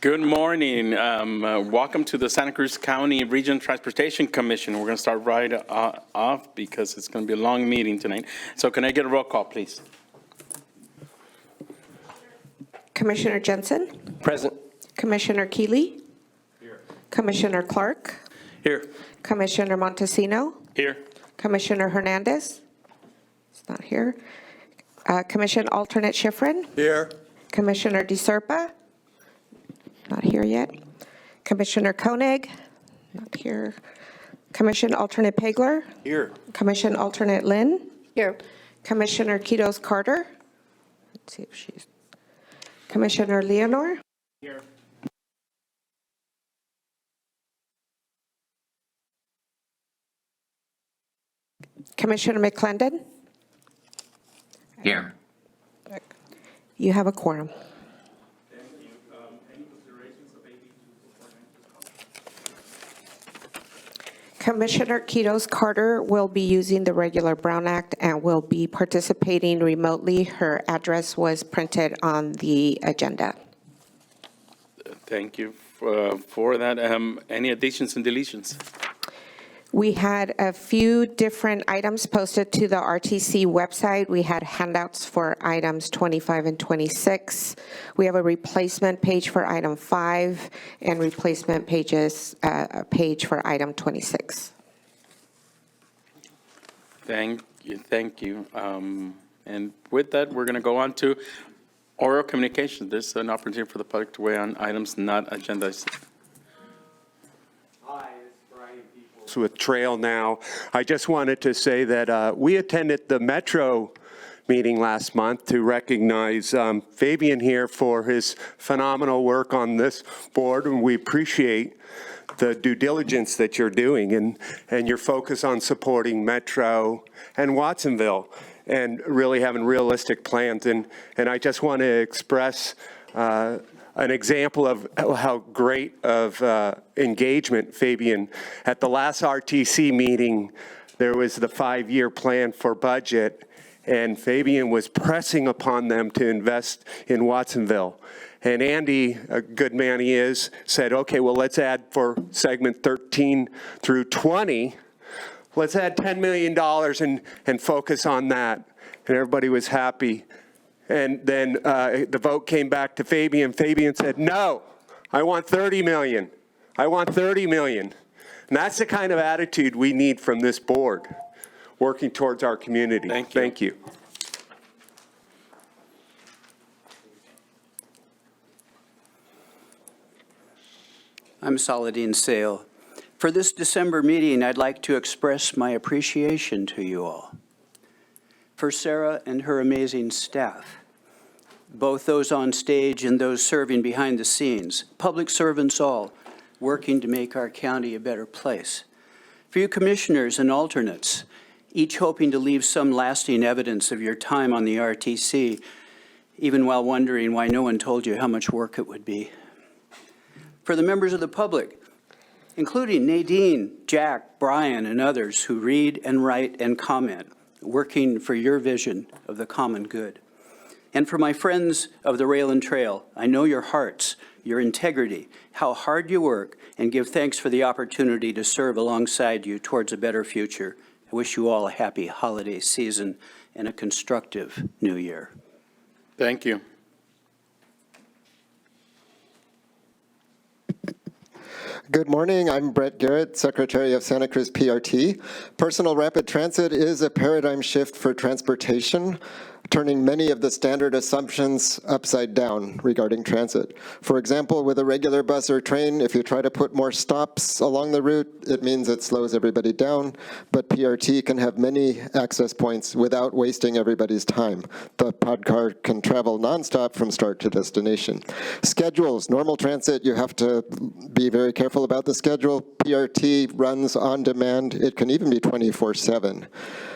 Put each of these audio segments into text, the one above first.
Good morning. Welcome to the Santa Cruz County Regional Transportation Commission. We're going to start right off because it's going to be a long meeting tonight. So can I get a roll call, please? Commissioner Jensen? Present. Commissioner Keeley? Here. Commissioner Clark? Here. Commissioner Montesino? Here. Commissioner Hernandez? He's not here. Commission Alternate Schifrin? Here. Commissioner DeSerpa? Not here yet. Commissioner Koenig? Not here. Commission Alternate Pegler? Here. Commission Alternate Lynn? Here. Commissioner Quitos Carter? Let's see if she's... Commissioner Leonor? Here. Commissioner McClendon? Here. You have a quorum. Commissioner Quitos Carter will be using the regular Brown Act and will be participating remotely. Her address was printed on the agenda. Thank you for that. Any additions and deletions? We had a few different items posted to the RTC website. We had handouts for items 25 and 26. We have a replacement page for item 5 and replacement pages page for item 26. Thank you. And with that, we're going to go on to oral communication. There's an opportunity for the public to weigh on items not agendized. With Trail Now. I just wanted to say that we attended the Metro meeting last month to recognize Fabian here for his phenomenal work on this board, and we appreciate the due diligence that you're doing and your focus on supporting Metro and Watsonville and really having realistic plans. And I just want to express an example of how great of engagement Fabian. At the last RTC meeting, there was the 5-year plan for budget, and Fabian was pressing upon them to invest in Watsonville. And Andy, a good man he is, said, okay, well, let's add for segment 13 through 20, let's add $10 million and focus on that. And everybody was happy. And then the vote came back to Fabian. Fabian said, no, I want 30 million. I want 30 million. And that's the kind of attitude we need from this board, working towards our community. Thank you. Thank you. I'm Saladin Sale. For this December meeting, I'd like to express my appreciation to you all. For Sarah and her amazing staff, both those on stage and those serving behind the scenes, public servants all, working to make our county a better place. For you commissioners and alternates, each hoping to leave some lasting evidence of your time on the RTC, even while wondering why no one told you how much work it would be. For the members of the public, including Nadine, Jack, Brian, and others who read and write and comment, working for your vision of the common good. And for my friends of the Rail and Trail, I know your hearts, your integrity, how hard you work, and give thanks for the opportunity to serve alongside you towards a better future. I wish you all a happy holiday season and a constructive new year. Thank you. Good morning. I'm Brett Garrett, Secretary of Santa Cruz PRT. Personal rapid transit is a paradigm shift for transportation, turning many of the standard assumptions upside down regarding transit. For example, with a regular bus or train, if you try to put more stops along the route, it means it slows everybody down, but PRT can have many access points without wasting everybody's time. The pod car can travel nonstop from start to destination. Schedules, normal transit, you have to be very careful about the schedule. PRT runs on demand. It can even be 24/7.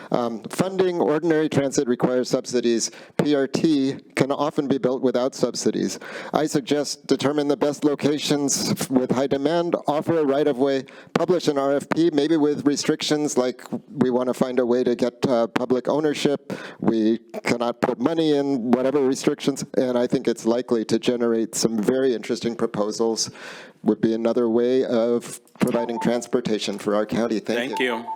Funding ordinary transit requires subsidies. PRT can often be built without subsidies. I suggest determine the best locations with high demand, offer a right-of-way, publish an RFP, maybe with restrictions like we want to find a way to get public ownership. We cannot put money in, whatever restrictions, and I think it's likely to generate some very interesting proposals. Would be another way of providing transportation for our county. Thank you. Thank you.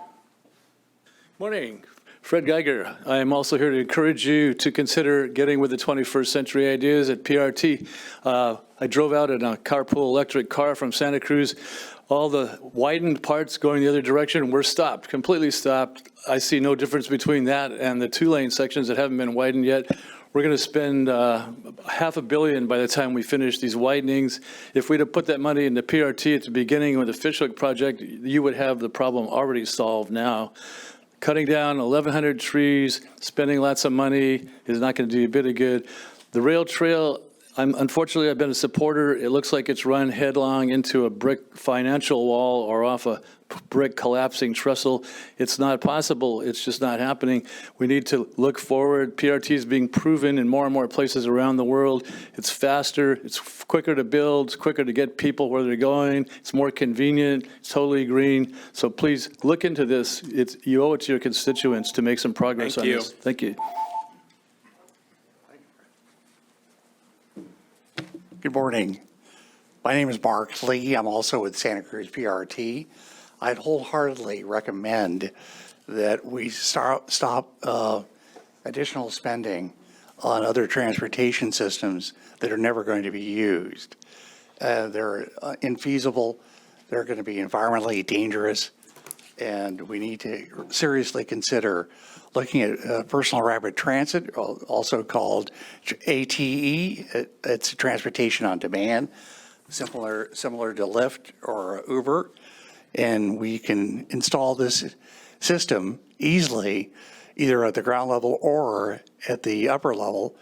Morning. Fred Geiger. I am also here to encourage you to consider getting with the 21st Century Ideas at PRT. I drove out in a carpool electric car from Santa Cruz. All the widened parts going the other direction were stopped, completely stopped. I see no difference between that and the two-lane sections that haven't been widened yet. We're going to spend $500 million by the time we finish these widenings. If we'd have put that money into PRT at the beginning with the Fishhook project, you would have the problem already solved now. Cutting down 1,100 trees, spending lots of money is not going to do you a bit of good. The rail trail, unfortunately, I've been a supporter. It looks like it's run headlong into a brick financial wall or off a brick collapsing trestle. It's not possible. It's just not happening. We need to look forward. PRT is being proven in more and more places around the world. It's faster. It's quicker to build. It's quicker to get people where they're going. It's more convenient. It's totally green. So please look into this. You owe it to your constituents to make some progress on this. Thank you. Good morning. My name is Mark Lee. I'm also with Santa Cruz PRT. I'd wholeheartedly recommend that we stop additional spending on other transportation systems that are never going to be used. They're infeasible. They're going to be environmentally dangerous. And we need to seriously consider looking at personal rapid transit, also called ATE. It's transportation on demand, similar to Lyft or Uber. And we can install this system easily, either at the ground level or at the upper level,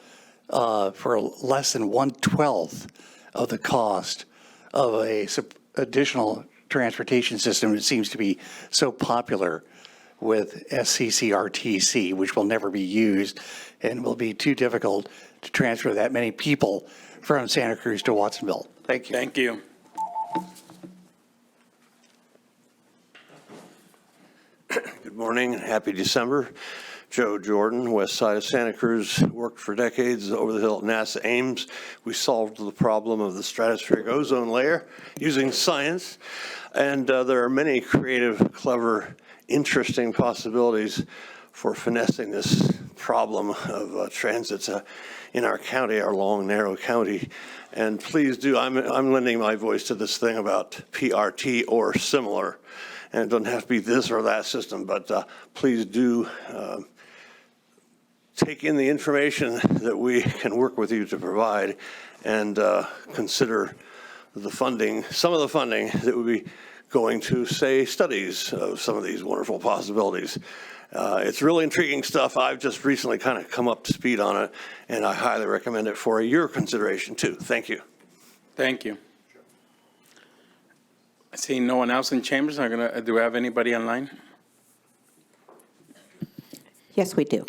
for less than 1/12 of the cost of a additional transportation system that seems to be so popular with SCCRTC, which will never be used and will be too difficult to transfer that many people from Santa Cruz to Watsonville. Thank you. Thank you. Good morning and happy December. Joe Jordan, west side of Santa Cruz, worked for decades over the hill at NASA Ames. We solved the problem of the stratospheric ozone layer using science, and there are many creative, clever, interesting possibilities for finessing this problem of transits in our county, our long, narrow county. And please do, I'm lending my voice to this thing about PRT or similar. And it doesn't have to be this or that system, but please do take in the information that we can work with you to provide and consider the funding, some of the funding that would be going to, say, studies of some of these wonderful possibilities. It's really intriguing stuff. I've just recently kind of come up to speed on it, and I highly recommend it for your consideration, too. Thank you. Thank you. I see no one else in chambers. Do we have anybody online? Yes, we do.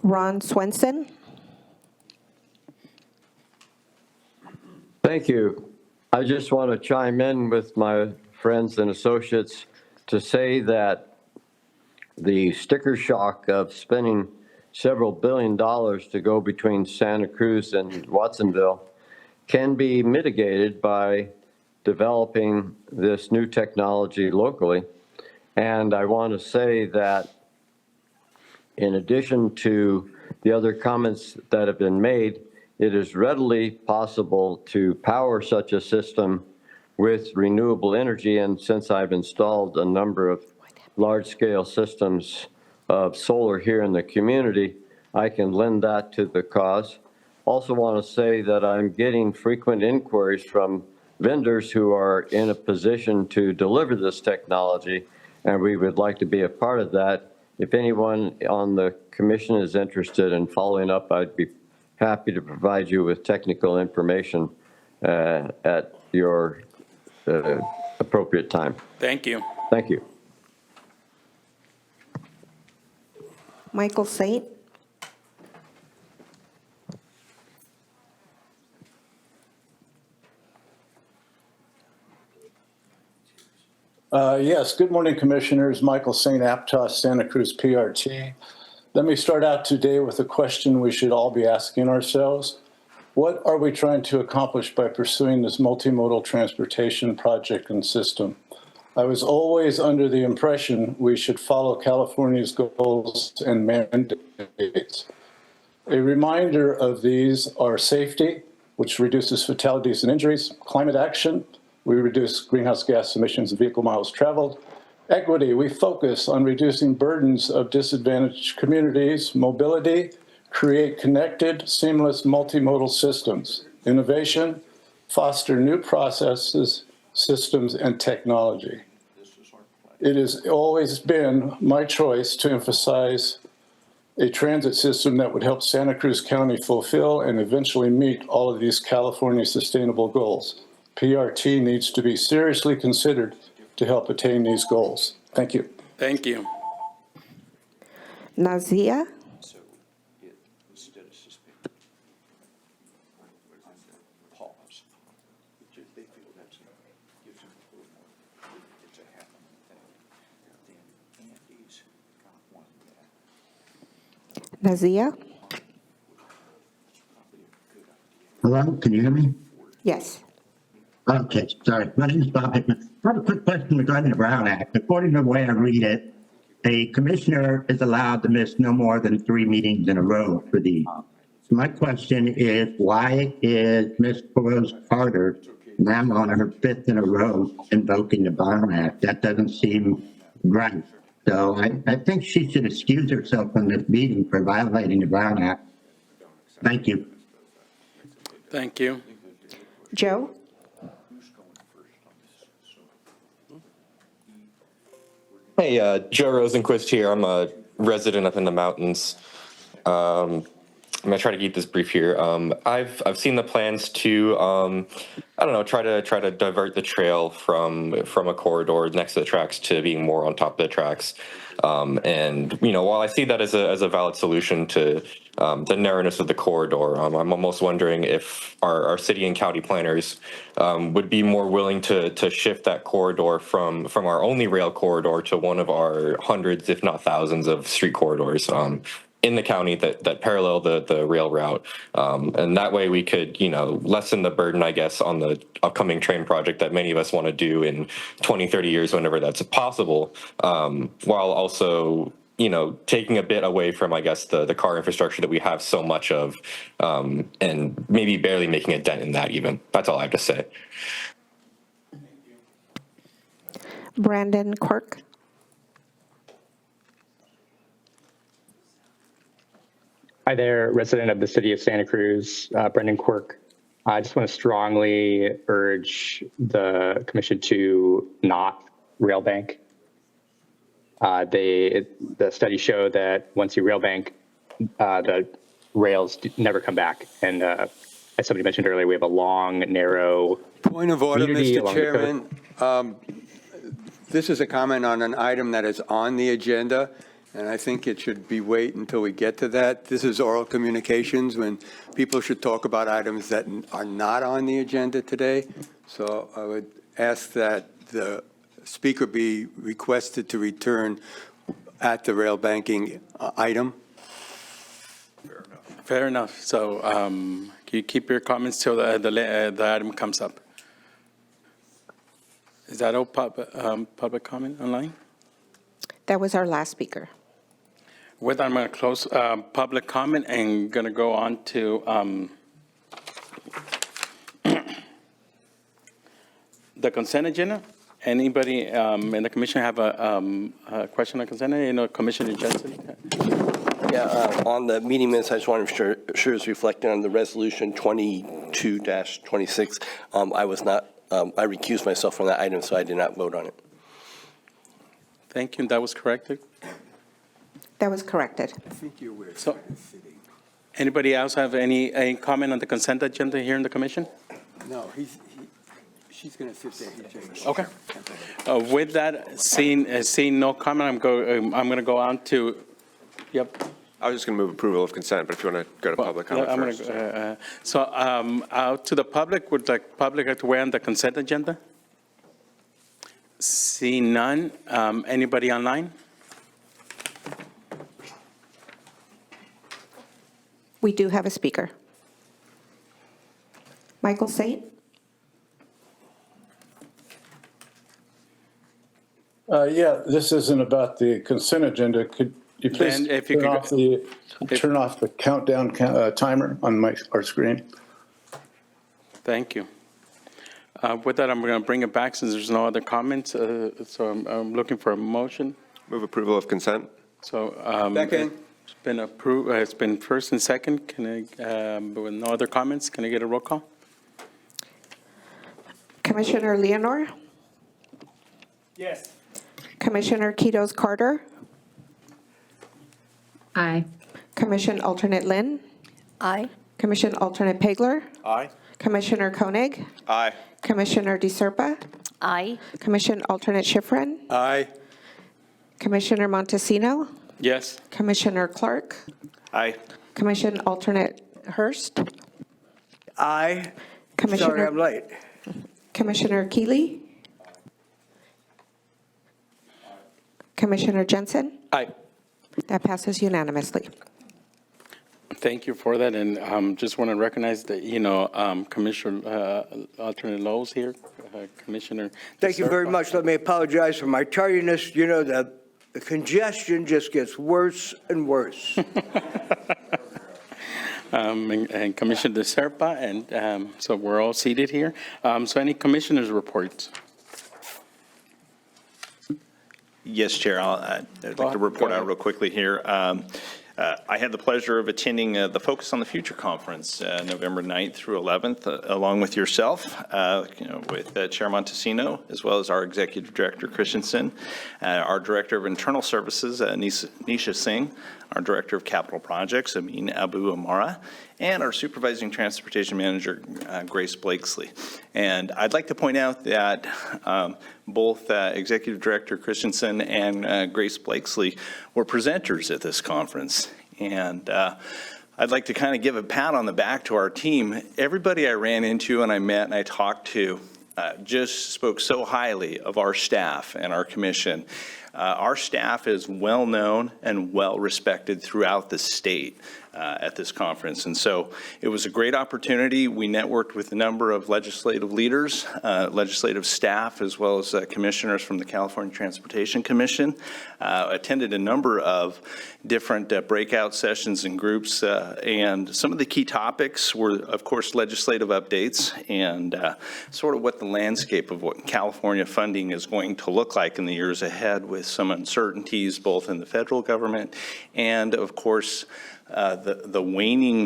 Ron Swenson. Thank you. I just want to chime in with my friends and associates to say that the sticker shock of spending several $1 billion to go between Santa Cruz and Watsonville can be mitigated by developing this new technology locally. And I want to say that in addition to the other comments that have been made, it is readily possible to power such a system with renewable energy. And since I've installed a number of large-scale systems of solar here in the community, I can lend that to the cause. Also want to say that I'm getting frequent inquiries from vendors who are in a position to deliver this technology, and we would like to be a part of that. If anyone on the commission is interested in following up, I'd be happy to provide you with technical information at your appropriate time. Thank you. Thank you. Michael Saint? Yes, good morning, Commissioners. Michael St. Aptos, Santa Cruz PRT. Let me start out today with a question we should all be asking ourselves. What are we trying to accomplish by pursuing this multimodal transportation project and system? I was always under the impression we should follow California's goals and mandates. A reminder of these are safety, which reduces fatalities and injuries, climate action, we reduce greenhouse gas emissions and vehicle miles traveled. Equity, we focus on reducing burdens of disadvantaged communities. Mobility, create connected, seamless multimodal systems. Innovation, foster new processes, systems, and technology. It has always been my choice to emphasize a transit system that would help Santa Cruz County fulfill and eventually meet all of these California sustainable goals. PRT needs to be seriously considered to help attain these goals. Thank you. Thank you. Nazia? Nazia? Hello, can you hear me? Yes. Okay, sorry. My name is Bob Hickman. I have a quick question regarding the Brown Act. According to the way I read it, a commissioner is allowed to miss no more than 3 meetings in a row for these. So my question is, why is Ms. Cruz Carter now on her 5th in a row invoking the Brown Act? That doesn't seem right. So I think she should excuse herself from this meeting for violating the Brown Act. Thank you. Thank you. Joe? Hey, Joe Rosenquist here. I'm a resident up in the mountains. I'm gonna try to keep this brief here. I've seen the plans to I don't know, try to divert the trail from a corridor next to the tracks to being more on top of the tracks. And you know, while I see that as a valid solution to the narrowness of the corridor, I'm almost wondering if our city and county planners would be more willing to shift that corridor from our only rail corridor to one of our hundreds, if not thousands, of street corridors in the county that parallel the rail route. And that way we could, you know, lessen the burden, I guess, on the upcoming train project that many of us want to do in 20, 30 years, whenever that's possible, while also, you know, taking a bit away from, I guess, the car infrastructure that we have so much of, and maybe barely making a dent in that even. That's all I have to say. Brandon Quirk? Hi there, resident of the city of Santa Cruz, Brendan Quirk. I just want to strongly urge the commission to not rail bank. The study showed that once you rail bank, the rails never come back. And as somebody mentioned earlier, we have a long, narrow Point of order, community Mr. along the coast. Chairman. This is a comment on an item that is on the agenda, and I think it should be wait until we get to that. This is oral communications when people should talk about items that are not on the agenda today. So I would ask that the speaker be requested to return at the rail banking item. Fair enough. So can you keep your comments till the item comes up? Is that all public comment online? That was our last speaker. With that, I'm going to close public comment and going to go on to the consent agenda. Anybody in the commission have a question on consent agenda? You know, Commissioner Jensen? Yeah, on the meeting minutes, I just want to sure it's reflected on the resolution 22-26. I was not, I recused myself from that item, so I did not vote on it. Thank you. That was corrected? That was corrected. I think you're aware. So, anybody else have any comment on the consent agenda here in the commission? No, she's going to sit there. Okay. With that, seeing no comment, I'm going to go on to Yep. I was just going to move approval of consent, but if you want to go to public comment I'm first. out to the public, would the public like to weigh on the consent agenda? See none. Anybody online? We do have a speaker. Michael Saint? Yeah, this isn't about the consent agenda. Could you please Then if you turn off the countdown timer on our screen? Thank you. With that, I'm going to bring it back since there's no other comments. So I'm looking for a motion. Move approval of consent. So Second. it's been approved. It's been first and second. Can I, with no other comments, can I get a roll call? Commissioner Leonor? Yes. Commissioner Quitos Carter? Aye. Commission Alternate Lynn? Aye. Commission Alternate Pegler? Aye. Commissioner Koenig? Aye. Commissioner DeSerpa? Aye. Commission Alternate Schifrin? Aye. Commissioner Montesino? Yes. Commissioner Clark? Aye. Commission Alternate Hurst? Aye. Sorry, Commissioner, I'm late. Commissioner Keeley? Commissioner Jensen? Aye. That passes unanimously. Thank you for that, and just want to recognize that, Commissioner Alternate Lowe's here, Commissioner. Thank you very much. Let me apologize for my tardiness. You know, the congestion just gets worse and worse. And Commissioner DeSerpa, and so we're all seated here. So any commissioners' reports? Yes, Chair. I'd like to report out real quickly here. I had the pleasure of attending the Focus on the Future conference, November 9th through 11th, along with yourself, with Chair Montesino, as well as our Executive Director Christensen, our Director of Internal Services, Nisha Singh, our Director of Capital Projects, Amin Abu Amara, and our Supervising Transportation Manager, Grace Blakesley. And I'd like to point out that both Executive Director Christensen and Grace Blakesley were presenters at this conference. And I'd like to kind of give a pat on the back to our team. Everybody I ran into and I met and I talked to just spoke so highly of our staff and our commission. Our staff is well known and well respected throughout the state at this conference. And so it was a great opportunity. We networked with a number of legislative leaders, legislative staff, as well as commissioners from the California Transportation Commission, attended a number of different breakout sessions and groups. And some of the key topics were, of course, legislative updates and sort of what the landscape of what California funding is going to look like in the years ahead, with some uncertainties both in the federal government and, of course, the waning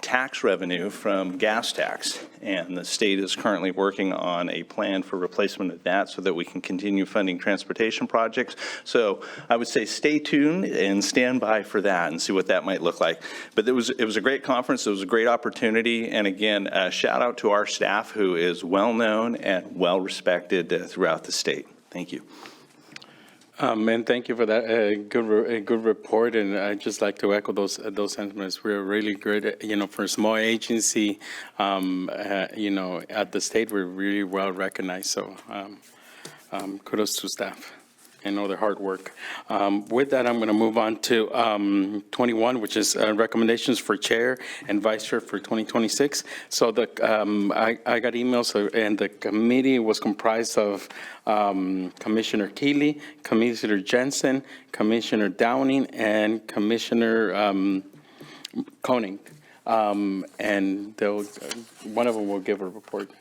tax revenue from gas tax. And the state is currently working on a plan for replacement of that so that we can continue funding transportation projects. So I would say stay tuned and stand by for that and see what that might look like. But it was a great conference. It was a great opportunity. And again, shout out to our staff, who is well known and well respected throughout the state. Thank you. And thank you for that good report. And I'd just like to echo those sentiments. We're really good, for a small agency, at the state, we're really well recognized. So kudos to staff and all their hard work. With that, I'm going to move on to 21, which is recommendations for chair and vice chair for 2026. So I got emails, and the committee was comprised of Commissioner Keeley, Commissioner Jensen, Commissioner Downing, and Commissioner Koenig. And one of them will give a report,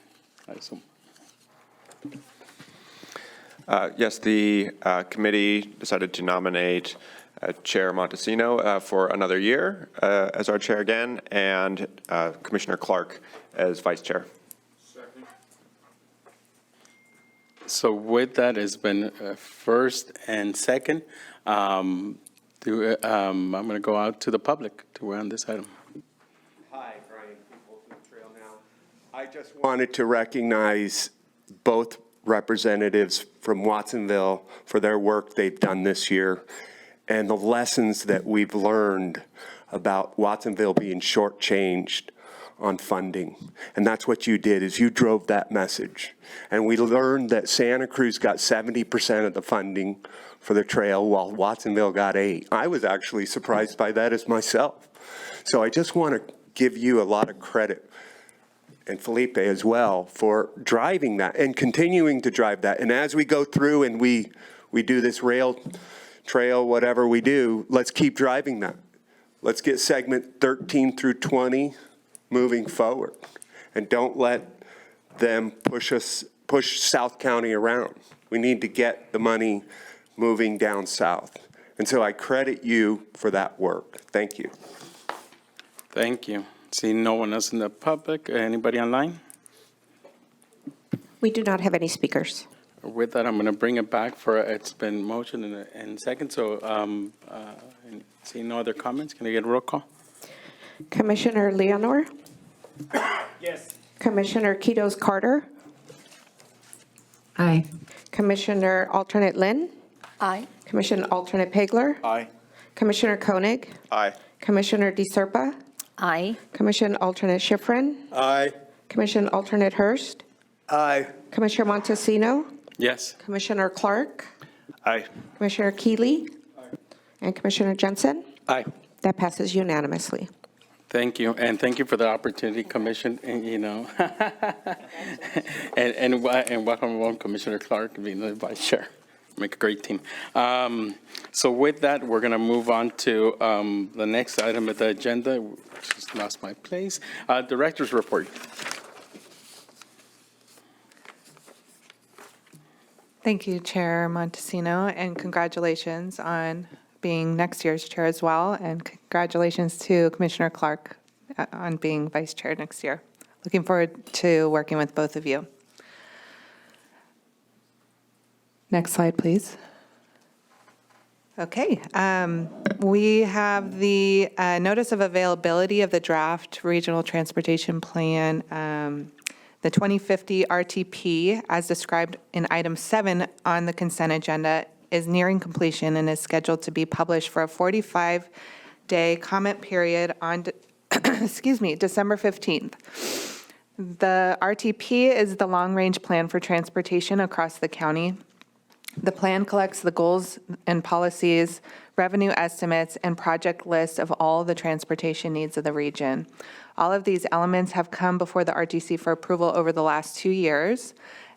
I assume. Yes, the committee decided to nominate Chair Montesino for another year as our chair again, and Commissioner Clark as vice chair. So with that, it's been first and second. I'm going to go out to the public to weigh on this item. Hi, Brian, people from the Trail now. I just wanted to recognize both representatives from Watsonville for their work they've done this year. and the lessons that we've learned about Watsonville being shortchanged on funding. And that's what you did, is you drove that message. And we learned that Santa Cruz got 70% of the funding for the trail while Watsonville got 8%. I was actually surprised by that as myself. So I just want to give you a lot of credit, and Felipe as well, for driving that and continuing to drive that. And as we go through and we do this rail trail, whatever we do, let's keep driving that. Let's get segment 13 through 20 moving forward, and don't let them push South County around. We need to get the money moving down south. And so I credit you for that work. Thank you. Thank you. See no one else in the public. Anybody online? We do not have any speakers. With that, I'm going to bring it back for, it's been motion and second. So seeing no other comments, can I get a roll call? Commissioner Leonor? Yes. Commissioner Quitos Carter? Aye. Commissioner Alternate Lynn? Aye. Commissioner Alternate Pegler? Aye. Commissioner Koenig? Aye. Commissioner DeSerpa? Aye. Commissioner Alternate Schifrin? Aye. Commissioner Alternate Hurst? Aye. Commissioner Montesino? Yes. Commissioner Clark? Aye. Commissioner Keeley? And Commissioner Jensen? Aye. That passes unanimously. Thank you, and thank you for the opportunity, Commission, and, you know, and welcome, Commissioner Clark, being the Vice Chair. Make a great team. So with that, we're going to move on to the next item of the agenda. Just lost my place. Director's report. Thank you, Chair Montesino, and congratulations on being next year's chair as well, and congratulations to Commissioner Clark on being vice chair next year. Looking forward to working with both of you. Next slide, please. Okay, we have the notice of availability of the draft regional transportation plan, the 2050 RTP, as described in item 7 on the consent agenda, is nearing completion and is scheduled to be published for a 45-day comment period on, December 15th. The RTP is the long-range plan for transportation across the county. The plan collects the goals and policies, revenue estimates, and project lists of all the transportation needs of the region. All of these elements have come before the RTC for approval over the last 2 years.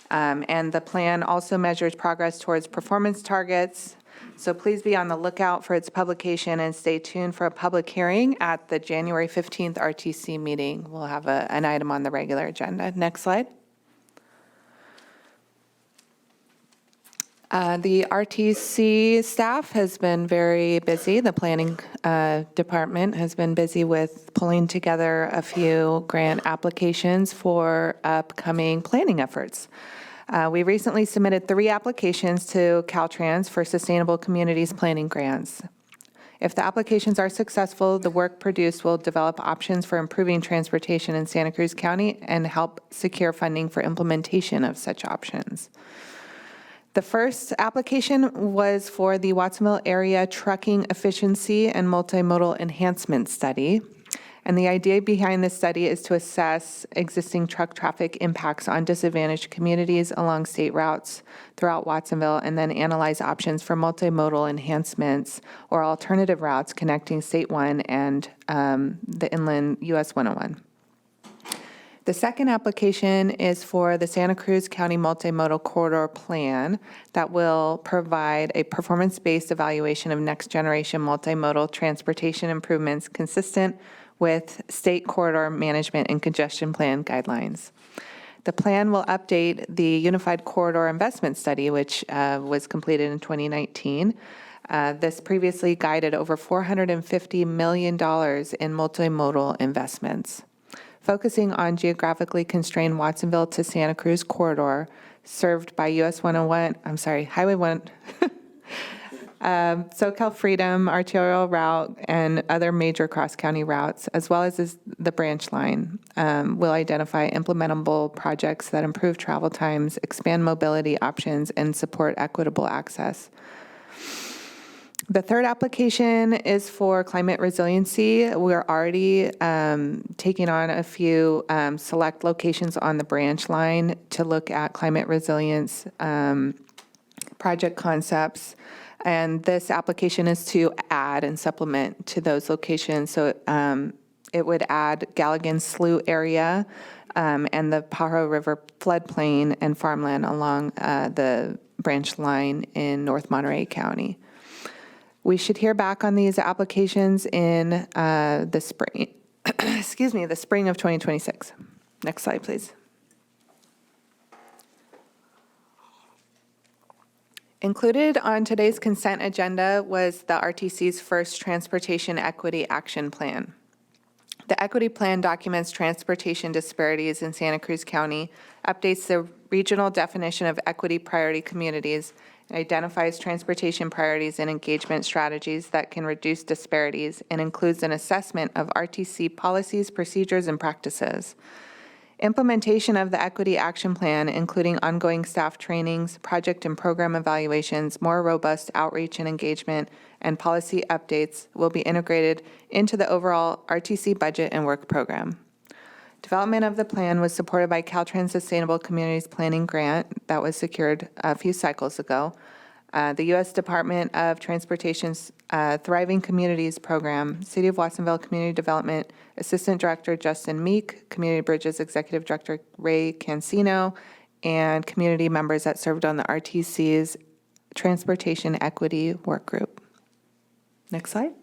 And the plan also measures progress towards performance targets. So please be on the lookout for its publication and stay tuned for a public hearing at the January 15th RTC meeting. We'll have an item on the regular agenda. Next slide. The RTC staff has been very busy. The planning department has been busy with pulling together a few grant applications for upcoming planning efforts. We recently submitted 3 applications to Caltrans for Sustainable Communities Planning Grants. If the applications are successful, the work produced will develop options for improving transportation in Santa Cruz County and help secure funding for implementation of such options. The first application was for the Watsonville Area Trucking Efficiency and Multimodal Enhancement Study. And the idea behind this study is to assess existing truck traffic impacts on disadvantaged communities along state routes throughout Watsonville, and then analyze options for multimodal enhancements or alternative routes connecting State 1 and the inland US 101. The second application is for the Santa Cruz County Multimodal Corridor Plan that will provide a performance-based evaluation of next-generation multimodal transportation improvements consistent with state corridor management and congestion plan guidelines. The plan will update the Unified Corridor Investment Study, which was completed in 2019. This previously guided over $450 million in multimodal investments. Focusing on geographically constrained Watsonville to Santa Cruz corridor served by Highway 1, SoCal Freedom, arterial route, and other major cross-county routes, as well as the branch line, will identify implementable projects that improve travel times, expand mobility options, and support equitable access. The third application is for climate resiliency. We're already taking on a few select locations on the branch line to look at climate resilience project concepts. And this application is to add and supplement to those locations. So it would add Galligan Slough area and the Pajaro River floodplain and farmland along the branch line in North Monterey County. We should hear back on these applications in the spring, the spring of 2026. Next slide, please. Included on today's consent agenda was the RTC's first Transportation Equity Action Plan. The equity plan documents transportation disparities in Santa Cruz County, updates the regional definition of equity priority communities, and identifies transportation priorities and engagement strategies that can reduce disparities, and includes an assessment of RTC policies, procedures, and practices. Implementation of the Equity Action Plan, including ongoing staff trainings, project and program evaluations, more robust outreach and engagement, and policy updates will be integrated into the overall RTC budget and work program. Development of the plan was supported by Caltrans Sustainable Communities Planning Grant that was secured a few cycles ago, the U.S. Department of Transportation's Thriving Communities Program, City of Watsonville Community Development Assistant Director Justin Meek, Community Bridges Executive Director Ray Cancino, and community members that served on the RTC's Transportation Equity Work Group. Next slide.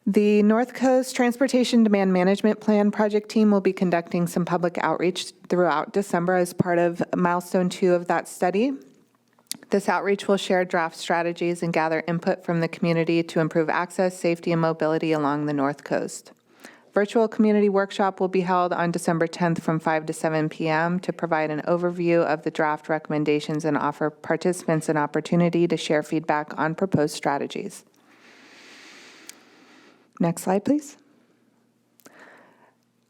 The North Coast Transportation Demand Management Plan project team will be conducting some public outreach throughout December as part of milestone 2 of that study. This outreach will share draft strategies and gather input from the community to improve access, safety, and mobility along the North Coast. Virtual community workshop will be held on December 10th from 5 to 7 p.m. to provide an overview of the draft recommendations and offer participants an opportunity to share feedback on proposed strategies. Next slide, please.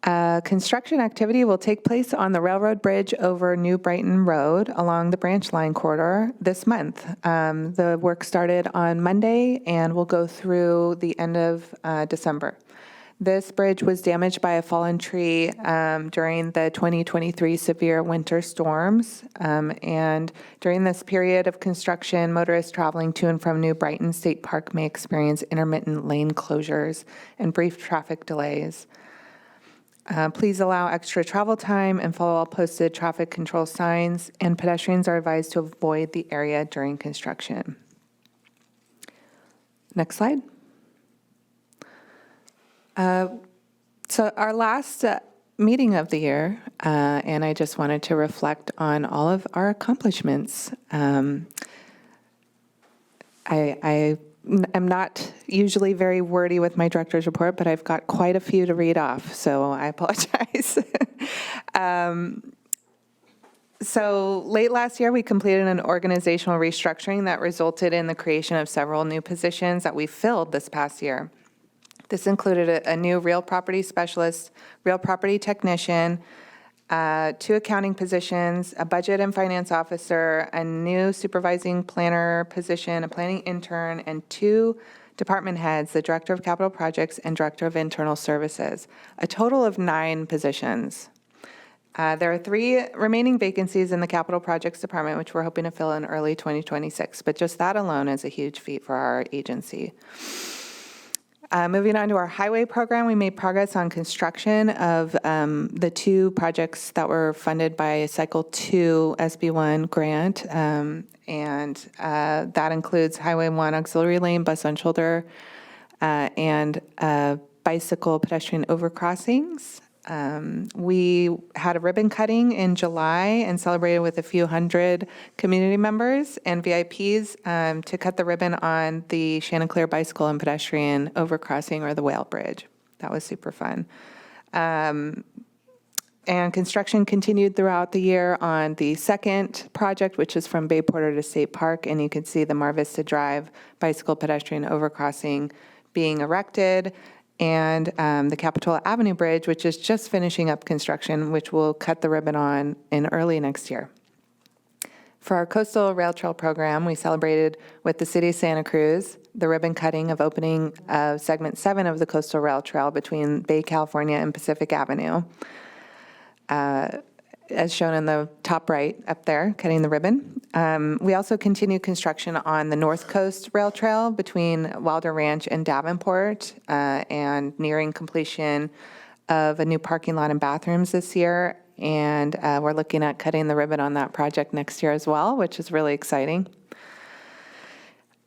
Construction activity will take place on the railroad bridge over New Brighton Road along the branch line corridor this month. The work started on Monday and will go through the end of December. This bridge was damaged by a fallen tree during the 2023 severe winter storms. And during this period of construction, motorists traveling to and from New Brighton State Park may experience intermittent lane closures and brief traffic delays. Please allow extra travel time and follow all posted traffic control signs, and pedestrians are advised to avoid the area during construction. Next slide. So our last meeting of the year, and I just wanted to reflect on all of our accomplishments. I am not usually very wordy with my director's report, but I've got quite a few to read off, so I apologize. So late last year, we completed an organizational restructuring that resulted in the creation of several new positions that we filled this past year. This included a new real property specialist, real property technician, 2 accounting positions, a budget and finance officer, a new supervising planner position, a planning intern, and 2 department heads, the director of capital projects and director of internal services, a total of 9 positions. There are 3 remaining vacancies in the capital projects department, which we're hoping to fill in early 2026, but just that alone is a huge feat for our agency. Moving on to our highway program, we made progress on construction of the 2 projects that were funded by Cycle 2 SB1 grant, and that includes Highway 1 auxiliary lane, bus on shoulder, and bicycle pedestrian overcrossings. We had a ribbon cutting in July and celebrated with a few hundred community members and VIPs to cut the ribbon on the Chanticleer bicycle and pedestrian overcrossing, or the Whale Bridge. That was super fun. And construction continued throughout the year on the second project, which is from Bay Porter to State Park, and you can see the Mar Vista Drive bicycle pedestrian overcrossing being erected, and the Capitola Avenue Bridge, which is just finishing up construction, which will cut the ribbon on in early next year. For our Coastal Rail Trail program, we celebrated with the City of Santa Cruz the ribbon cutting of opening of Segment 7 of the Coastal Rail Trail between Bay, California and Pacific Avenue. As shown in the top right up there, cutting the ribbon. We also continue construction on the North Coast Rail Trail between Wilder Ranch and Davenport, and nearing completion of a new parking lot and bathrooms this year. And we're looking at cutting the ribbon on that project next year as well, which is really exciting.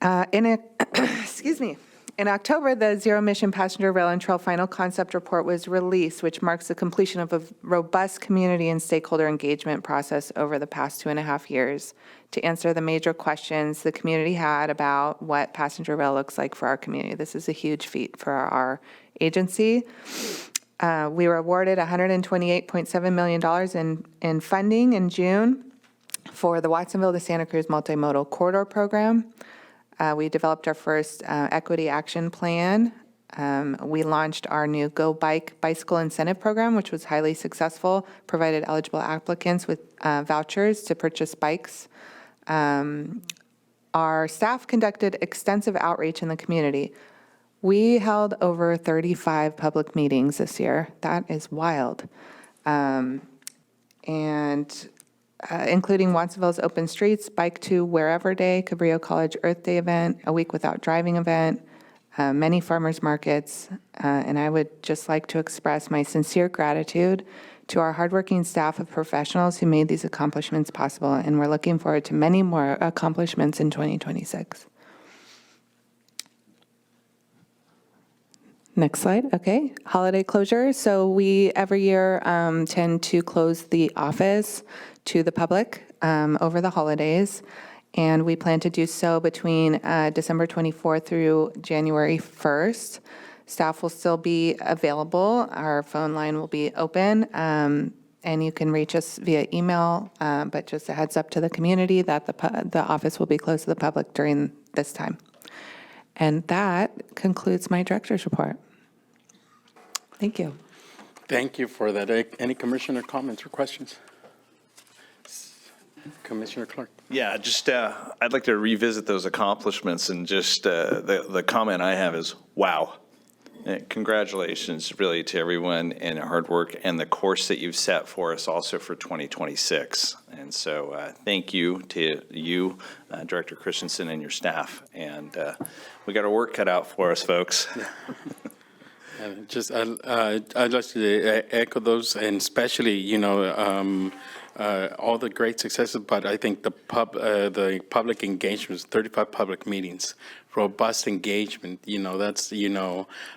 Excuse me. In October, the Zero Emission Passenger Rail and Trail Final Concept Report was released, which marks the completion of a robust community and stakeholder engagement process over the past 2.5 years to answer the major questions the community had about what passenger rail looks like for our community. This is a huge feat for our agency. We were awarded $128.7 million in funding in June for the Watsonville to Santa Cruz Multimodal Corridor Program. We developed our first equity action plan. We launched our new Go Bike bicycle incentive program, which was highly successful, provided eligible applicants with vouchers to purchase bikes. Our staff conducted extensive outreach in the community. We held over 35 public meetings this year. That is wild. Including Watsonville's Open Streets, Bike to Wherever Day, Cabrillo College Earth Day event, a Week Without Driving event, many farmers markets, and I would just like to express my sincere gratitude to our hardworking staff of professionals who made these accomplishments possible, and we're looking forward to many more accomplishments in 2026. Next slide, okay. Holiday closure. So we, every year, tend to close the office to the public over the holidays, and we plan to do so between December 24th through January 1st. Staff will still be available. Our phone line will be open, and you can reach us via email, but just a heads up to the community that the office will be closed to the public during this time. And that concludes my director's report. Thank you. Thank you for that. Any commissioner comments or questions? Commissioner Clark. Yeah, just I'd like to revisit those accomplishments, and just the comment I have is, wow. Congratulations really to everyone and hard work and the course that you've set for us also for 2026. And so thank you to you, Director Christensen, and your staff. And we got our work cut out for us, folks. I'd like to echo those, and especially, all the great successes, but I think the public engagement, 35 public meetings, robust engagement, that's,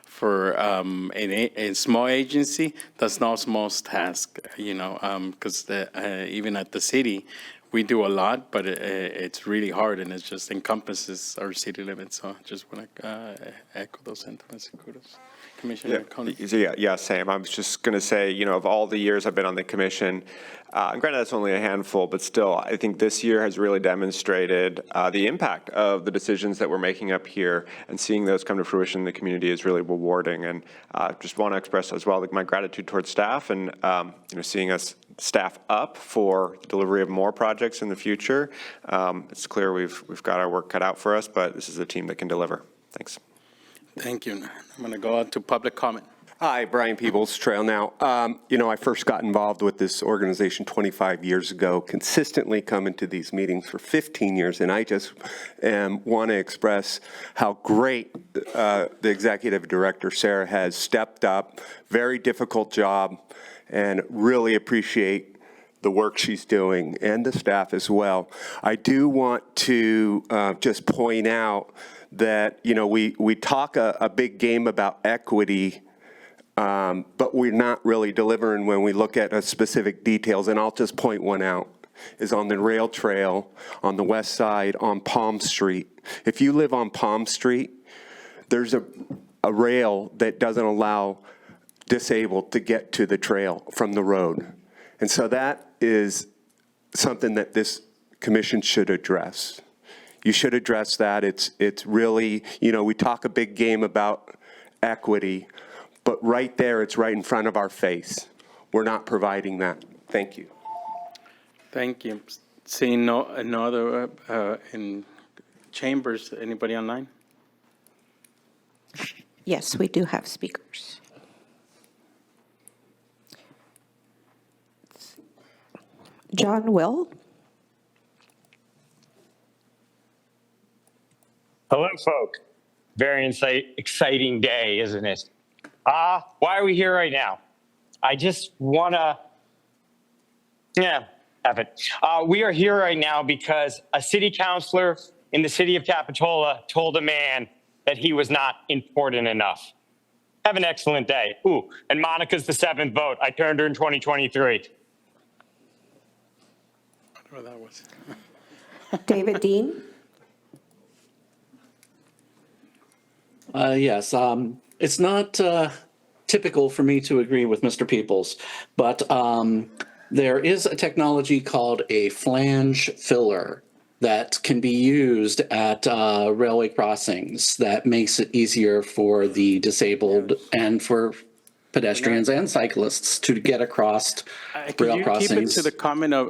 for a small agency, that's not a small task, because even at the city, we do a lot, but it's really hard, and it just encompasses our city limits. So I just want to echo those sentiments and kudos. Commissioner Coney. Yeah, Sam. I was just going to say, of all the years I've been on the commission, and granted that's only a handful, but still, I think this year has really demonstrated the impact of the decisions that we're making up here, and seeing those come to fruition in the community is really rewarding. And just want to express as well my gratitude towards staff, and seeing us staff up for delivery of more projects in the future. It's clear we've got our work cut out for us, but this is a team that can deliver. Thanks. Thank you. I'm going to go on to public comment. Hi, Brian Peebles, Trail Now. I first got involved with this organization 25 years ago, consistently coming to these meetings for 15 years, and I just want to express how great the executive director, Sarah, has stepped up. Very difficult job, and really appreciate the work she's doing, and the staff as well. I do want to just point out that, we talk a big game about equity, but we're not really delivering when we look at specific details. And I'll just point one out, is on the rail trail on the west side on Palm Street. If you live on Palm Street, there's a rail that doesn't allow disabled to get to the trail from the road. And so that is something that this commission should address. You should address that. It's really, we talk a big game about equity, but right there, it's right in front of our face. We're not providing that. Thank you. Thank you. Seeing no other in chambers, anybody online? Yes, we do have speakers. John Will? Hello, folk. Very exciting day, isn't it? Why are we here right now? I just want to, F it. We are here right now because a city councilor in the city of Capitola told a man that he was not important enough. Have an excellent day. Ooh, and Monica's the 7th vote. I turned her in 2023. I don't know what that was. David Dean? Yes, it's not typical for me to agree with Mr. Peoples, but there is a technology called a flange filler that can be used at railway crossings that makes it easier for the disabled and for pedestrians and cyclists to get across Could rail you crossings. keep it to the comment of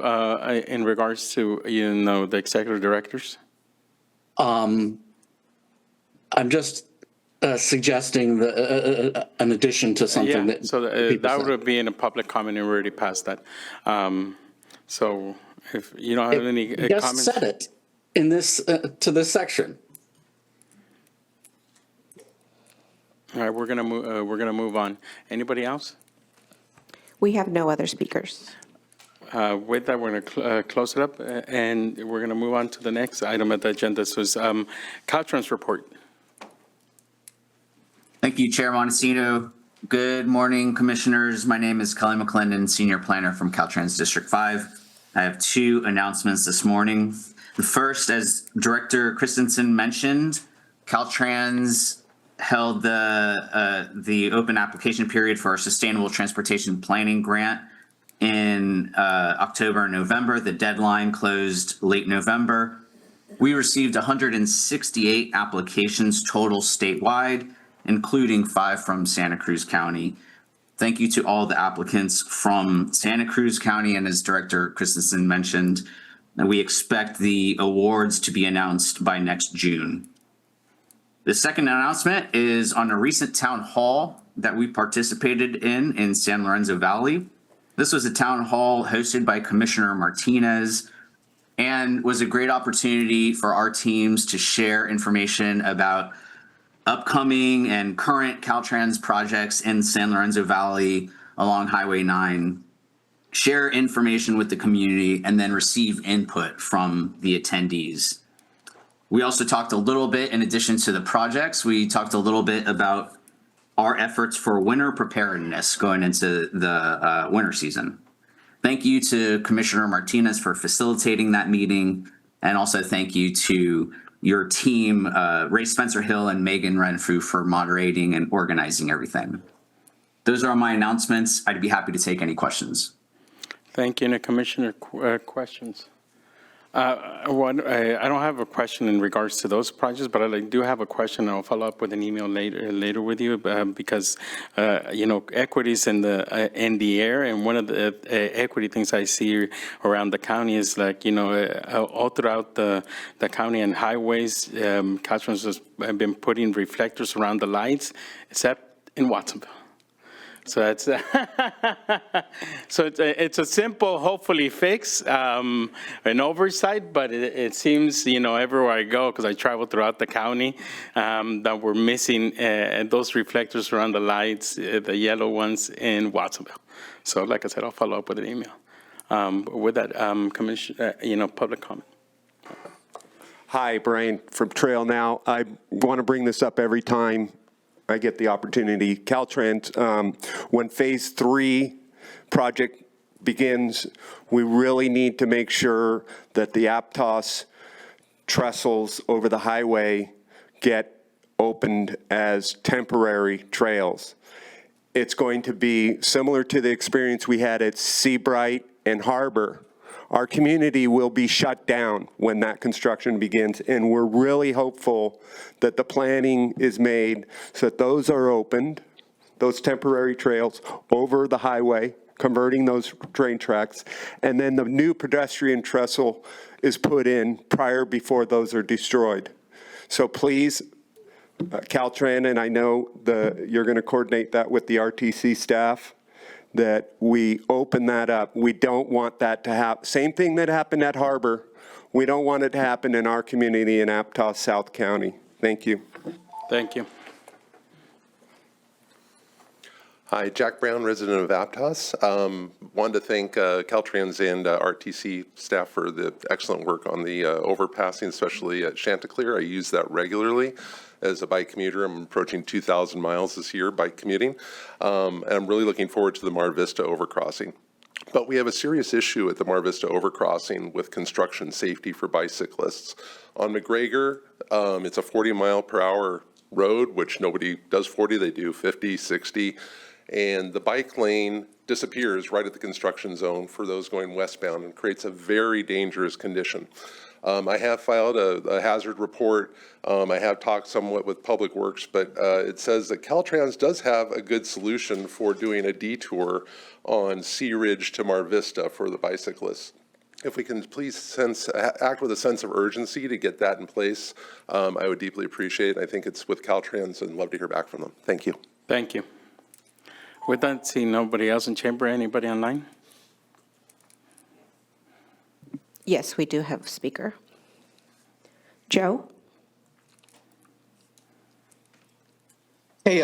in regards to the executive directors? I'm just suggesting an addition to something that so people that said. would be in a public comment, and we already passed that. So if you don't have any You just comments. said it in this to this section. All right, we're gonna move on. Anybody else? We have no other speakers. With that, we're going to close it up, and we're going to move on to the next item at the agenda. So it's Caltrans report. Thank you, Chair Montesino. Good morning, Commissioners. My name is Kelly McClendon, Senior Planner from Caltrans District 5. I have two announcements this morning. The first, as Director Christensen mentioned, Caltrans held the open application period for our Sustainable Transportation Planning Grant in October and November. The deadline closed late November. We received 168 applications total statewide, including 5 from Santa Cruz County. Thank you to all the applicants from Santa Cruz County, and as Director Christensen mentioned, we expect the awards to be announced by next June. The second announcement is on a recent town hall that we participated in San Lorenzo Valley. This was a town hall hosted by Commissioner Martinez and was a great opportunity for our teams to share information about upcoming and current Caltrans projects in San Lorenzo Valley along Highway 9, share information with the community, and then receive input from the attendees. We also talked a little bit, in addition to the projects, we talked a little bit about our efforts for winter preparedness going into the winter season. Thank you to Commissioner Martinez for facilitating that meeting, and also thank you to your team, Ray Spencer Hill and Megan Renfrew, for moderating and organizing everything. Those are my announcements. I'd be happy to take any questions. Thank you. Any Commissioner questions? I don't have a question in regards to those projects, but I do have a question. I'll follow up with an email later with you because equity's in the air, and one of the equity things I see around the county is all throughout the county and highways, Caltrans has been putting reflectors around the lights, except in Watsonville. So it's it's a simple, hopefully fix, an oversight, but it seems everywhere I go, because I travel throughout the county, that we're missing those reflectors around the lights, the yellow ones in Watsonville. So like I said, I'll follow up with an email. With that, public comment. Hi, Brian from Trail Now. I want to bring this up every time I get the opportunity. Caltrans, when phase 3 project begins, we really need to make sure that the Aptos trestles over the highway get opened as temporary trails. It's going to be similar to the experience we had at Seabright and Harbor. Our community will be shut down when that construction begins, and we're really hopeful that the planning is made so that those are opened, those temporary trails over the highway converting those train tracks, and then the new pedestrian trestle is put in before those are destroyed. So please, Caltrans, and I know you're going to coordinate that with the RTC staff, that we open that up. We don't want that to happen. Same thing that happened at Harbor. We don't want it to happen in our community in Aptos, South County. Thank you. Thank you. Hi, Jack Brown, resident of Aptos. Wanted to thank Caltrans and RTC staff for the excellent work on the overpassing, especially at Chanticleer. I use that regularly as a bike commuter. I'm approaching 2,000 miles this year bike commuting. And I'm really looking forward to the Mar Vista overcrossing. But we have a serious issue at the Mar Vista overcrossing with construction safety for bicyclists. On McGregor, it's a 40-mile-per-hour road, which nobody does 40, they do 50, 60. And the bike lane disappears right at the construction zone for those going westbound and creates a very dangerous condition. I have filed a hazard report. I have talked somewhat with Public Works, but it says that Caltrans does have a good solution for doing a detour on Sea Ridge to Mar Vista for the bicyclists. If we can please act with a sense of urgency to get that in place, I would deeply appreciate it. I think it's with Caltrans and love to hear back from them. Thank you. Thank you. With that, see nobody else in chamber. Anybody online? Yes, we do have a speaker. Joe? Hey,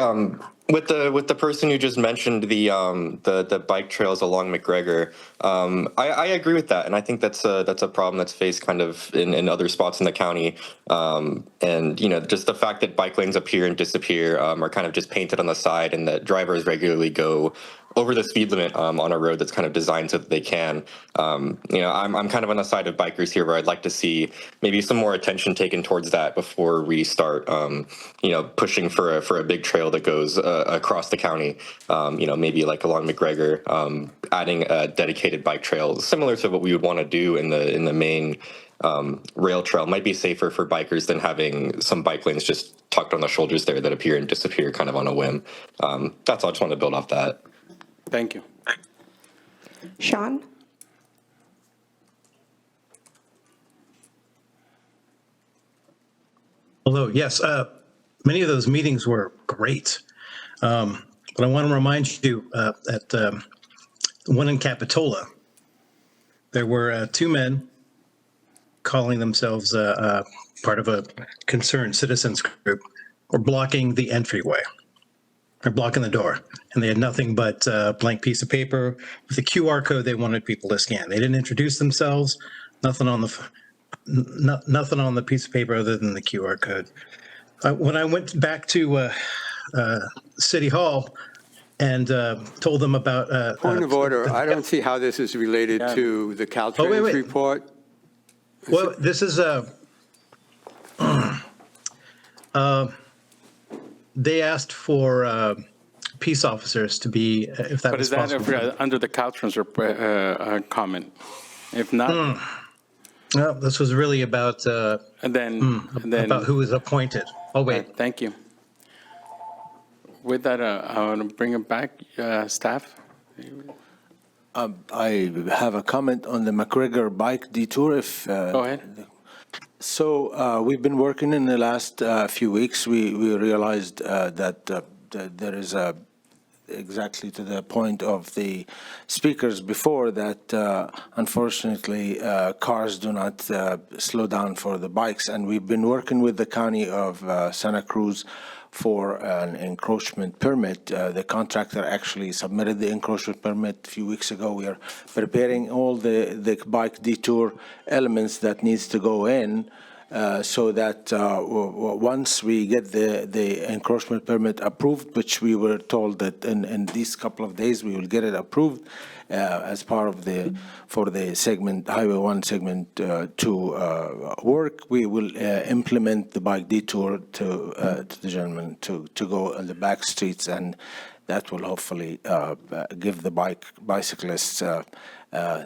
with the person who just mentioned the bike trails along McGregor, I agree with that, and I think that's a problem that's faced kind of in other spots in the county, and just the fact that bike lanes appear and disappear are kind of just painted on the side, and that drivers regularly go over the speed limit on a road that's kind of designed so that they can. I'm kind of on the side of bikers here, where I'd like to see maybe some more attention taken towards that before we start, pushing for a big trail that goes across the county. Maybe like along McGregor, adding a dedicated bike trail similar to what we would want to do in the main rail trail might be safer for bikers than having some bike lanes just tucked on the shoulders there that appear and disappear kind of on a whim. That's all. I just want to build off that. Thank you. Sean? Hello. Yes, many of those meetings were great. But I want to remind you at one in Capitola, there were two men calling themselves part of a concerned citizens group, were blocking the entryway. They're blocking the door, and they had nothing but a blank piece of paper with a QR code they wanted people to scan. They didn't introduce themselves, nothing on the piece of paper other than the QR code. When I went back to City Hall and told them about... Point of order, I don't see how this is related to the Caltrans report. Well, this is they asked for peace officers to be, if that was possible. But is that under the Caltrans comment? If not... Well, this was really about about who was appointed. Oh, wait. Thank you. With that, I want to bring it back, staff. I have a comment on the McGregor bike detour. Go ahead. So we've been working in the last few weeks. We realized that there is exactly to the point of the speakers before that, unfortunately, cars do not slow down for the bikes. And we've been working with the county of Santa Cruz for an encroachment permit. The contractor actually submitted the encroachment permit a few weeks ago. We are preparing all the bike detour elements that needs to go in, so that once we get the encroachment permit approved, which we were told that in these couple of days we will get it approved as part of for the segment, Highway 1 segment 2 work, we will implement the bike detour to the gentleman to go on the back streets, and that will hopefully give the bicyclists a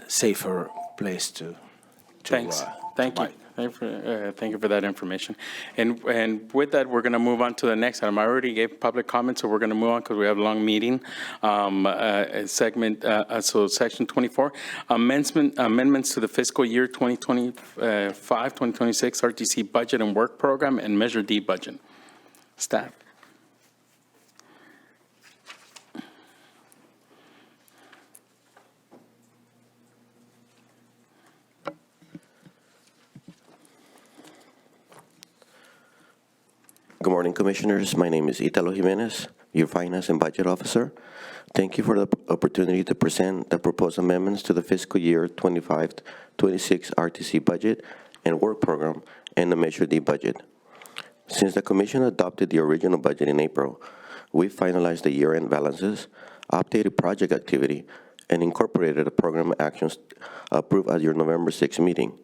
safer place to Thanks. Thank you. Thank you for that information. And with that, we're going to move on to the next item. I already gave public comment, so we're going to move on because we have a long meeting. So section 24, amendments to the fiscal year 2025-2026 RTC budget and work program and Measure D budget. Staff. Good morning, Commissioners. My name is Italo Jimenez, your Finance and Budget Officer. Thank you for the opportunity to present the proposed amendments to the fiscal year 25-26 RTC budget and work program and the Measure D budget. Since the Commission adopted the original budget in April, we finalized the year-end balances, updated project activity, and incorporated the program actions approved at your November 6 meeting.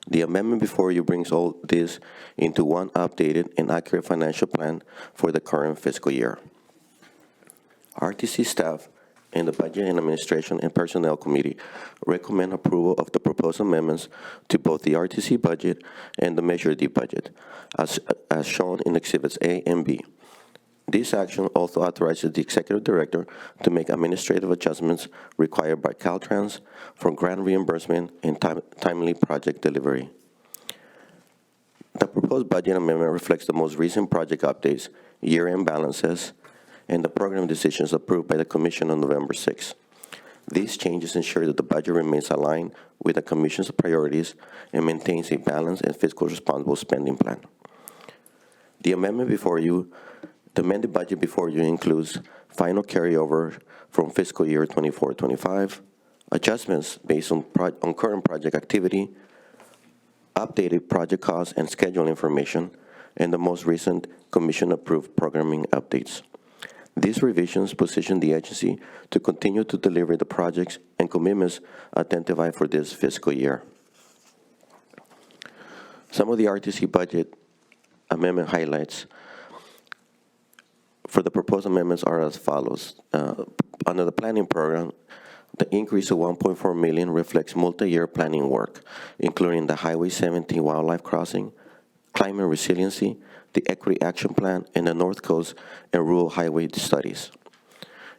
The amendment before you brings all this into one updated and accurate financial plan for the current fiscal year. RTC staff and the Budget and Administration and Personnel Committee recommend approval of the proposed amendments to both the RTC budget and the Measure D budget, as shown in Exhibits A and B. This action also authorizes the Executive Director to make administrative adjustments required by Caltrans for grant reimbursement and timely project delivery. The proposed budget amendment reflects the most recent project updates, year-end balances, and the program decisions approved by the Commission on November 6. These changes ensure that the budget remains aligned with the Commission's priorities and maintains a balanced and fiscally responsible spending plan. The amendment before you The amended budget before you includes final carryover from fiscal year 24-25, adjustments based on current project activity, updated project costs and schedule information, and the most recent Commission-approved programming updates. These revisions position the agency to continue to deliver the projects and commitments identified for this fiscal year. Some of the RTC budget amendment highlights for the proposed amendments are as follows. Under the planning program, the increase of $1.4 million reflects multi-year planning work, including the Highway 17 wildlife crossing, climate resiliency, the Equity Action Plan, and the North Coast and Rural Highway studies.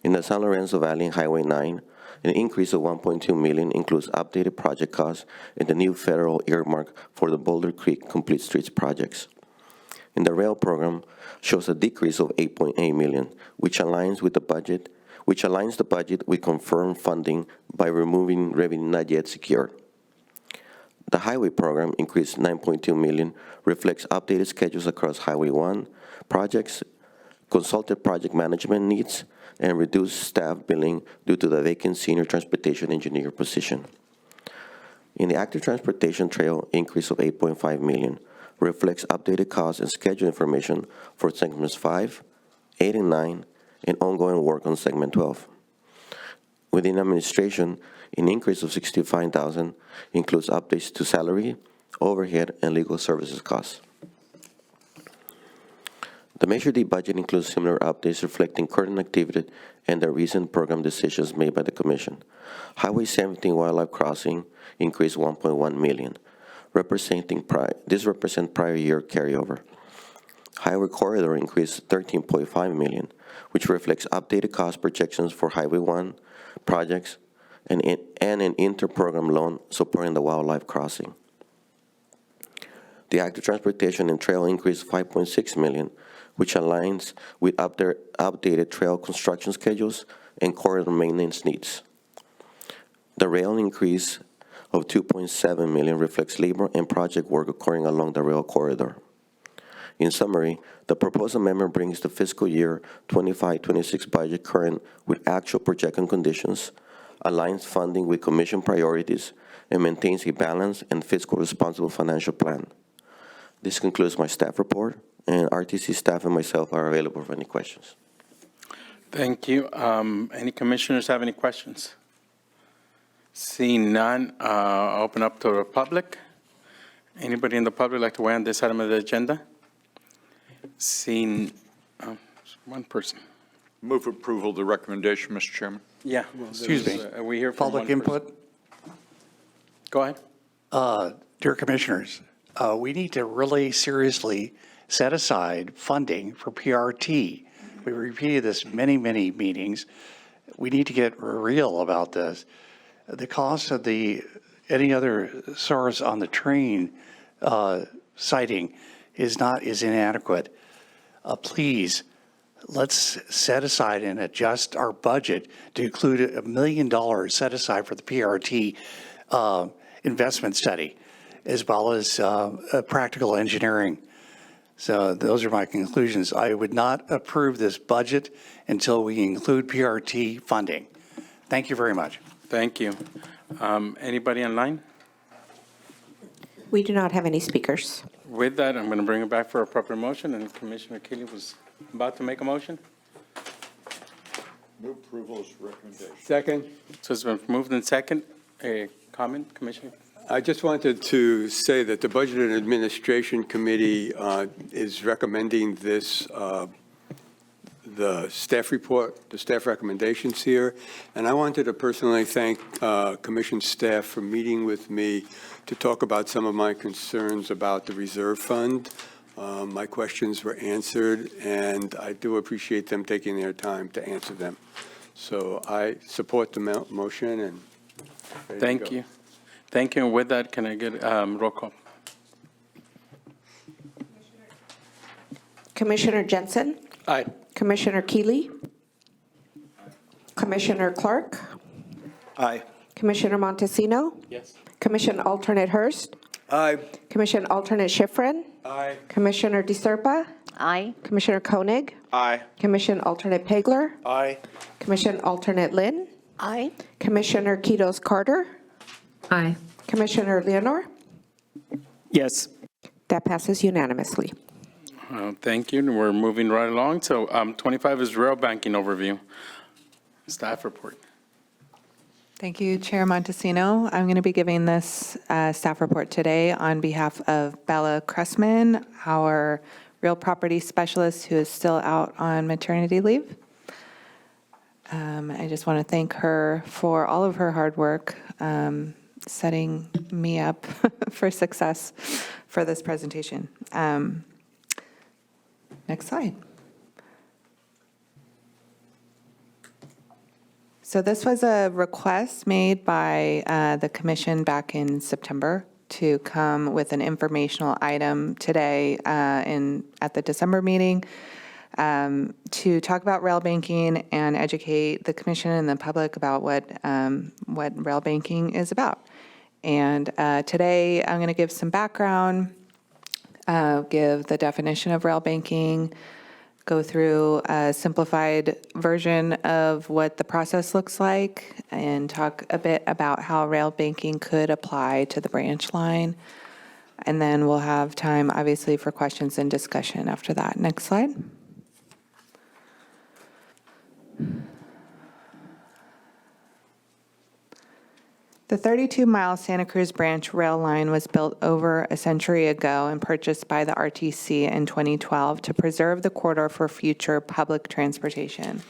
In the San Lorenzo Valley and Highway 9, an increase of $1.2 million includes updated project costs and the new federal earmark for the Boulder Creek Complete Streets projects. In the rail program, shows a decrease of $8.8 million, which aligns the budget with confirmed funding by removing revenue not yet secured. The highway program increased $9.2 million, reflects updated schedules across Highway 1 projects, consulted project management needs, and reduced staff billing due to the vacant senior transportation engineer position. In the active transportation trail, increase of $8.5 million, reflects updated costs and schedule information for segments 5, 8, and 9, and ongoing work on segment 12. Within administration, an increase of $65,000 includes updates to salary, overhead, and legal services costs. The Measure D budget includes similar updates reflecting current activity and the recent program decisions made by the Commission. Highway 17 wildlife crossing increased $1.1 million. This represents prior year carryover. Highway corridor increased $13.5 million, which reflects updated cost projections for Highway 1 projects and an inter-program loan supporting the wildlife crossing. The active transportation and trail increased $5.6 million, which aligns with updated trail construction schedules and corridor maintenance needs. The rail increase of $2.7 million reflects labor and project work occurring along the rail corridor. In summary, the proposed amendment brings the fiscal year 25-26 budget current with actual projected conditions, aligns funding with Commission priorities, and maintains a balanced and fiscally responsible financial plan. This concludes my staff report, and RTC staff and myself are available for any questions. Thank you. Any commissioners have any questions? Seeing none, I'll open up to the public. Anybody in the public like to weigh on this item of the agenda? Seeing one person. Move approval of the recommendation, Mr. Chairman. Yeah. Excuse me. Are we here for Public input? Go ahead. Dear Commissioners, we need to really seriously set aside funding for PRT. We repeated this many, many meetings. We need to get real about this. The cost of any other source on the train sighting is inadequate. Please, let's set aside and adjust our budget to include $1 million set aside for the PRT investment study, as well as practical engineering. So those are my conclusions. I would not approve this budget until we include PRT funding. Thank you very much. Thank you. Anybody online? We do not have any speakers. With that, I'm going to bring it back for a proper motion, and Commissioner Keeley was about to make a motion. Move approval as recommendation. Second. So it's been moved in second. A comment, Commissioner? I just wanted to say that the Budget and Administration Committee is recommending this, the staff report, the staff recommendations here. And I wanted to personally thank Commission staff for meeting with me to talk about some of my concerns about the reserve fund. My questions were answered, and I do appreciate them taking their time to answer them. So I support the motion and Thank you. Thank you. And with that, can I get roll call? Commissioner Jensen? Aye. Commissioner Keeley? Commissioner Clark? Aye. Commissioner Montesino? Yes. Commission Alternate Hurst? Aye. Commission Alternate Schifrin? Aye. Commissioner DeSerpa? Aye. Commissioner Koenig? Aye. Commission Alternate Pegler? Aye. Commission Alternate Lynn? Aye. Commissioner Kitos Carter? Aye. Commissioner Leonor? Yes. That passes unanimously. Thank you. We're moving right along. So 25 is rail banking overview. Staff report. Thank you, Chair Montesino. I'm going to be giving this staff report today on behalf of Bella Cressman, our real property specialist who is still out on maternity leave. I just want to thank her for all of her hard work setting me up for success for this presentation. Next slide. So this was a request made by the commission back in September to come with an informational item today at the December meeting to talk about rail banking and educate the commission and the public about what rail banking is about. And today I'm going to give some background, give the definition of rail banking, go through a simplified version of what the process looks like, and talk a bit about how rail banking could apply to the branch line. And then we'll have time, obviously, for questions and discussion after that. Next slide. The 32-mile Santa Cruz branch rail line was built over a century ago and purchased by the RTC in 2012 to preserve the corridor for future public transportation.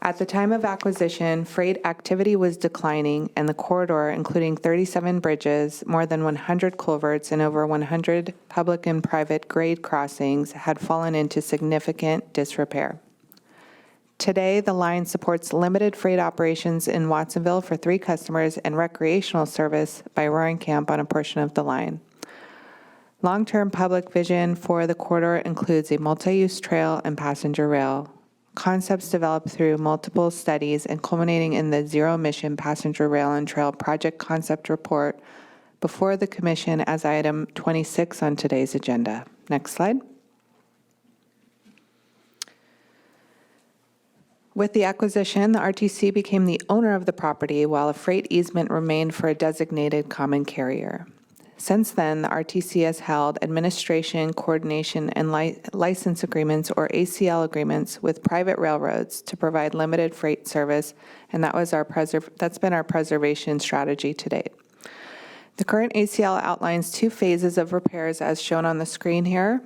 At the time of acquisition, freight activity was declining, and the corridor, including 37 bridges, more than 100 culverts, and over 100 public and private grade crossings, had fallen into significant disrepair. Today, the line supports limited freight operations in Watsonville for 3 customers and recreational service by Roaring Camp on a portion of the line. Long-term public vision for the corridor includes a multi-use trail and passenger rail. Concepts developed through multiple studies and culminating in the zero-emission passenger rail and trail project concept report before the commission as item 26 on today's agenda. Next slide. With the acquisition, the RTC became the owner of the property while a freight easement remained for a designated common carrier. Since then, the RTC has held administration, coordination, and license agreements, or ACL agreements, with private railroads to provide limited freight service, and that's been our preservation strategy to date. The current ACL outlines 2 phases of repairs as shown on the screen here.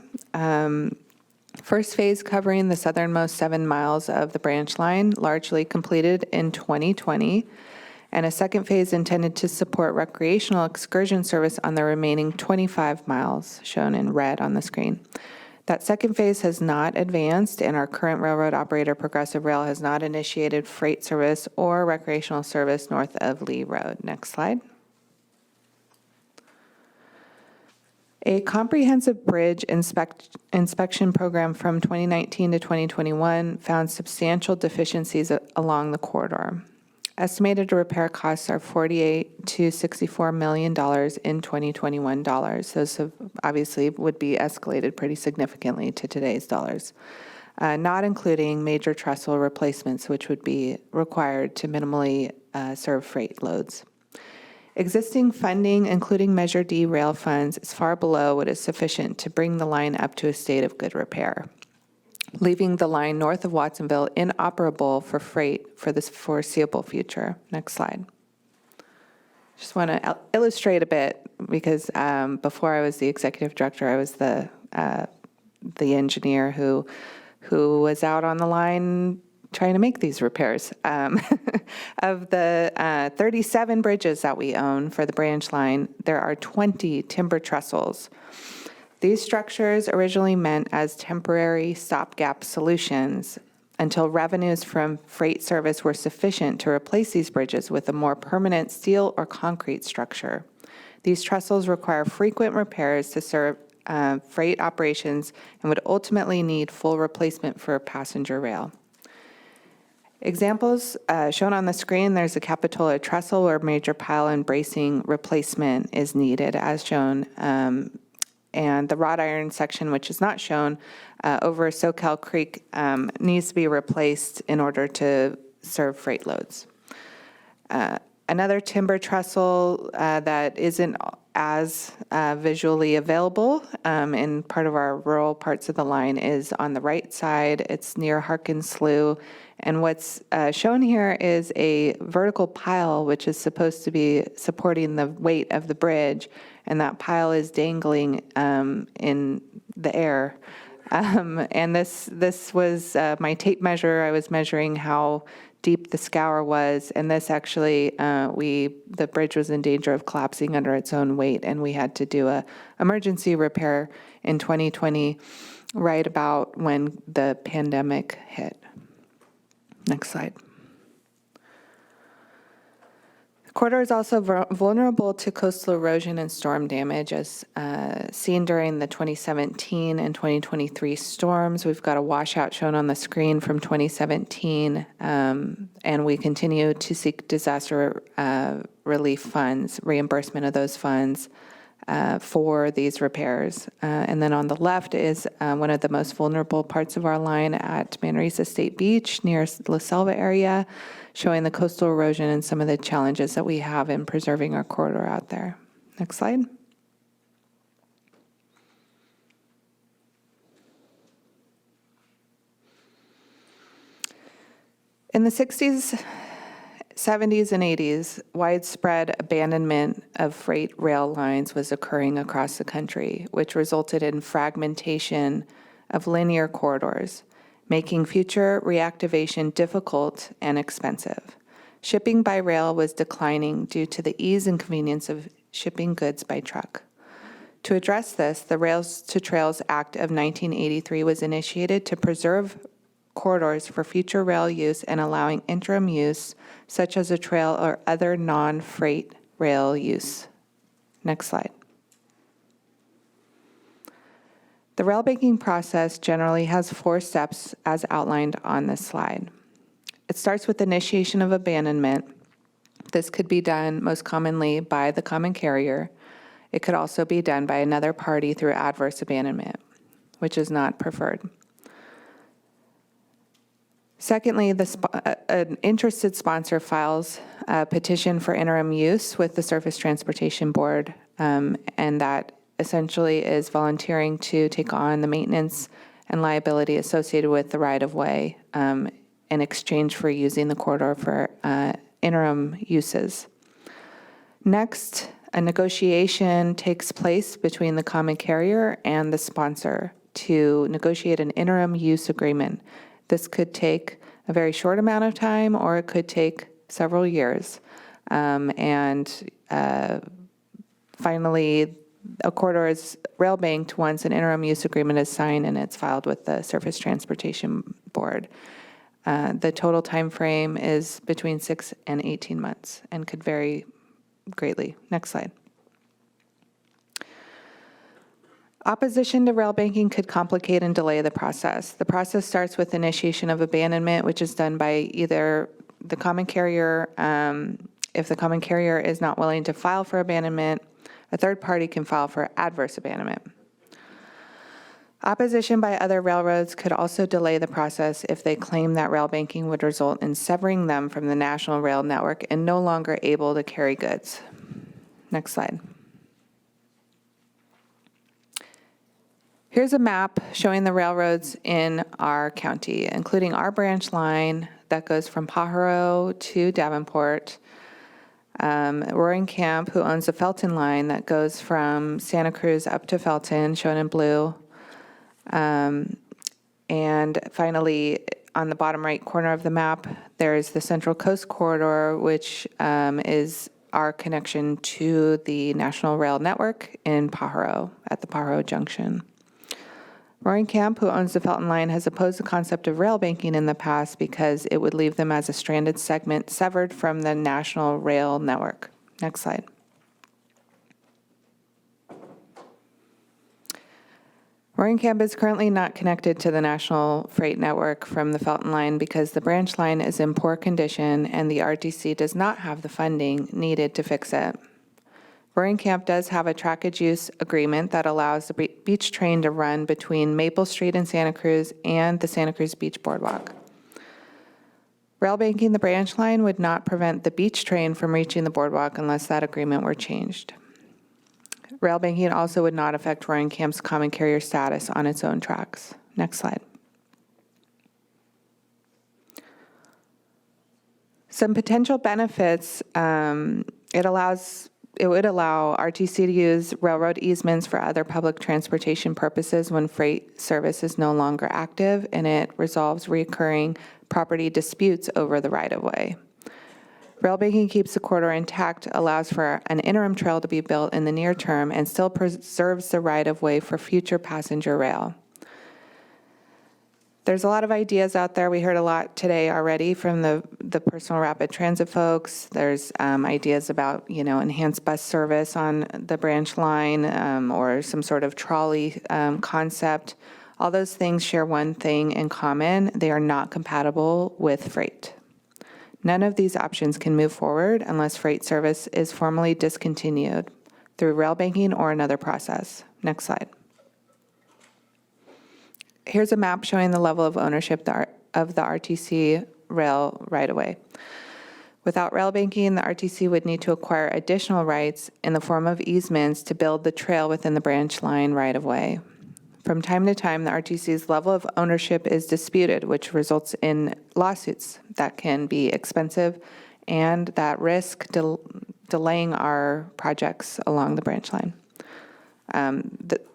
First phase covering the southernmost 7 miles of the branch line, largely completed in 2020, and a second phase intended to support recreational excursion service on the remaining 25 miles, shown in red on the screen. That second phase has not advanced, and our current railroad operator, Progressive Rail, has not initiated freight service or recreational service north of Lee Road. Next slide. A comprehensive bridge inspection program from 2019 to 2021 found substantial deficiencies along the corridor. Estimated repair costs are $48 to $64 million in 2021 dollars. Those have obviously would be escalated pretty significantly to today's dollars, not including major trestle replacements, which would be required to minimally serve freight loads. Existing funding, including Measure D rail funds, is far below what is sufficient to bring the line up to a state of good repair, leaving the line north of Watsonville inoperable for freight for the foreseeable future. Next slide. Just want to illustrate a bit because before I was the executive director, I was the engineer who was out on the line trying to make these repairs. Of the 37 bridges that we own for the branch line, there are 20 timber trestles. These structures originally meant as temporary stopgap solutions until revenues from freight service were sufficient to replace these bridges with a more permanent steel or concrete structure. These trestles require frequent repairs to serve freight operations and would ultimately need full replacement for passenger rail. Examples shown on the screen, there's a Capitola trestle where major pile and bracing replacement is needed as shown. And the wrought iron section, which is not shown, over SoCal Creek needs to be replaced in order to serve freight loads. Another timber trestle that isn't as visually available in part of our rural parts of the line is on the right side. It's near Harkins Slough. And what's shown here is a vertical pile, which is supposed to be supporting the weight of the bridge, and that pile is dangling in the air. And this was my tape measure. I was measuring how deep the scour was, and this actually, the bridge was in danger of collapsing under its own weight, and we had to do a emergency repair in 2020, right about when the pandemic hit. Next slide. The corridor is also vulnerable to coastal erosion and storm damage as seen during the 2017 and 2023 storms. We've got a washout shown on the screen from 2017, and we continue to seek disaster relief funds, reimbursement of those funds for these repairs. And then on the left is one of the most vulnerable parts of our line at Manresa State Beach near La Selva area, showing the coastal erosion and some of the challenges that we have in preserving our corridor out there. Next slide. In the 60s, 70s and 80s, widespread abandonment of freight rail lines was occurring across the country, which resulted in fragmentation of linear corridors, making future reactivation difficult and expensive. Shipping by rail was declining due to the ease and convenience of shipping goods by truck. To address this, the Rails to Trails Act of 1983 was initiated to preserve corridors for future rail use and allowing interim use, such as a trail or other non-freight rail use. Next slide. The rail banking process generally has 4 steps as outlined on this slide. It starts with initiation of abandonment. This could be done most commonly by the common carrier. It could also be done by another party through adverse abandonment, which is not preferred. Secondly, an interested sponsor files a petition for interim use with the Surface Transportation Board, and that essentially is volunteering to take on the maintenance and liability associated with the right-of-way in exchange for using the corridor for interim uses. Next, a negotiation takes place between the common carrier and the sponsor to negotiate an interim use agreement. This could take a very short amount of time, or it could take several years. And finally, a corridor is rail banked once an interim use agreement is signed and it's filed with the Surface Transportation Board. The total time frame is between 6 and 18 months and could vary greatly. Next slide. Opposition to rail banking could complicate and delay the process. The process starts with initiation of abandonment, which is done by either the common carrier. If the common carrier is not willing to file for abandonment, a third party can file for adverse abandonment. Opposition by other railroads could also delay the process if they claim that rail banking would result in severing them from the national rail network and no longer able to carry goods. Next slide. Here's a map showing the railroads in our county, including our branch line that goes from Pajaro to Davenport, Roaring Camp, who owns the Felton line that goes from Santa Cruz up to Felton, shown in blue. And finally, on the bottom right corner of the map, there's the Central Coast Corridor, which is our connection to the National Rail Network in Pajaro, at the Pajaro Junction. Roaring Camp, who owns the Felton line, has opposed the concept of rail banking in the past because it would leave them as a stranded segment severed from the National Rail Network. Next slide. Roaring Camp is currently not connected to the National Freight Network from the Felton line because the branch line is in poor condition and the RTC does not have the funding needed to fix it. Roaring Camp does have a trackage use agreement that allows the beach train to run between Maple Street in Santa Cruz and the Santa Cruz Beach Boardwalk. Rail banking the branch line would not prevent the beach train from reaching the boardwalk unless that agreement were changed. Rail banking also would not affect Roaring Camp's common carrier status on its own tracks. Next slide. Some potential benefits, it would allow RTC to use railroad easements for other public transportation purposes when freight service is no longer active, and it resolves recurring property disputes over the right-of-way. Rail banking keeps the corridor intact, allows for an interim trail to be built in the near term, and still preserves the right-of-way for future passenger rail. There's a lot of ideas out there. We heard a lot today already from the personal rapid transit folks. There's ideas about, enhanced bus service on the branch line or some sort of trolley concept. All those things share one thing in common. They are not compatible with freight. None of these options can move forward unless freight service is formally discontinued through rail banking or another process. Next slide. Here's a map showing the level of ownership of the RTC rail right-of-way. Without rail banking, the RTC would need to acquire additional rights in the form of easements to build the trail within the branch line right-of-way. From time to time, the RTC's level of ownership is disputed, which results in lawsuits that can be expensive and that risk delaying our projects along the branch line.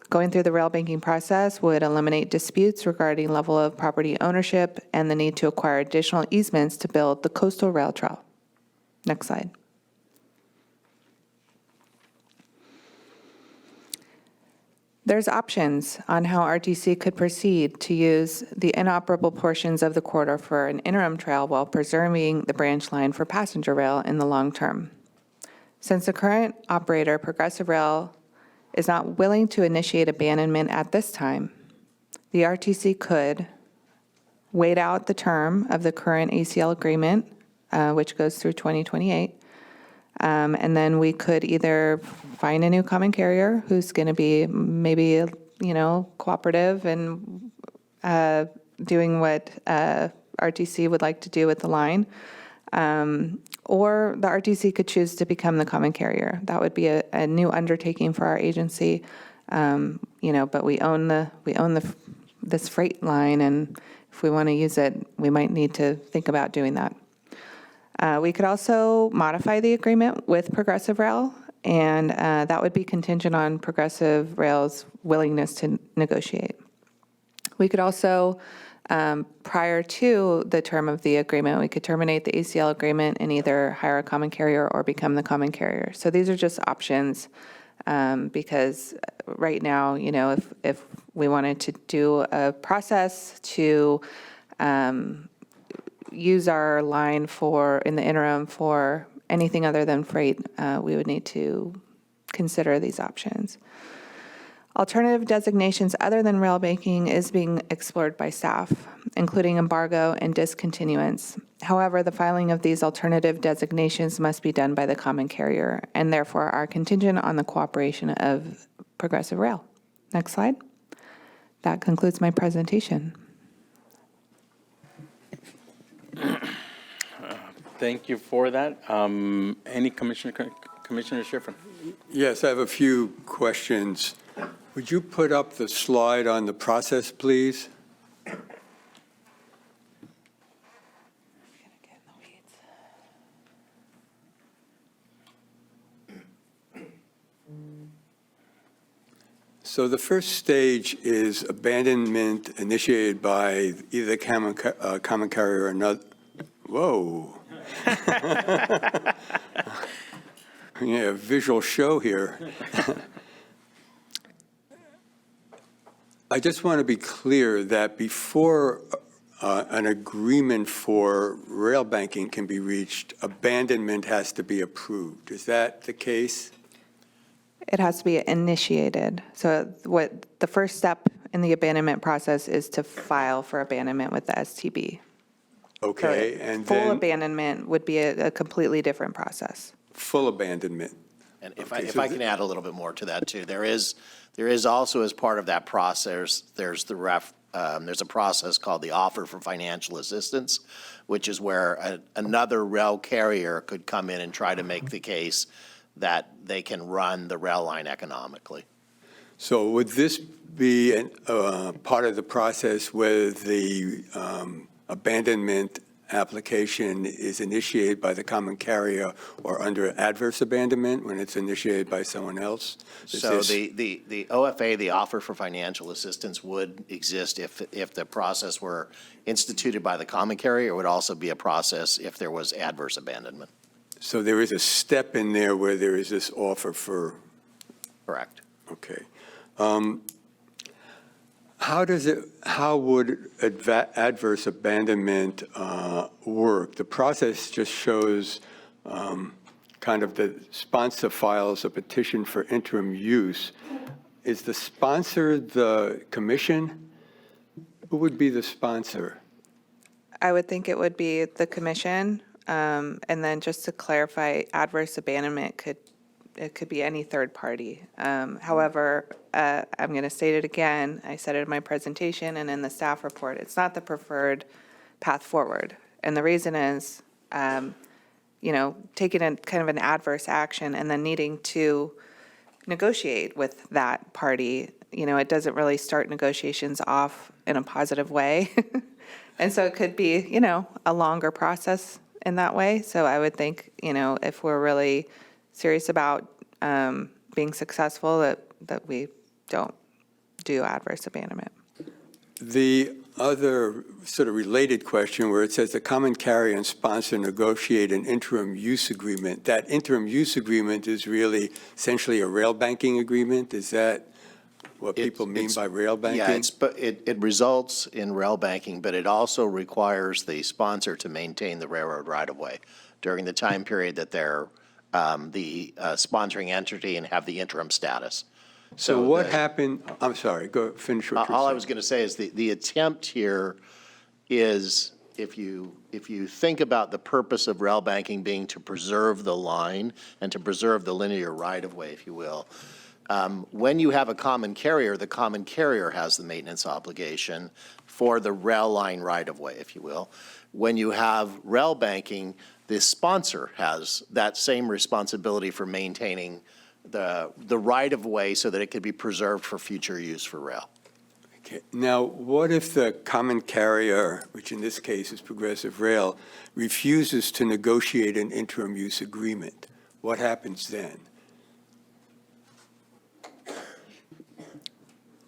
Going through the rail banking process would eliminate disputes regarding level of property ownership and the need to acquire additional easements to build the coastal rail trail. Next slide. There's options on how RTC could proceed to use the inoperable portions of the corridor for an interim trail while preserving the branch line for passenger rail in the long term. Since the current operator, Progressive Rail, is not willing to initiate abandonment at this time, the RTC could wait out the term of the current ACL agreement, which goes through 2028, and then we could either find a new common carrier who's going to be maybe, cooperative and doing what RTC would like to do with the line, or the RTC could choose to become the common carrier. That would be a new undertaking for our agency, but we own this freight line, and if we want to use it, we might need to think about doing that. We could also modify the agreement with Progressive Rail, and that would be contingent on Progressive Rail's willingness to negotiate. We could also Prior to the term of the agreement, we could terminate the ACL agreement and either hire a common carrier or become the common carrier. So these are just options, because right now, if we wanted to do a process to use our line in the interim for anything other than freight, we would need to consider these options. Alternative designations other than rail banking is being explored by staff, including embargo and discontinuance. However, the filing of these alternative designations must be done by the common carrier and therefore are contingent on the cooperation of Progressive Rail. Next slide. That concludes my presentation. Thank you for that. Any Commissioner Schifrin? Yes, I have a few questions. Would you put up the slide on the process, please? So the first stage is abandonment initiated by either common carrier or another. Whoa. Yeah, visual show here. I just want to be clear that before an agreement for rail banking can be reached, abandonment has to be approved. Is that the case? It has to be initiated. So what the first step in the abandonment process is to file for abandonment with the STB. Okay, So and full then abandonment would be a completely different process. full abandonment. And if Okay, if so I can add a little bit more to that too, there is also as part of that process, there's a process called the offer for financial assistance, which is where another rail carrier could come in and try to make the case that they can run the rail line economically. So would this be part of the process where the abandonment application is initiated by the common carrier or under adverse abandonment when it's initiated by someone else? So the OFA, the offer for financial assistance, would exist if the process were instituted by the common carrier. It would also be a process if there was adverse abandonment. So there is a step in there where there is this offer for. Correct. Okay. How would adverse abandonment work? The process just shows kind of the sponsor files a petition for interim use. Is the sponsor the commission? Who would be the sponsor? I would think it would be the commission. And then just to clarify, adverse abandonment could be any third party. However, I'm going to state it again. I said it in my presentation and in the staff report. It's not the preferred path forward. And the reason is, taking a kind of an adverse action and then needing to negotiate with that party, it doesn't really start negotiations off in a positive way. And so it could be, a longer process in that way. So I would think, if we're really serious about being successful, that we don't do adverse abandonment. The other sort of related question where it says the common carrier and sponsor negotiate an interim use agreement. That interim use agreement is really essentially a rail banking agreement? Is that what people mean by rail banking? Yeah, it results in rail banking, but it also requires the sponsor to maintain the railroad right-of-way during the time period that they're the sponsoring entity and have the interim status. So what happened, I'm sorry, go finish what you're All I saying. was going to say is the attempt here is, if you think about the purpose of rail banking being to preserve the line and to preserve the linear right-of-way, if you will, when you have a common carrier, the common carrier has the maintenance obligation for the rail line right-of-way, if you will. When you have rail banking, the sponsor has that same responsibility for maintaining the right-of-way so that it could be preserved for future use for rail. Okay. Now, what if the common carrier, which in this case is Progressive Rail, refuses to negotiate an interim use agreement? What happens then?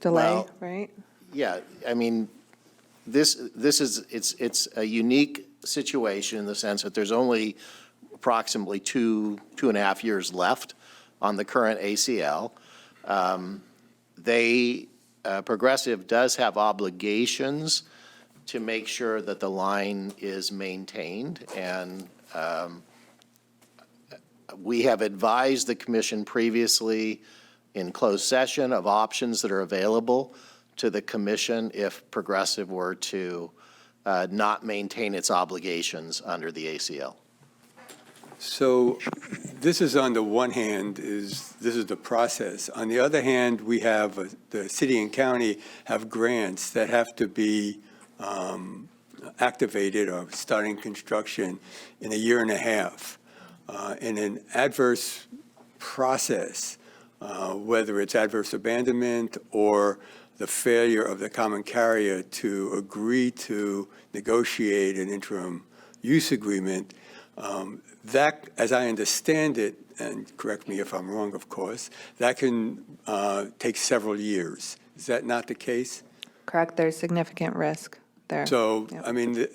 Delay, Well, right? Yeah, I mean, it's a unique situation in the sense that there's only approximately two and a half years left on the current ACL. Progressive does have obligations to make sure that the line is maintained, and we have advised the commission previously in closed session of options that are available to the commission if Progressive were to not maintain its obligations under the ACL. So this is, on the one hand, this is the process. On the other hand, we have, the city and county have grants that have to be activated or starting construction in a year and a half. In an adverse process, whether it's adverse abandonment or the failure of the common carrier to agree to negotiate an interim use agreement, that, as I understand it, and correct me if I'm wrong, of course, that can take several years. Is that not the case? Correct, there's significant risk there. So, Yep. I mean,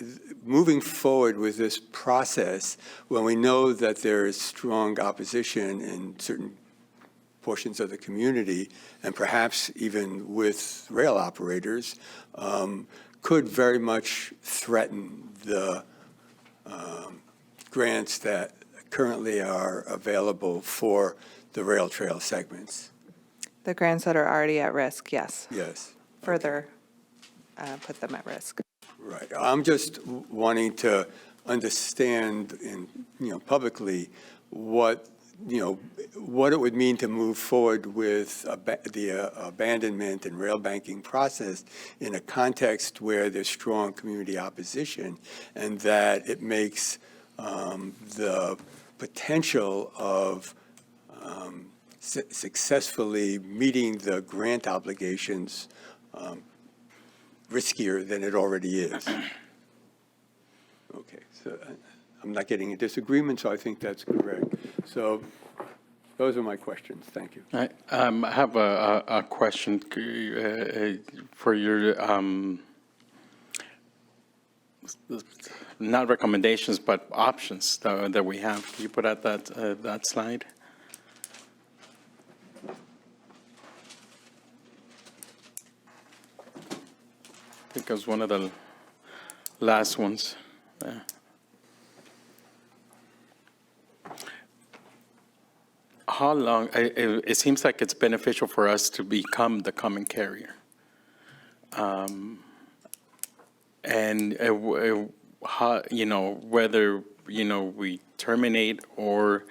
moving forward with this process, when we know that there is strong opposition in certain portions of the community, and perhaps even with rail operators, could very much threaten the grants that currently are available for the rail trail segments. The grants that are already at risk, yes. Yes. Further put them at risk. Right. I'm just wanting to understand publicly what it would mean to move forward with the abandonment and rail banking process in a context where there's strong community opposition, and that it makes the potential of successfully meeting the grant obligations riskier than it already is. Okay, so I'm not getting a disagreement, so I think that's correct. So those are my questions. Thank you. I have a question for your, not recommendations, but options that we have. Can you put out that slide? I think it was one of the last ones. How long, it seems like it's beneficial for us to become the common carrier. And how, whether, we terminate or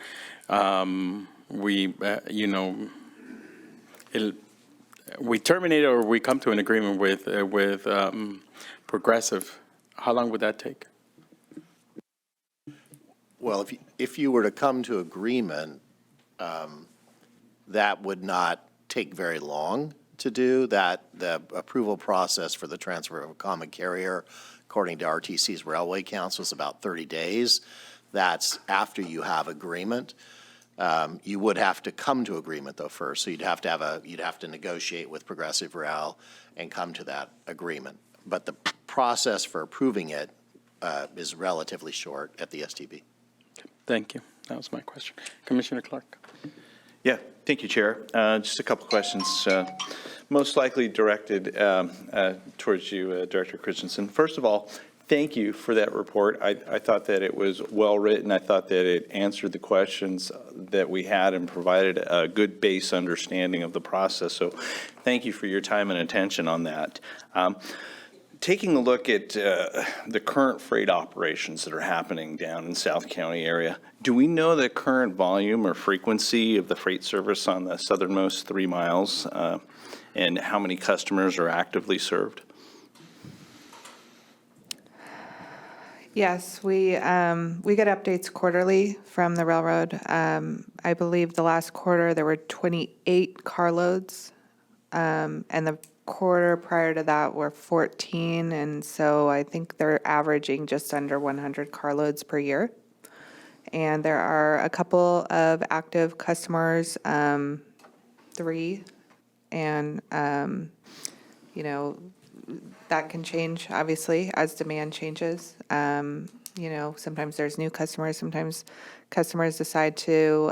we terminate or we come to an agreement with Progressive, how long would that take? Well, if you were to come to agreement, that would not take very long to do. That the approval process for the transfer of a common carrier, according to RTC's Railway Council, is about 30 days. That's after you have agreement. You would have to come to agreement though first, so you'd have to negotiate with Progressive Rail and come to that agreement. But the process for approving it is relatively short at the STB. Thank you. That was my question. Commissioner Clark. Yeah, thank you, Chair. Just a couple questions, most likely directed towards you, Director Christensen. First of all, thank you for that report. I thought that it was well written. I thought that it answered the questions that we had and provided a good base understanding of the process. So thank you for your time and attention on that. Taking a look at the current freight operations that are happening down in South County area, do we know the current volume or frequency of the freight service on the southernmost 3 miles and how many customers are actively served? Yes, we get updates quarterly from the railroad. I believe the last quarter there were 28 carloads, and the quarter prior to that were 14, and so I think they're averaging just under 100 carloads per year. And there are a couple of active customers, 3, and that can change, obviously, as demand changes. You know, sometimes there's new customers, sometimes customers decide to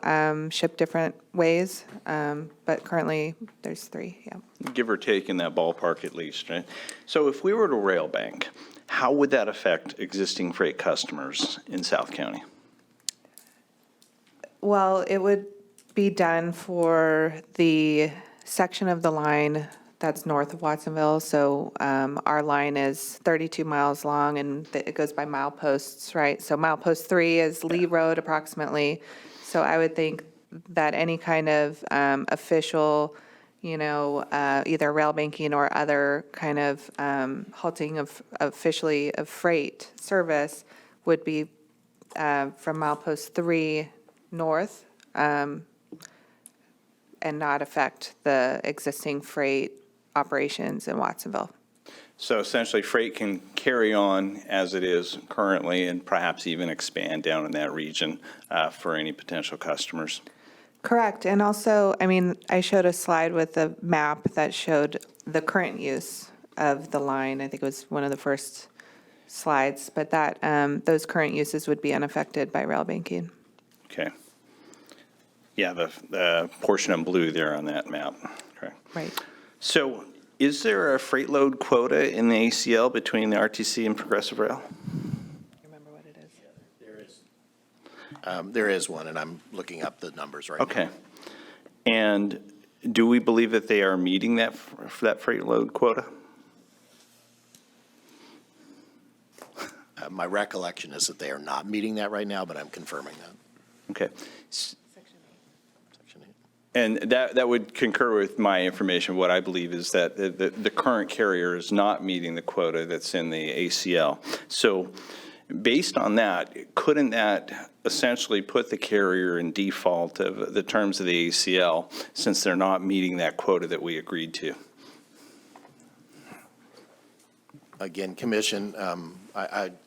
ship different ways, but currently, there's 3, yeah. Give or take in that ballpark at least, right? So if we were to rail bank, how would that affect existing freight customers in South County? Well, it would be done for the section of the line that's north of Watsonville. So our line is 32 miles long, and it goes by mileposts, right? So milepost 3 is Lee Road approximately. So I would think that any kind of official, you know, either rail banking or other kind of halting of officially of freight service would be from milepost 3 north, and not affect the existing freight operations in Watsonville. So essentially, freight can carry on as it is currently and perhaps even expand down in that region for any potential customers. Correct. And also, I mean, I showed a slide with a map that showed the current use of the line. I think it was one of the first slides, but that those current uses would be unaffected by rail banking. Okay. Yeah, the portion in blue there on that map. Correct. Right. So is there a freight load quota in the ACL between the RTC and Progressive Rail? Remember what it is? There is one, and I'm looking up the numbers right now. Okay. And do we believe that they are meeting that freight load quota? My recollection is that they are not meeting that right now, but I'm confirming that. Okay. And that would concur with my information. What I believe is that the current carrier is not meeting the quota that's in the ACL. So based on that, couldn't that essentially put the carrier in default of the terms of the ACL since they're not meeting that quota that we agreed to? Again, Commission,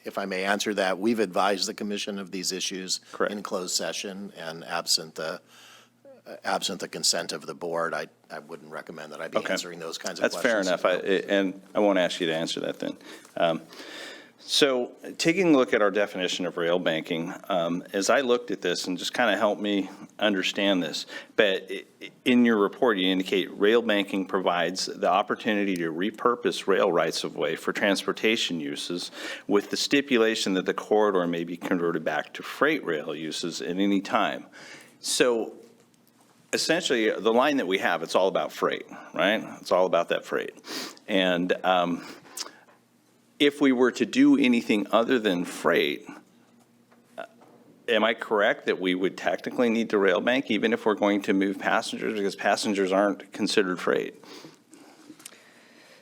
if I may answer that, we've advised the Commission of these issues in closed session, and absent the consent of the board, I wouldn't recommend that I be answering those kinds of questions. That's fair enough, and I won't ask you to answer that then. So taking a look at our definition of rail banking, as I looked at this, and just kind of help me understand this, but in your report you indicate rail banking provides the opportunity to repurpose rail rights-of-way for transportation uses with the stipulation that the corridor may be converted back to freight rail uses at any time. So essentially, the line that we have, it's all about freight, right? It's all about that freight. And if we were to do anything other than freight, am I correct that we would technically need to rail bank even if we're going to move passengers, because passengers aren't considered freight?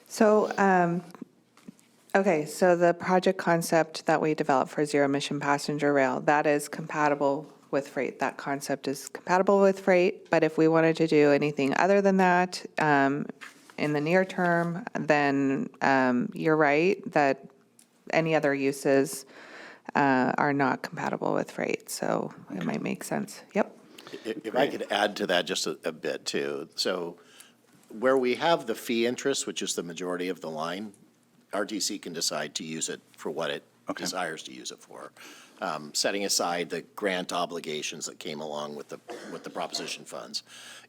So, okay, so the project concept that we developed for zero emission passenger rail, that is compatible with freight. That concept is compatible with freight, but if we wanted to do anything other than that in the near term, then you're right that any other uses are not compatible with freight, so it might make sense. Yep. If I could add to that just a bit too. So where we have the fee interest, which is the majority of the line, RTC can decide to use it for what it desires to use it for. Setting aside the grant obligations that came along with the proposition funds.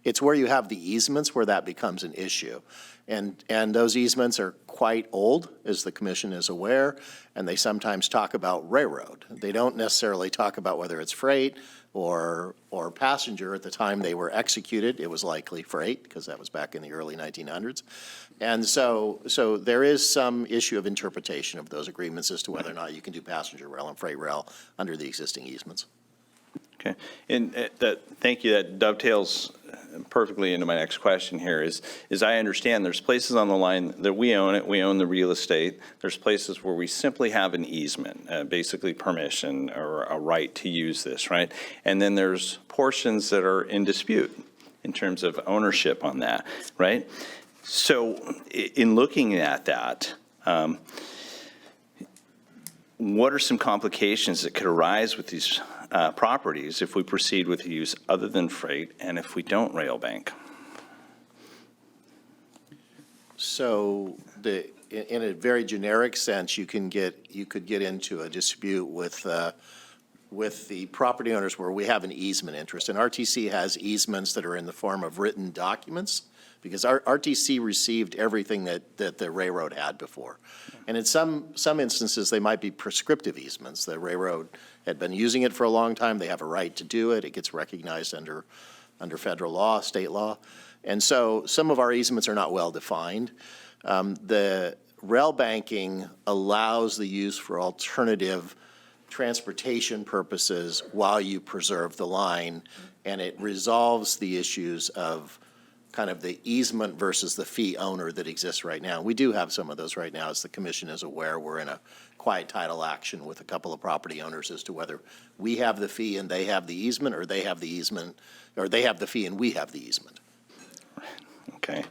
It's where you have the easements where that becomes an issue. And those easements are quite old, as the commission is aware, and they sometimes talk about railroad. They don't necessarily talk about whether it's freight or passenger. At the time they were executed, it was likely freight, because that was back in the early 1900s. And so there is some issue of interpretation of those agreements as to whether or not you can do passenger rail and freight rail under the existing easements. Okay, and thank you. That dovetails perfectly into my next question here is I understand there's places on the line that we own it, we own the real estate. There's places where we simply have an easement, basically permission or a right to use this, right? And then there's portions that are in dispute in terms of ownership on that, right? So in looking at that, what are some complications that could arise with these properties if we proceed with use other than freight and if we don't rail bank? So in a very generic sense, you could get into a dispute with the property owners where we have an easement interest. And RTC has easements that are in the form of written documents, because RTC received everything that the railroad had before. And in some instances, they might be prescriptive easements. The railroad had been using it for a long time. They have a right to do it. It gets recognized under federal law, state law. And so some of our easements are not well defined. The rail banking allows the use for alternative transportation purposes while you preserve the line, and it resolves the issues of kind of the easement versus the fee owner that exists right now. We do have some of those right now. As the commission is aware, we're in a quiet title action with a couple of property owners as to whether we have the fee and they have the easement, or they have the easement, or they have the fee and we have the easement. Okay.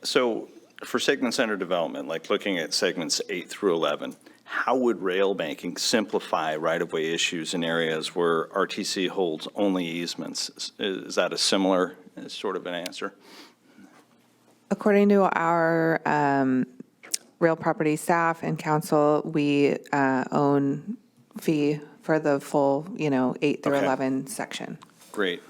So for segments under development, like looking at segments 8 through 11, how would rail banking simplify right-of-way issues in areas where RTC holds only easements? Is that a similar sort of an answer? According to our real property staff and council, we own fee for the full, 8 through Okay. 11 section. Great.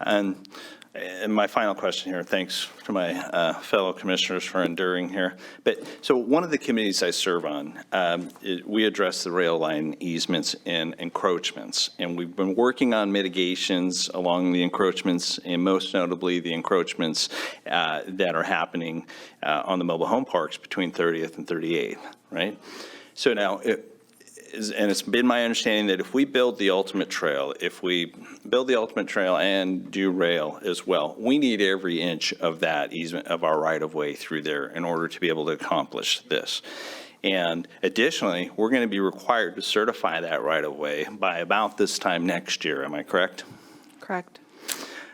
And my final question here, thanks to my fellow commissioners for enduring here. But so one of the committees I serve on, we address the rail line easements and encroachments. And we've been working on mitigations along the encroachments, and most notably the encroachments that are happening on the mobile home parks between 30th and 38th, right? So now, and it's been my understanding that if we build the ultimate trail, and do rail as well, we need every inch of that easement of our right-of-way through there in order to be able to accomplish this. And additionally, we're going to be required to certify that right-of-way by about this time next year. Am I correct? Correct.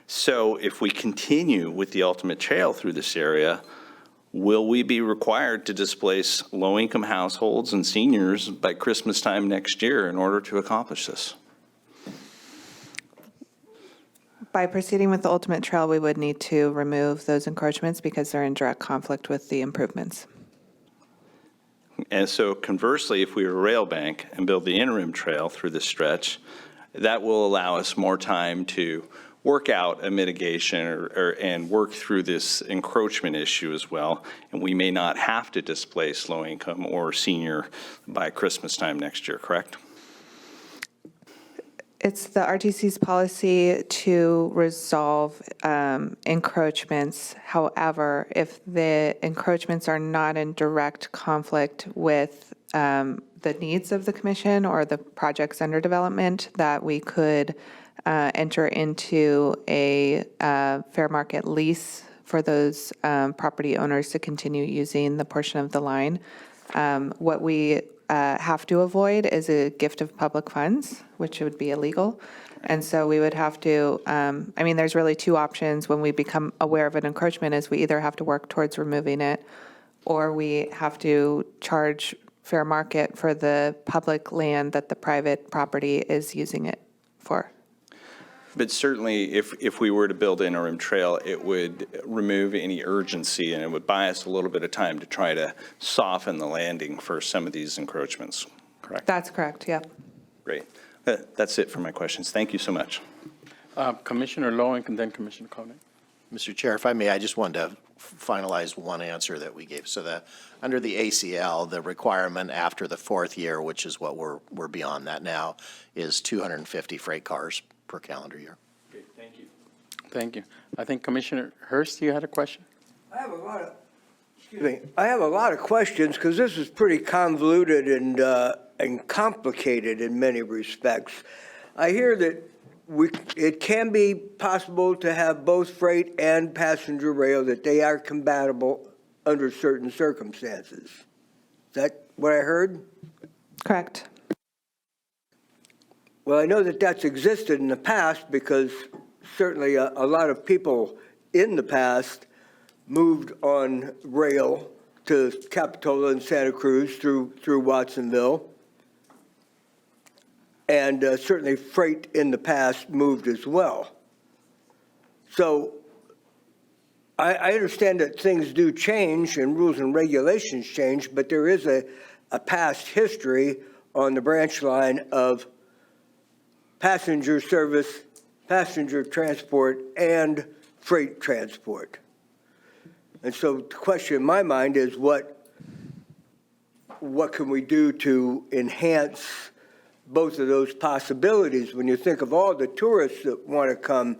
So if we continue with the ultimate trail through this area, will we be required to displace low-income households and seniors by Christmas time next year in order to accomplish this? By proceeding with the ultimate trail, we would need to remove those encroachments because they're in direct conflict with the improvements. And so conversely, if we were a rail bank and build the interim trail through this stretch, that will allow us more time to work out a mitigation and work through this encroachment issue as well. And we may not have to displace low income or senior by Christmas time next year, correct? It's the RTC's policy to resolve encroachments. However, if the encroachments are not in direct conflict with the needs of the commission or the projects under development, that we could enter into a fair market lease for those property owners to continue using the portion of the line. What we have to avoid is a gift of public funds, which would be illegal. And so we would have to, there's really two options when we become aware of an encroachment is we either have to work towards removing it or we have to charge fair market for the public land that the private property is using it for. But certainly, if we were to build an interim trail, it would remove any urgency and it would buy us a little bit of time to try to soften the landing for some of these encroachments, correct? That's correct, yep. Great. That's it for my questions. Thank you so much. Commissioner Lowe and then Commissioner Conant. Mr. Chair, if I may, I just wanted to finalize one answer that we gave. So under the ACL, the requirement after the fourth year, which is what we're beyond that now, is 250 freight cars per calendar year. Okay, thank you. Thank you. I think Commissioner Hurst, you had a question? I have a lot of questions because this is pretty convoluted and complicated in many respects. I hear that it can be possible to have both freight and passenger rail, that they are compatible under certain circumstances. Is that what I heard? Correct. Well, I know that that's existed in the past because certainly a lot of people in the past moved on rail to Capitola and Santa Cruz through Watsonville. And certainly freight in the past moved as well. So I understand that things do change and rules and regulations change, but there is a past history on the branch line of passenger service, passenger transport, and freight transport. And so the question in my mind is what can we do to enhance both of those possibilities when you think of all the tourists that want to come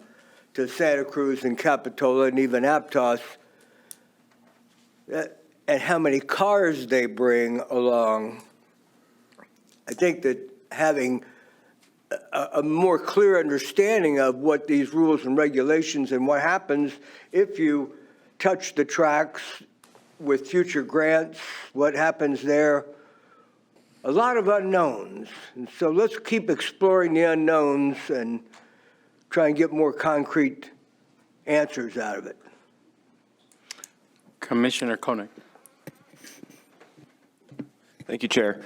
to Santa Cruz and Capitola and even Aptos, and how many cars they bring along. I think that having a more clear understanding of what these rules and regulations and what happens if you touch the tracks with future grants, what happens there, a lot of unknowns. And so let's keep exploring the unknowns and try and get more concrete answers out of it. Commissioner Koenig. Thank you, Chair.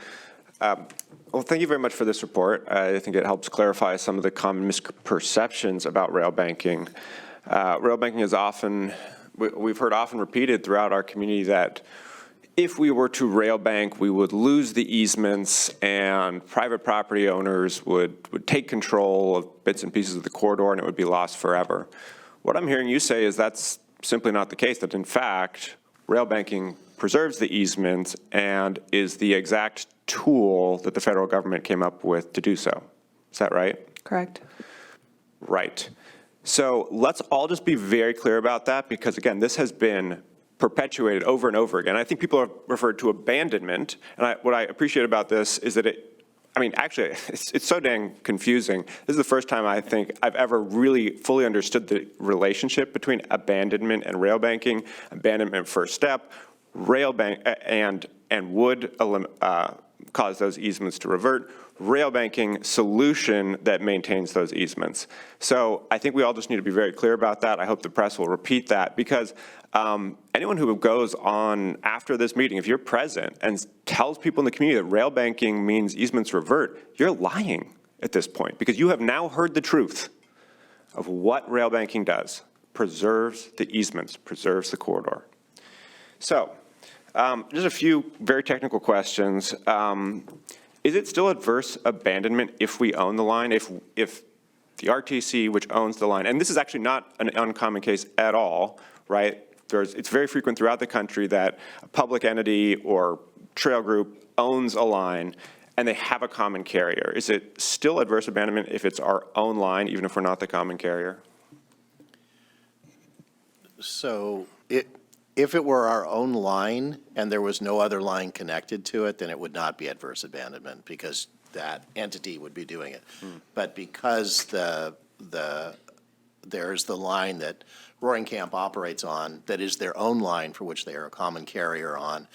Well, thank you very much for this report. I think it helps clarify some of the common misperceptions about rail banking. Rail banking is often, we've heard often repeated throughout our community that if we were to rail bank, we would lose the easements and private property owners would take control of bits and pieces of the corridor and it would be lost forever. What I'm hearing you say is that's simply not the case, that in fact, rail banking preserves the easements and is the exact tool that the federal government came up with to do so. Is that right? Correct. Right. So let's all just be very clear about that because, again, this has been perpetuated over and over again. I think people have referred to abandonment, and what I appreciate about this is that actually, it's so dang confusing. This is the first time I think I've ever really fully understood the relationship between abandonment and rail banking. Abandonment first step, rail bank and would cause those easements to revert. Rail banking solution that maintains those easements. So I think we all just need to be very clear about that. I hope the press will repeat that because anyone who goes on after this meeting, if you're present and tells people in the community that rail banking means easements revert, you're lying at this point because you have now heard the truth of what rail banking does. Preserves the easements, preserves the corridor. So just a few very technical questions. Is it still adverse abandonment if we own the line, if the RTC, which owns the line, and this is actually not an uncommon case at all, right? It's very frequent throughout the country that a public entity or trail group owns a line and they have a common carrier. Is it still adverse abandonment if it's our own line, even if we're not the common carrier? So if it were our own line and there was no other line connected to it, then it would not be adverse abandonment because that entity would be doing it. But because there's the line that Roaring Camp operates on that is their own line for which they are a common carrier on,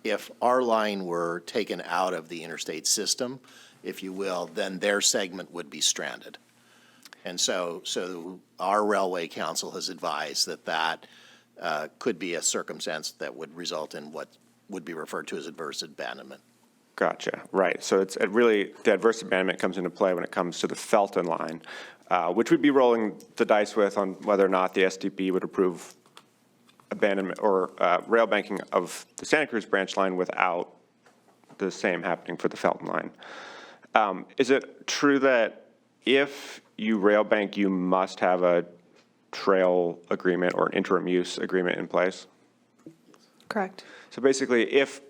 if our line were taken out of the interstate system, if you will, then their segment would be stranded. And so our Railway Council has advised that could be a circumstance that would result in what would be referred to as adverse abandonment. Gotcha, right. So it's really, the adverse abandonment comes into play when it comes to the Felton line, which we'd be rolling the dice with on whether or not the SDP would approve abandonment or rail banking of the Santa Cruz branch line without the same happening for the Felton line. Is it true that if you rail bank, you must have a trail agreement or an interim use agreement in place? Correct. So basically, if,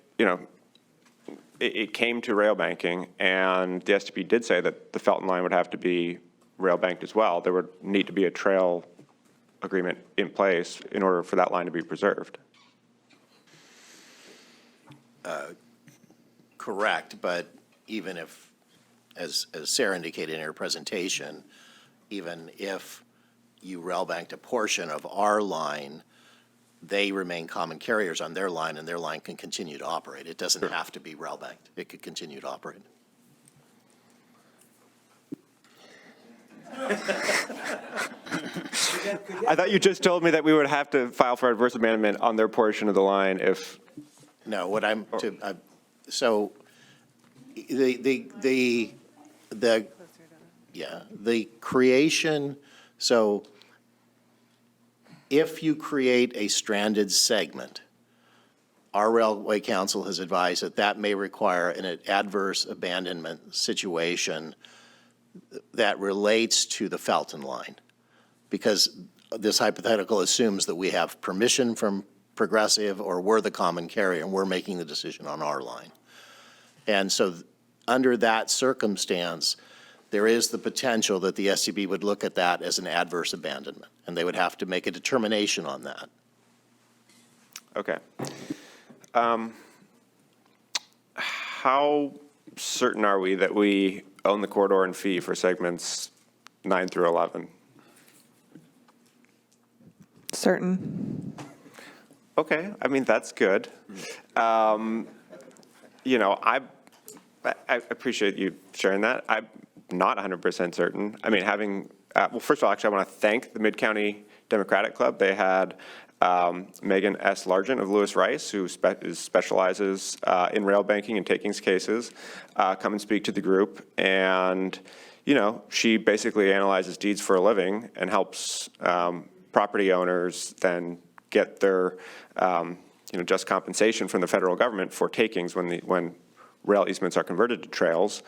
it came to rail banking and the SDP did say that the Felton line would have to be rail banked as well, there would need to be a trail agreement in place in order for that line to be preserved. Correct, but even if, as Sarah indicated in her presentation, even if you rail banked a portion of our line, they remain common carriers on their line, and their line can continue to operate. It doesn't have to be rail banked. It could continue to operate. I thought you just told me that we would have to file for adverse abandonment on their portion of the line if. No, what so the creation, so If you create a stranded segment, our Railway Council has advised that that may require an adverse abandonment situation that relates to the Felton line, because this hypothetical assumes that we have permission from Progressive or we're the common carrier and we're making the decision on our line. And so under that circumstance, there is the potential that the SCB would look at that as an adverse abandonment, and they would have to make a determination on that. Okay. How certain are we that we own the corridor and fee for segments 9 through 11? Certain. Okay, I mean, that's good. You know, I appreciate you sharing that. I'm not 100% certain. I mean, having, well, first of all, actually, I want to thank the Mid-County Democratic Club. They had Megan S. Largent of Lewis Rice, who specializes in rail banking and takings cases, come and speak to the group. And, you know, she basically analyzes deeds for a living and helps property owners then get their, you know, just compensation from the federal government for takings when rail easements are converted to trails,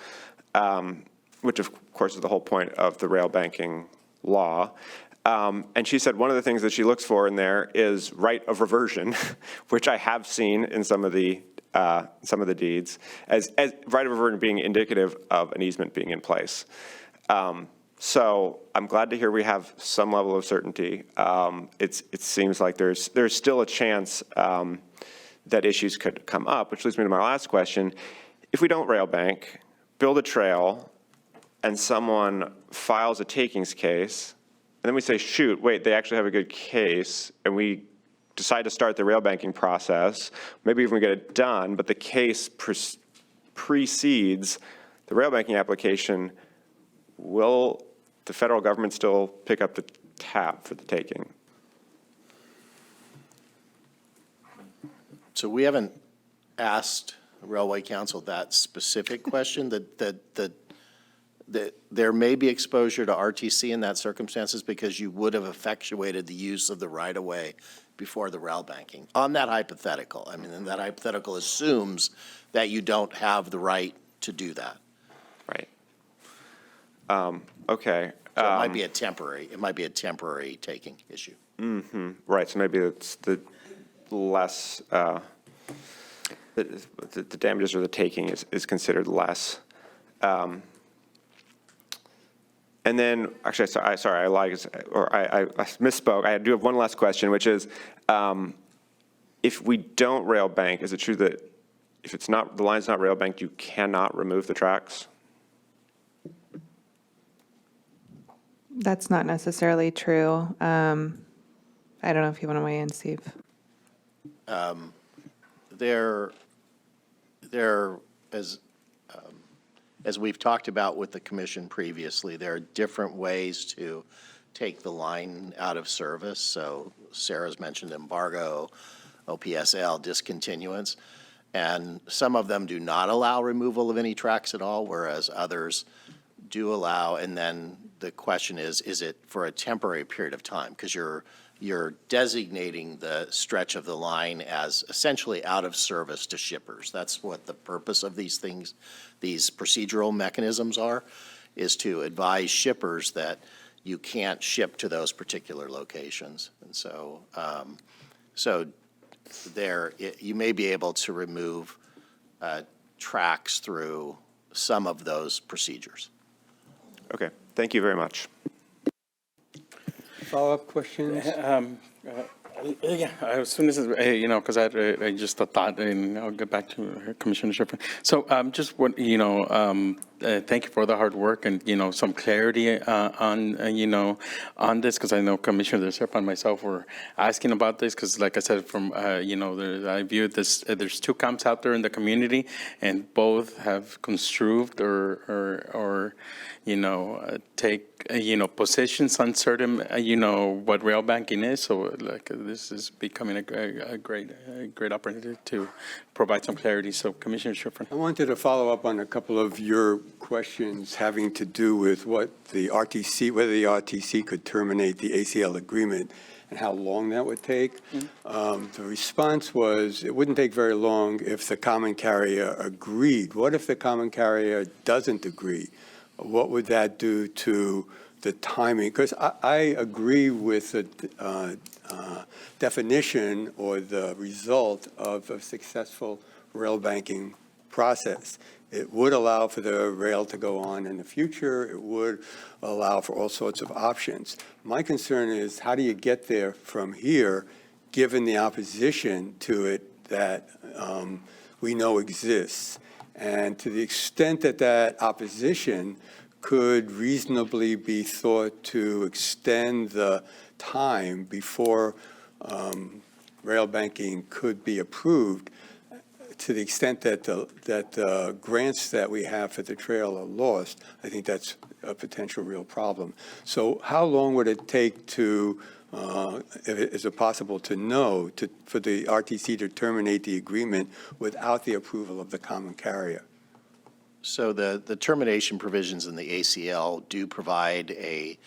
which of course is the whole point of the rail banking law. And she said one of the things that she looks for in there is right of reversion, which I have seen in some of the deeds, as right of reversion being indicative of an easement being in place. So I'm glad to hear we have some level of certainty. It seems like there's still a chance that issues could come up, which leads me to my last question. If we don't rail bank, build a trail, and someone files a takings case, and then we say, shoot, wait, they actually have a good case, and we decide to start the rail banking process, maybe even get it done, but the case precedes the rail banking application, will the federal government still pick up the tab for the taking? So we haven't asked Railway Council that specific question, that there may be exposure to RTC in that circumstances because you would have effectuated the use of the right-of-way before the rail banking. On that hypothetical, I mean, and that hypothetical assumes that you don't have the right to do that. Right. Okay. So it might be a temporary taking issue. Mm-hmm. Right. So maybe it's the less, the damages or the taking is considered less. And then, actually, sorry, I lied, or I misspoke. I do have one last question, which is, if we don't rail bank, is it true that if it's not, the line's not rail banked, you cannot remove the tracks? That's not necessarily true. I don't know if you want to weigh in, Steve. As we've talked about with the commission previously, there are different ways to take the line out of service. So Sarah's mentioned embargo, OPSL, discontinuance, and some of them do not allow removal of any tracks at all, whereas others do allow. And then the question is it for a temporary period of time? Because you're designating the stretch of the line as essentially out of service to shippers. That's what the purpose of these things, these procedural mechanisms are, is to advise shippers that you can't ship to those particular locations. And so, you may be able to remove tracks through some of those procedures. Okay, thank you very much. Follow-up questions? Yeah, as soon as, you know, because I just thought, and I'll get back to Commissioner Shipman. So just what, you know, thank you for the hard work and, you know, some clarity on, you know, on this, because I know Commissioner Shipman and myself were asking about this, because like I said, from, you know, I view this, there's two camps out there in the community, and both have construed or take, positions on certain, what rail banking is. So like this is becoming a great opportunity to provide some clarity. So Commissioner Schifrin. I wanted to follow up on a couple of your questions having to do with whether the RTC could terminate the ACL agreement and how long that would take. The response was it wouldn't take very long if the common carrier agreed. What if the common carrier doesn't agree? What would that do to the timing? Because I agree with the definition or the result of a successful rail banking process. It would allow for the rail to go on in the future. It would allow for all sorts of options. My concern is how do you get there from here, given the opposition to it that we know exists? And to the extent that that opposition could reasonably be thought to extend the time before rail banking could be approved, to the extent that the grants that we have for the trail are lost, I think that's a potential real problem. So how long would it take to, is it possible to know, for the RTC to terminate the agreement without the approval of the common carrier? So the termination provisions in the ACL do provide a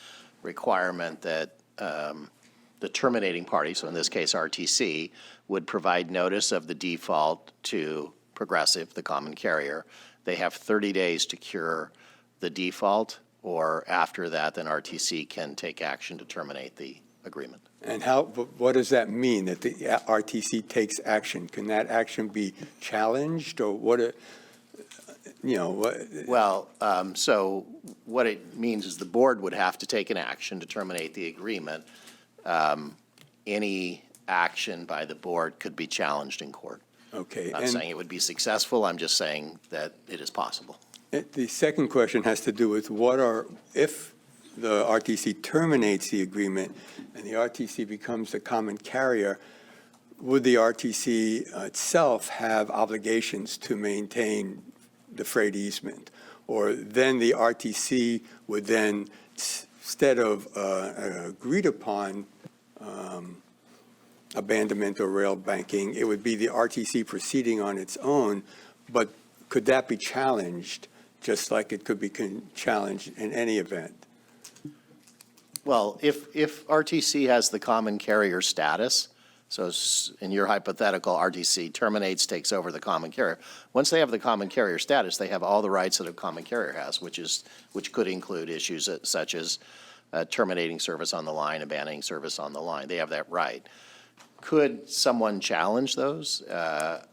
requirement that the terminating party, so in this case RTC, would provide notice of the default to Progressive, the common carrier. They have 30 days to cure the default, or after that, then RTC can take action to terminate the agreement. And what does that mean, that the RTC takes action? Can that action be challenged, or what? Well, so what it means is the board would have to take an action to terminate the agreement. Any action by the board could be challenged in court. Okay. I'm not saying it would be successful. I'm just saying that it is possible. The second question has to do with if the RTC terminates the agreement and the RTC becomes the common carrier, would the RTC itself have obligations to maintain the freight easement? Or then the RTC would then, instead of agreed upon abandonment or rail banking, it would be the RTC proceeding on its own, but could that be challenged, just like it could be challenged in any event? Well, if RTC has the common carrier status, so in your hypothetical, RTC terminates, takes over the common carrier. Once they have the common carrier status, they have all the rights that a common carrier has, which could include issues such as terminating service on the line, abandoning service on the line. They have that right. Could someone challenge those?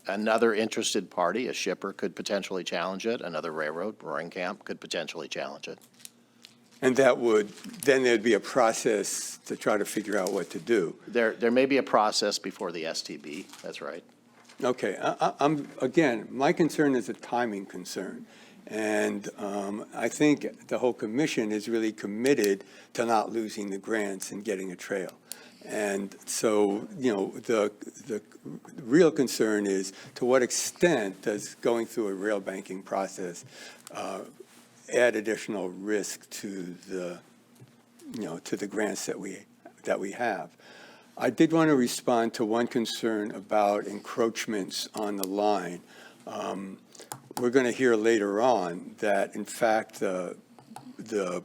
Another interested party, a shipper, could potentially challenge it. Another railroad, Roaring Camp, could potentially challenge it. And then there'd be a process to try to figure out what to do. There may be a process before the STB, that's right. Okay, again, my concern is a timing concern. And I think the whole commission is really committed to not losing the grants and getting a trail. And so, the real concern is, to what extent does going through a rail banking process add additional risk to the grants that we have? I did want to respond to one concern about encroachments on the line. We're going to hear later on that, in fact, the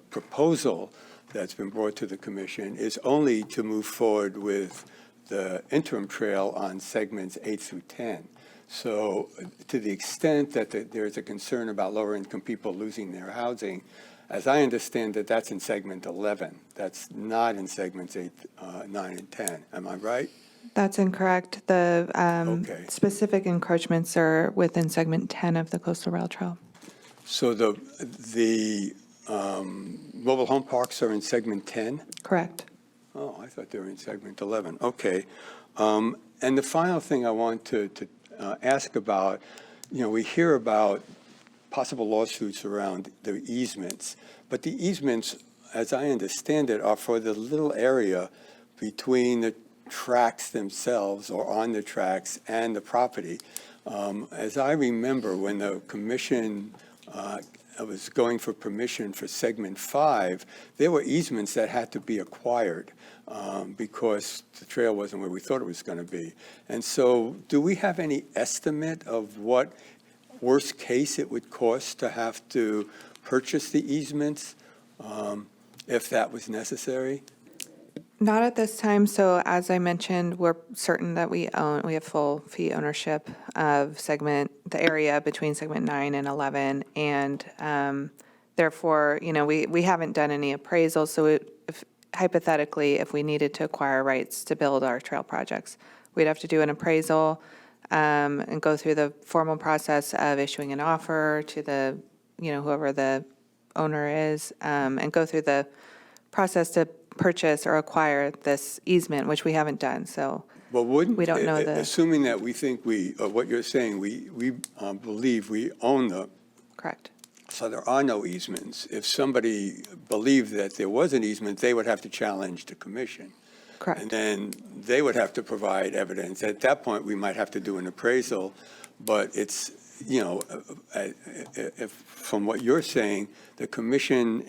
proposal that's been brought to the commission is only to move forward with the interim trail on segments 8 through 10. So to the extent that there's a concern about lower-income people losing their housing, as I understand it, that's in segment 11. That's not in segments 8, 9, and 10. Am I right? That's incorrect. The specific encroachments are within segment 10 of the Coastal Rail Trail. So the mobile home parks are in segment 10? Correct. Oh, I thought they were in segment 11. Okay. And the final thing I want to ask about, we hear about possible lawsuits around the easements, but the easements, as I understand it, are for the little area between the tracks themselves or on the tracks and the property. As I remember, when the commission I was going for permission for segment 5, there were easements that had to be acquired because the trail wasn't where we thought it was going to be. And so do we have any estimate of what worst case it would cost to have to purchase the easements if that was necessary? Not at this time. So as I mentioned, we're certain that we have full fee ownership of the area between segment 9 and 11. And therefore, we haven't done any appraisals. So hypothetically, if we needed to acquire rights to build our trail projects, we'd have to do an appraisal and go through the formal process of issuing an offer to the, whoever the owner is, and go through the process to purchase or acquire this easement, which we haven't done. So Well, wouldn't, we don't know assuming that we think what you're saying, we believe we own the. Correct. So there are no easements. If somebody believed that there was an easement, they would have to challenge the commission. Correct. And then they would have to provide evidence. At that point, we might have to do an appraisal, but it's, if, from what you're saying, the commission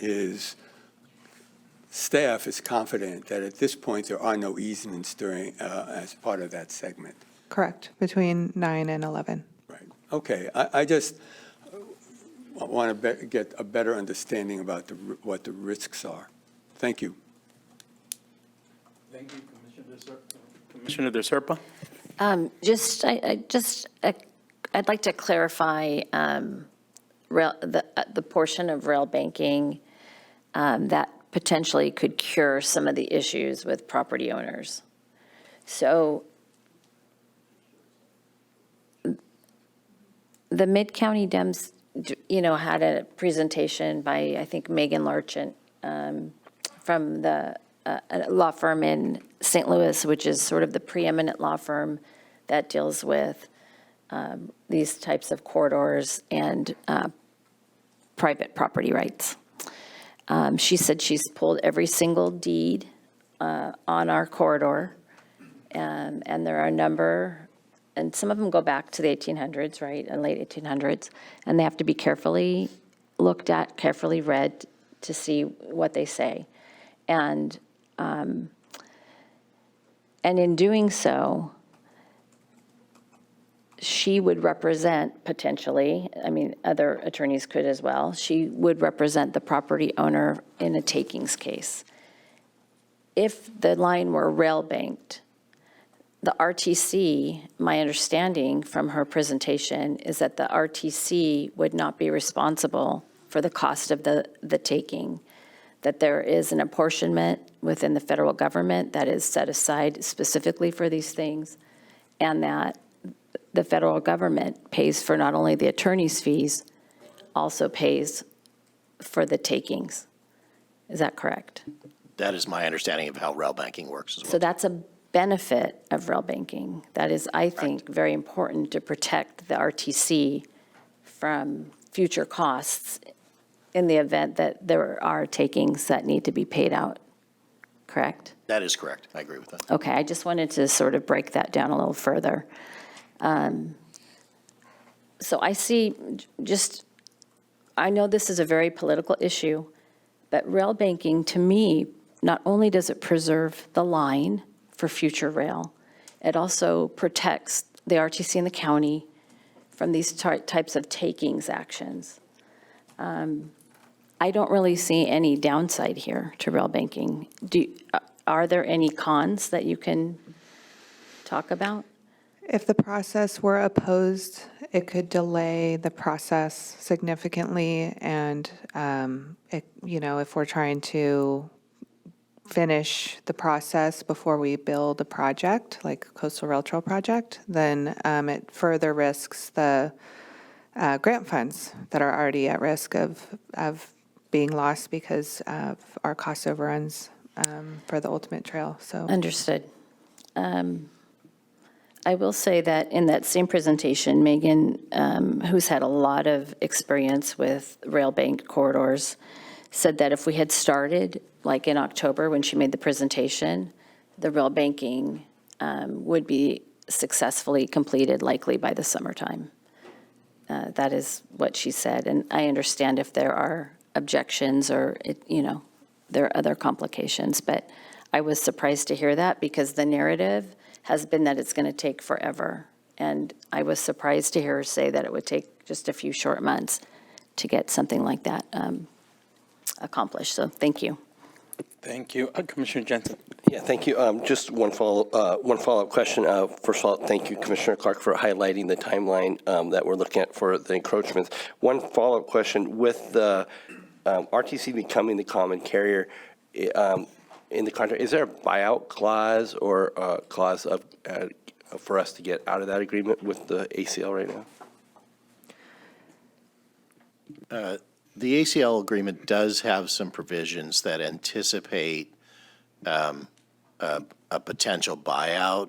staff is confident that at this point there are no easements as part of that segment. Correct. Between 9 and 11. Okay, I just want to get a better understanding about what the risks are. Thank you. Thank you, Commissioner De Serpa. I'd like to clarify the portion of rail banking that potentially could cure some of the issues with property owners. So the Mid-County Dems, had a presentation by, I think, Megan Larchant from the law firm in St. Louis, which is sort of the preeminent law firm that deals with these types of corridors and private property rights. She said she's pulled every single deed on our corridor, and there are a number, and some of them go back to the 1800s, right, and late 1800s, and they have to be carefully looked at, carefully read to see what they say. And in doing so, she would represent potentially, other attorneys could as well, she would represent the property owner in a takings case. If the line were rail banked, the RTC, my understanding from her presentation is that the RTC would not be responsible for the cost of the taking, that there is an apportionment within the federal government that is set aside specifically for these things, and that the federal government pays for not only the attorney's fees, also pays for the takings. Is that correct? That is my understanding of how rail banking works as well. So that's a benefit of rail banking. That is, I think, very important to protect the RTC from future costs in the event that there are takings that need to be paid out. Correct? That is correct. I agree with that. Okay, I just wanted to sort of break that down a little further. So I see I know this is a very political issue, but rail banking, to me, not only does it preserve the line for future rail, it also protects the RTC and the county from these types of takings actions. I don't really see any downside here to rail banking. Are there any cons that you can talk about? If the process were opposed, it could delay the process significantly. And, if we're trying to finish the process before we build a project, like Coastal Rail Trail project, then it further risks the grant funds that are already at risk of being lost because of our cost overruns for the ultimate trail. So Understood. I will say that in that same presentation, Megan, who's had a lot of experience with rail bank corridors, said that if we had started, like in October when she made the presentation, the rail banking would be successfully completed likely by the summertime. That is what she said. And I understand if there are objections or, there are other complications, but I was surprised to hear that because the narrative has been that it's going to take forever. And I was surprised to hear her say that it would take just a few short months to get something like that accomplished. So thank you. Thank you. Commissioner Jensen. Yeah, thank you. Just one follow-up question. First of all, thank you, Commissioner Clark, for highlighting the timeline that we're looking at for the encroachments. One follow-up question: with the RTC becoming the common carrier in the contract, is there a buyout clause or a clause of for us to get out of that agreement with the ACL right now? The ACL agreement does have some provisions that anticipate a potential buyout.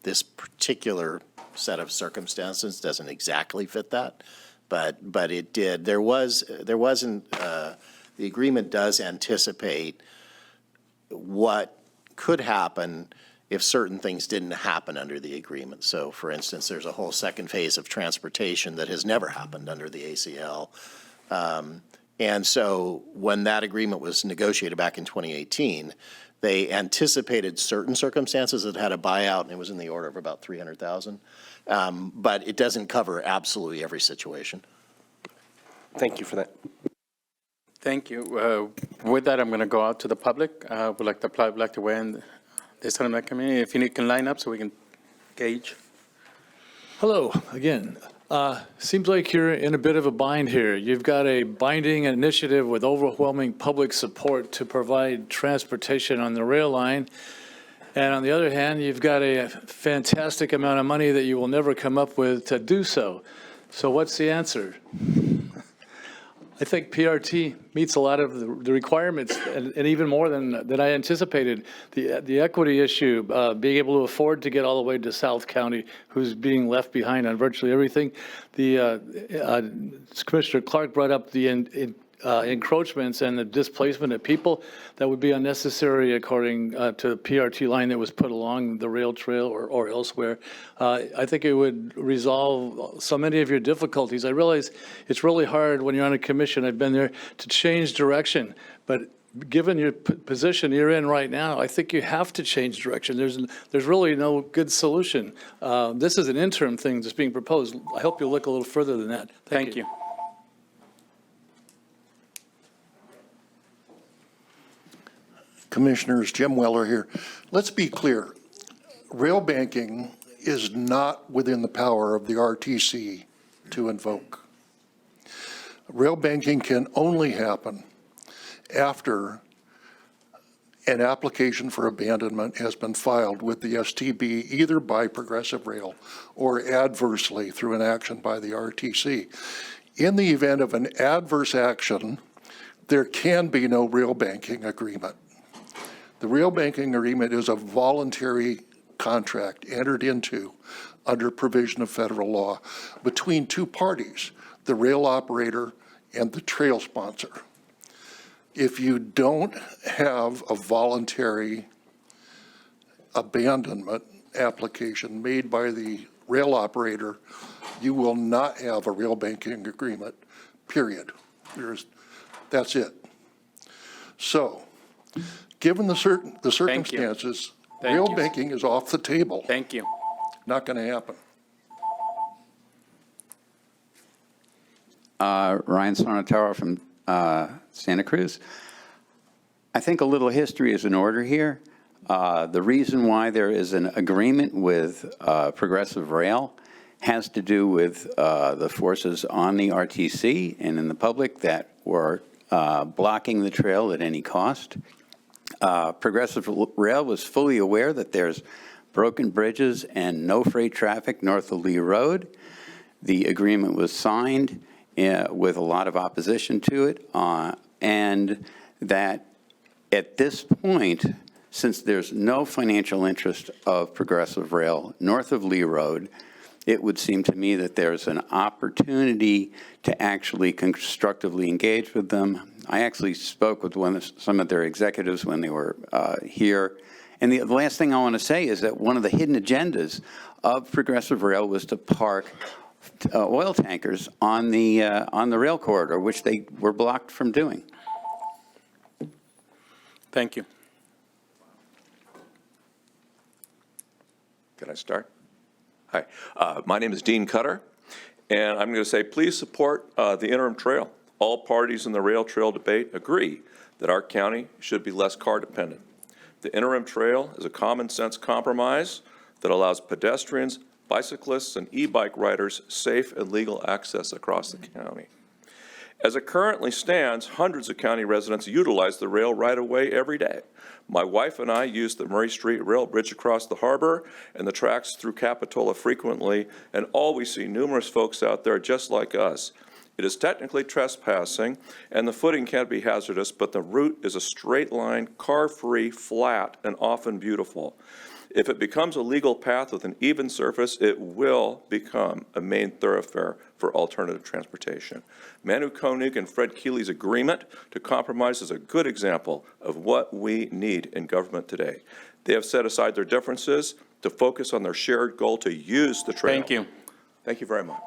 This particular set of circumstances doesn't exactly fit that, but it did. There wasn't. The agreement does anticipate what could happen if certain things didn't happen under the agreement. So, for instance, there's a whole second phase of transportation that has never happened under the ACL. And so when that agreement was negotiated back in 2018, they anticipated certain circumstances that had a buyout, and it was in the order of about $300,000. But it doesn't cover absolutely every situation. Thank you for that. Thank you. With that, I'm going to go out to the public. Would like to weigh in this time of that community. If you can line up so we can gauge. Hello again. Seems like you're in a bit of a bind here. You've got a binding initiative with overwhelming public support to provide transportation on the rail line. And on the other hand, you've got a fantastic amount of money that you will never come up with to do so. So what's the answer? I think PRT meets a lot of the requirements, and even more than I anticipated. The equity issue, being able to afford to get all the way to South County, who's being left behind on virtually everything. Commissioner Clark brought up the encroachments and the displacement of people that would be unnecessary according to the PRT line that was put along the rail trail or elsewhere. I think it would resolve so many of your difficulties. I realize it's really hard when you're on a commission, I've been there, to change direction, but given your position you're in right now, I think you have to change direction. There's really no good solution. This is an interim thing that's being proposed. I hope you'll look a little further than that. Thank you. Commissioners, Jim Weller here. Let's be clear. Rail banking is not within the power of the RTC to invoke. Rail banking can only happen after an application for abandonment has been filed with the STB, either by Progressive Rail or adversely through an action by the RTC. In the event of an adverse action, there can be no rail banking agreement. The rail banking agreement is a voluntary contract entered into under provision of federal law between two parties, the rail operator and the trail sponsor. If you don't have a voluntary abandonment application made by the rail operator, you will not have a rail banking agreement, period. That's it. So, given the circumstances, rail banking is off the table. Thank you. Not going to happen. Ryan Sonataro from Santa Cruz. I think a little history is in order here. The reason why there is an agreement with Progressive Rail has to do with the forces on the RTC and in the public that were blocking the trail at any cost. Progressive Rail was fully aware that there's broken bridges and no freight traffic north of Lee Road. The agreement was signed with a lot of opposition to it, and that at this point, since there's no financial interest of Progressive Rail north of Lee Road, it would seem to me that there's an opportunity to actually constructively engage with them. I actually spoke with some of their executives when they were here. And the last thing I want to say is that one of the hidden agendas of Progressive Rail was to park oil tankers on the rail corridor, which they were blocked from doing. Thank you. Can I start? Hi, my name is Dean Cutter, and I'm going to say please support the interim trail. All parties in the rail trail debate agree that our county should be less car dependent. The interim trail is a common sense compromise that allows pedestrians, bicyclists, and e-bike riders safe and legal access across the county. As it currently stands, hundreds of county residents utilize the rail right-of-way every day. My wife and I use the Murray Street Rail Bridge across the harbor and the tracks through Capitola frequently, and always see numerous folks out there just like us. It is technically trespassing, and the footing can be hazardous, but the route is a straight line, car-free, flat, and often beautiful. If it becomes a legal path with an even surface, it will become a main thoroughfare for alternative transportation. Manu Koenig and Fred Keeley's agreement to compromise is a good example of what we need in government today. They have set aside their differences to focus on their shared goal to use the trail. Thank you. Thank you very much.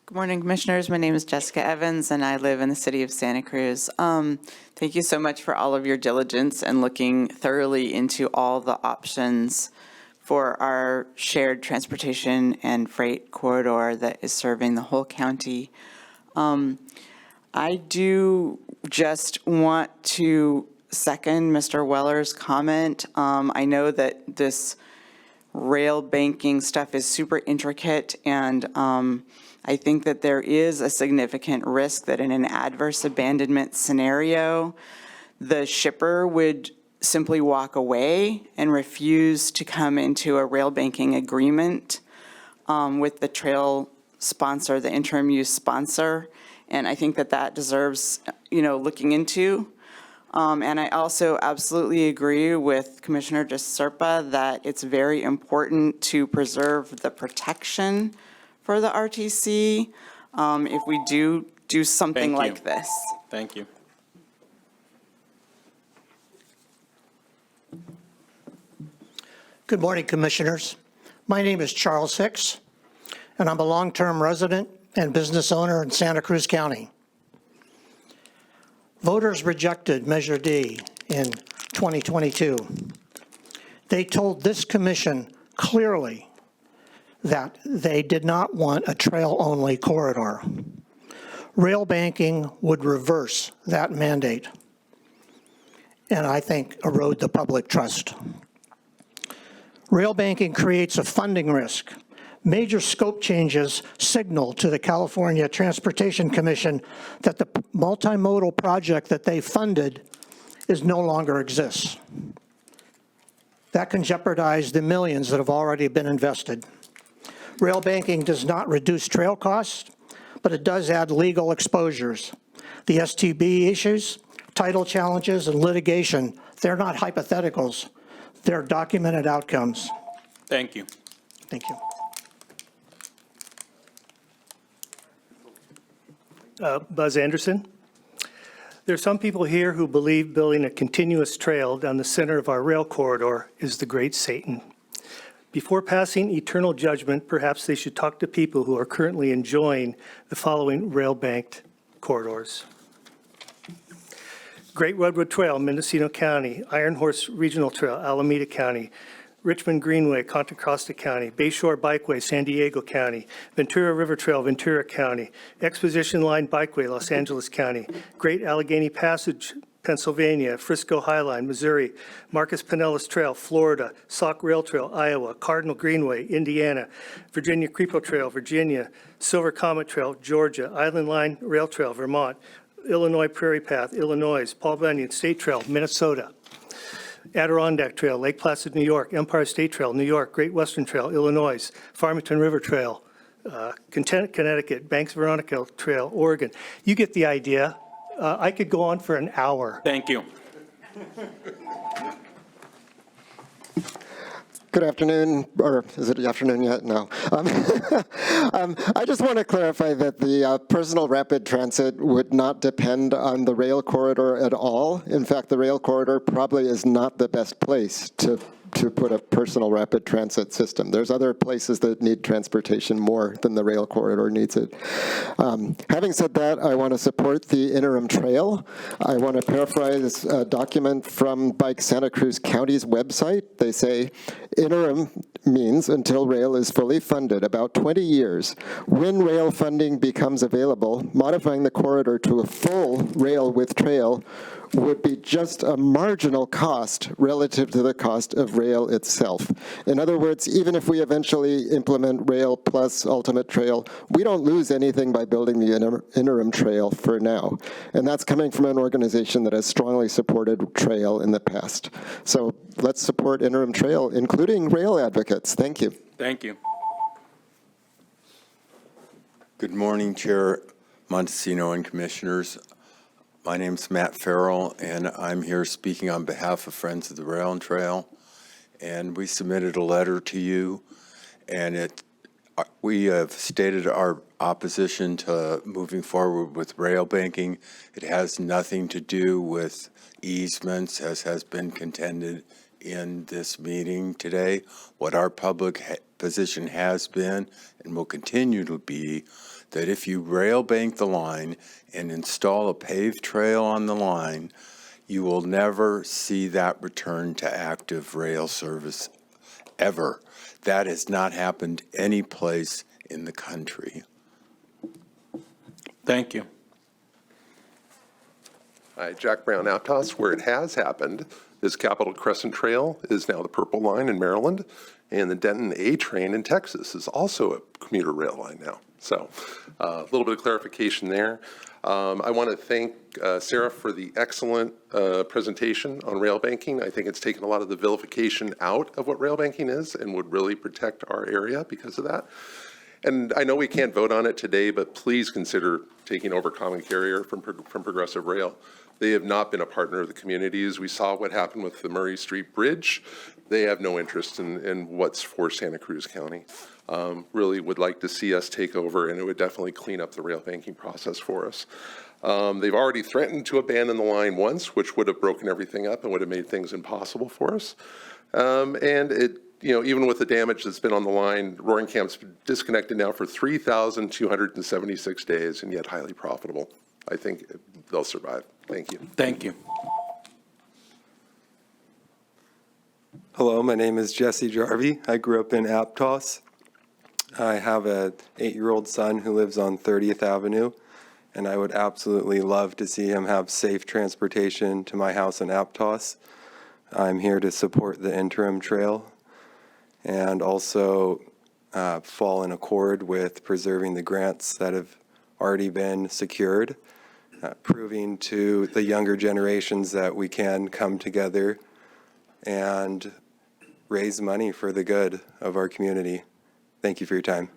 Good morning, Commissioners. My name is Jessica Evans, and I live in the city of Santa Cruz. Thank you so much for all of your diligence and looking thoroughly into all the options for our shared transportation and freight corridor that is serving the whole county. I do just want to second Mr. Weller's comment. I know that this rail banking stuff is super intricate, and I think that there is a significant risk that in an adverse abandonment scenario, the shipper would simply walk away and refuse to come into a rail banking agreement with the trail sponsor, the interim use sponsor. And I think that that deserves, looking into. And I also absolutely agree with Commissioner DeSerpa that it's very important to preserve the protection for the RTC if we do something like this. Thank you. Good morning, Commissioners. My name is Charles Hicks, and I'm a long-term resident and business owner in Santa Cruz County. Voters rejected Measure D in 2022. They told this commission clearly that they did not want a trail-only corridor. Rail banking would reverse that mandate, and I think erode the public trust. Rail banking creates a funding risk. Major scope changes signal to the California Transportation Commission that the multimodal project that they funded is no longer exists. That can jeopardize the millions that have already been invested. Rail banking does not reduce trail costs, but it does add legal exposures. The STB issues, title challenges, and litigation, they're not hypotheticals. They're documented outcomes. Thank you. Thank you. Buzz Anderson. There are some people here who believe building a continuous trail down the center of our rail corridor is the great Satan. Before passing eternal judgment, perhaps they should talk to people who are currently enjoying the following rail-banked corridors. Great Redwood Trail, Mendocino County. Iron Horse Regional Trail, Alameda County. Richmond Greenway, Contra Costa County. Bayshore Bikeway, San Diego County. Ventura River Trail, Ventura County. Exposition Line Bikeway, Los Angeles County. Great Allegheny Passage, Pennsylvania. Frisco Highline, Missouri. Marcus Pinellas Trail, Florida. Sauk Rail Trail, Iowa. Cardinal Greenway, Indiana. Virginia Creepo Trail, Virginia. Silver Comet Trail, Georgia. Island Line Rail Trail, Vermont. Illinois Prairie Path, Illinois. Paul Bunyan State Trail, Minnesota. Adirondack Trail, Lake Placid, New York. Empire State Trail, New York. Great Western Trail, Illinois. Farmington River Trail, Connecticut. Banks Veronica Trail, Oregon. You get the idea. I could go on for an hour. Thank you. Good afternoon, or is it afternoon yet? No. I just want to clarify that the personal rapid transit would not depend on the rail corridor at all. In fact, the rail corridor probably is not the best place to to put a personal rapid transit system. There's other places that need transportation more than the rail corridor needs it. Having said that, I want to support the interim trail. I want to paraphrase a document from Bike Santa Cruz County's website. They say, interim means until rail is fully funded, about 20 years. When rail funding becomes available, modifying the corridor to a full rail with trail would be just a marginal cost relative to the cost of rail itself. In other words, even if we eventually implement rail plus ultimate trail, we don't lose anything by building the interim trail for now. And that's coming from an organization that has strongly supported trail in the past. So let's support interim trail, including rail advocates. Thank you. Thank you. Good morning, Chair Montesino and Commissioners. My name's Matt Farrell, and I'm here speaking on behalf of Friends of the Rail and Trail. And we submitted a letter to you, and we have stated our opposition to moving forward with rail banking. It has nothing to do with easements, as has been contended in this meeting today. What our public position has been and will continue to be that if you rail bank the line and install a paved trail on the line, you will never see that return to active rail service ever. That has not happened any place in the country. Thank you. Hi, Jack Brown, Aptos. Where it has happened is Capitol Crescent Trail is now the Purple Line in Maryland, and the Denton A train in Texas is also a commuter rail line now. So a little bit of clarification there. I want to thank Sarah for the excellent presentation on rail banking. I think it's taken a lot of the vilification out of what rail banking is and would really protect our area because of that. And I know we can't vote on it today, but please consider taking over Common Carrier from Progressive Rail. They have not been a partner of the communities. We saw what happened with the Murray Street Bridge. They have no interest in what's for Santa Cruz County. Really would like to see us take over, and it would definitely clean up the rail banking process for us. They've already threatened to abandon the line once, which would have broken everything up and would have made things impossible for us. And it, even with the damage that's been on the line, Roaring Camp's disconnected now for 3,276 days and yet highly profitable. I think they'll survive. Thank you. Thank you. Hello, my name is Jesse Jarvie. I grew up in Aptos. I have an 8-year-old son who lives on 30th Avenue, and I would absolutely love to see him have safe transportation to my house in Aptos. I'm here to support the interim trail and also fall in accord with preserving the grants that have already been secured, proving to the younger generations that we can come together and raise money for the good of our community. Thank you for your time.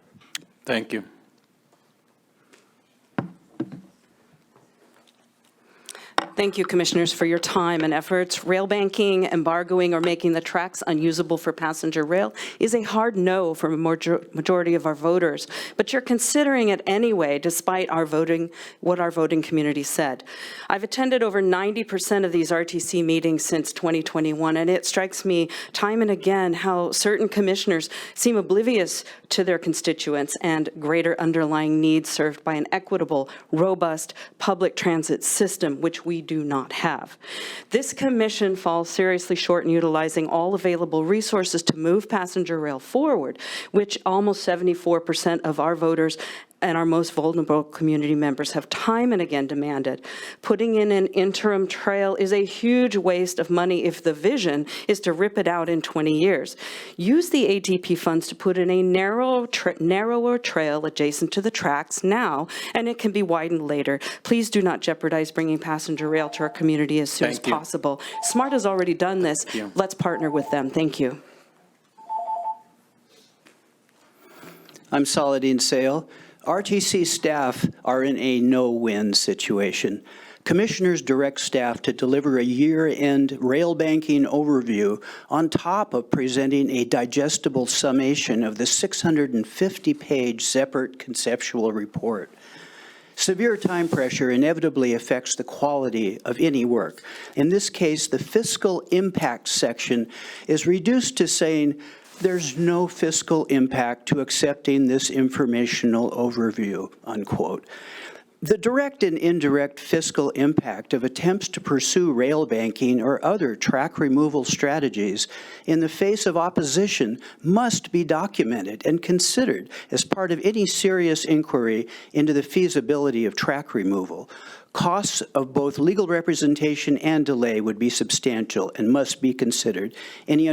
Thank you. Thank you, Commissioners, for your time and efforts. Rail banking, embargoing, or making the tracks unusable for passenger rail is a hard no for a majority of our voters. But you're considering it anyway, despite what our voting community said. I've attended over 90% of these RTC meetings since 2021, and it strikes me time and again how certain commissioners seem oblivious to their constituents and greater underlying needs served by an equitable, robust public transit system, which we do not have. This commission falls seriously short in utilizing all available resources to move passenger rail forward, which almost 74% of our voters and our most vulnerable community members have time and again demanded. Putting in an interim trail is a huge waste of money if the vision is to rip it out in 20 years. Use the ATP funds to put in a narrower trail adjacent to the tracks now, and it can be widened later. Please do not jeopardize bringing passenger rail to our community as soon as possible. SMART has already done this. Let's partner with them. Thank you. I'm Saladin Sale. RTC staff are in a no-win situation. Commissioners direct staff to deliver a year-end rail banking overview on top of presenting a digestible summation of the 650-page separate conceptual report. Severe time pressure inevitably affects the quality of any work. In this case, the fiscal impact section is reduced to saying there's no fiscal impact to accepting this informational overview, unquote. The direct and indirect fiscal impact of attempts to pursue rail banking or other track removal strategies in the face of opposition must be documented and considered as part of any serious inquiry into the feasibility of track removal. Costs of both legal representation and delay would be substantial and must be considered. Any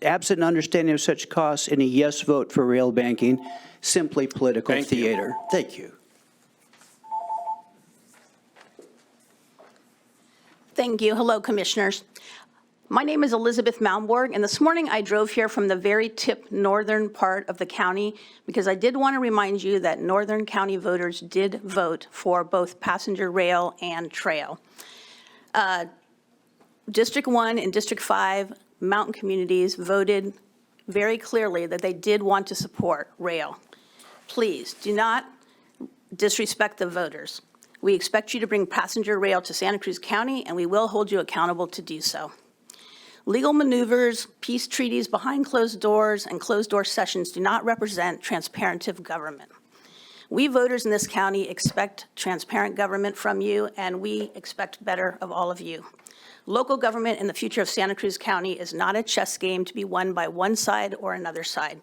absent understanding of such costs, any yes vote for rail banking, simply political theater. Thank you. Thank you. Hello, Commissioners. My name is Elizabeth Malmborg, and this morning I drove here from the very tip northern part of the county because I did want to remind you that northern county voters did vote for both passenger rail and trail. District 1 and District 5 mountain communities voted very clearly that they did want to support rail. Please do not disrespect the voters. We expect you to bring passenger rail to Santa Cruz County, and we will hold you accountable to do so. Legal maneuvers, peace treaties behind closed doors, and closed-door sessions do not represent transparent government. We voters in this county expect transparent government from you, and we expect better of all of you. Local government in the future of Santa Cruz County is not a chess game to be won by one side or another side.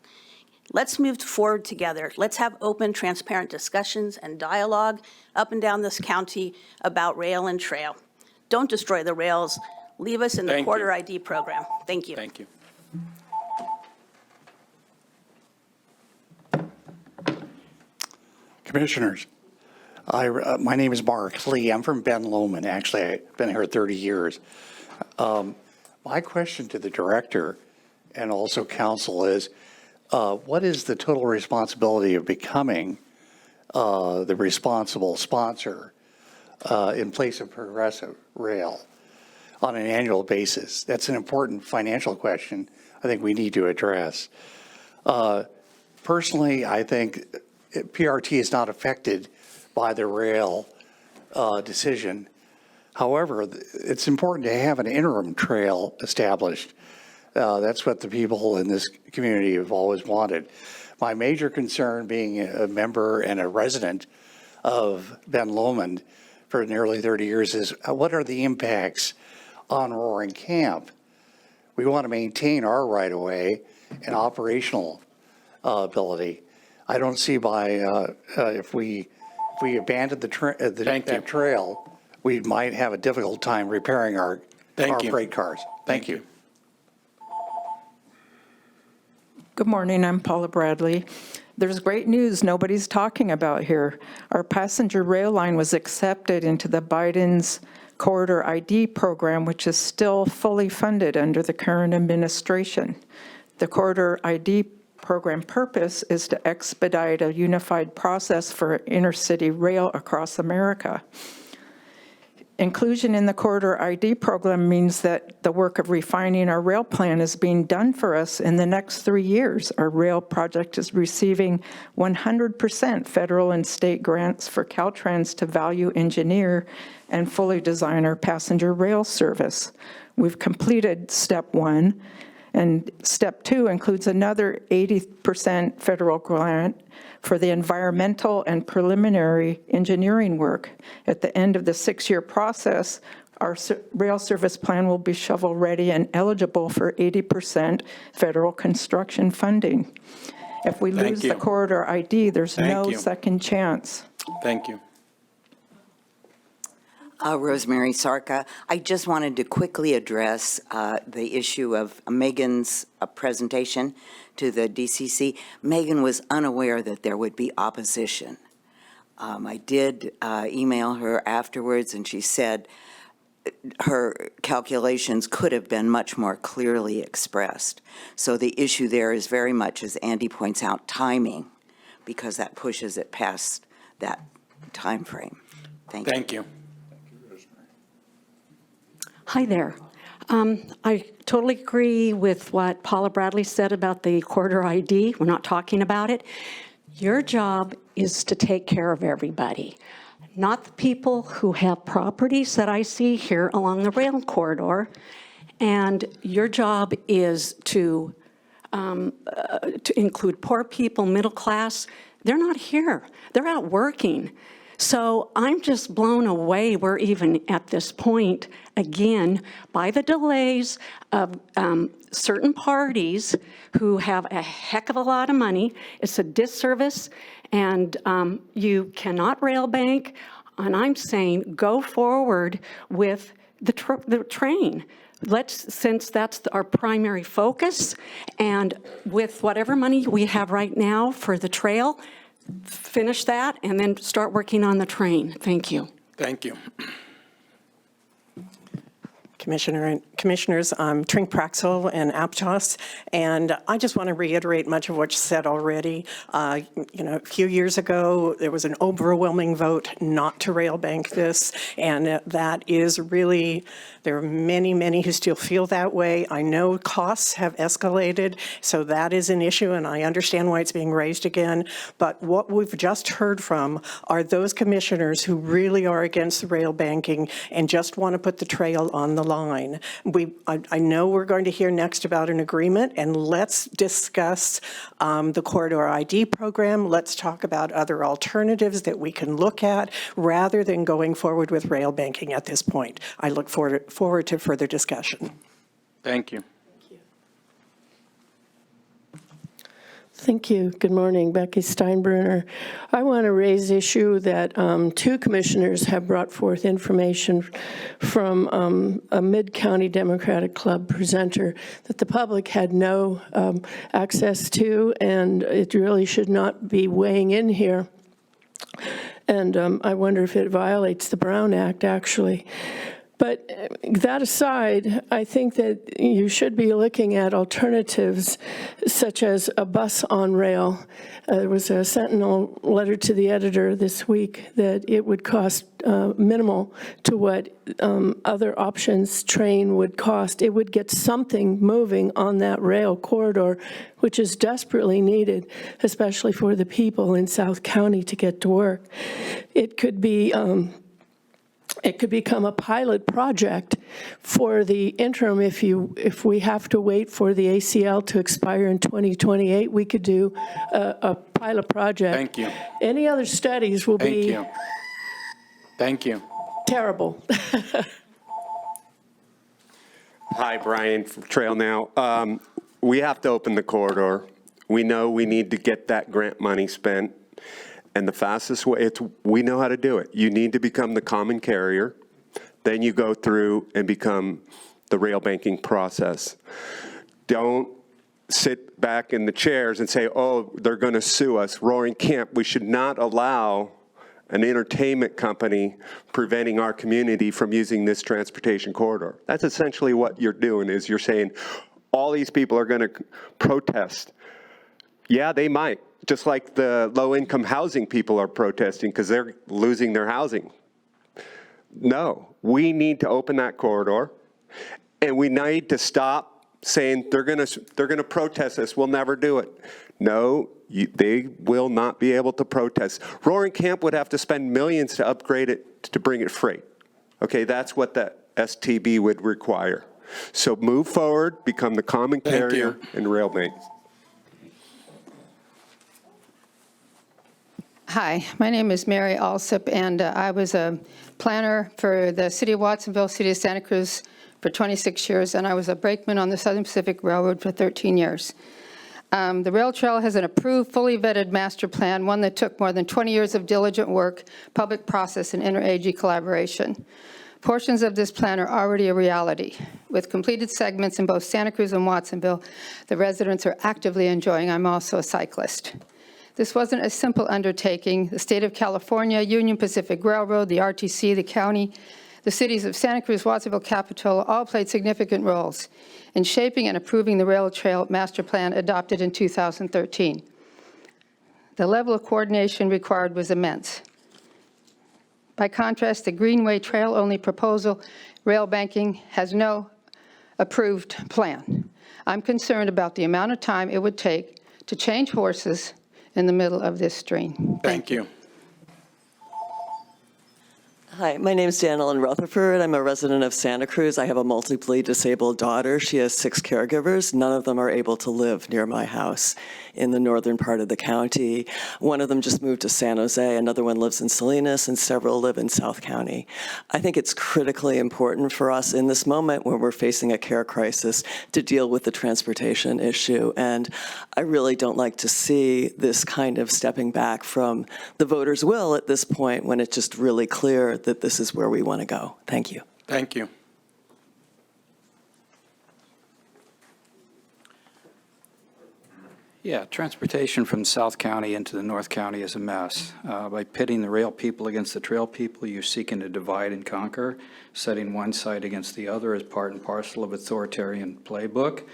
Let's move forward together. Let's have open, transparent discussions and dialogue up and down this county about rail and trail. Don't destroy the rails. Leave us in the quarter ID program. Thank you. Thank you. Commissioners, my name is Mark Lee. I'm from Ben Lomond. Actually, I've been here 30 years. My question to the director and also council is, what is the total responsibility of becoming the responsible sponsor in place of Progressive Rail on an annual basis? That's an important financial question I think we need to address. Personally, I think PRT is not affected by the rail decision. However, it's important to have an interim trail established. That's what the people in this community have always wanted. My major concern, being a member and a resident of Ben Lomond for nearly 30 years, is what are the impacts on Roaring Camp? We want to maintain our right-of-way and operational ability. I don't see by if we abandoned that trail, we might have a difficult time repairing our freight cars. Thank you. Good morning, I'm Paula Bradley. There's great news nobody's talking about here. Our passenger rail line was accepted into the Biden's Corridor ID program, which is still fully funded under the current administration. The Corridor ID program purpose is to expedite a unified process for intercity rail across America. Inclusion in the Corridor ID program means that the work of refining our rail plan is being done for us in the next 3 years. Our rail project is receiving 100% federal and state grants for Caltrans to value engineer and fully design our passenger rail service. We've completed step 1, and step 2 includes another 80% federal grant for the environmental and preliminary engineering work. At the end of the 6-year process, our rail service plan will be shovel-ready and eligible for 80% federal construction funding. If we lose the Corridor ID, there's no second chance. Thank you. Rosemary Sarka. I just wanted to quickly address the issue of Megan's presentation to the DCC. Megan was unaware that there would be opposition. I did email her afterwards, and she said her calculations could have been much more clearly expressed. So the issue there is very much, as Andy points out, timing, because that pushes it past that time frame. Thank you. Hi there. I totally agree with what Paula Bradley said about the Corridor ID. We're not talking about it. Your job is to take care of everybody, not the people who have properties that I see here along the rail corridor. And your job is to include poor people, middle class. They're not here. They're out working. So I'm just blown away. We're even at this point, again, by the delays of certain parties who have a heck of a lot of money. It's a disservice, and you cannot rail bank. And I'm saying go forward with the train. Since that's our primary focus, and with whatever money we have right now for the trail, finish that and then start working on the train. Thank you. Thank you. Commissioners, I'm Trink Praxel in Aptos, and I just want to reiterate much of what you said already. A few years ago, there was an overwhelming vote not to rail bank this, and that is really, there are many, many who still feel that way. I know costs have escalated, so that is an issue, and I understand why it's being raised again. But what we've just heard from are those commissioners who really are against the rail banking and just want to put the trail on the line. I know we're going to hear next about an agreement, and let's discuss the Corridor ID program. Let's talk about other alternatives that we can look at rather than going forward with rail banking at this point. I look forward to further discussion. Thank you. Thank you. Good morning. Becky Steinbruner. I want to raise the issue that two commissioners have brought forth information from a Mid-County Democratic Club presenter that the public had no access to, and it really should not be weighing in here. And I wonder if it violates the Brown Act, actually. But that aside, I think that you should be looking at alternatives such as a bus on rail. There was a Sentinel letter to the editor this week that it would cost minimal to what other options train would cost. It would get something moving on that rail corridor, which is desperately needed, especially for the people in South County to get to work. It could be it could become a pilot project for the interim. If we have to wait for the ACL to expire in 2028, we could do a pilot project. Thank you. Any other studies will be Thank you. terrible. Hi, Brian from Trail Now. We have to open the corridor. We know we need to get that grant money spent. And the fastest way, we know how to do it. You need to become the common carrier. Then you go through and become the rail banking process. Don't sit back in the chairs and say, oh, they're going to sue us. Roaring Camp, we should not allow an entertainment company preventing our community from using this transportation corridor. That's essentially what you're doing, is you're saying all these people are going to protest. Yeah, they might. Just like the low-income housing people are protesting because they're losing their housing. No, we need to open that corridor, and we need to stop saying they're going to protest us. We'll never do it. No, they will not be able to protest. Roaring Camp would have to spend millions to upgrade it to bring it freight. Okay, that's what the STB would require. So move forward, become the common carrier in rail bank. Hi, my name is Mary Alsop, and I was a planner for the City of Watsonville, City of Santa Cruz for 26 years, and I was a brakeman on the Southern Pacific Railroad for 13 years. The rail trail has an approved, fully vetted master plan, one that took more than 20 years of diligent work, public process, and inter-AG collaboration. Portions of this plan are already a reality. With completed segments in both Santa Cruz and Watsonville, the residents are actively enjoying. I'm also a cyclist. This wasn't a simple undertaking. The state of California, Union Pacific Railroad, the RTC, the county, the cities of Santa Cruz, Watsonville, Capitola all played significant roles in shaping and approving the rail trail master plan adopted in 2013. The level of coordination required was immense. By contrast, the Greenway trail-only proposal, rail banking, has no approved plan. I'm concerned about the amount of time it would take to change horses in the middle of this stream. Thank you. Hi, my name is Danellen Rutherford. I'm a resident of Santa Cruz. I have a multiply disabled daughter. She has 6 caregivers. None of them are able to live near my house in the northern part of the county. One of them just moved to San Jose. Another one lives in Salinas, and several live in South County. I think it's critically important for us in this moment when we're facing a care crisis to deal with the transportation issue. And I really don't like to see this kind of stepping back from the voters' will at this point when it's just really clear that this is where we want to go. Thank you. Thank you. Yeah, transportation from South County into the North County is a mess. By pitting the rail people against the trail people, you're seeking to divide and conquer, setting one side against the other as part and parcel of authoritarian playbook.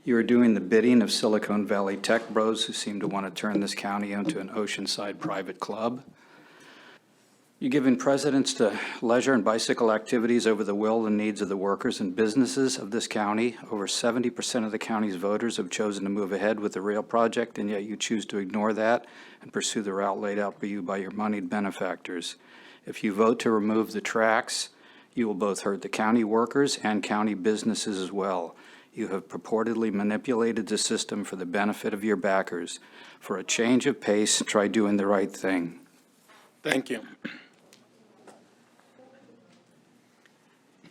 You are doing the bidding of Silicon Valley tech bros who seem to want to turn this county into an oceanside private club. You're giving precedence to leisure and bicycle activities over the will and needs of the workers and businesses of this county. Over 70% of the county's voters have chosen to move ahead with the rail project, and yet you choose to ignore that and pursue the route laid out for you by your moneyed benefactors. If you vote to remove the tracks, you will both hurt the county workers and county businesses as well. You have purportedly manipulated the system for the benefit of your backers. For a change of pace, try doing the right thing. Thank you.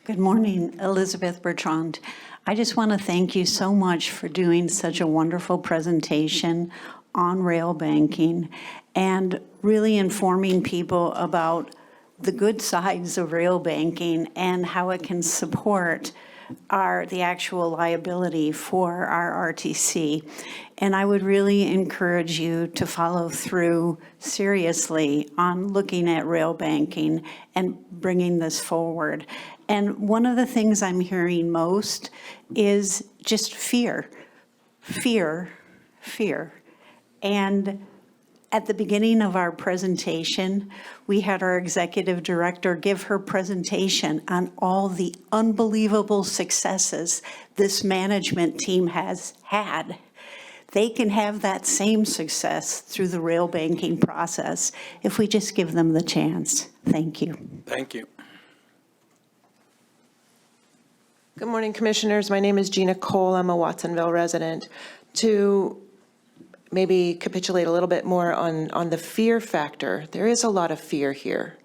Good morning, Elizabeth Bertrand. I just want to thank you so much for doing such a wonderful presentation on rail banking and really informing people about the good sides of rail banking and how it can support the actual liability for our RTC. And I would really encourage you to follow through seriously on looking at rail banking and bringing this forward. And one of the things I'm hearing most is just fear, fear, fear. And at the beginning of our presentation, we had our executive director give her presentation on all the unbelievable successes this management team has had. They can have that same success through the rail banking process if we just give them the chance. Thank you. Thank you. Good morning, Commissioners. My name is Gina Cole. I'm a Watsonville resident. To maybe capitulate a little bit more on the fear factor, there is a lot of fear here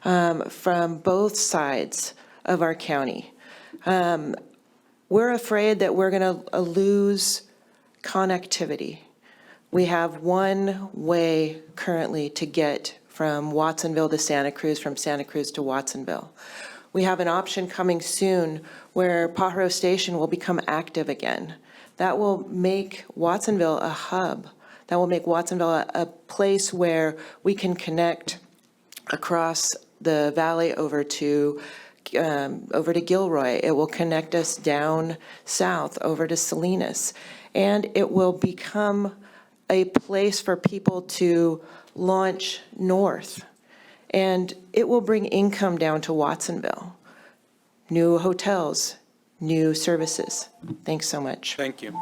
from both sides of our county. We're afraid that we're going to lose connectivity. We have one way currently to get from Watsonville to Santa Cruz, from Santa Cruz to Watsonville. We have an option coming soon where Pajaro Station will become active again. That will make Watsonville a hub. That will make Watsonville a place where we can connect across the valley over to Gilroy. It will connect us down south over to Salinas. And it will become a place for people to launch north. And it will bring income down to Watsonville. New hotels, new services. Thanks so much. Thank you.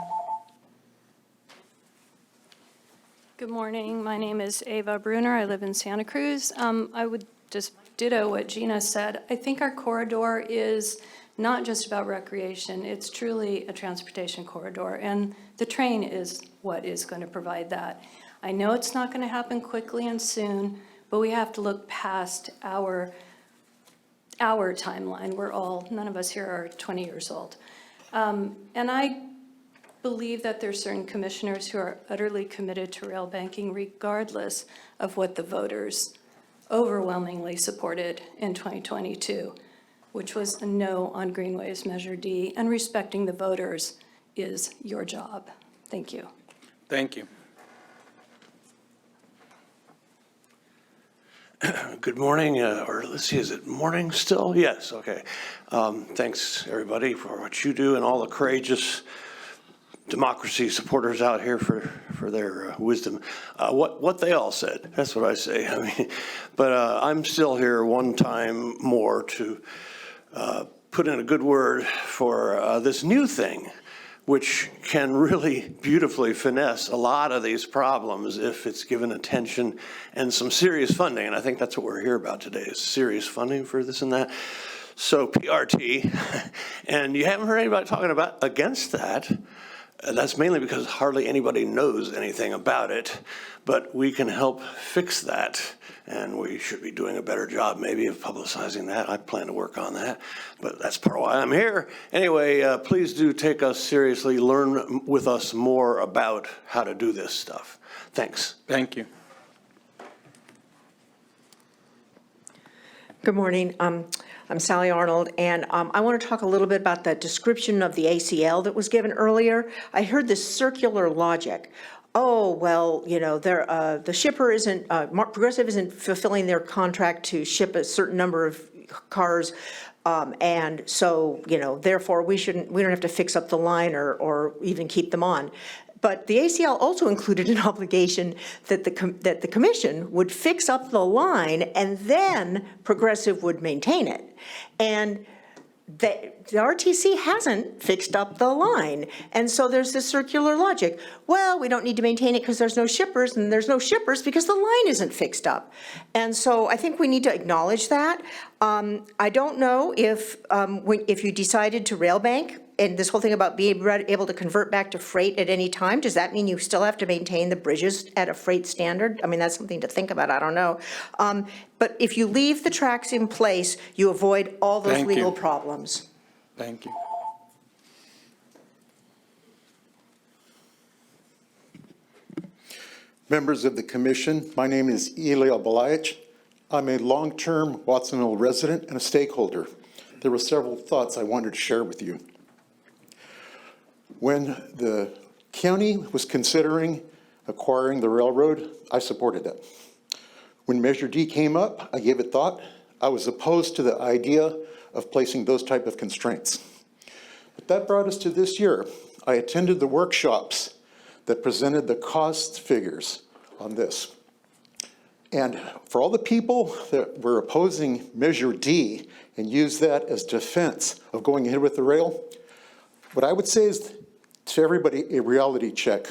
Good morning. My name is Ava Bruner. I live in Santa Cruz. I would just ditto what Gina said. I think our corridor is not just about recreation. It's truly a transportation corridor, and the train is what is going to provide that. I know it's not going to happen quickly and soon, but we have to look past our timeline. None of us here are 20 years old. And I believe that there's certain commissioners who are utterly committed to rail banking regardless of what the voters overwhelmingly supported in 2022, which was a no on Greenway's Measure D, and respecting the voters is your job. Thank you. Thank you. Good morning, or let's see, is it morning still? Yes, okay. Thanks, everybody, for what you do and all the courageous democracy supporters out here for their wisdom. What they all said, that's what I say. I mean, but I'm still here one time more to put in a good word for this new thing which can really beautifully finesse a lot of these problems if it's given attention and some serious funding. And I think that's what we're here about today, is serious funding for this and that. So PRT, and you haven't heard anybody talking about against that. That's mainly because hardly anybody knows anything about it, but we can help fix that, and we should be doing a better job maybe of publicizing that. I plan to work on that, but that's part of why I'm here. Anyway, please do take us seriously, learn with us more about how to do this stuff. Thanks. Thank you. Good morning. I'm Sally Arnold, and I want to talk a little bit about the description of the ACL that was given earlier. I heard this circular logic. Oh, well, you know, the shipper isn't, Progressive isn't fulfilling their contract to ship a certain number of cars, and so, you know, therefore we don't have to fix up the line or even keep them on. But the ACL also included an obligation that the commission would fix up the line and then Progressive would maintain it. And the RTC hasn't fixed up the line. And so there's this circular logic. Well, we don't need to maintain it because there's no shippers, and there's no shippers because the line isn't fixed up. And so I think we need to acknowledge that. I don't know if you decided to rail bank, and this whole thing about being able to convert back to freight at any time, does that mean you still have to maintain the bridges at a freight standard? I mean, that's something to think about. I don't know. But if you leave the tracks in place, you avoid all those legal problems. Thank you. Members of the commission, my name is Ilya Balaich. I'm a long-term Watsonville resident and a stakeholder. There were several thoughts I wanted to share with you. When the county was considering acquiring the railroad, I supported that. When Measure D came up, I gave it thought. I was opposed to the idea of placing those type of constraints. But that brought us to this year. I attended the workshops that presented the cost figures on this. And for all the people that were opposing Measure D and use that as defense of going ahead with the rail, what I would say is to everybody, a reality check.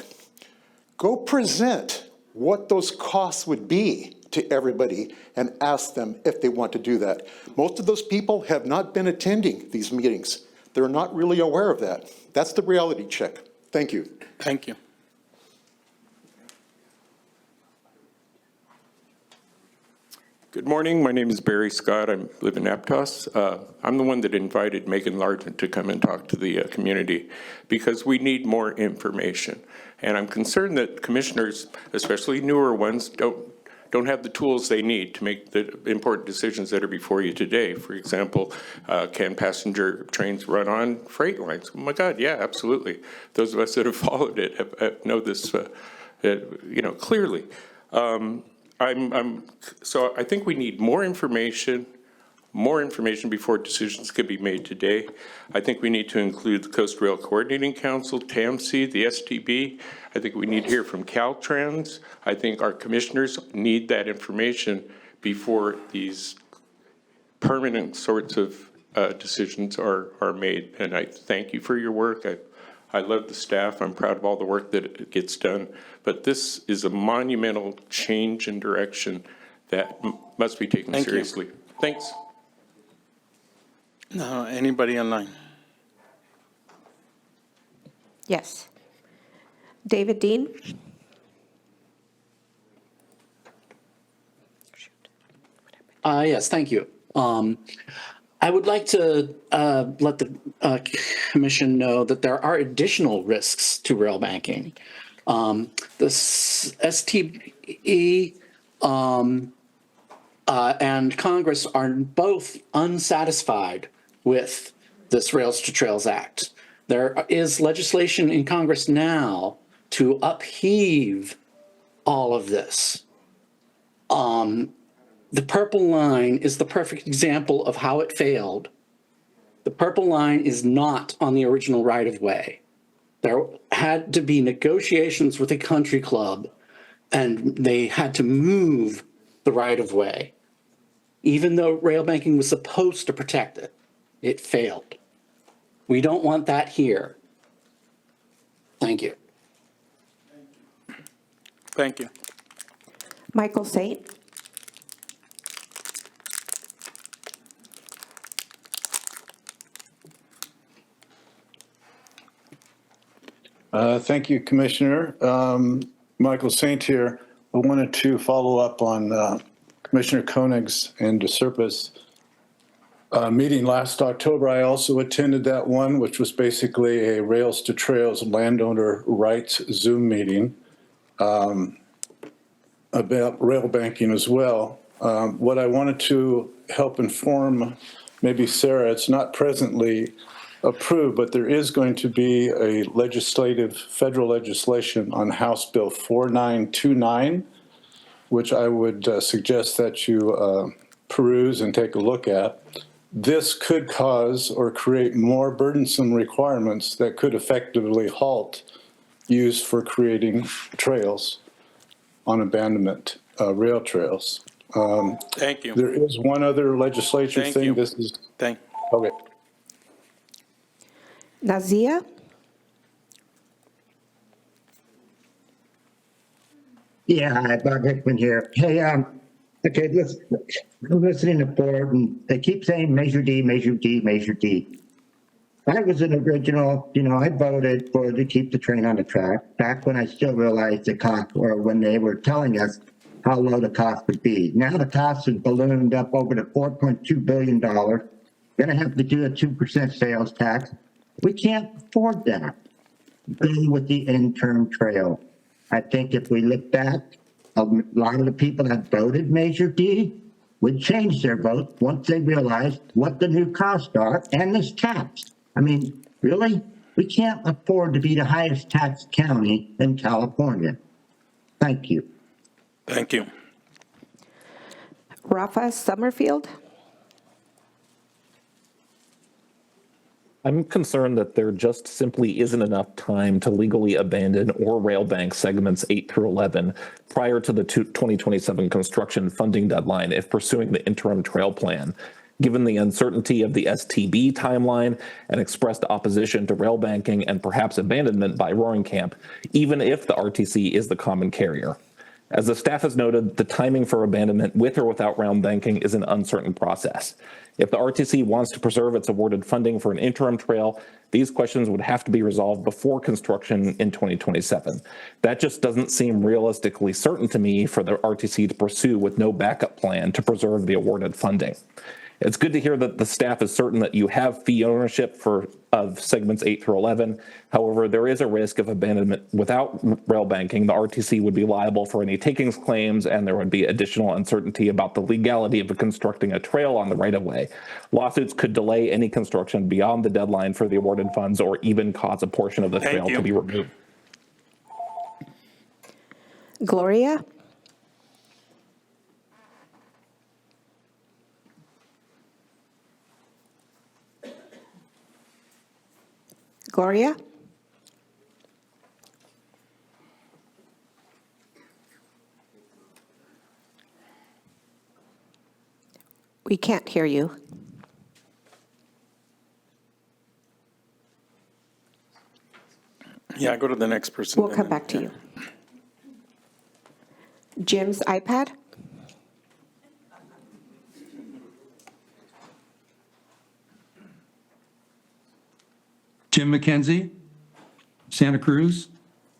Go present what those costs would be to everybody and ask them if they want to do that. Most of those people have not been attending these meetings. They're not really aware of that. That's the reality check. Thank you. Thank you. Good morning. My name is Barry Scott. I live in Aptos. I'm the one that invited Megan Largent to come and talk to the community because we need more information. And I'm concerned that commissioners, especially newer ones, don't have the tools they need to make the important decisions that are before you today. For example, can passenger trains run on freight lines? Oh my God, yeah, absolutely. Those of us that have followed it know this, clearly. So I think we need more information before decisions can be made today. I think we need to include the Coast Rail Coordinating Council, TAMC, the STB. I think we need to hear from Caltrans. I think our commissioners need that information before these permanent sorts of decisions are made. And I thank you for your work. I love the staff. I'm proud of all the work that gets done. But this is a monumental change in direction that must be taken seriously. Thanks. No, anybody online? Yes. David Dean? Yes, thank you. I would like to let the commission know that there are additional risks to rail banking. The STB and Congress are both unsatisfied with this Rails to Trails Act. There is legislation in Congress now to upheave all of this. The Purple Line is the perfect example of how it failed. The Purple Line is not on the original right-of-way. There had to be negotiations with a country club, and they had to move the right-of-way. Even though rail banking was supposed to protect it, it failed. We don't want that here. Thank you. Thank you. Michael Saint. Thank you, Commissioner. Michael Saint here. I wanted to follow up on Commissioner Koenig's and DeSerpa's meeting last October. I also attended that one, which was basically a Rails to Trails landowner rights Zoom meeting about rail banking as well. What I wanted to help inform maybe Sarah, it's not presently approved, but there is going to be a federal legislation on House Bill 4929, which I would suggest that you peruse and take a look at. This could cause or create more burdensome requirements that could effectively halt use for creating trails on abandonment rail trails. Thank you. There is one other legislature Thank thing. you. This is Okay. Nazia. Yeah, hi, Bob Hickman here. Hey, okay, listen, I'm listening to Ford, and they keep saying Measure D, Measure D, Measure D. I was an original, I voted for to keep the train on the track back when I still realized the cost, or when they were telling us how low the cost would be. Now the cost has ballooned up over to $4.2 billion. Going to have to do a 2% sales tax. We can't afford that. Go with the interim trail. I think if we look back, a lot of the people that voted Measure D would change their vote once they realized what the new costs are and this tax. I mean, really? We can't afford to be the highest taxed county in California. Thank you. Thank you. Rafa Summerfield. I'm concerned that there just simply isn't enough time to legally abandon or rail bank segments 8 through 11 prior to the 2027 construction funding deadline if pursuing the interim trail plan. Given the uncertainty of the STB timeline and expressed opposition to rail banking and perhaps abandonment by Roaring Camp, even if the RTC is the common carrier. As the staff has noted, the timing for abandonment with or without rail banking is an uncertain process. If the RTC wants to preserve its awarded funding for an interim trail, these questions would have to be resolved before construction in 2027. That just doesn't seem realistically certain to me for the RTC to pursue with no backup plan to preserve the awarded funding. It's good to hear that the staff is certain that you have fee ownership of segments 8 through 11. However, there is a risk of abandonment without rail banking. The RTC would be liable for any takings claims, and there would be additional uncertainty about the legality of constructing a trail on the right-of-way. Lawsuits could delay any construction beyond the deadline for the awarded funds or even cause a portion of the trail to be removed. Gloria. Gloria? We can't hear you. Yeah, go to the next person. We'll come back to you. Jim's iPad? Jim McKenzie, Santa Cruz.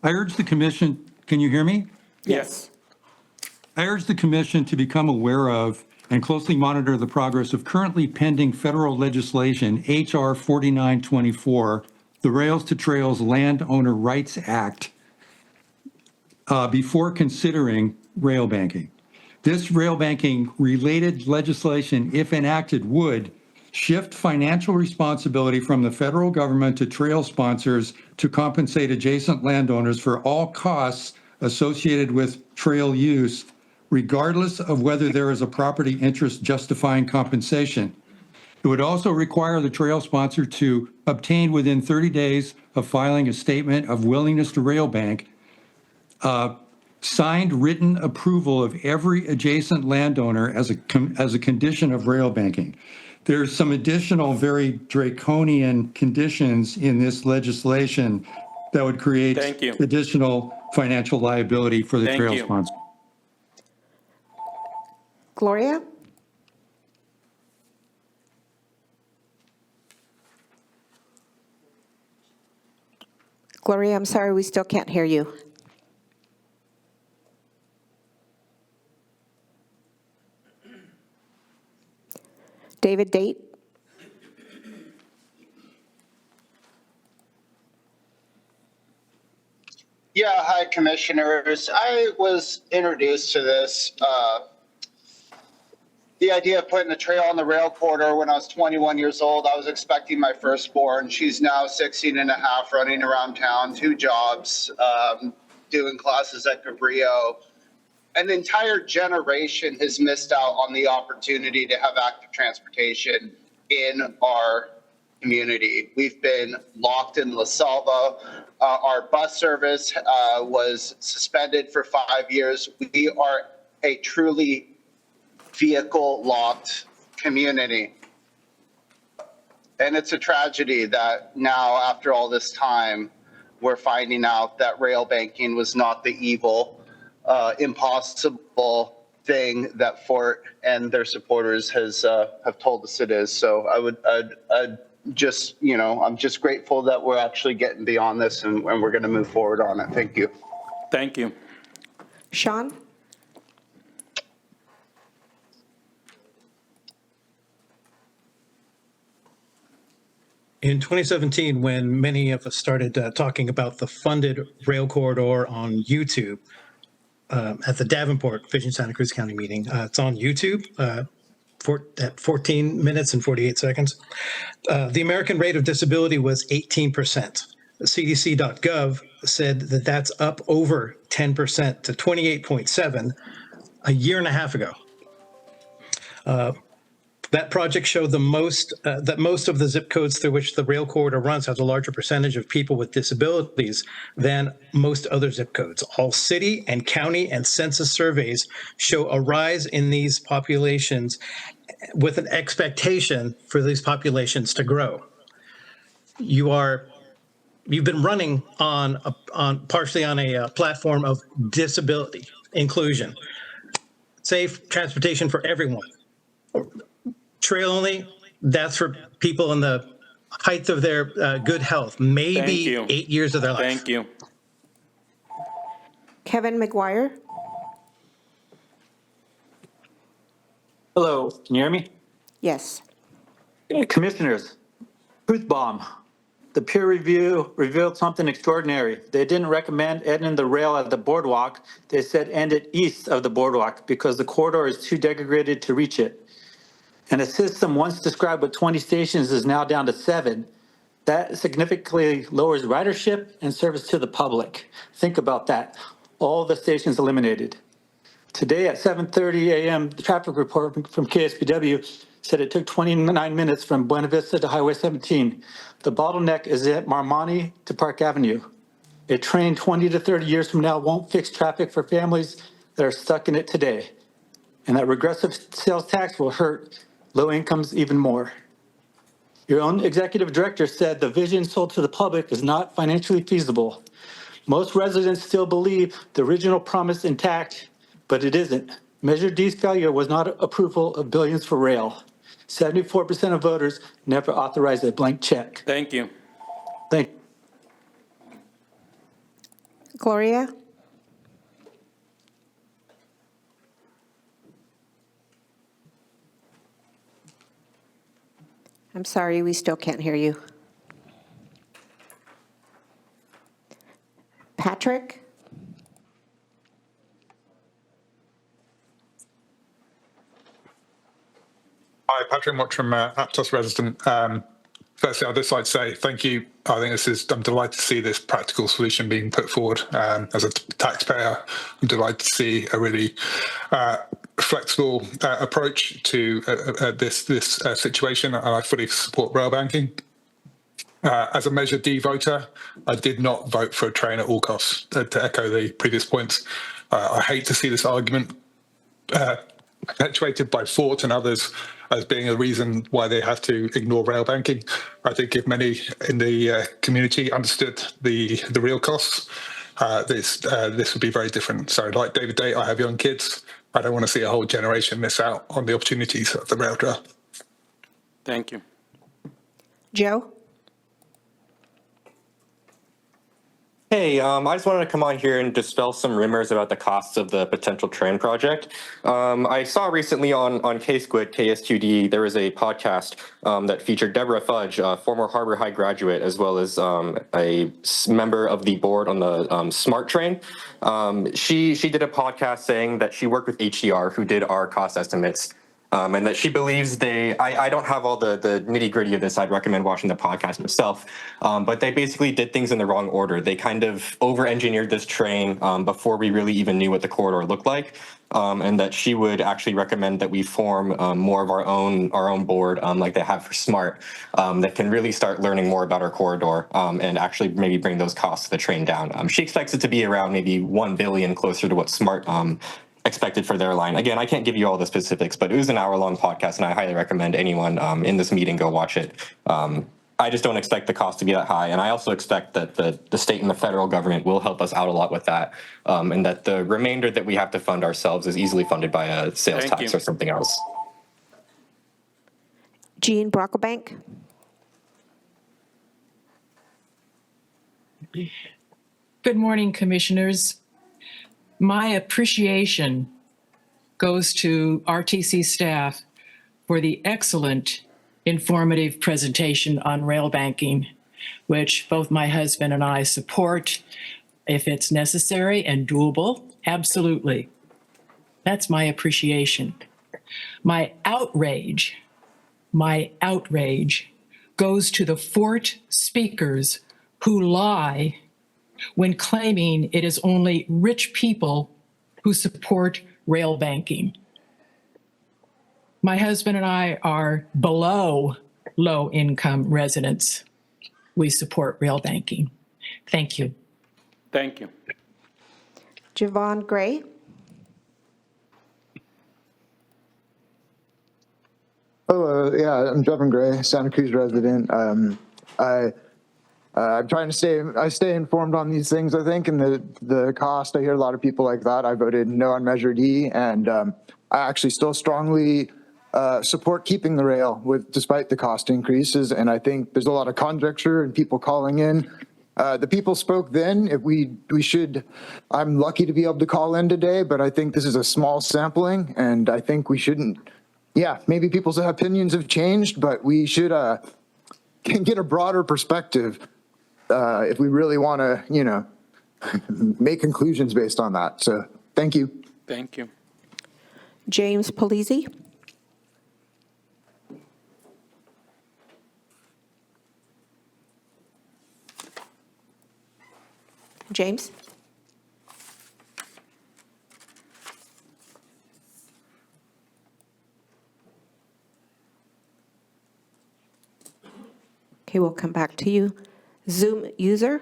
I urge the commission, can you hear me? Yes. I urge the commission to become aware of and closely monitor the progress of currently pending federal legislation, H.R. 4924, the Rails to Trails Landowner Rights Act, before considering rail banking. This rail banking related legislation, if enacted, would shift financial responsibility from the federal government to trail sponsors to compensate adjacent landowners for all costs associated with trail use, regardless of whether there is a property interest justifying compensation. It would also require the trail sponsor to obtain within 30 days of filing a statement of willingness to rail bank, signed written approval of every adjacent landowner as a condition of rail banking. There's some additional very draconian conditions in this legislation that would create Thank you. additional financial liability for the Thank trail you. sponsor. Gloria? Gloria, I'm sorry, we still can't hear you. David Date? Yeah, hi, commissioners. I was introduced to this, the idea of putting a trail on the rail corridor when I was 21 years old. I was expecting my firstborn. She's now 16 and a half, running around town, 2 jobs, doing classes at Cabrillo. An entire generation has missed out on the opportunity to have active transportation in our community. We've been locked in La Salva. Our bus service was suspended for 5 years. We are a truly vehicle-locked community. And it's a tragedy that now, after all this time, we're finding out that rail banking was not the evil, impossible thing that Fort and their supporters have told us it is. So I'd just, I'm just grateful that we're actually getting beyond this and we're going to move forward on it. Thank you. Thank you. Sean? In 2017, when many of us started talking about the funded rail corridor on YouTube at the Davenport Vision Santa Cruz County meeting, it's on YouTube at 14 minutes and 48 seconds. The American rate of disability was 18%. CDC.gov said that that's up over 10% to 28.7 a year and a half ago. That project showed that most of the zip codes through which the rail corridor runs has a larger percentage of people with disabilities than most other zip codes. All city and county and census surveys show a rise in these populations with an expectation for these populations to grow. You've been running partially on a platform of disability inclusion, safe transportation for everyone. Trail only, that's for people in the height of their good health, maybe 8 years of their life. Thank you. Kevin McGuire? Hello, can you hear me? Yes. Commissioners, truth bomb. The peer review revealed something extraordinary. They didn't recommend ending the rail at the boardwalk. They said end it east of the boardwalk because the corridor is too degraded to reach it. And a system once described with 20 stations is now down to 7. That significantly lowers ridership and service to the public. Think about that. All the stations eliminated. Today at 7:30 a.m., the traffic report from KSPW said it took 29 minutes from Buena Vista to Highway 17. The bottleneck is at Marmani to Park Avenue. A train 20 to 30 years from now won't fix traffic for families that are stuck in it today. And that regressive sales tax will hurt low incomes even more. Your own executive director said the vision sold to the public is not financially feasible. Most residents still believe the original promise intact, but it isn't. Measure D's failure was not approval of billions for rail. 74% of voters never authorized a blank check. Thank you. Thank you. Gloria? I'm sorry, we still can't hear you. Patrick? Hi, Patrick Mottram, Aptos resident. Firstly, I'd just like to say thank you. I think I'm delighted to see this practical solution being put forward. As a taxpayer, I'm delighted to see a really flexible approach to this situation, and I fully support rail banking. As a Measure D voter, I did not vote for a train at all costs, to echo the previous points. I hate to see this argument perpetuated by Fort and others as being a reason why they have to ignore rail banking. I think if many in the community understood the real costs, this would be very different. So like David Day, I have young kids. I don't want to see a whole generation miss out on the opportunities of the rail trail. Thank you. Joe? Hey, I just wanted to come on here and dispel some rumors about the costs of the potential train project. I saw recently on K-Squid, KSQD, there was a podcast that featured Deborah Fudge, a former Harbor High graduate, as well as a member of the board on the SMART train. She did a podcast saying that she worked with HDR, who did our cost estimates. And that she believes I don't have all the nitty gritty of this. I'd recommend watching the podcast myself. But they basically did things in the wrong order. They kind of over-engineered this train before we really even knew what the corridor looked like. And that she would actually recommend that we form more of our own board, like they have for SMART, that can really start learning more about our corridor and actually maybe bring those costs of the train down. She expects it to be around maybe $1 billion, closer to what SMART expected for their line. Again, I can't give you all the specifics, but it was an hour-long podcast, and I highly recommend anyone in this meeting go watch it. I just don't expect the cost to be that high, and I also expect that the state and the federal government will help us out a lot with that, and that the remainder that we have to fund ourselves is easily funded by a sales tax or something else. Jean Brocklebank? Good morning, commissioners. My appreciation goes to RTC staff for the excellent informative presentation on rail banking, which both my husband and I support if it's necessary and doable. Absolutely. That's my appreciation. My outrage goes to the Fort speakers who lie when claiming it is only rich people who support rail banking. My husband and I are below low-income residents. We support rail banking. Thank you. Thank you. Javon Gray? Hello, yeah, I'm Javon Gray, Santa Cruz resident. I'm trying to stay informed on these things, I think, and the cost. I hear a lot of people like that. I voted no on Measure D, and I actually still strongly support keeping the rail despite the cost increases. And I think there's a lot of conjecture and people calling in. The people spoke then. If we should, I'm lucky to be able to call in today, but I think this is a small sampling, and I think we shouldn't. Yeah, maybe people's opinions have changed, but we should get a broader perspective. If we really want to, make conclusions based on that. So thank you. Thank you. James Polizzi? James? Okay, we'll come back to you. Zoom user?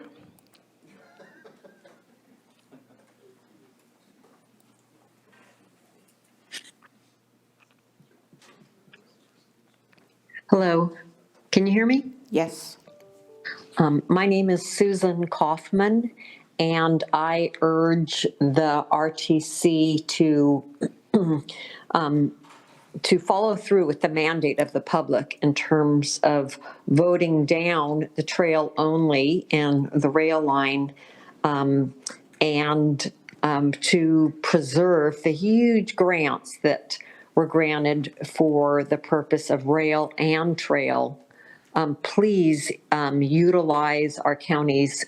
Hello, can you hear me? Yes. My name is Susan Kaufman, and I urge the RTC to follow through with the mandate of the public in terms of voting down the trail only and the rail line, and to preserve the huge grants that were granted for the purpose of rail and trail. Please utilize our county's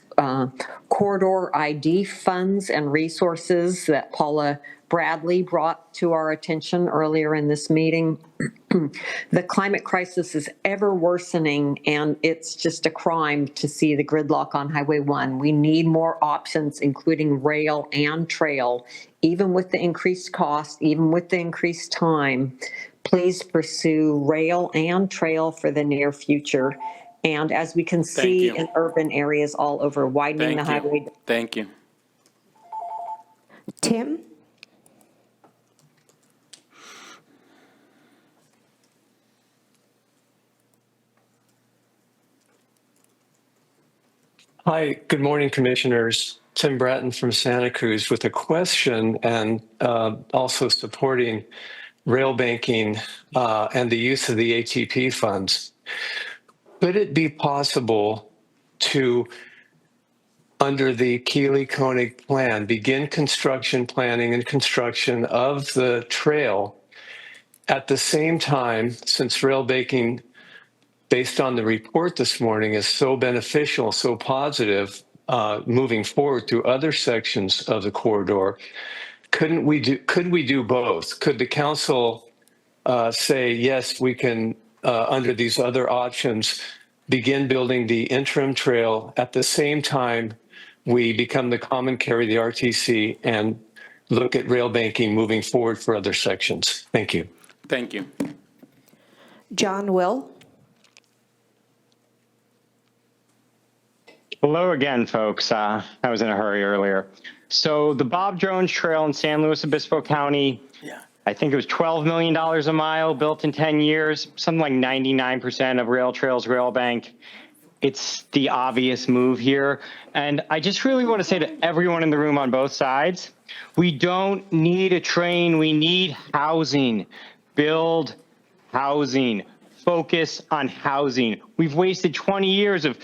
corridor ID funds and resources that Paula Bradley brought to our attention earlier in this meeting. The climate crisis is ever worsening, and it's just a crime to see the gridlock on Highway 1. We need more options, including rail and trail, even with the increased cost, even with the increased time. Please pursue rail and trail for the near future. And as we can see in urban areas all over, widening the highway. Thank you. Tim? Hi, good morning, Commissioners. Tim Bratton from Santa Cruz with a question and also supporting rail banking and the use of the ATP funds. Could it be possible to, under the Keeley-Koenig plan, begin construction planning and construction of the trail at the same time, since rail banking, based on the report this morning, is so beneficial, so positive, moving forward through other sections of the corridor? Could we do both? Could the council say, yes, we can, under these other options, begin building the interim trail at the same time we become the common carrier, the RTC, and look at rail banking moving forward for other sections? Thank you. Thank you. John Will. Hello again, folks. I was in a hurry earlier. So the Bob Jones Trail in San Luis Obispo County, I think it was $12 million a mile, built in 10 years, something like 99% of Rail Trails Rail Bank. It's the obvious move here. And I just really want to say to everyone in the room on both sides, we don't need a train, we need housing. Build housing. Focus on housing. We've wasted 20 years of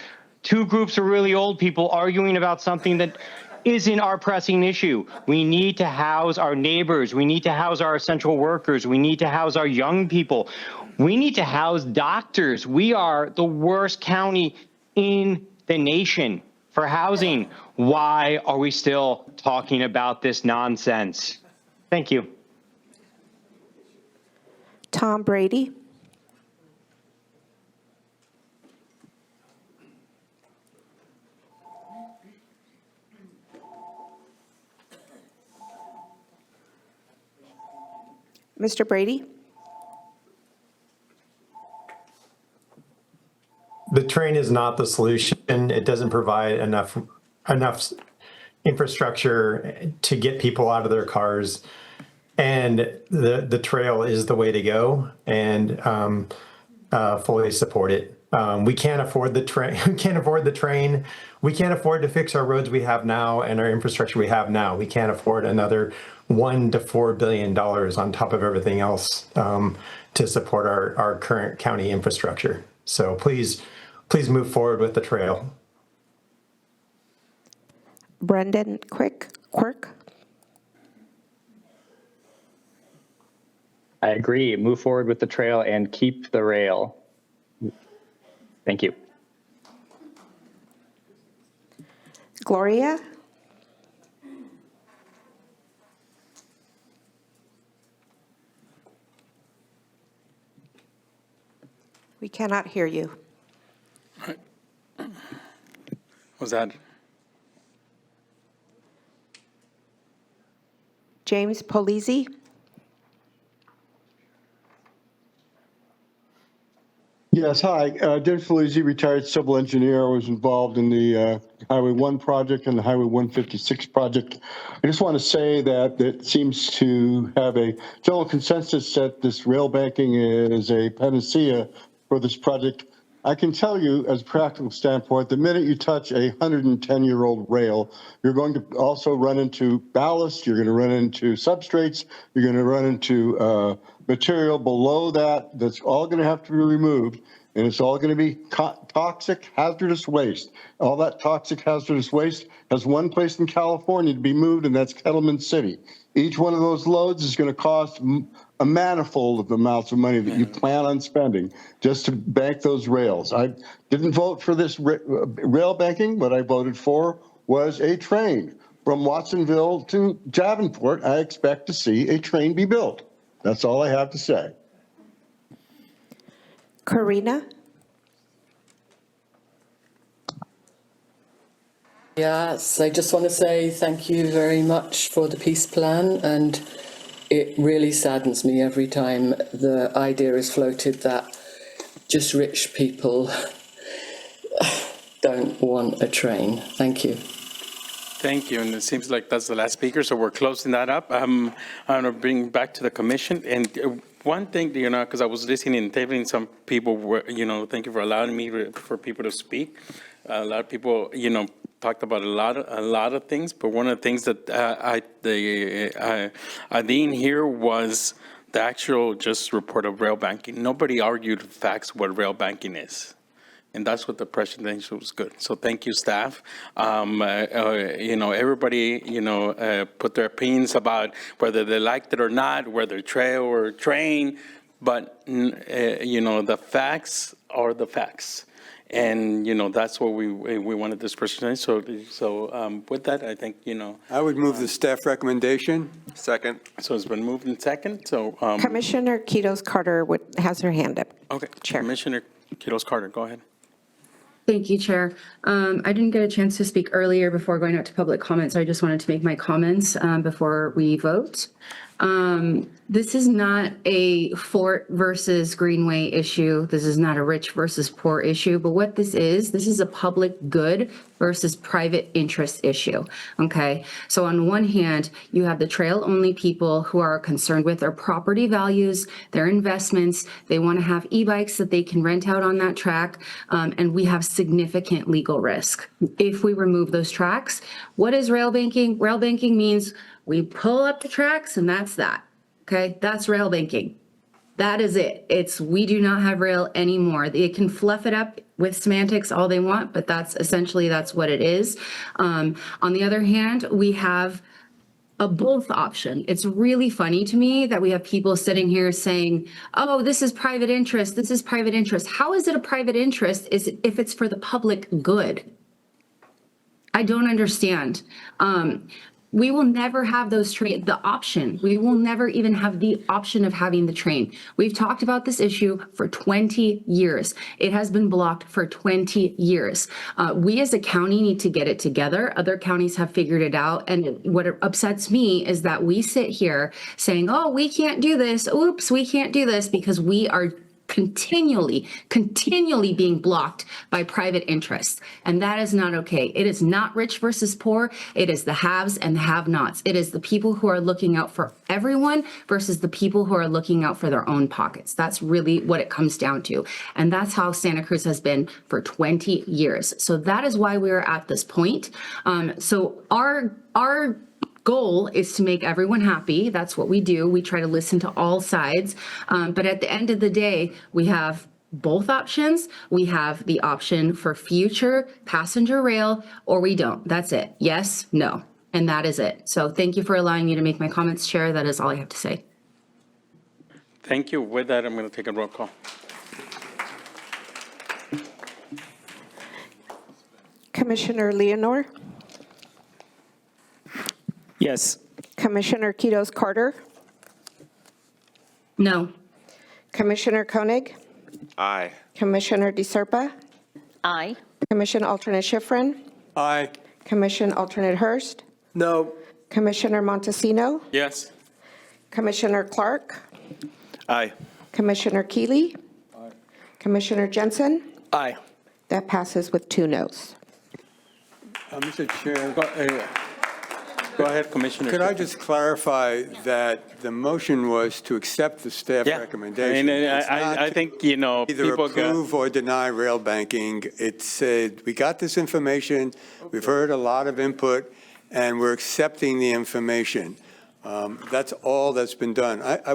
two groups of really old people arguing about something that isn't our pressing issue. We need to house our neighbors. We need to house our essential workers. We need to house our young people. We need to house doctors. We are the worst county in the nation for housing. Why are we still talking about this nonsense? Thank you. Tom Brady. Mr. Brady? The train is not the solution. It doesn't provide enough infrastructure to get people out of their cars. And the trail is the way to go, and fully support it. We can't afford the train. We can't afford the train. We can't afford to fix our roads we have now and our infrastructure we have now. We can't afford another $1 to $4 billion on top of everything else to support our current county infrastructure. So please move forward with the trail. Brendan Quirk. I agree. Move forward with the trail and keep the rail. Thank you. Gloria? We cannot hear you. Was that? James Polizzi? Yes, hi. James Felici, retired civil engineer. I was involved in the Highway 1 project and the Highway 156 project. I just want to say that it seems to have a general consensus that this rail banking is a panacea for this project. I can tell you, as a practical standpoint, the minute you touch a 110-year-old rail, you're going to also run into ballast, you're going to run into substrates, you're going to run into material below that that's all going to have to be removed, and it's all going to be toxic, hazardous waste. All that toxic, hazardous waste has one place in California to be moved, and that's Kettleman City. Each one of those loads is going to cost a manifold of the amounts of money that you plan on spending just to bank those rails. I didn't vote for this rail banking. What I voted for was a train. From Watsonville to Davenport, I expect to see a train be built. That's all I have to say. Karina? Yes, I just want to say thank you very much for the peace plan, and it really saddens me every time the idea is floated that just rich people don't want a train. Thank you. Thank you, and it seems like that's the last speaker, so we're closing that up. I'm going to bring back to the commission, and one thing, because I was listening and taking some people were, thank you for allowing me for people to speak. A lot of people, talked about a lot of things, but one of the things that I didn't hear was the actual just report of rail banking. Nobody argued facts what rail banking is. And that's what the presentation was good. So thank you, staff. Everybody, put their opinions about whether they liked it or not, whether trail or train, but, the facts are the facts. And, that's what we wanted this presentation. So with that, I think, I would move the staff recommendation. Second. So it's been moved in second. So Commissioner Kitos Carter has her hand up. Okay, Chair. Commissioner Kitos Carter, go ahead. Thank you, Chair. I didn't get a chance to speak earlier before going out to public comment, so I just wanted to make my comments before we vote. This is not a Fort versus Greenway issue. This is not a rich versus poor issue, but what this is a public good versus private interest issue, okay? So on one hand, you have the trail-only people who are concerned with their property values, their investments. They want to have e-bikes that they can rent out on that track, and we have significant legal risk. If we remove those tracks, what is rail banking? Rail banking means we pull up the tracks and that's that. Okay, that's rail banking. That is it. We do not have rail anymore. They can fluff it up with semantics all they want, but that's what it is. On the other hand, we have a both option. It's really funny to me that we have people sitting here saying, oh, this is private interest. This is private interest. How is it a private interest if it's for the public good? I don't understand. We will never have the option. We will never even have the option of having the train. We've talked about this issue for 20 years. It has been blocked for 20 years. We as a county need to get it together. Other counties have figured it out. And what upsets me is that we sit here saying, oh, we can't do this. Oops, we can't do this because we are continually being blocked by private interests. And that is not okay. It is not rich versus poor. It is the haves and the have-nots. It is the people who are looking out for everyone versus the people who are looking out for their own pockets. That's really what it comes down to. And that's how Santa Cruz has been for 20 years. So that is why we are at this point. So our goal is to make everyone happy. That's what we do. We try to listen to all sides. But at the end of the day, we have both options. We have the option for future passenger rail, or we don't. That's it. Yes, no. And that is it. So thank you for allowing me to make my comments, Chair. That is all I have to say. Thank you. With that, I'm going to take a roll call. Commissioner Leonor? Yes. Commissioner Kitos Carter? No. Commissioner Koenig? Aye. Commissioner DeSerpa? Aye. Commission Alternate Schifrin? Aye. Commission Alternate Hurst? No. Commissioner Montesino? Yes. Commissioner Clark? Aye. Commissioner Keeley? Aye. Commissioner Jensen? Aye. That passes with 2 noes. Mr. Chair, Go ahead, Commissioner. could I just clarify that the motion was to accept the staff recommendation? And It's not I to think, either people approve or deny rail banking. It said, we got this information, we've heard a lot of input, and we're accepting the information. That's all that's been done. I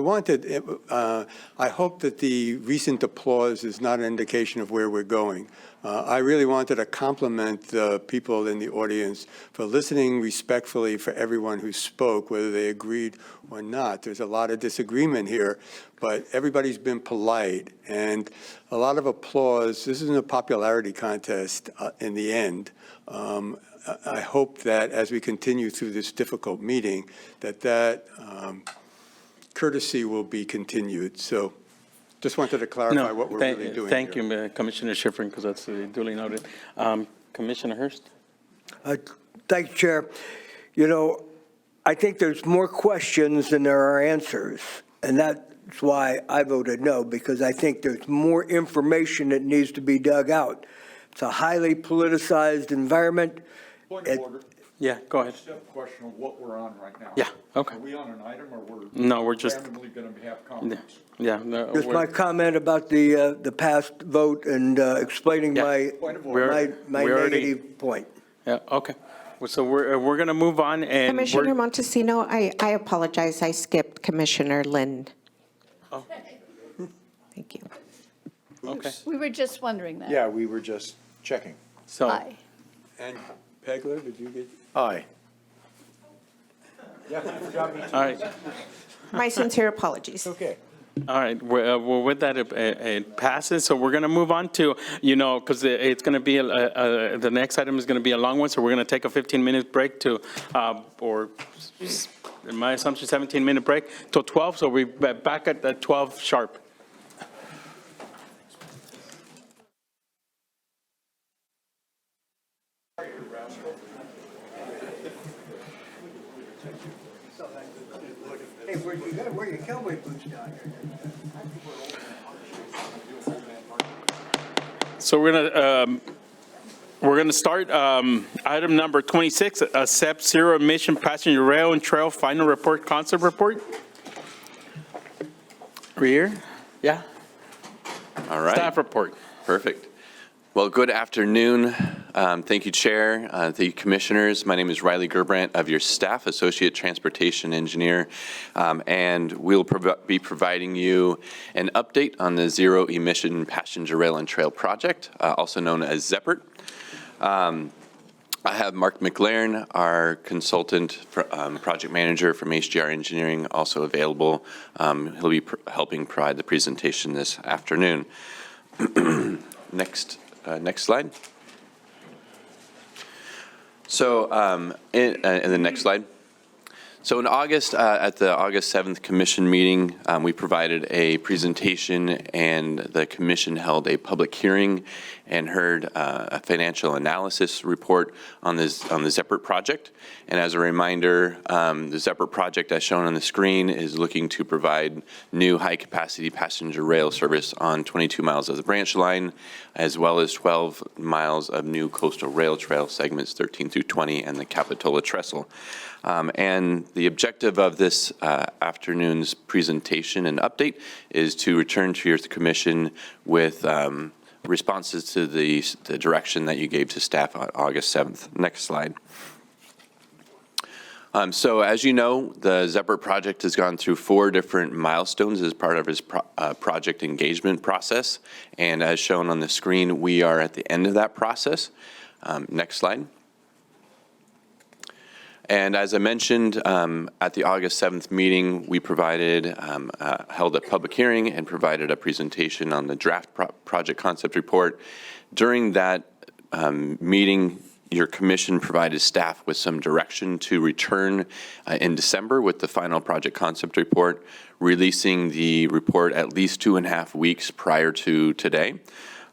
hope that the recent applause is not an indication of where we're going. I really wanted to compliment the people in the audience for listening respectfully for everyone who spoke, whether they agreed or not. There's a lot of disagreement here, but everybody's been polite and a lot of applause. This isn't a popularity contest in the end. I hope that as we continue through this difficult meeting, that courtesy will be continued. So just wanted to clarify what we're really doing Thank here. you, Commissioner Schifrin, because that's duly noted. Commissioner Hurst? Thank you, Chair. I think there's more questions than there are answers, and that's why I voted no, because I think there's more information that needs to be dug out. It's a highly politicized environment. Yeah, go ahead. Just have a question of what we're on right now. Yeah, okay. Are we on an item or we're? No, we're just- Randomly going to have comments? Yeah. No, Just we're- my comment about the past vote and explaining my We're already- negative point. Yeah, okay. Well, so we're going to move on and. Commissioner Montesino, I apologize. I skipped Commissioner Lynn. Oh. Thank you. Okay. We were just wondering that. Yeah, we were just checking. So. Aye. And Pegler, did you get? Aye. Yeah, good job. All right. My sincere apologies. Okay. All right, well, with that, it passes, so we're going to move on to, because it's going to be, the next item is going to be a long one, so we're going to take a 15-minute break to, or in my assumption, 17-minute break till 12, so we're back at 12 sharp. Hey, you gotta wear your cowboy boots down here. So we're going to start item number 26, accept zero emission passenger rail and trail final report, concept report. We're here? Yeah. All right. Staff report. Perfect. Well, good afternoon. Thank you, Chair. Thank you, Commissioners. My name is Riley Gerbrandt of your staff, Associate Transportation Engineer, and we'll be providing you an update on the Zero Emission Passenger Rail and Trail Project, also known as ZEPRT. I have Mark McLaren, our consultant, project manager from HDR Engineering, also available. He'll be helping provide the presentation this afternoon. Next slide. So in the next slide. So in August, at the August 7th Commission meeting, we provided a presentation and the Commission held a public hearing and heard a financial analysis report on the ZEPRT project. And as a reminder, the ZEPRT project as shown on the screen is looking to provide new high-capacity passenger rail service on 22 miles of the branch line, as well as 12 miles of new coastal rail trail segments 13 through 20 and the Capitola Trestle. And the objective of this afternoon's presentation and update is to return to your Commission with responses to the direction that you gave to staff on August 7th. Next slide. So as you know, the ZEPRT project has gone through 4 different milestones as part of its project engagement process. And as shown on the screen, we are at the end of that process. Next slide. And as I mentioned, at the August 7th meeting, we held a public hearing and provided a presentation on the draft project concept report. During that meeting, your Commission provided staff with some direction to return in December with the final project concept report, releasing the report at least 2.5 weeks prior to today.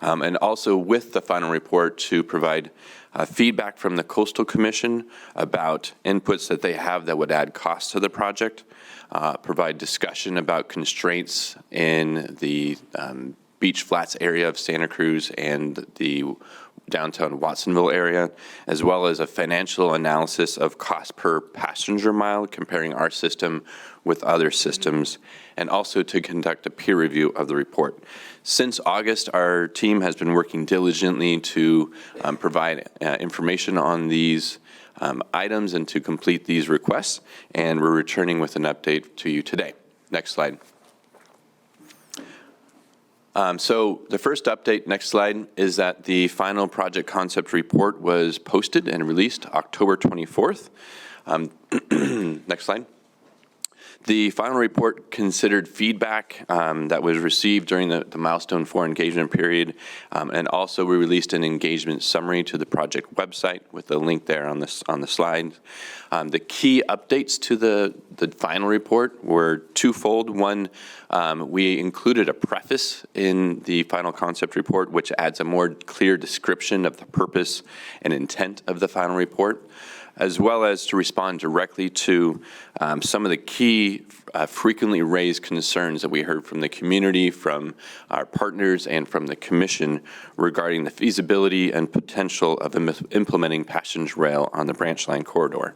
And also with the final report to provide feedback from the Coastal Commission about inputs that they have that would add cost to the project, provide discussion about constraints in the Beach Flats area of Santa Cruz and the downtown Watsonville area, as well as a financial analysis of cost per passenger mile comparing our system with other systems, and also to conduct a peer review of the report. Since August, our team has been working diligently to provide information on these items and to complete these requests, and we're returning with an update to you today. Next slide. So the first update, next slide, is that the final project concept report was posted and released October 24th. Next slide. The final report considered feedback that was received during the Milestone 4 engagement period, and also we released an engagement summary to the project website with the link there on the slide. The key updates to the final report were twofold. One, we included a preface in the final concept report, which adds a more clear description of the purpose and intent of the final report. as well as to respond directly to some of the key frequently raised concerns that we heard from the community, from our partners, and from the Commission regarding the feasibility and potential of implementing passenger rail on the branch line corridor.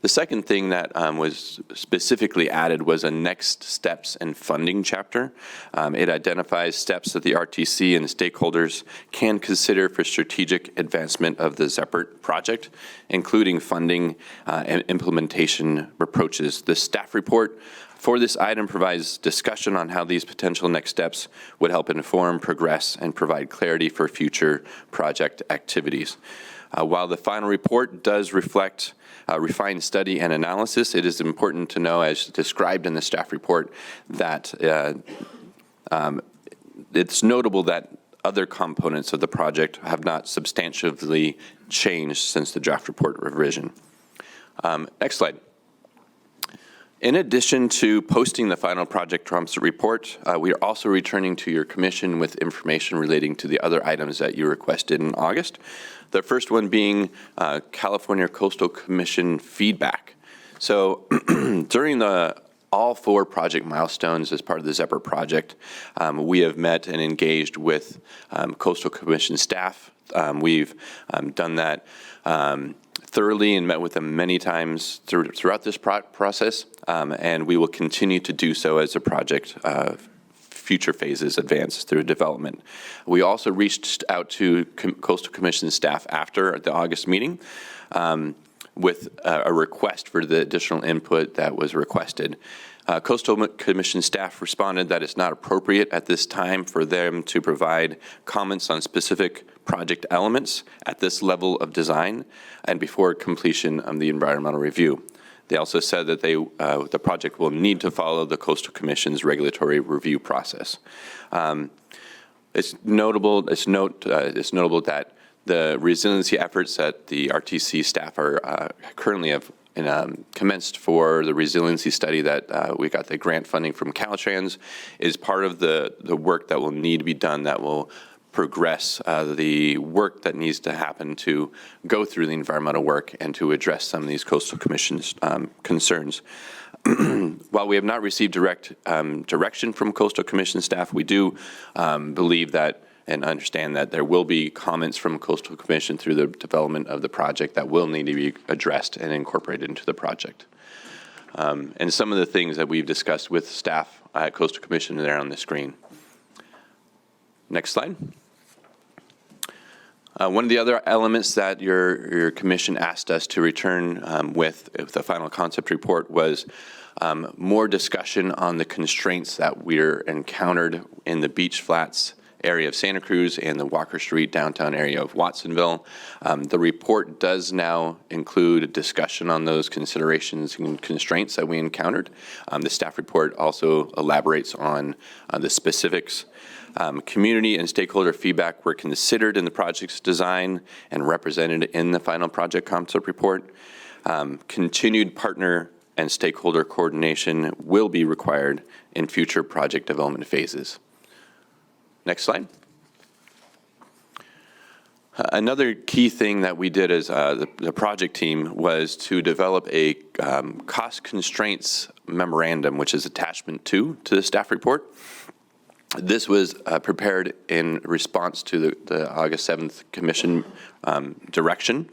The second thing that was specifically added was a next steps and funding chapter. It identifies steps that the RTC and the stakeholders can consider for strategic advancement of the Zeppert project, including funding and implementation approaches. The staff report for this item provides discussion on how these potential next steps would help inform, progress, and provide clarity for future project activities. While the final report does reflect refined study and analysis, it is important to know, as described in the staff report, that it's notable that other components of the project have not substantially changed since the draft report revision. Next slide. In addition to posting the final project concept report, we are also returning to your commission with information relating to the other items that you requested in August. The first one being California Coastal Commission feedback. So during all 4 project milestones as part of the Zeppert project, we have met and engaged with Coastal Commission staff. We've done that thoroughly and met with them many times throughout this process, and we will continue to do so as the project future phases advance through development. We also reached out to Coastal Commission staff after the August meeting with a request for the additional input that was requested. Coastal Commission staff responded that it's not appropriate at this time for them to provide comments on specific project elements at this level of design and before completion of the environmental review. They also said that the project will need to follow the Coastal Commission's regulatory review process. It's notable that the resiliency efforts that the RTC staff are currently have commenced for the resiliency study that we got the grant funding from Caltrans is part of the work that will need to be done that will progress the work that needs to happen to go through the environmental work and to address some of these Coastal Commission's concerns. While we have not received direct direction from Coastal Commission staff, we do believe that and understand that there will be comments from Coastal Commission through the development of the project that will need to be addressed and incorporated into the project. And some of the things that we've discussed with staff at Coastal Commission are there on the screen. Next slide. One of the other elements that your commission asked us to return with the final concept report was more discussion on the constraints that we're encountered in the beach flats area of Santa Cruz and the Walker Street downtown area of Watsonville. The report does now include a discussion on those considerations and constraints that we encountered. The staff report also elaborates on the specifics. Community and stakeholder feedback were considered in the project's design and represented in the final project concept report. Continued partner and stakeholder coordination will be required in future project development phases. Next slide. Another key thing that we did as the project team was to develop a cost constraints memorandum, which is attachment 2 to the staff report. This was prepared in response to the August 7th Commission direction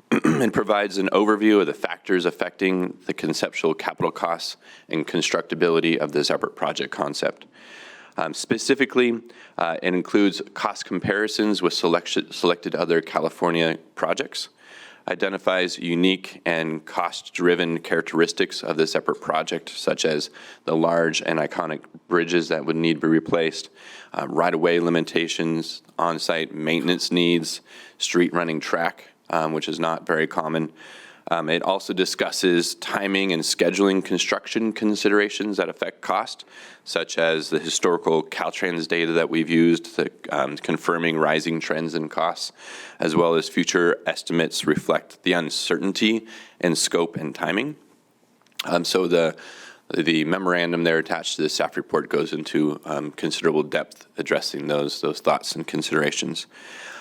and provides an overview of the factors affecting the conceptual capital costs and constructability of the Zeppert project concept. Specifically, it includes cost comparisons with selected other California projects, identifies unique and cost-driven characteristics of the Zeppert project, such as the large and iconic bridges that would need to be replaced, right-of-way limitations, on-site maintenance needs, street running track, which is not very common. It also discusses timing and scheduling construction considerations that affect cost, such as the historical Caltrans data that we've used, confirming rising trends in costs, as well as future estimates reflect the uncertainty in scope and timing. So the The memorandum there attached to the staff report goes into considerable depth addressing those thoughts and considerations.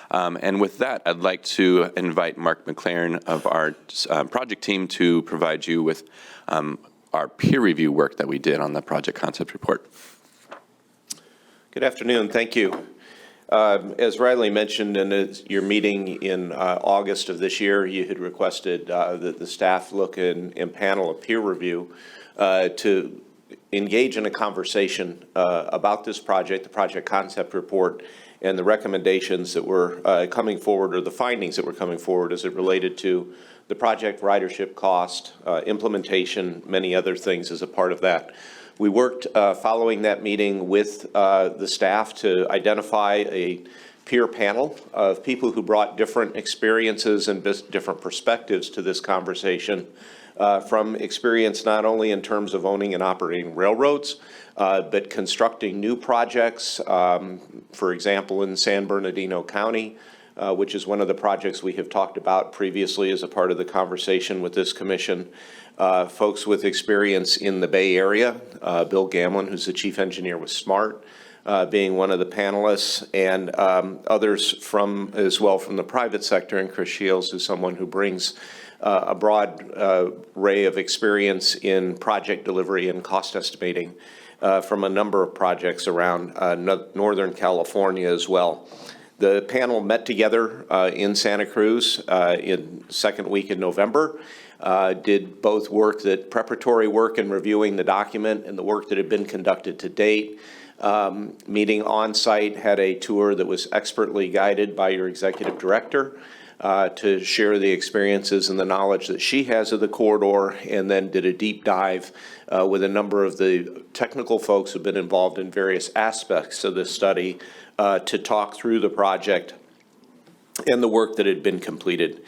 And with that, I'd like to invite Mark McLaren of our project team to provide you with our peer review work that we did on the project concept report. Good afternoon. Thank you. As Riley mentioned in your meeting in August of this year, you had requested that the staff look and panel a peer review to engage in a conversation about this project, the project concept report, and the recommendations that were coming forward, or the findings that were coming forward as it related to the project ridership cost, implementation, many other things as a part of that. We worked following that meeting with the staff to identify a peer panel of people who brought different experiences and different perspectives to this conversation, from experience not only in terms of owning and operating railroads, but constructing new projects, for example, in San Bernardino County, which is one of the projects we have talked about previously as a part of the conversation with this commission. Folks with experience in the Bay Area, Bill Gamlin, who's the chief engineer with SMART, being one of the panelists, and others as well from the private sector, and Chris Shields, who's someone who brings a broad array of experience in project delivery and cost estimating from a number of projects around Northern California as well. The panel met together in Santa Cruz in second week in November, did both preparatory work in reviewing the document and the work that had been conducted to date. Meeting on site, had a tour that was expertly guided by your executive director to share the experiences and the knowledge that she has of the corridor, and then did a deep dive with a number of the technical folks who've been involved in various aspects of this study to talk through the project and the work that had been completed.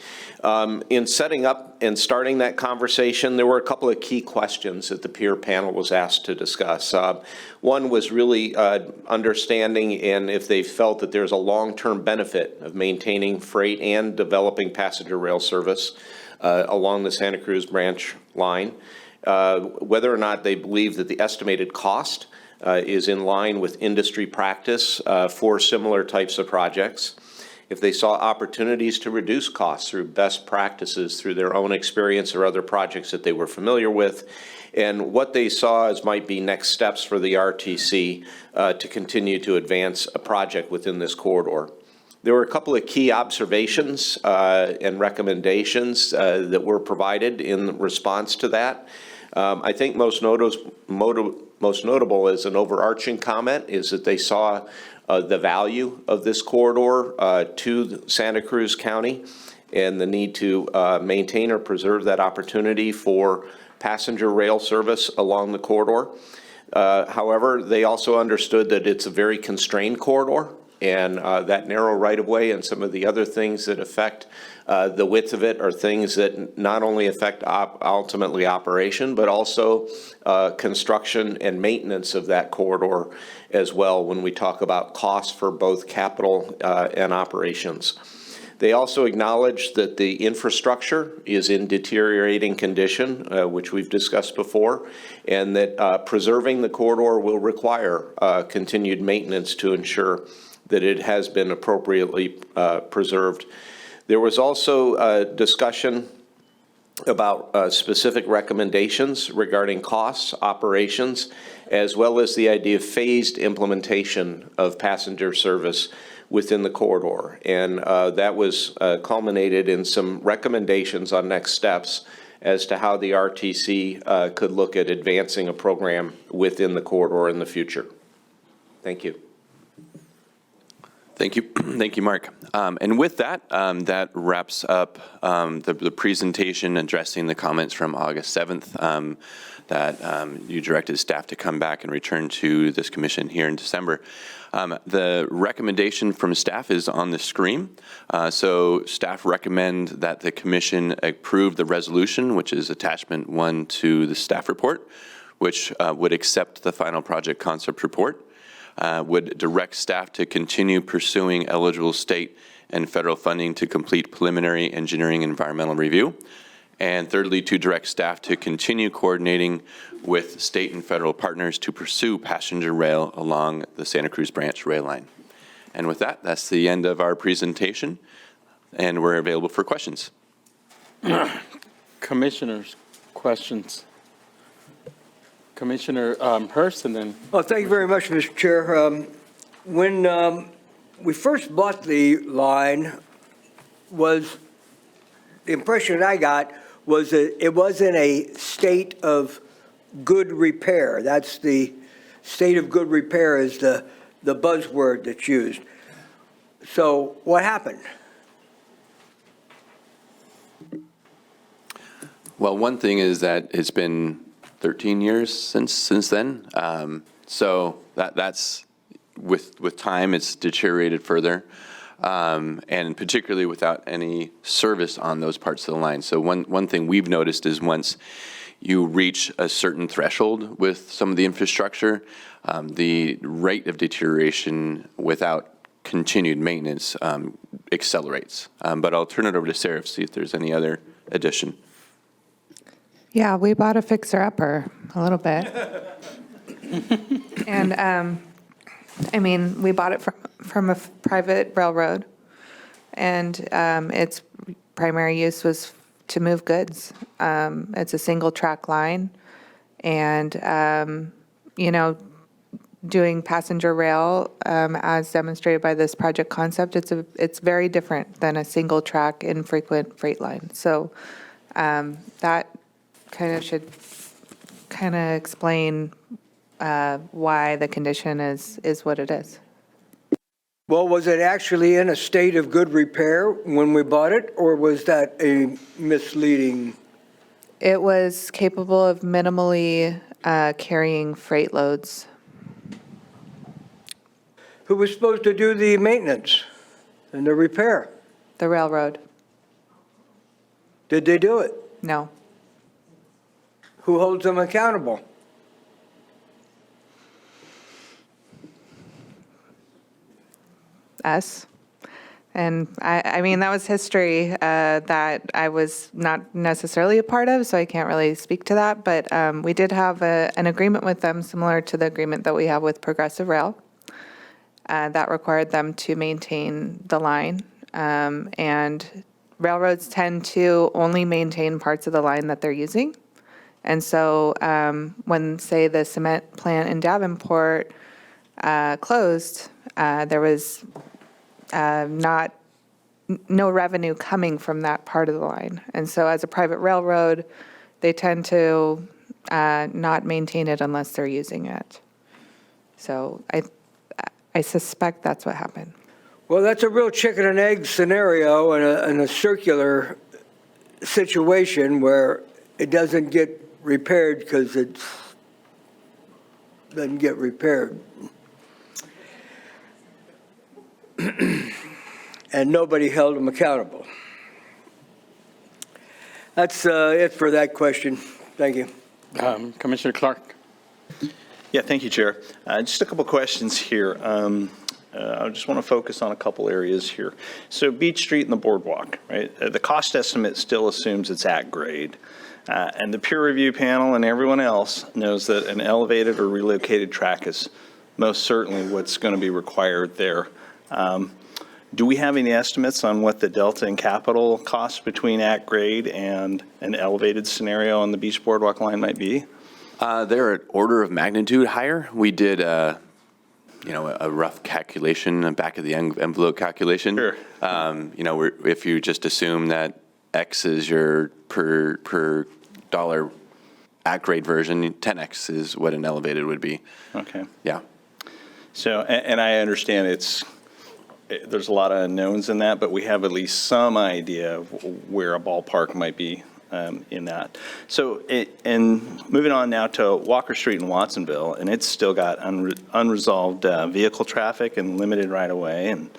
In setting up and starting that conversation, there were a couple of key questions that the peer panel was asked to discuss. One was really understanding and if they felt that there's a long-term benefit of maintaining freight and developing passenger rail service along the Santa Cruz branch line, whether or not they believe that the estimated cost is in line with industry practice for similar types of projects, if they saw opportunities to reduce costs through best practices through their own experience or other projects that they were familiar with, and what they saw as might be next steps for the RTC to continue to advance a project within this corridor. There were a couple of key observations and recommendations that were provided in response to that. I think most notable as an overarching comment is that they saw the value of this corridor to Santa Cruz County and the need to maintain or preserve that opportunity for passenger rail service along the corridor. However, they also understood that it's a very constrained corridor, and that narrow right-of-way and some of the other things that affect the width of it are things that not only affect ultimately operation, but also construction and maintenance of that corridor as well when we talk about costs for both capital and operations. They also acknowledged that the infrastructure is in deteriorating condition, which we've discussed before, and that preserving the corridor will require continued maintenance to ensure that it has been appropriately preserved. There was also a discussion about specific recommendations regarding costs, operations, as well as the idea of phased implementation of passenger service within the corridor. And that was culminated in some recommendations on next steps as to how the RTC could look at advancing a program within the corridor in the future. Thank you. Thank you. Thank you, Mark. And with that, that wraps up the presentation addressing the comments from August 7th that you directed staff to come back and return to this commission here in December. The recommendation from staff is on the screen. So staff recommend that the commission approve the resolution, which is attachment 1 to the staff report, which would accept the final project concept report. Would direct staff to continue pursuing eligible state and federal funding to complete preliminary engineering and environmental review, And thirdly, to direct staff to continue coordinating with state and federal partners to pursue passenger rail along the Santa Cruz Branch rail line. And with that, that's the end of our presentation, and we're available for questions. Commissioners, questions? Commissioner Hurst, and then. Well, thank you very much, Mr. Chair. When we first bought the line, the impression I got was that it was in a state of good repair. That's the state of good repair is the buzzword that's used. So what happened? Well, one thing is that it's been 13 years since then. So that's with time, it's deteriorated further. And particularly without any service on those parts of the line. So one thing we've noticed is once you reach a certain threshold with some of the infrastructure, the rate of deterioration without continued maintenance accelerates. But I'll turn it over to Sarah to see if there's any other addition. Yeah, we bought a fixer-upper a little bit. And, I mean, we bought it from a private railroad, and its primary use was to move goods. It's a single-track line, and, you know, doing passenger rail, as demonstrated by this project concept, it's very different than a single-track infrequent freight line. So that should explain why the condition is what it is. Well, was it actually in a state of good repair when we bought it, or was that a misleading? It was capable of minimally carrying freight loads. Who was supposed to do the maintenance and the repair? The railroad. Did they do it? No. Who holds them accountable? Us. And I mean, that was history that I was not necessarily a part of, so I can't really speak to that. But we did have an agreement with them similar to the agreement that we have with Progressive Rail. That required them to maintain the line. And railroads tend to only maintain parts of the line that they're using. And so when, say, the cement plant in Davenport closed, there was no revenue coming from that part of the line. And so as a private railroad, they tend to not maintain it unless they're using it. So I suspect that's what happened. Well, that's a real chicken and egg scenario and a circular situation where it doesn't get repaired because it doesn't get repaired. And nobody held them accountable. That's it for that question. Thank you. Commissioner Clark. Yeah, thank you, Chair. Just a couple questions here. I just want to focus on a couple areas here. So Beach Street and the boardwalk, right? The cost estimate still assumes it's at grade. And the peer review panel and everyone else knows that an elevated or relocated track is most certainly what's going to be required there. Do we have any estimates on what the delta in capital costs between at grade and an elevated scenario on the Beach Boardwalk line might be? They're an order of magnitude higher. We did a rough calculation, a back of the envelope calculation. Sure. If you just assume that X is your per dollar at grade version, 10X is what an elevated would be. Okay. Yeah. So, and I understand there's a lot of unknowns in that, but we have at least some idea of where a ballpark might be in that. So, and moving on now to Walker Street in Watsonville, and it's still got unresolved vehicle traffic and limited right-of-way, and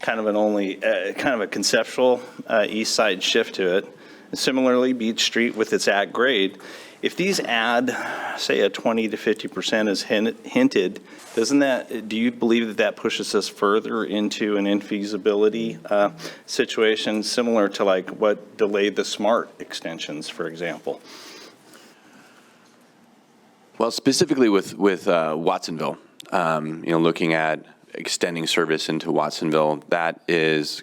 kind of a conceptual east side shift to it. And similarly, Beach Street with its at grade. if these add, say, a 20 to 50% as hinted, do you believe that pushes us further into an infeasibility situation similar to like what delayed the SMART extensions, for example? Well, specifically with Watsonville, looking at extending service into Watsonville, that is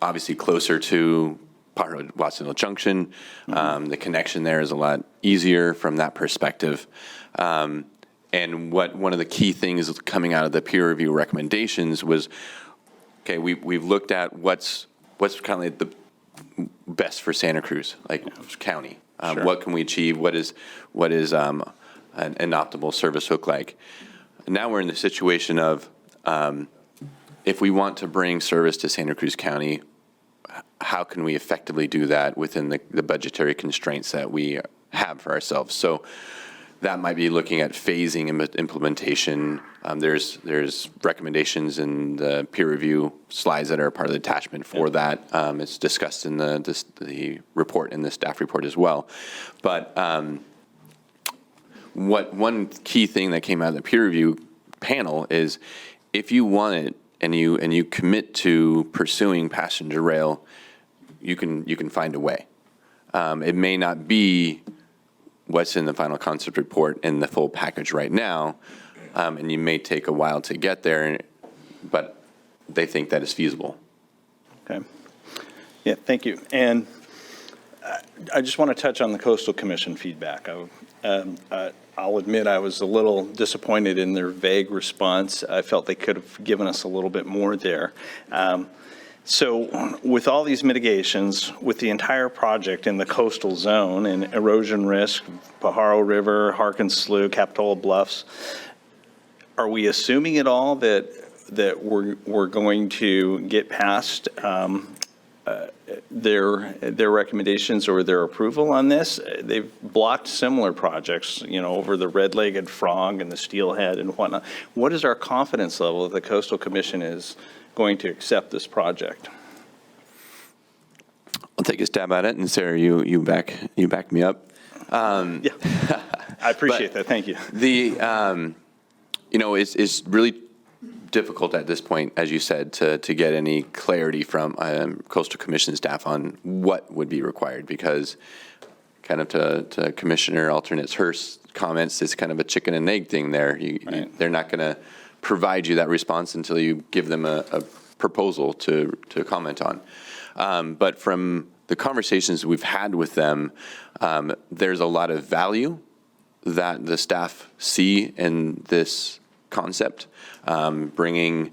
obviously closer to Pot Road, Watsonville Junction. The connection there is a lot easier from that perspective. And one of the key things coming out of the peer review recommendations was, okay, we've looked at what's kind of like the best for Santa Cruz, like county. Sure. What can we achieve? What is an optimal service look like? Now we're in the situation of if we want to bring service to Santa Cruz County, how can we effectively do that within the budgetary constraints that we have for ourselves? So that might be looking at phasing and implementation. There's recommendations in the peer review slides that are part of the attachment for that. It's discussed in the report, in the staff report as well. But one key thing that came out of the peer review panel is if you want it and you commit to pursuing passenger rail, you can find a way. It may not be what's in the final concept report in the full package right now, and you may take a while to get there, but they think that is feasible. Okay. Yeah, thank you. And I just want to touch on the Coastal Commission feedback. I'll admit I was a little disappointed in their vague response. I felt they could have given us a little bit more there. So with all these mitigations, with the entire project in the coastal zone and erosion risk, Pajaro River, Harkins Slough, Capitola Bluffs, are we assuming at all that we're going to get past their recommendations or their approval on this? They've blocked similar projects, over the red-legged frog and the steelhead and whatnot. What is our confidence level that the Coastal Commission is going to accept this project? I'll take a stab at it, and Sarah, you back me up. Yeah, I appreciate that. Thank you. It's really difficult at this point, as you said, to get any clarity from Coastal Commission staff on what would be required, because kind of to Commissioner Alternate's Hurst's comments, it's kind of a chicken and egg thing there. They're not going to provide you that response until you give them a proposal to comment on. But from the conversations we've had with them, there's a lot of value that the staff see in this concept, bringing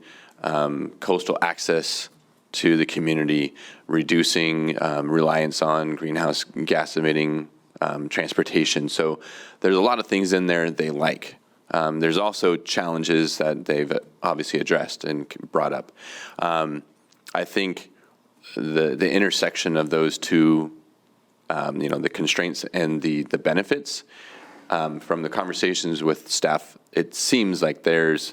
coastal access to the community, reducing reliance on greenhouse gas emitting transportation. So there's a lot of things in there they like. There's also challenges that they've obviously addressed and brought up. I think the intersection of those two, the constraints and the benefits, from the conversations with staff, it seems like there's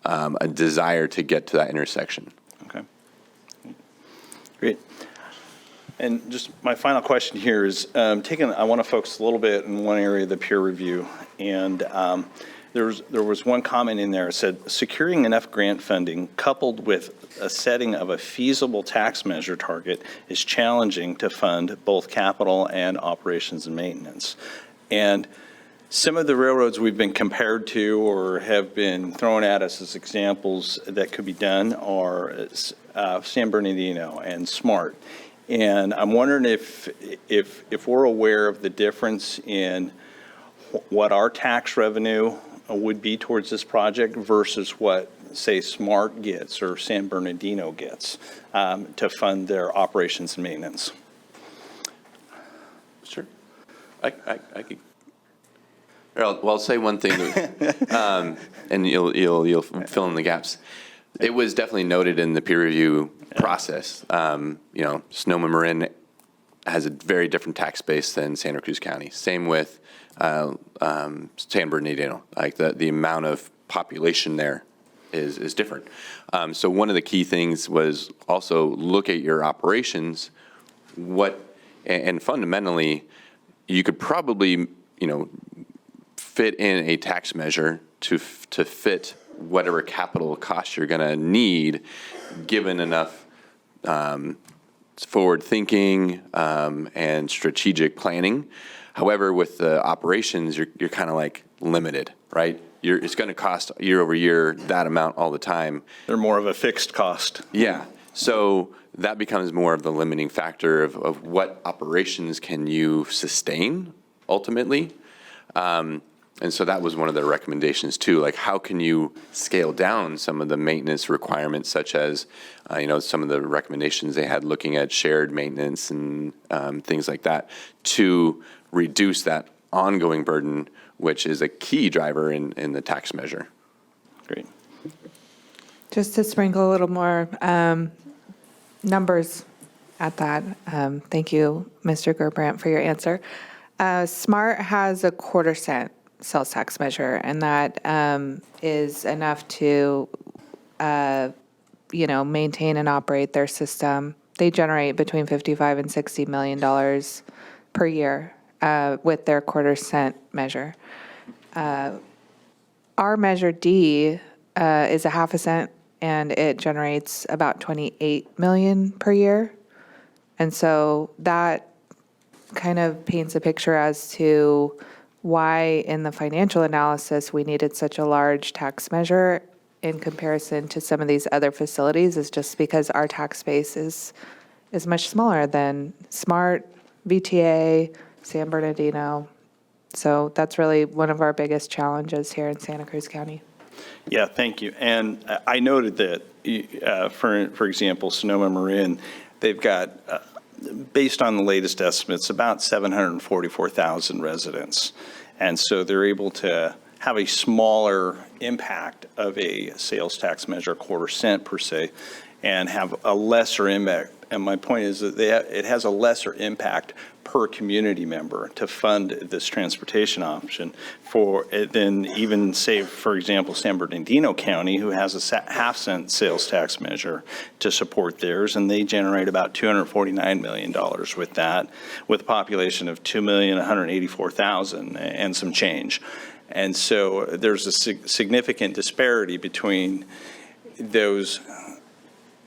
a desire to get to that intersection. Okay. Great. And just my final question here is, I want to focus a little bit in one area of the peer review. And there was one comment in there that said, securing enough grant funding coupled with a setting of a feasible tax measure target is challenging to fund both capital and operations and maintenance. And some of the railroads we've been compared to or have been thrown at us as examples that could be done are San Bernardino and SMART. And I'm wondering if we're aware of the difference in what our tax revenue would be towards this project versus what, say, SMART gets or San Bernardino gets to fund their operations and maintenance. Sure. I could. Well, I'll say one thing, and you'll fill in the gaps. It was definitely noted in the peer review process. Sonoma Marin has a very different tax base than Santa Cruz County. Same with San Bernardino. Like the amount of population there is different. So one of the key things was also look at your operations. And fundamentally, you could probably fit in a tax measure to fit whatever capital cost you're going to need, given enough forward thinking and strategic planning. However, with the operations, you're kind of like limited, right? It's going to cost year over year that amount all the time. They're more of a fixed cost. Yeah. So that becomes more of the limiting factor of what operations can you sustain ultimately. And so that was one of the recommendations too, like how can you scale down some of the maintenance requirements, such as, some of the recommendations they had looking at shared maintenance and things like that, to reduce that ongoing burden, which is a key driver in the tax measure. Great. Just to sprinkle a little more numbers at that. Thank you, Mr. Gerbrandt, for your answer. SMART has a 1/4 cent sales tax measure, and that is enough to, maintain and operate their system. They generate between $55 and $60 million per year with their 1/4 cent measure. Our measure D is a 1/2 cent, and it generates about $28 million per year. And so that kind of paints a picture as to why in the financial analysis we needed such a large tax measure in comparison to some of these other facilities, is just because our tax base is much smaller than SMART, VTA, San Bernardino. So that's really one of our biggest challenges here in Santa Cruz County. Yeah, thank you. And I noted that, for example, Sonoma Marin, they've got, based on the latest estimates, about 744,000 residents. And so they're able to have a smaller impact of a sales tax measure, 1/4 cent per se, and have a lesser impact. And my point is that it has a lesser impact per community member to fund this transportation option than even, say, for example, San Bernardino County, who has a 1/2 cent sales tax measure to support theirs, and they generate about $249 million with that, with a population of 2,184,000 and some change. And so there's a significant disparity between those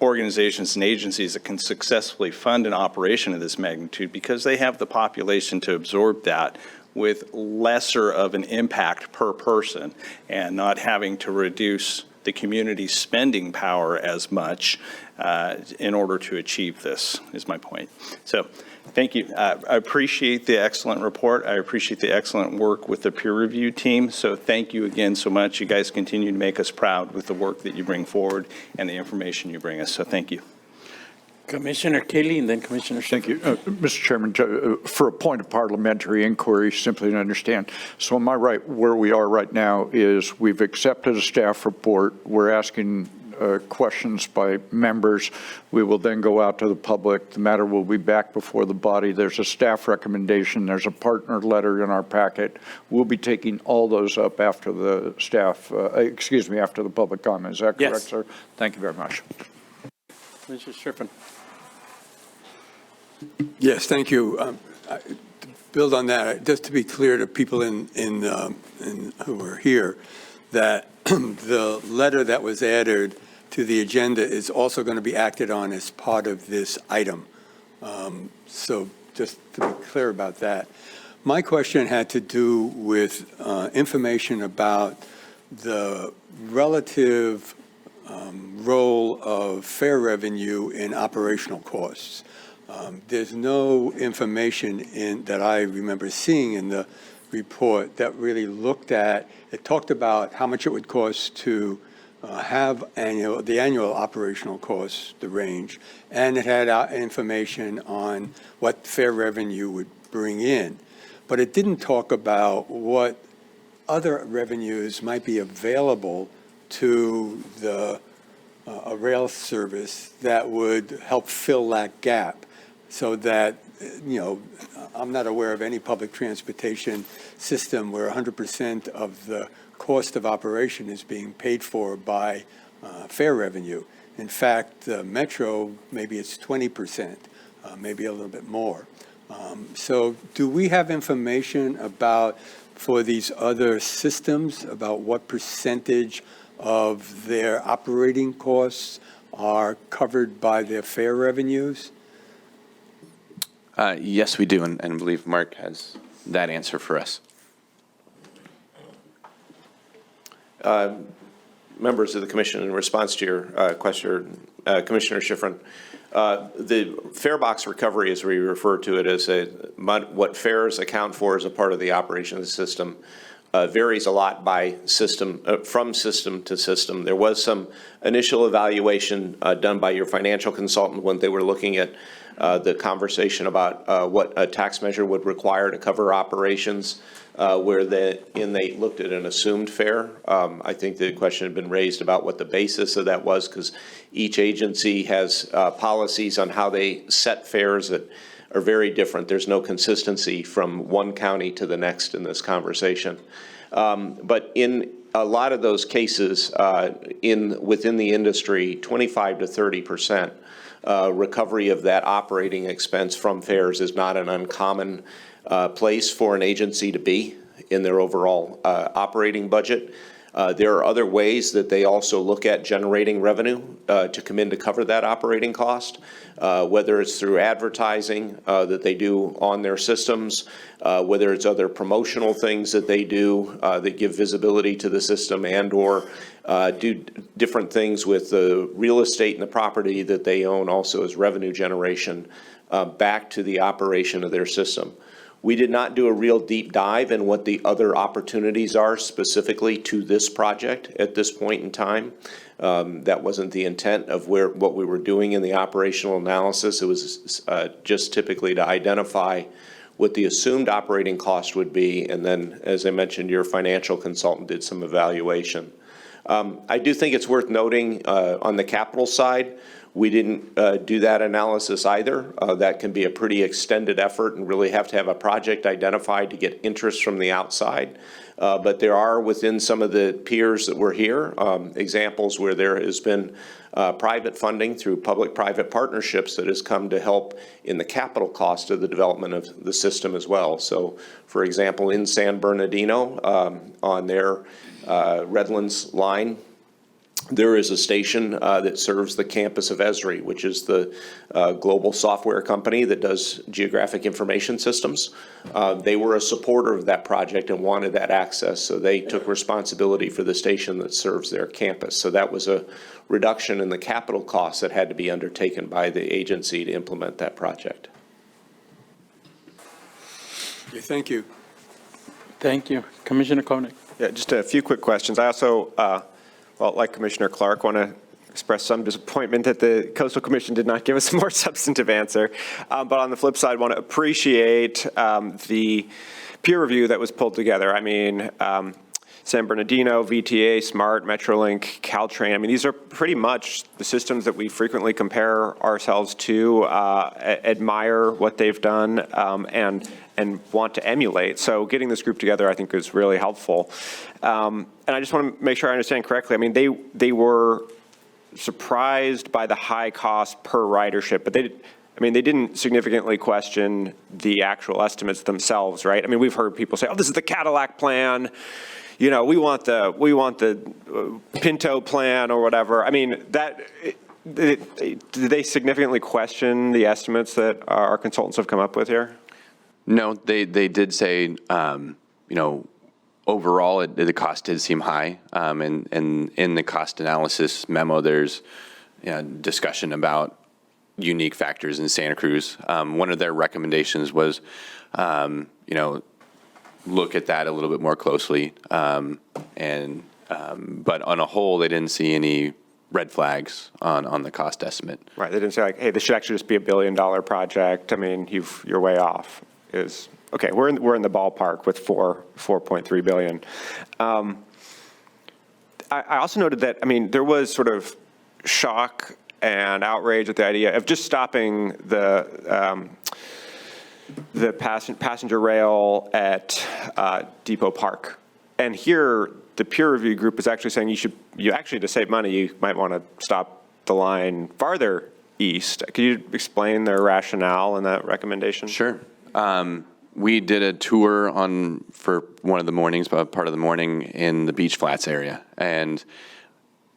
organizations and agencies that can successfully fund an operation of this magnitude because they have the population to absorb that with lesser of an impact per person and not having to reduce the community's spending power as much in order to achieve this, is my point. So thank you. I appreciate the excellent report. I appreciate the excellent work with the peer review team. So thank you again so much. You guys continue to make us proud with the work that you bring forward and the information you bring us. So thank you. Commissioner Kelly and then Commissioner Thank you. Mr. Chairman, for a point of parliamentary inquiry, simply to understand. So am I right, where we are right now is we've accepted a staff report. We're asking questions by members. We will then go out to the public. The matter will be back before the body. There's a staff recommendation. There's a partner letter in our packet. We'll be taking all those up after the after the public comment. Is that correct, Yes. sir? Thank you very much. Commissioner Strickland. Yes, thank you. To build on that, just to be clear to people who are here, that the letter that was added to the agenda is also going to be acted on as part of this item. So just to be clear about that. My question had to do with information about the relative role of fare revenue in operational costs. There's no information that I remember seeing in the report that really looked at, it talked about how much it would cost to have the annual operational costs, the range, and it had information on what fare revenue would bring in. But it didn't talk about what other revenues might be available to a rail service that would help fill that gap, so that, I'm not aware of any public transportation system where 100% of the cost of operation is being paid for by fare revenue. In fact, Metro, maybe it's 20%, maybe a little bit more. So do we have information about, for these other systems, about what percentage of their operating costs are covered by their fare revenues? Yes, we do, and I believe Mark has that answer for us. Members of the commission, in response to your question, Commissioner Schifrin, the fare box recovery, as we refer to it, as what fares account for as a part of the operation of the system, varies a lot by system, from system to system. There was some initial evaluation done by your financial consultant when they were looking at the conversation about what a tax measure would require to cover operations, where they looked at an assumed fare. I think the question had been raised about what the basis of that was, because each agency has policies on how they set fares that are very different. There's no consistency from one county to the next in this conversation. But in a lot of those cases, within the industry, 25 to 30% recovery of that operating expense from fares is not an uncommon place for an agency to be in their overall operating budget. There are other ways that they also look at generating revenue to come in to cover that operating cost, whether it's through advertising that they do on their systems, whether it's other promotional things that they do that give visibility to the system, and or do different things with the real estate and the property that they own also as revenue generation back to the operation of their system. We did not do a real deep dive in what the other opportunities are specifically to this project at this point in time. That wasn't the intent of what we were doing in the operational analysis. It was just typically to identify what the assumed operating cost would be, and then, as I mentioned, your financial consultant did some evaluation. I do think it's worth noting on the capital side, we didn't do that analysis either. That can be a pretty extended effort and really have to have a project identified to get interest from the outside. But there are, within some of the peers that were here, examples where there has been private funding through public-private partnerships that has come to help in the capital cost of the development of the system as well. So, for example, in San Bernardino, on their Redlands line, there is a station that serves the campus of Esri, which is the global software company that does geographic information systems. They were a supporter of that project and wanted that access, so they took responsibility for the station that serves their campus. So that was a reduction in the capital costs that had to be undertaken by the agency to implement that project. Okay, thank you. Thank you. Commissioner Koenig. Yeah, just a few quick questions. I also, well, like Commissioner Clark, want to express some disappointment that the Coastal Commission did not give us a more substantive answer. But on the flip side, want to appreciate the peer review that was pulled together. I mean, San Bernardino, VTA, SMART, Metrolink, Caltrain. I mean, these are pretty much the systems that we frequently compare ourselves to, admire what they've done, and want to emulate. So getting this group together, I think, is really helpful. And I just want to make sure I understand correctly. I mean, they were surprised by the high cost per ridership, but they didn't significantly question the actual estimates themselves, right? I mean, we've heard people say, "Oh, this is the Cadillac plan. You know, we want the Pinto plan or whatever." I mean, did they significantly question the estimates that our consultants have come up with here? No, they did say, you know, overall the cost did seem high. And in the cost analysis memo, there's discussion about unique factors in Santa Cruz. One of their recommendations was, you know, look at that a little bit more closely. But on a whole, they didn't see any red flags on the cost estimate. Right. They didn't say, like, hey, this should actually just be $1 billion project. I mean, you're way off. Okay, we're in the ballpark with $4.3 billion. I also noted that, I mean, there was sort of shock and outrage at the idea of just stopping the passenger rail at Depot Park. And here, the peer review group is actually saying you actually, to save money, you might want to stop the line farther east. Could you explain their rationale in that recommendation? Sure. We did a tour for one of the mornings, part of the morning in the Beach Flats area. And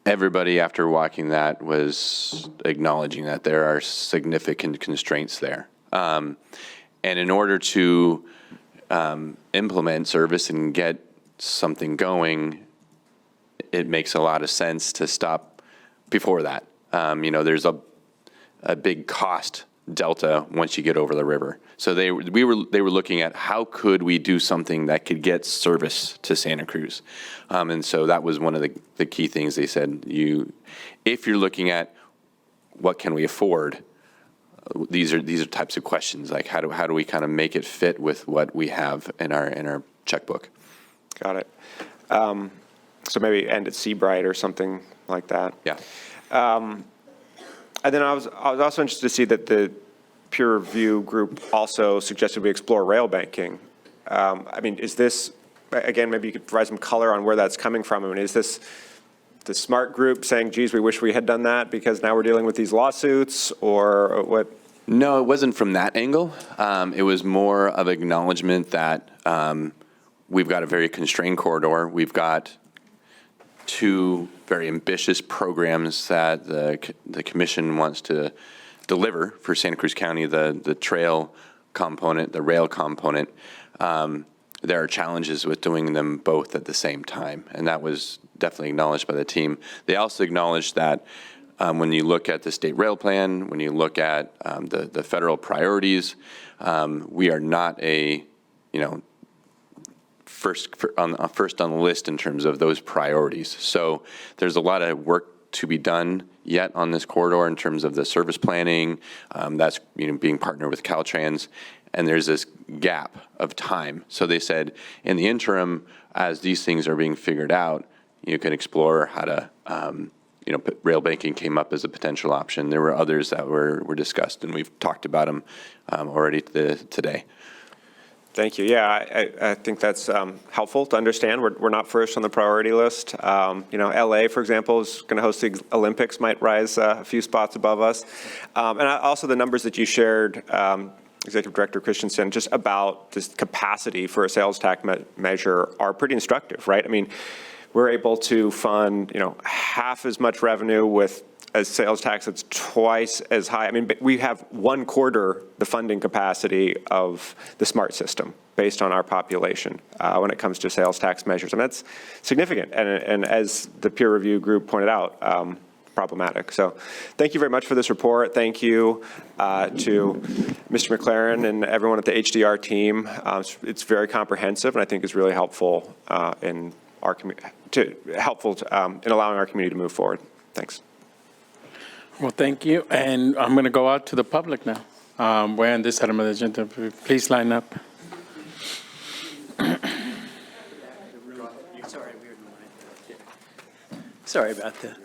everybody after walking that was acknowledging that there are significant constraints there. And in order to implement service and get something going, it makes a lot of sense to stop before that. There's a big cost delta once you get over the river. So they were looking at how could we do something that could get service to Santa Cruz, and so that was one of the key things they said. If you're looking at what can we afford, these are types of questions like how do we kind of make it fit with what we have in our checkbook. Got it. So maybe end at Seabright or something like that. Yeah. And then I was also interested to see that the peer review group also suggested we explore rail banking. Is this, again, maybe you could provide some color on where that's coming from. Is this the SMART group saying, geez, we wish we had done that because now we're dealing with these lawsuits, or what? No, it wasn't from that angle. It was more of acknowledgement that we've got a very constrained corridor. We've got two very ambitious programs that the commission wants to deliver for Santa Cruz County, the trail component, the rail component. There are challenges with doing them both at the same time, and that was definitely acknowledged by the team. They also acknowledged that when you look at the state rail plan, when you look at the federal priorities, we are not first on the list in terms of those priorities. So there's a lot of work to be done yet on this corridor in terms of the service planning. That's being partnered with Caltrans, and there's this gap of time. So they said in the interim, as these things are being figured out, you can explore how to, rail banking came up as a potential option. There were others that were discussed, and we've talked about them already today. Thank you. Yeah, I think that's helpful to understand. We're not first on the priority list. LA, for example, is going to host the Olympics, might rise a few spots above us. And also the numbers that you shared, Executive Director Christensen, just about this capacity for a sales tax measure are pretty instructive, right? We're able to fund, half as much revenue with a sales tax that's twice as high. We have 1/4 the funding capacity of the SMART system based on our population when it comes to sales tax measures. That's significant. And as the peer review group pointed out, problematic. So thank you very much for this report. Thank you to Mr. McLaren and everyone at the HDR team. It's very comprehensive, and I think is really helpful in our in allowing our community to move forward. Thanks. Well, thank you. And I'm going to go out to the public now. We're on this item of the agenda. Please line up. Sorry about that.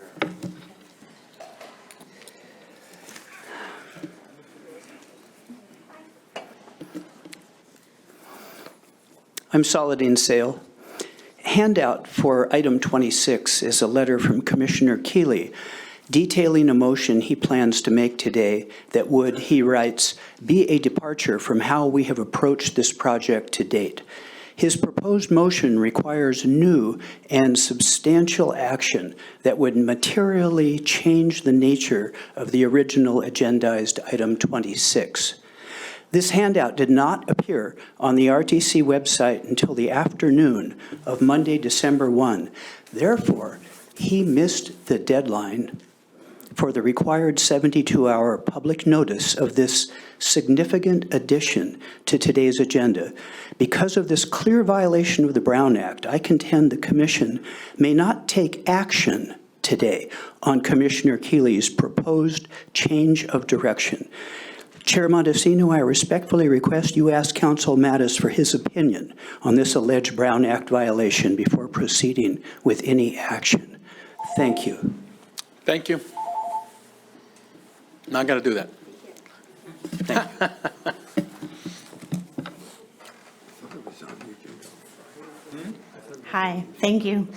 I'm Saladin Sale. Handout for item 26 is a letter from Commissioner Keeley detailing a motion he plans to make today that would, he writes, be a departure from how we have approached this project to date. His proposed motion requires new and substantial action that would materially change the nature of the original agendized item 26. This handout did not appear on the RTC website until the afternoon of Monday, December 1. Therefore, he missed the deadline for the required 72-hour public notice of this significant addition to today's agenda. Because of this clear violation of the Brown Act, I contend the Commission may not take action today on Commissioner Keeley's proposed change of direction. Chair Montesino, I respectfully request you ask Council Mattis for his opinion on this alleged Brown Act violation before proceeding with any action. Thank you. Thank you. Not going to do that. Thank you. Hi, thank you.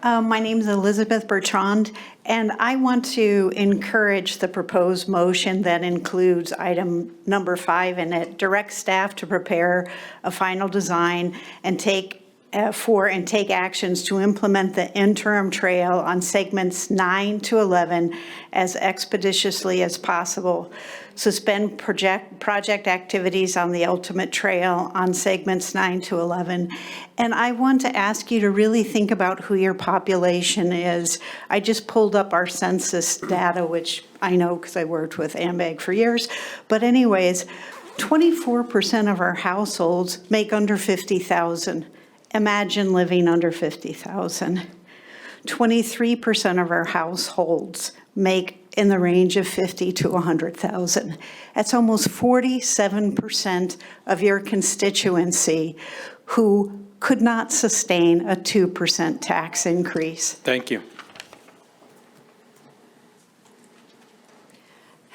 My name is Elizabeth Bertrand, And I want to encourage the proposed motion that includes item number 5 in it, direct staff to prepare a final design and take actions to implement the interim trail on segments 9 to 11 as expeditiously as possible. Suspend project activities on the ultimate trail on segments 9 to 11. And I want to ask you to really think about who your population is. I just pulled up our census data, which I know because I worked with AMBAG for years. But anyways, 24% of our households make under 50,000. Imagine living under 50,000. 23% of our households make in the range of 50 to 100,000. That's almost 47% of your constituency who could not sustain a 2% tax increase. Thank you.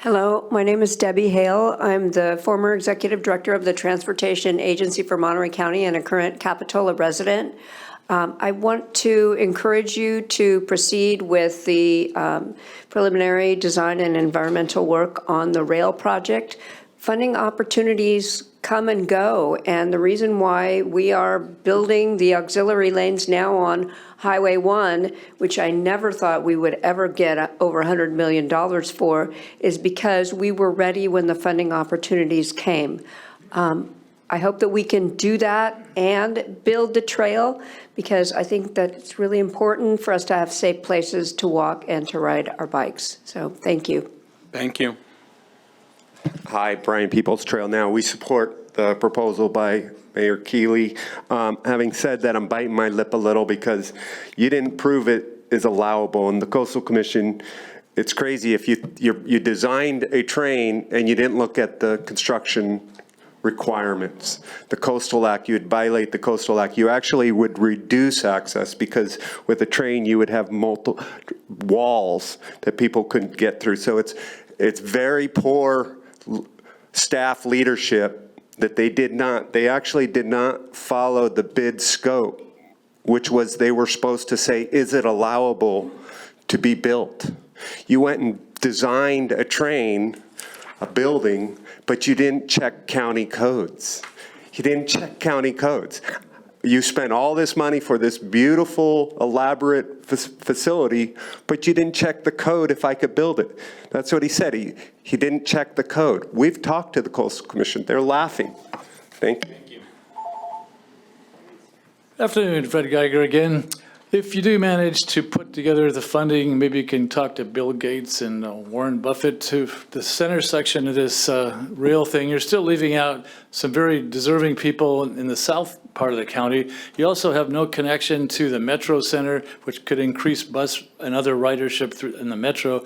Hello, my name is Debbie Hale. I'm the former executive director of the Transportation Agency for Monterey County and a current Capitola resident. I want to encourage you to proceed with the preliminary design and environmental work on the rail project. Funding opportunities come and go, and the reason why we are building the auxiliary lanes now on Highway 1, which I never thought we would ever get over $100 million for, is because we were ready when the funding opportunities came. I hope that we can do that and build the trail, because I think that it's really important for us to have safe places to walk and to ride our bikes. So thank you. Thank you. Hi, Brian Peoples, Trail Now. We support the proposal by Mayor Keeley. Having said that, I'm biting my lip a little because you didn't prove it is allowable. And the Coastal Commission, it's crazy if you designed a train and you didn't look at the construction requirements. The Coastal Act, you would violate the Coastal Act. You actually would reduce access because with a train you would have multiple walls that people couldn't get through. So it's very poor staff leadership that they actually did not follow the bid scope, which was they were supposed to say, is it allowable to be built? You went and designed a train, a building, but you didn't check county codes. You didn't check county codes. You spent all this money for this beautiful, elaborate facility, but you didn't check the code if I could build it. That's what he said. He didn't check the code. We've talked to the Coastal Commission. They're laughing. Thank you. Afternoon, Fred Geiger again. If you do manage to put together the funding, maybe you can talk to Bill Gates and Warren Buffett to the center section of this rail thing. You're still leaving out some very deserving people in the south part of the county. You also have no connection to the Metro Center, which could increase bus and other ridership in the Metro.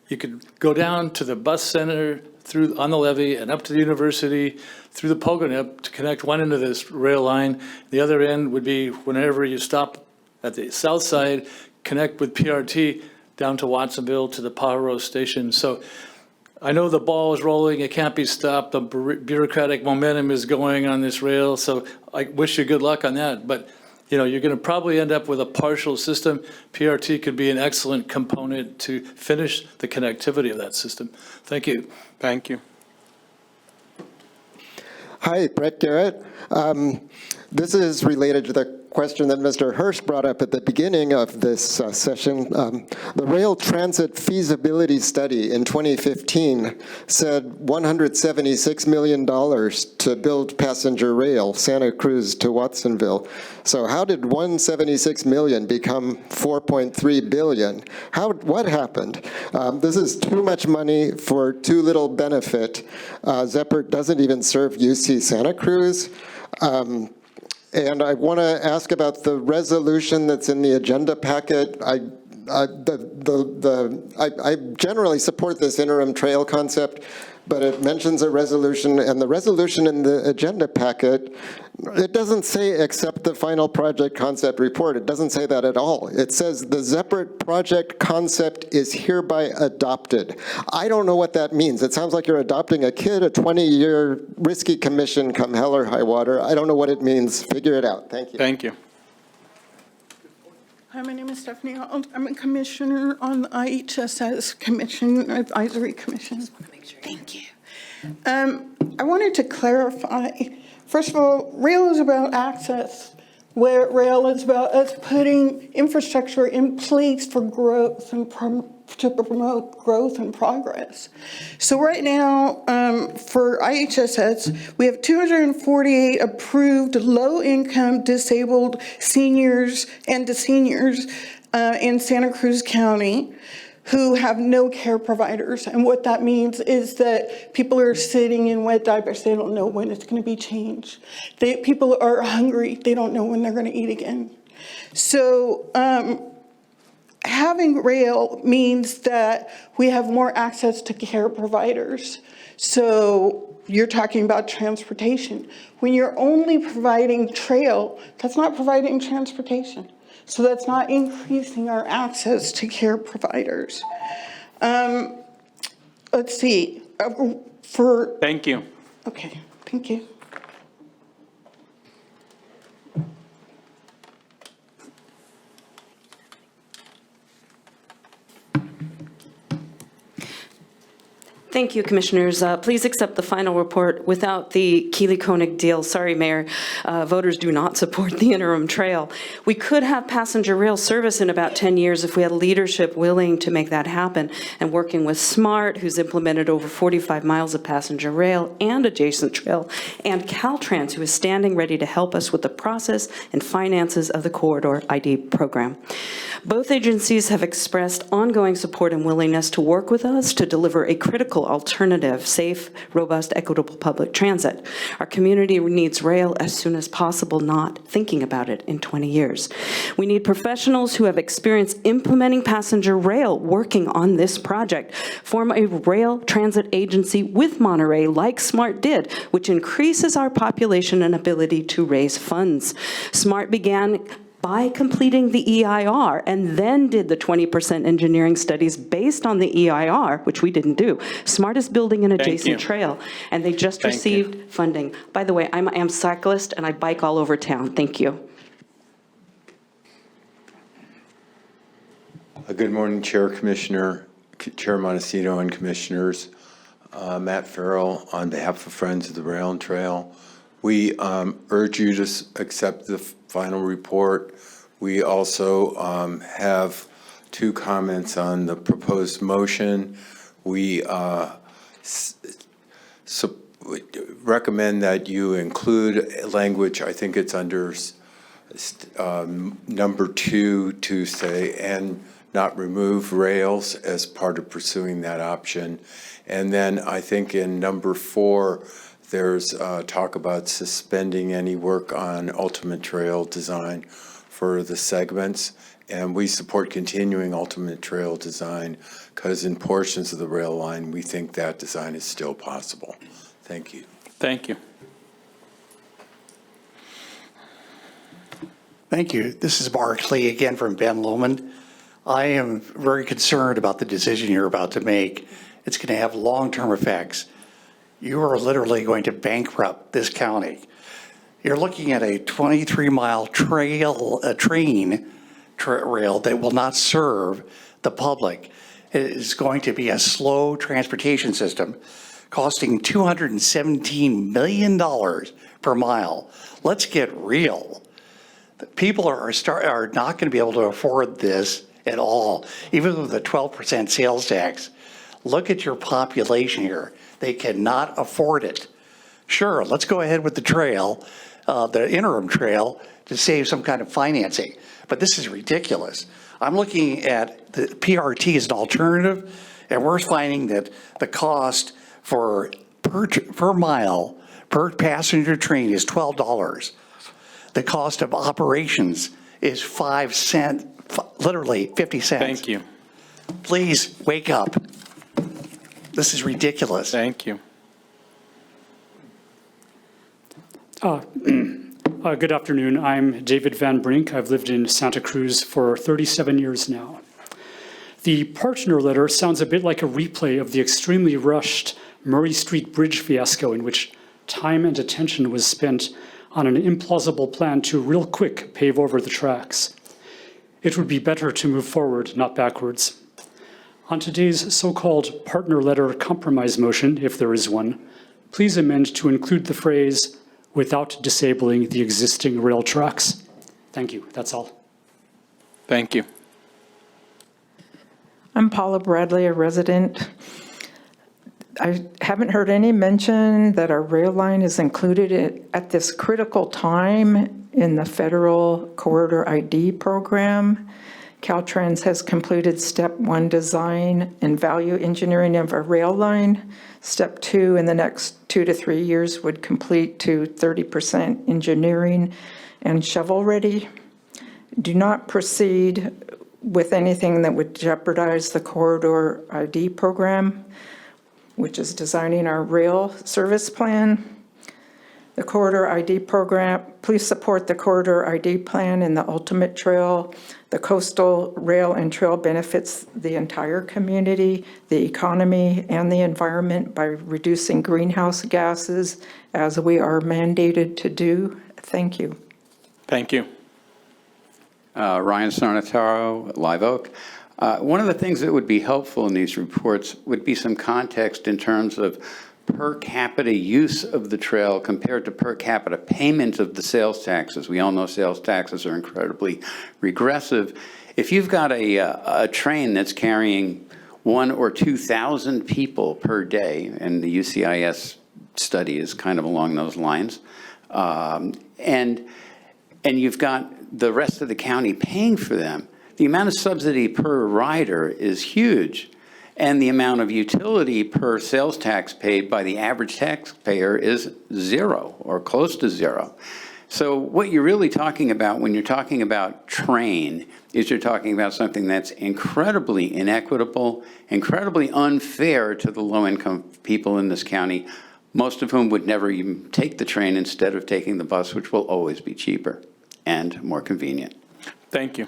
You could go down to the bus center through on the levee and up to the university through the Pogonip to connect one end of this rail line. The other end would be whenever you stop at the south side, connect with PRT down to Watsonville to the Pajaro station. So I know the ball is rolling, it can't be stopped, the bureaucratic momentum is going on this rail, so I wish you good luck on that. But you know, you're gonna probably end up with a partial system. PRT could be an excellent component to finish the connectivity of that system. Thank you. Thank you. Hi, Brett Garrett. This is related to the question that Mr. Hirsch brought up at the beginning of this session. The rail transit feasibility study in 2015 said $176 million to build passenger rail, Santa Cruz to Watsonville. So how did $176 million become $4.3 billion? What happened? This is too much money for too little benefit. Zeppert doesn't even serve UC Santa Cruz. And I want to ask about the resolution that's in the agenda packet. I generally support this interim trail concept, but it mentions a resolution, and the resolution in the agenda packet, it doesn't say accept the final project concept report. It doesn't say that at all. It says the Zeppert project concept is hereby adopted. I don't know what that means. It sounds like you're adopting a kid, a 20-year risky commission come hell or high water. I don't know what it means. Figure it out. Thank you. Thank you. Hi, my name is Stephanie Holt. I'm a commissioner on the IHSS Commission, Advisory Commission. Thank you. I wanted to clarify, first of all, rail is about access, where rail is about us putting infrastructure in place for growth and to promote growth and progress. So right now, for IHSS, we have 248 approved low-income disabled seniors and to seniors in Santa Cruz County who have no care providers. And what that means is that people are sitting in wet diapers. They don't know when it's going to be changed. People are hungry. They don't know when they're going to eat again. So having rail means that we have more access to care providers. So you're talking about transportation. When you're only providing trail, that's not providing transportation. So that's not increasing our access to care providers. Let's see, Thank you. Okay, thank you. Thank you, Commissioners. Please accept the final report without the Keeley-Koenig deal. Sorry, Mayor. Voters do not support the interim trail. We could have passenger rail service in about 10 years if we had leadership willing to make that happen, and working with SMART, who's implemented over 45 miles of passenger rail and adjacent trail, and Caltrans, who is standing ready to help us with the process and finances of the Corridor ID program. Both agencies have expressed ongoing support and willingness to work with us to deliver a critical alternative, safe, robust, equitable public transit. Our community needs rail as soon as possible, not thinking about it in 20 years. We need professionals who have experience implementing passenger rail working on this project. Form a rail transit agency with Monterey, like SMART did, which increases our population and ability to raise funds. SMART began by completing the EIR and then did the 20% engineering studies based on the EIR, which we didn't do. SMART is building an adjacent trail, and they just received funding. By the way, I'm a cyclist and I bike all over town. Thank you. Good morning, Chair Montecito and Commissioners. Matt Farrell on behalf of Friends of the Rail and Trail. We urge you to accept the final report. We also have two comments on the proposed motion. We recommend that you include language, I think it's under number 2, to say, and not remove rails as part of pursuing that option. And then I think in number 4, there's talk about suspending any work on ultimate trail design for the segments. And we support continuing ultimate trail design because in portions of the rail line, we think that design is still possible. Thank you. Thank you. Thank you. This is Mark Lee again from Ben Lomond. I am very concerned about the decision you're about to make. It's going to have long-term effects. You are literally going to bankrupt this county. You're looking at a 23-mile train rail that will not serve the public. It is going to be a slow transportation system costing $217 million per mile. Let's get real. People are not going to be able to afford this at all, even with a 12% sales tax. Look at your population here. They cannot afford it. Sure, let's go ahead with the trail, the interim trail, to save some kind of financing. But this is ridiculous. I'm looking at the PRT as an alternative, and we're finding that the cost for per mile per passenger train is $12. The cost of operations is 5 cents, literally 50 cents. Thank you. Please wake up. This is ridiculous. Thank you. Good afternoon. I'm David Van Brink. I've lived in Santa Cruz for 37 years now. The partner letter sounds a bit like a replay of the extremely rushed Murray Street Bridge fiasco, in which time and attention was spent on an implausible plan to real quick pave over the tracks. It would be better to move forward, not backwards. On today's so-called partner letter compromise motion, if there is one, please amend to include the phrase, "without disabling the existing rail tracks." Thank you. That's all. Thank you. I'm Paula Bradley, a resident. I haven't heard any mention that our rail line is included at this critical time in the federal corridor ID program. Caltrans has completed step 1 design and value engineering of a rail line. Step 2 in the next 2 to 3 years would complete to 30% engineering and shovel ready. Do not proceed with anything that would jeopardize the corridor ID program, which is designing our rail service plan. The corridor ID program, please support the corridor ID plan and the ultimate trail. The coastal rail and trail benefits the entire community, the economy, and the environment by reducing greenhouse gases as we are mandated to do. Thank you. Thank you. Ryan Sarnataro, Live Oak. One of the things that would be helpful in these reports would be some context in terms of per capita use of the trail compared to per capita payment of the sales taxes. We all know sales taxes are incredibly regressive. If you've got a train that's carrying 1,000 or 2,000 people per day, and the UCIS study is kind of along those lines, and you've got the rest of the county paying for them, the amount of subsidy per rider is huge. And the amount of utility per sales tax paid by the average taxpayer is zero or close to zero. So what you're really talking about when you're talking about train is you're talking about something that's incredibly inequitable, incredibly unfair to the low-income people in this county, most of whom would never even take the train instead of taking the bus, which will always be cheaper and more convenient. Thank you.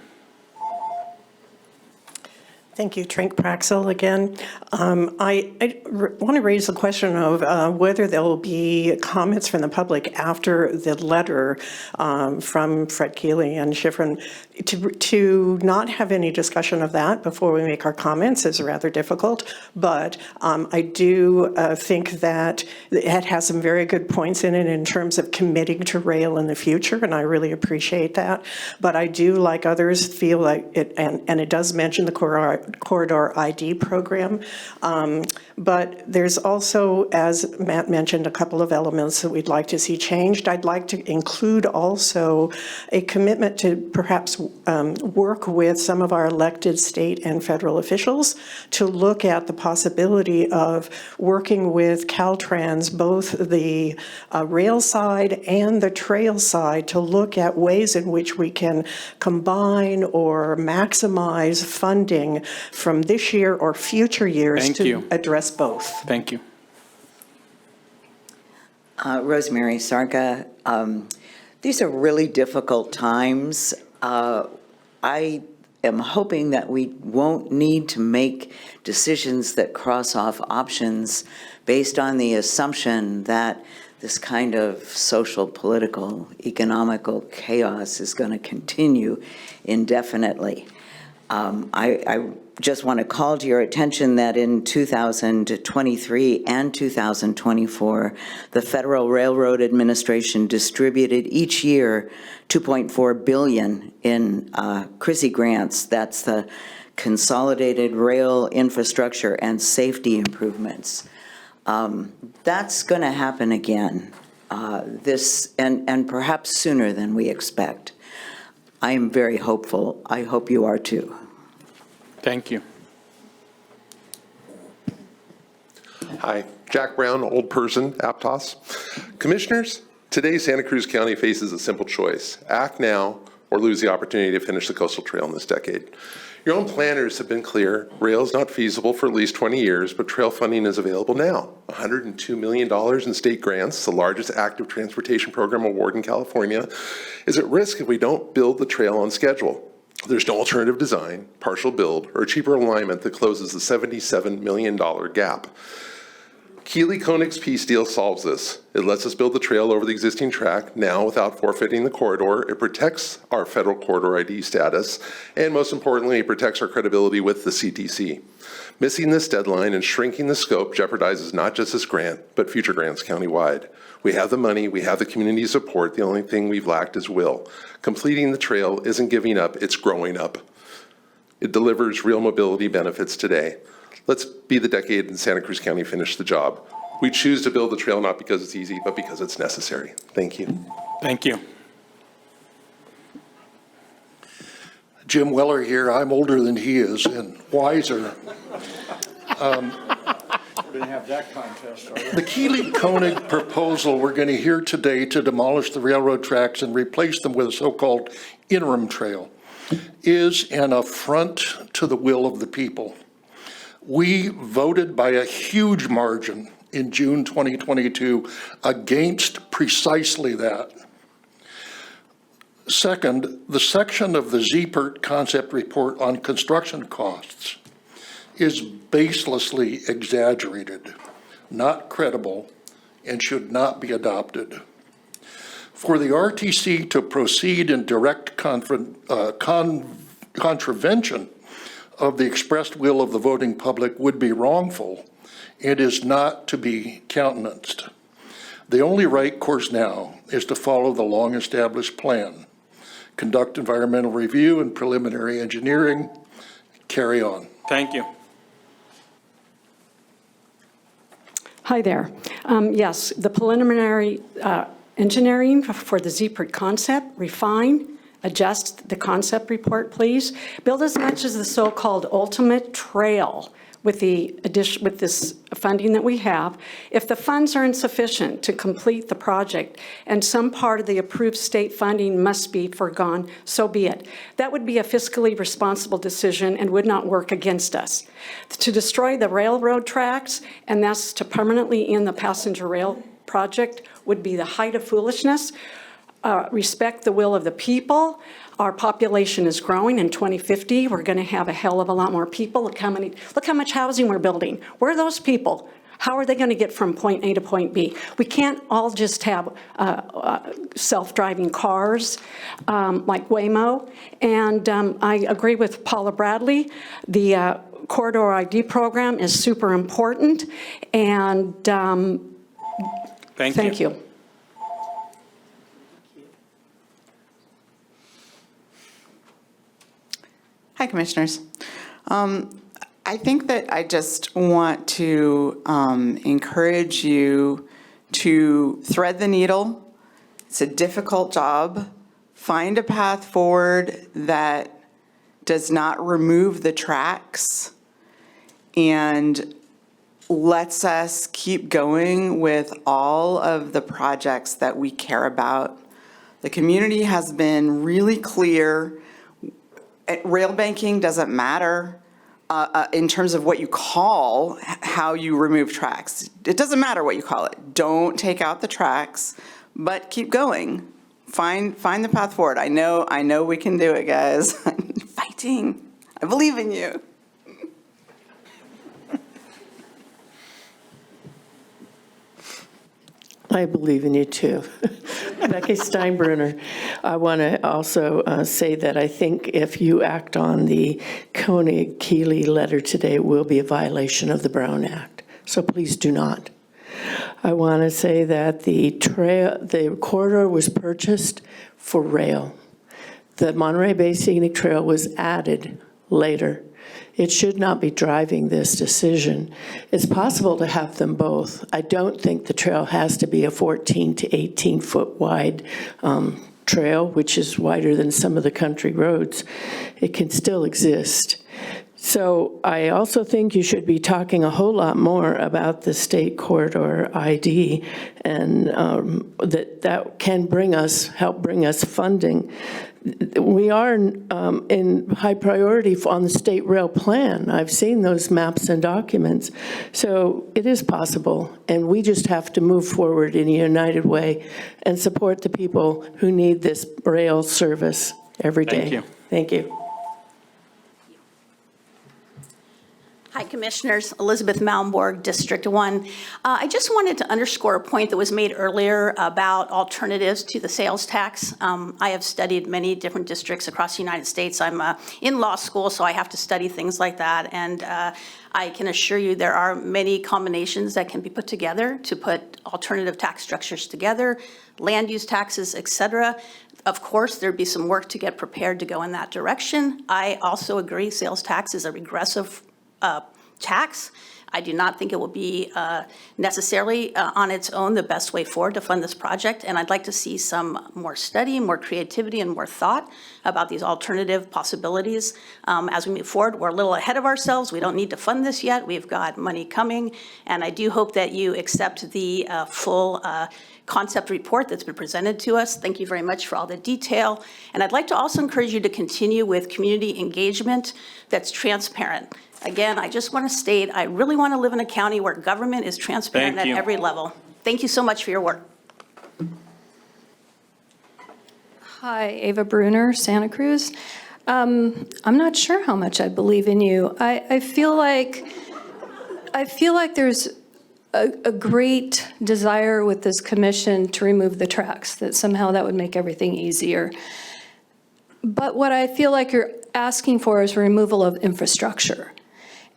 Thank you, Trink Praxel again. I want to raise the question of whether there will be comments from the public after the letter from Fred Keeley and Schifrin. To not have any discussion of that before we make our comments is rather difficult, but I do think that it has some very good points in it in terms of committing to rail in the future, and I really appreciate that. But I do, like others, feel like it, and it does mention the corridor ID program, but there's also, as Matt mentioned, a couple of elements that we'd like to see changed. I'd like to include also a commitment to perhaps work with some of our elected state and federal officials to look at the possibility of working with Caltrans, both the rail side and the trail side, to look at ways in which we can combine or maximize funding from this year or future years to address both. Thank you. Rosemary Sarga. These are really difficult times. I am hoping that we won't need to make decisions that cross off options based on the assumption that this kind of social, political, economical chaos is going to continue indefinitely. I just want to call to your attention that in 2023 and 2024, the Federal Railroad Administration distributed each year $2.4 billion in CRISI grants. That's the Consolidated Rail Infrastructure and Safety Improvements. That's going to happen again, and perhaps sooner than we expect. I am very hopeful. I hope you are too. Thank you. Hi, Jack Brown, old person, Aptos. Commissioners, today Santa Cruz County faces a simple choice: act now or lose the opportunity to finish the coastal trail in this decade. Your own planners have been clear. Rail is not feasible for at least 20 years, but trail funding is available now. $102 million in state grants, the largest active transportation program award in California, is at risk if we don't build the trail on schedule. There's no alternative design, partial build, or cheaper alignment that closes the $77 million gap. Keeley-Konig's peace deal solves this. It lets us build the trail over the existing track now without forfeiting the corridor. It protects our federal corridor ID status, and most importantly, it protects our credibility with the CTC. Missing this deadline and shrinking the scope jeopardizes not just this grant, but future grants countywide. We have the money, we have the community support. The only thing we've lacked is will. Completing the trail isn't giving up, it's growing up. It delivers real mobility benefits today. Let's be the decade in Santa Cruz County finish the job. We choose to build the trail not because it's easy, but because it's necessary. Thank you. Thank you. Jim Weller here. I'm older than he is and wiser. We're going to have that contest, are we? The Keeley-Konig proposal we're going to hear today to demolish the railroad tracks and replace them with a so-called interim trail is an affront to the will of the people. We voted by a huge margin in June 2022 against precisely that. Second, the section of the ZPERT concept report on construction costs is baselessly exaggerated, not credible, and should not be adopted. For the RTC to proceed in direct contravention of the expressed will of the voting public would be wrongful and is not to be countenanced. The only right course now is to follow the long-established plan. Conduct environmental review and preliminary engineering. Carry on. Thank you. Hi there. Yes, the preliminary engineering for the ZPERT concept, refine, adjust the concept report, please. Build as much as the so-called ultimate trail with this funding that we have. If the funds are insufficient to complete the project and some part of the approved state funding must be forgone, so be it. That would be a fiscally responsible decision and would not work against us. To destroy the railroad tracks and thus to permanently end the passenger rail project would be the height of foolishness. Respect the will of the people. Our population is growing. In 2050, we're going to have a hell of a lot more people. Look how much housing we're building. Where are those people? How are they going to get from point A to point B? We can't all just have self-driving cars like Waymo. And I agree with Paula Bradley. The corridor ID program is super important. And thank you. Hi, Commissioners. I think that I just want to encourage you to thread the needle. It's a difficult job. Find a path forward that does not remove the tracks and lets us keep going with all of the projects that we care about. The community has been really clear. Rail banking doesn't matter in terms of what you call how you remove tracks. It doesn't matter what you call it. Don't take out the tracks, but keep going. Find the path forward. I know we can do it, guys. Fighting. I believe in you. I believe in you too. Becky Steinbruner. I want to also say that I think if you act on the Koenig-Keeley letter today, it will be a violation of the Brown Act. So please do not. I want to say that the corridor was purchased for rail. The Monterey Bay Scenic Trail was added later. It should not be driving this decision. It's possible to have them both. I don't think the trail has to be a 14 to 18 foot wide trail, which is wider than some of the country roads. It can still exist. So I also think you should be talking a whole lot more about the state corridor ID, and that can help bring us funding. We are in high priority on the state rail plan. I've seen those maps and documents. So it is possible, and we just have to move forward in a united way and support the people who need this rail service every day. Thank you. Thank you. Hi, Commissioners. Elizabeth Malmborg, District 1. I just wanted to underscore a point that was made earlier about alternatives to the sales tax. I have studied many different districts across the United States. I'm in law school, so I have to study things like that. And I can assure you there are many combinations that can be put together to put alternative tax structures together, land use taxes, et cetera. Of course, there'd be some work to get prepared to go in that direction. I also agree sales tax is a regressive tax. I do not think it will be necessarily on its own the best way forward to fund this project, and I'd like to see some more study, more creativity, and more thought about these alternative possibilities as we move forward. We're a little ahead of ourselves. We don't need to fund this yet. We've got money coming, and I do hope that you accept the full concept report that's been presented to us. Thank you very much for all the detail. And I'd like to also encourage you to continue with community engagement that's transparent. Again, I just want to state, I really want to live in a county where government is transparent at every level. Thank you so much for your work. Hi, Ava Bruner, Santa Cruz. I'm not sure how much I believe in you. I feel like there's a great desire with this commission to remove the tracks, that somehow that would make everything easier. But what I feel like you're asking for is removal of infrastructure.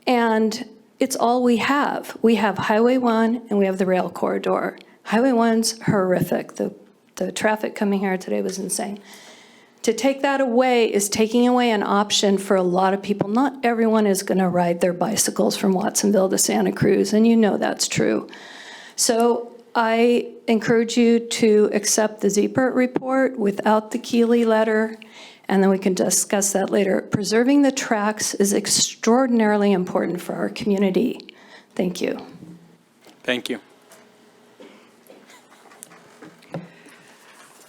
And it's all we have. We have Highway 1 and we have the rail corridor. Highway 1's horrific. The traffic coming here today was insane. To take that away is taking away an option for a lot of people. Not everyone is going to ride their bicycles from Watsonville to Santa Cruz, and you know that's true. So I encourage you to accept the ZPERT report without the Keeley letter, and then we can discuss that later. Preserving the tracks is extraordinarily important for our community. Thank you. Thank you.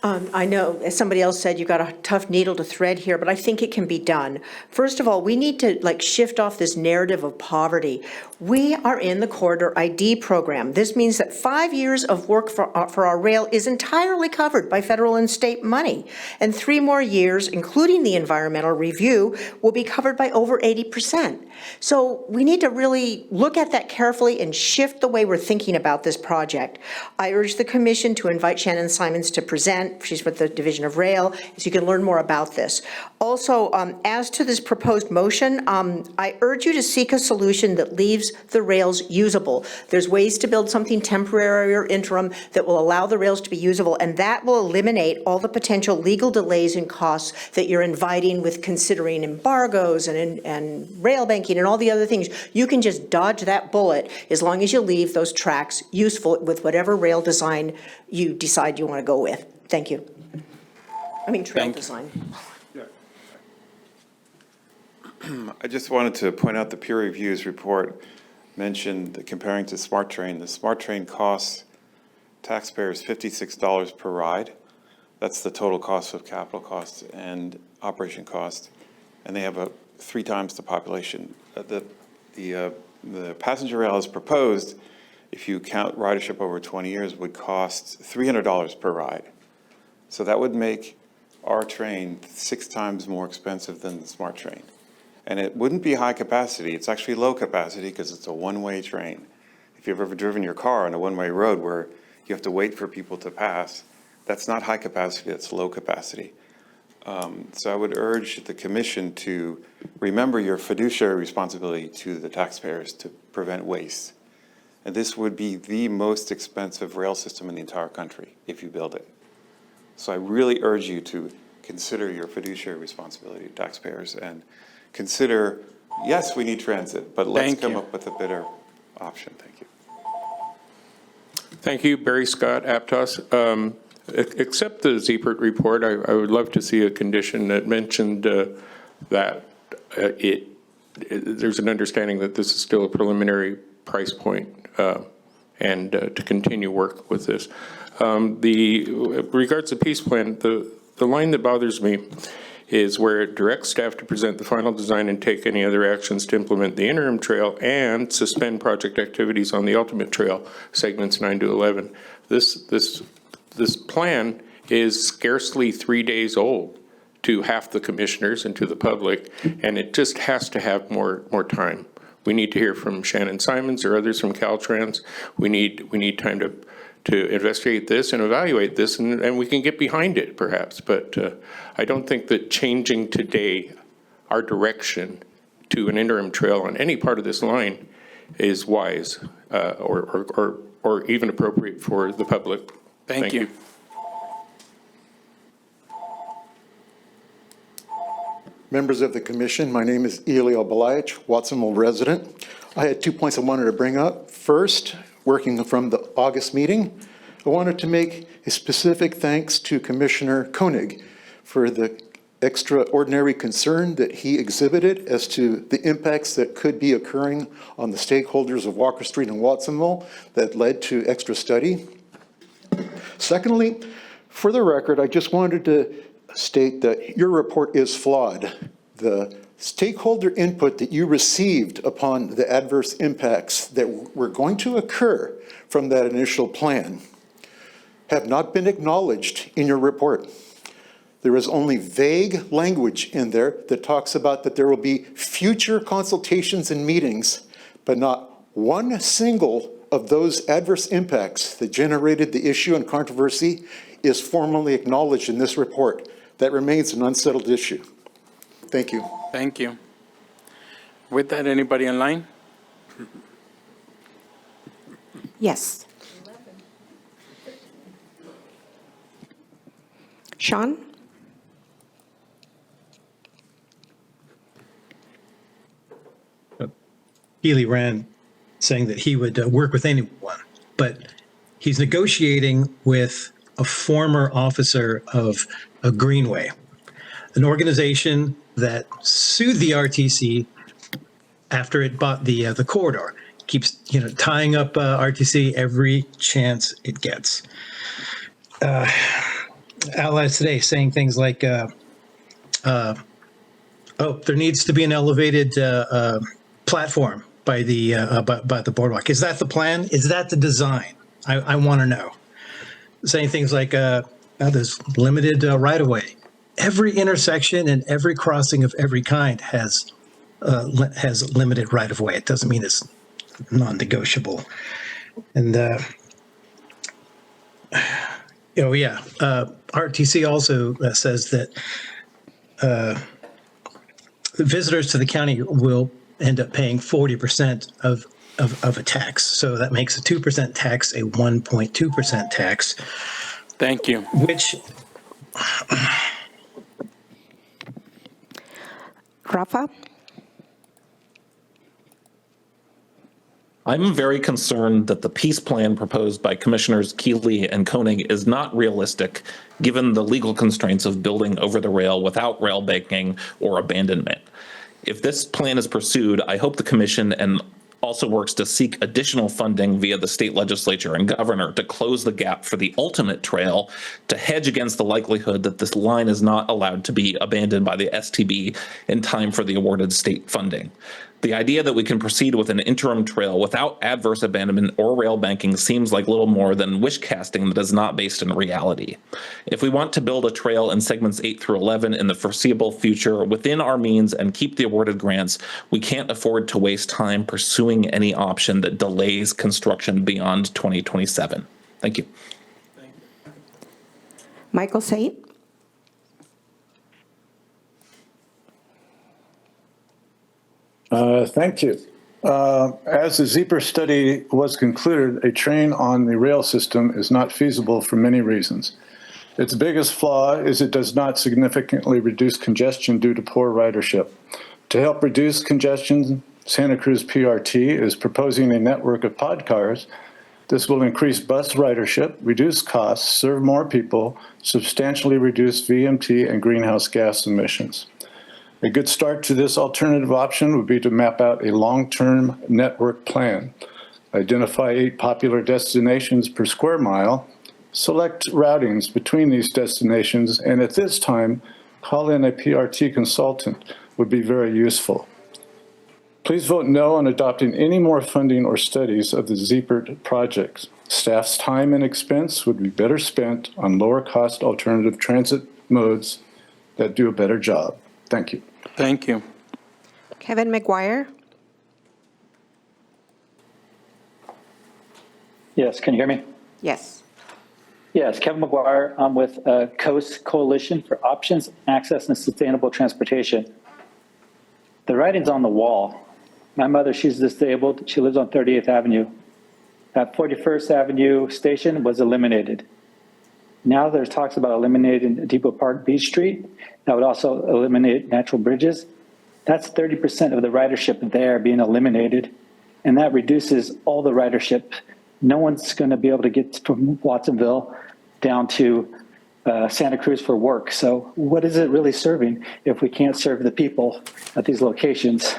I know, as somebody else said, you've got a tough needle to thread here, but I think it can be done. First of all, we need to shift off this narrative of poverty. We are in the Corridor ID program. This means that 5 years of work for our rail is entirely covered by federal and state money. And 3 more years, including the environmental review, will be covered by over 80%. So we need to really look at that carefully and shift the way we're thinking about this project. I urge the Commission to invite Shannon Simons to present. She's with the Division of Rail, so you can learn more about this. Also, as to this proposed motion, I urge you to seek a solution that leaves the rails usable. There's ways to build something temporary or interim that will allow the rails to be usable, and that will eliminate all the potential legal delays and costs that you're inviting with considering embargoes and rail banking and all the other things. You can just dodge that bullet as long as you leave those tracks useful with whatever rail design you decide you want to go with. Thank you. I mean, trail design. I just wanted to point out the peer reviews report mentioned comparing to Smart Train. The Smart Train costs taxpayers $56 per ride. That's the total cost of capital costs and operation cost, and they have 3 times the population. The passenger rail as proposed, if you count ridership over 20 years, would cost $300 per ride. So that would make our train 6 times more expensive than the Smart Train. And it wouldn't be high capacity. It's actually low capacity because it's a one-way train. If you've ever driven your car on a one-way road where you have to wait for people to pass, that's not high capacity, that's low capacity. So I would urge the Commission to remember your fiduciary responsibility to the taxpayers to prevent waste. And this would be the most expensive rail system in the entire country if you build it. So I really urge you to consider your fiduciary responsibility to taxpayers and consider, yes, we need transit, but let's come up with a better option. Thank you. Thank you, Barry Scott, Aptos. Except the ZPERT report, I would love to see a condition that mentioned that there's an understanding that this is still a preliminary price point and to continue work with this. Regards to Peace Plan, the line that bothers me is where it directs staff to present the final design and take any other actions to implement the interim trail and suspend project activities on the ultimate trail, segments 9 to 11. This plan is scarcely 3 days old to half the commissioners and to the public, and it just has to have more time. We need to hear from Shannon Simons or others from Caltrans. We need time to investigate this and evaluate this, and we can get behind it perhaps. But I don't think that changing today our direction to an interim trail on any part of this line is wise or even appropriate for the public. Thank you. Members of the commission, my name is Elio Belaich, Watsonville resident. I had 2 points I wanted to bring up. First, working from the August meeting, I wanted to make a specific thanks to Commissioner Koenig for the extraordinary concern that he exhibited as to the impacts that could be occurring on the stakeholders of Walker Street and Watsonville that led to extra study. Secondly, for the record, I just wanted to state that your report is flawed. The stakeholder input that you received upon the adverse impacts that were going to occur from that initial plan have not been acknowledged in your report. There is only vague language in there that talks about that there will be future consultations and meetings, but not one single of those adverse impacts that generated the issue and controversy is formally acknowledged in this report. That remains an unsettled issue. Thank you. Thank you. With that, anybody online? Yes. Sean? Healy ran saying that he would work with anyone, but he's negotiating with a former officer of a Greenway, an organization that sued the RTC after it bought the corridor. Keeps tying up RTC every chance it gets. Allies today saying things like, "Oh, there needs to be an elevated platform by the boardwalk." Is that the plan? Is that the design? I want to know. Saying things like, "There's limited right-of-way." Every intersection and every crossing of every kind has limited right-of-way. It doesn't mean it's non-negotiable. And RTC also says that visitors to the county will end up paying 40% of a tax. So that makes a 2% tax a 1.2% tax. Thank you. Which Rafa? I'm very concerned that the peace plan proposed by Commissioners Keeley and Koenig is not realistic, given the legal constraints of building over the rail without rail banking or abandonment. If this plan is pursued, I hope the Commission and also works to seek additional funding via the state legislature and governor to close the gap for the ultimate trail to hedge against the likelihood that this line is not allowed to be abandoned by the STB in time for the awarded state funding. The idea that we can proceed with an interim trail without adverse abandonment or rail banking seems like little more than wish casting that is not based in reality. If we want to build a trail in segments 8 through 11 in the foreseeable future within our means and keep the awarded grants, we can't afford to waste time pursuing any option that delays construction beyond 2027. Thank you. Michael Saint? Thank you. As the ZEPR study was concluded, a train on the rail system is not feasible for many reasons. Its biggest flaw is it does not significantly reduce congestion due to poor ridership. To help reduce congestion, Santa Cruz PRT is proposing a network of pod cars. This will increase bus ridership, reduce costs, serve more people, substantially reduce VMT and greenhouse gas emissions. A good start to this alternative option would be to map out a long-term network plan, identify 8 popular destinations per square mile, select routings between these destinations, and at this time, call in a PRT consultant would be very useful. Please vote no on adopting any more funding or studies of the ZEPR projects. Staff's time and expense would be better spent on lower-cost alternative transit modes that do a better job. Thank you. Thank you. Kevin McGuire? Yes, can you hear me? Yes. Yes, Kevin McGuire. I'm with Coast Coalition for Options, Access, and Sustainable Transportation. The writing's on the wall. My mother, she's disabled. She lives on 38th Avenue. That 41st Avenue station was eliminated. Now there's talks about eliminating Depot Park Beach Street. That would also eliminate natural bridges. That's 30% of the ridership there being eliminated. And that reduces all the ridership. No one's going to be able to get from Watsonville down to Santa Cruz for work. So what is it really serving if we can't serve the people at these locations?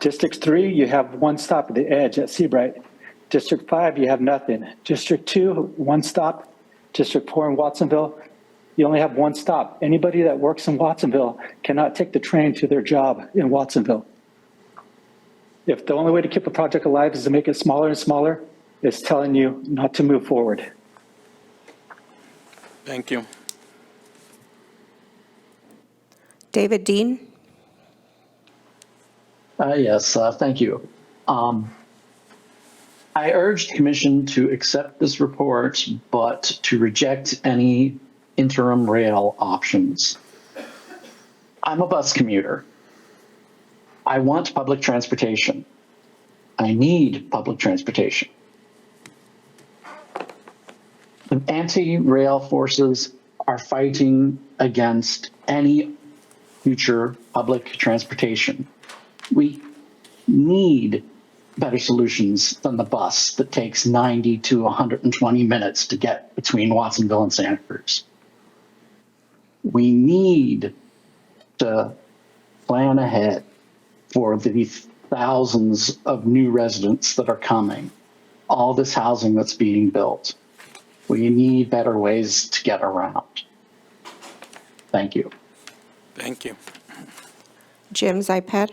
District 3, you have one stop at the edge at Seabright. District 5, you have nothing. District 2, one stop. District 4 in Watsonville, you only have one stop. Anybody that works in Watsonville cannot take the train to their job in Watsonville. If the only way to keep a project alive is to make it smaller and smaller, it's telling you not to move forward. Thank you. David Dean? Yes, thank you. I urged Commission to accept this report, but to reject any interim rail options. I'm a bus commuter. I want public transportation. I need public transportation. The anti-rail forces are fighting against any future public transportation. We need better solutions than the bus that takes 90 to 120 minutes to get between Watsonville and Santa Cruz. We need to plan ahead for the thousands of new residents that are coming, all this housing that's being built. We need better ways to get around. Thank you. Thank you. Jim's iPad?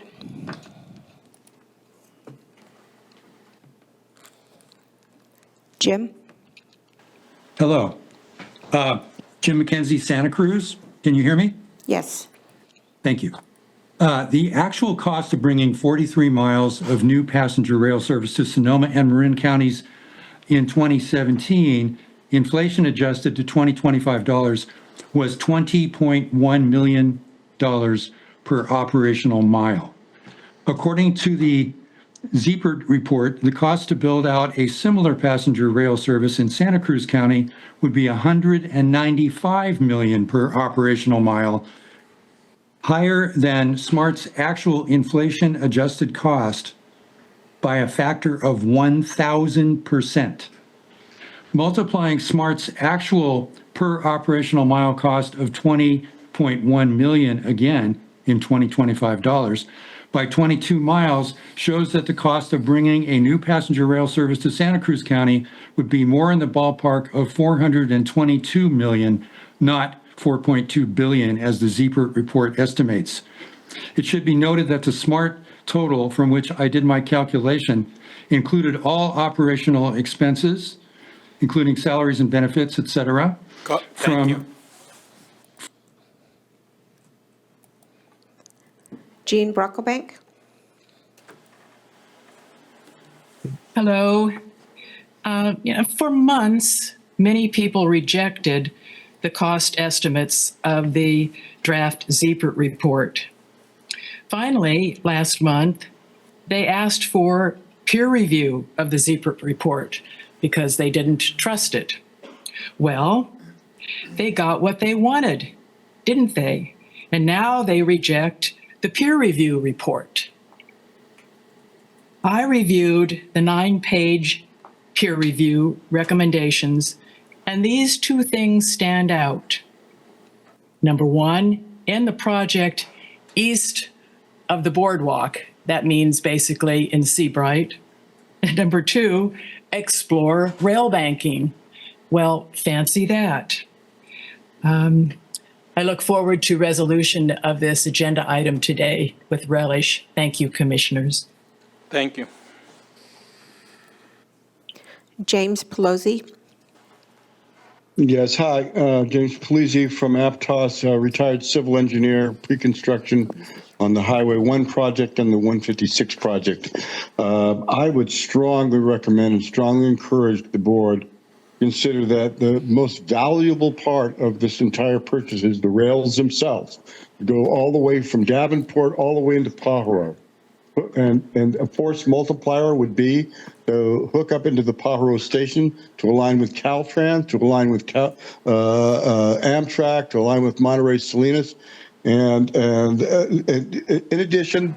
Jim? Hello. Jim McKenzie, Santa Cruz. Can you hear me? Yes. Thank you. The actual cost of bringing 43 miles of new passenger rail service to Sonoma and Marin counties in 2017, inflation adjusted to $2025, was $20.1 million per operational mile. According to the Ziepert report, the cost to build out a similar passenger rail service in Santa Cruz County would be $195 million per operational mile, higher than SMART's actual inflation-adjusted cost by a factor of 1,000%. Multiplying SMART's actual per operational mile cost of $20.1 million again in 2025 dollars by 22 miles shows that the cost of bringing a new passenger rail service to Santa Cruz County would be more in the ballpark of $422 million, not $4.2 billion as the Ziepert report estimates. It should be noted that the SMART total from which I did my calculation included all operational expenses, including salaries and benefits, et cetera. Thank you. Jean Brocklebank? Hello. For months, many people rejected the cost estimates of the draft Ziepert report. Finally, last month, they asked for peer review of the Ziepert report because they didn't trust it. Well, they got what they wanted, didn't they? And now they reject the peer review report. I reviewed the 9-page peer review recommendations, and these two things stand out. Number one, in the project east of the boardwalk, that means basically in Seabright. And number two, explore rail banking. Well, fancy that. I look forward to resolution of this agenda item today with relish. Thank you, Commissioners. Thank you. James Pelosi? Yes, hi, James Polizzi from Aptos, retired civil engineer, pre-construction on the Highway 1 project and the 156 project. I would strongly recommend and strongly encourage the board consider that the most valuable part of this entire purchase is the rails themselves. Go all the way from Davenport all the way into Pajaro. And a force multiplier would be to hook up into the Pajaro station to align with Caltrans, to align with Amtrak, to align with Monterey Salinas. And in addition,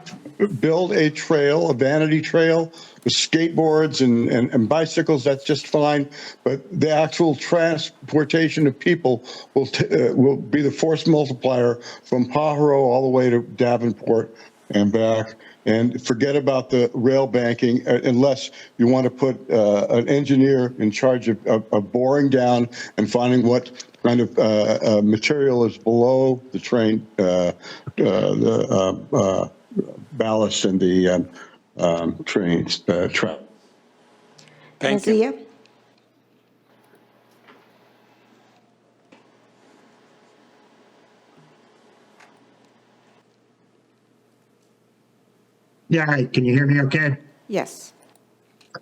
build a trail, a vanity trail with skateboards and bicycles. That's just fine. But the actual transportation of people will be the force multiplier from Pajaro all the way to Davenport and back. And forget about the rail banking unless you want to put an engineer in charge of boring down and finding what kind of material is below the train, the ballast and the trains track. Thank you. Yeah, hi, can you hear me okay? Yes.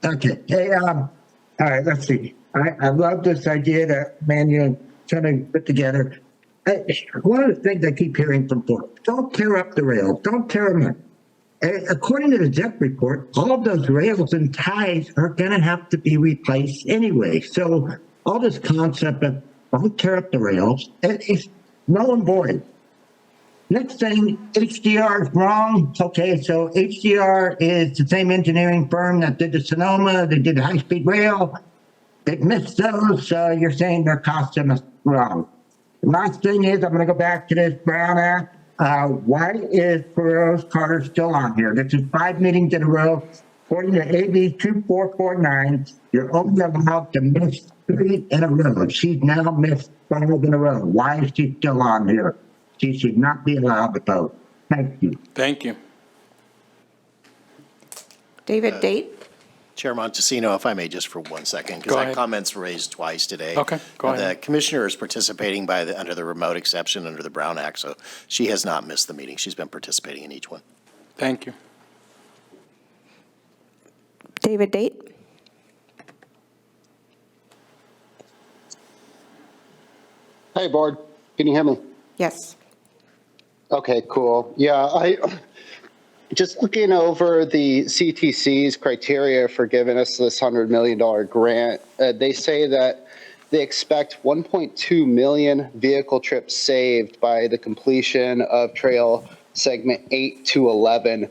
Okay. Hey, all right, let's see. I love this idea that Manuel trying to put together. One of the things I keep hearing from folks, don't tear up the rails, don't tear them up. According to the ZEC report, all of those rails and ties are going to have to be replaced anyway. So all this concept of don't tear up the rails, it's null and void. Next thing, HDR is wrong. Okay, so HDR is the same engineering firm that did the Sonoma, they did the high-speed rail. They missed those, so you're saying their cost is wrong. The last thing is, I'm going to go back to this Brown Act. Why is Perot's Carter still on here? This is 5 meetings in a row. According to AB 2449, you're only allowed to miss 3 in a row. She's now missed 5 in a row. Why is she still on here? She should not be allowed to vote. Thank you. Thank you. David Date? Chair Montesino, if I may, just for 1 second, because Go that ahead. comment's raised twice today. Okay, go ahead. The commissioner is participating under the remote exception under the Brown Act, so she has not missed the meeting. She's been participating in each one. Thank you. David Date? Hey, board. Can you hear me? Yes. Okay, cool. Yeah, I just looking over the CTC's criteria for giving us this $100 million grant. They say that they expect 1.2 million vehicle trips saved by the completion of trail segment 8 to 11.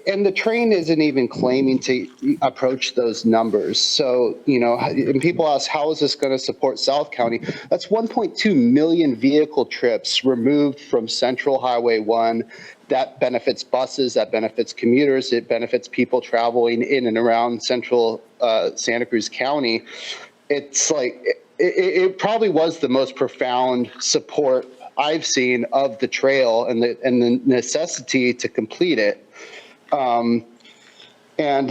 And the train isn't even claiming to approach those numbers. So, you know, and people ask, how is this going to support South County? That's 1.2 million vehicle trips removed from Central Highway 1. That benefits buses, that benefits commuters, it benefits people traveling in and around central Santa Cruz County. It's like, it probably was the most profound support I've seen of the trail and the necessity to complete it. And then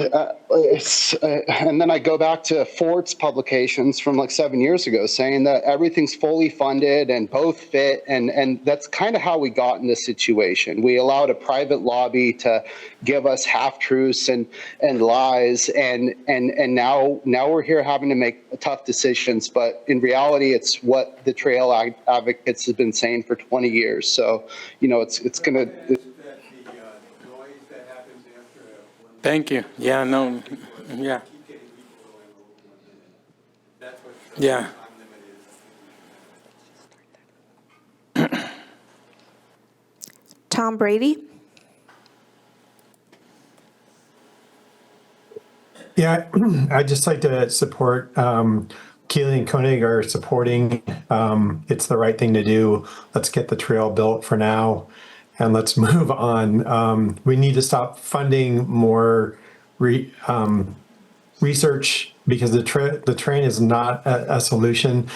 I go back to Ford's publications from like 7 years ago saying that everything's fully funded and both fit. And that's kind of how we got in this situation. We allowed a private lobby to give us half-truths and lies. And now we're here having to make tough decisions. But in reality, it's what the trail advocates have been saying for 20 years. So, you know, it's going to... Thank you. Yeah, no, yeah. Yeah. Tom Brady? Yeah, I'd just like to support Keely and Koenig are supporting. It's the right thing to do. Let's get the trail built for now. And let's move on. We need to stop funding more research because the train is not a solution.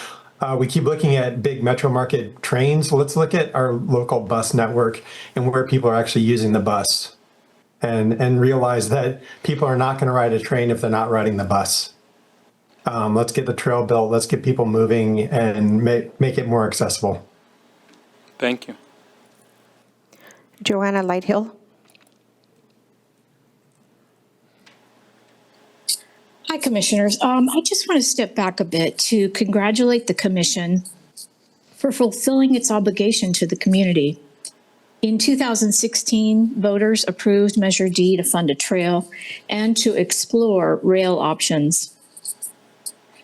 We keep looking at big metro market trains. Let's look at our local bus network and where people are actually using the bus and realize that people are not going to ride a train if they're not riding the bus. Let's get the trail built. Let's get people moving and make it more accessible. Thank you. Joanna Lighthill. Hi, Commissioners. I just want to step back a bit to congratulate the Commission for fulfilling its obligation to the community. In 2016, voters approved Measure D to fund a trail and to explore rail options.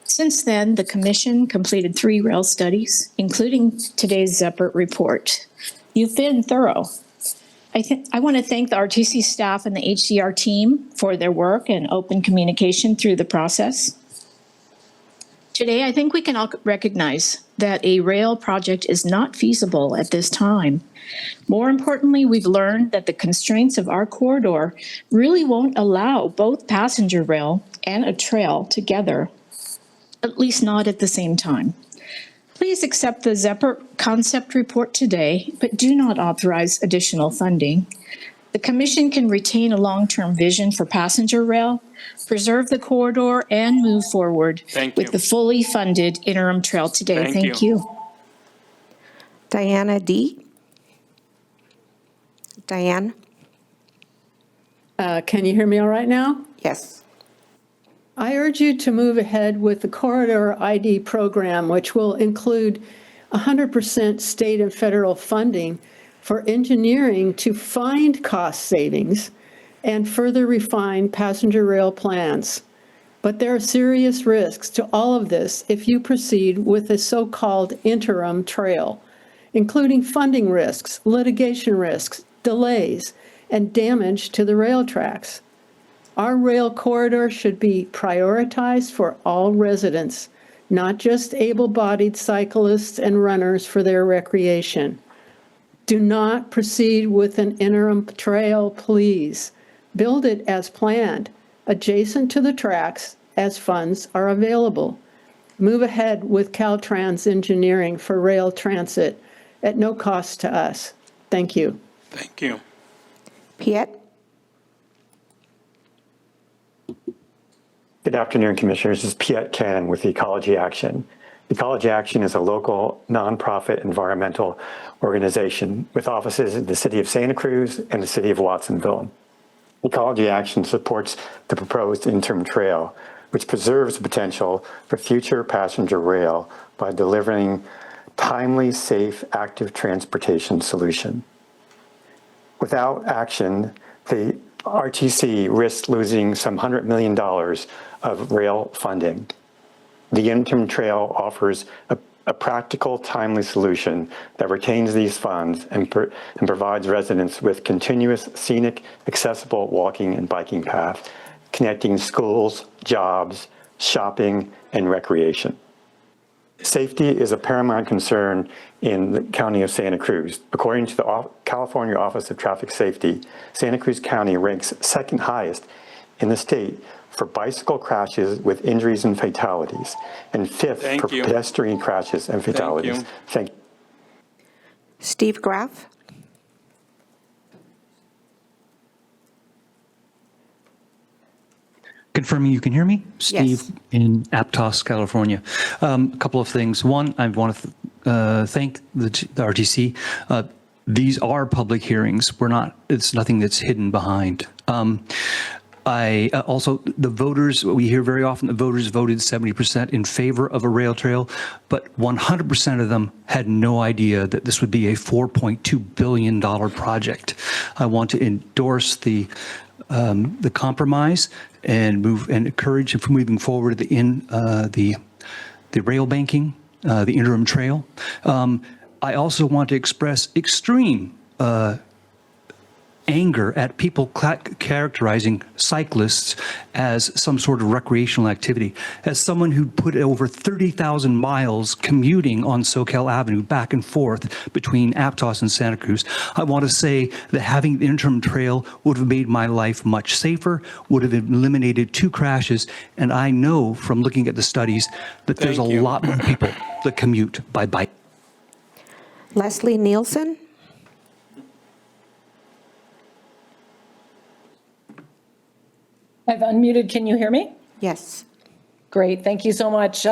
Since then, the Commission completed 3 rail studies, including today's Zeppert report. You've been thorough. I want to thank the RTC staff and the HDR team for their work and open communication through the process. Today, I think we can all recognize that a rail project is not feasible at this time. More importantly, we've learned that the constraints of our corridor really won't allow both passenger rail and a trail together, at least not at the same time. Please accept the Zeppert concept report today, but do not authorize additional funding. The Commission can retain a long-term vision for passenger rail, preserve the corridor, and move forward with the fully funded interim trail today. Thank you. Diana D. Diane. Can you hear me all right now? Yes. I urge you to move ahead with the Corridor ID program, which will include 100% state and federal funding for engineering to find cost savings and further refine passenger rail plans. But there are serious risks to all of this if you proceed with a so-called interim trail, including funding risks, litigation risks, delays, and damage to the rail tracks. Our rail corridor should be prioritized for all residents, not just able-bodied cyclists and runners for their recreation. Do not proceed with an interim trail, please. Build it as planned, adjacent to the tracks as funds are available. Move ahead with Caltrans engineering for rail transit at no cost to us. Thank you. Thank you. Piet. Good afternoon, Commissioners. This is Piet Cannon with Ecology Action. Ecology Action is a local nonprofit environmental organization with offices in the city of Santa Cruz and the city of Watsonville. Ecology Action supports the proposed interim trail, which preserves the potential for future passenger rail by delivering timely, safe, active transportation solution. Without action, the RTC risks losing some $100 million of rail funding. The interim trail offers a practical, timely solution that retains these funds and provides residents with continuous, scenic, accessible walking and biking path, connecting schools, jobs, shopping, and recreation. Safety is a paramount concern in the County of Santa Cruz. According to the California Office of Traffic Safety, Santa Cruz County ranks second highest in the state for bicycle crashes with injuries and fatalities, and fifth for pedestrian crashes and fatalities. Thank you. Steve Graff. Confirming you can hear me? Steve Yes. in Aptos, California. A couple of things. One, I want to thank the RTC. These are public hearings. It's nothing that's hidden behind. I also, the voters, we hear very often the voters voted 70% in favor of a rail trail, but 100% of them had no idea that this would be a $4.2 billion project. I want to endorse the compromise and encourage for moving forward the rail banking, the interim trail. I also want to express extreme anger at people characterizing cyclists as some sort of recreational activity. As someone who put over 30,000 miles commuting on Soquel Avenue back and forth between Aptos and Santa Cruz, I want to say that having the interim trail would have made my life much safer, would have eliminated 2 crashes, and I know from looking at the studies that there's a lot more people that commute by bike. Leslie Nielsen. I've unmuted. Can you hear me? Yes. Great. Thank you so much.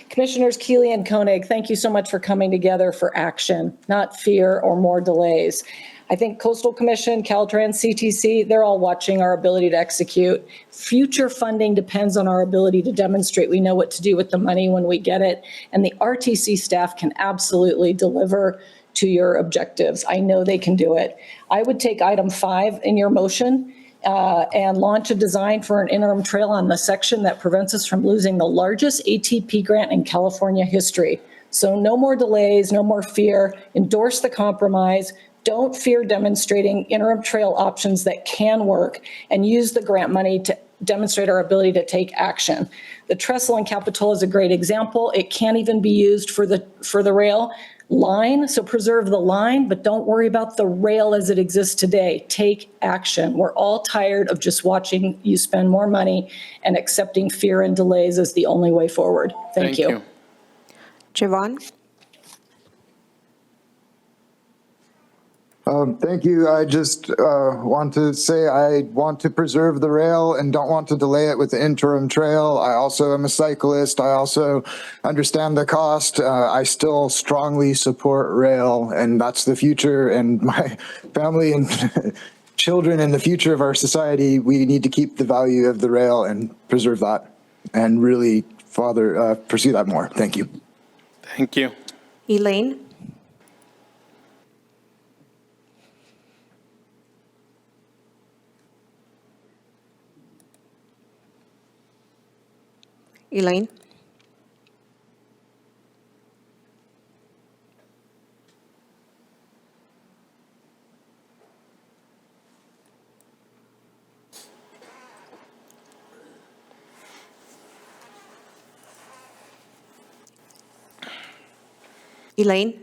Commissioners Keeley and Koenig, thank you so much for coming together for action, not fear or more delays. I think Coastal Commission, Caltrans, CTC, they're all watching our ability to execute. Future funding depends on our ability to demonstrate we know what to do with the money when we get it. And the RTC staff can absolutely deliver to your objectives. I know they can do it. I would take item 5 in your motion and launch a design for an interim trail on the section that prevents us from losing the largest ATP grant in California history. So no more delays, no more fear. Endorse the compromise. Don't fear demonstrating interim trail options that can work, and use the grant money to demonstrate our ability to take action. The trestle in Capitola is a great example. It can't even be used for the rail line, so preserve the line, but don't worry about the rail as it exists today. Take action. We're all tired of just watching you spend more money and accepting fear and delays as the only way forward. Thank you. Javon? Thank you. I just want to say I want to preserve the rail and don't want to delay it with the interim trail. I also am a cyclist. I also understand the cost. I still strongly support rail, and that's the future. And my family and children and the future of our society, we need to keep the value of the rail and preserve that and really pursue that more. Thank you. Thank you. Elaine? Elaine? Elaine?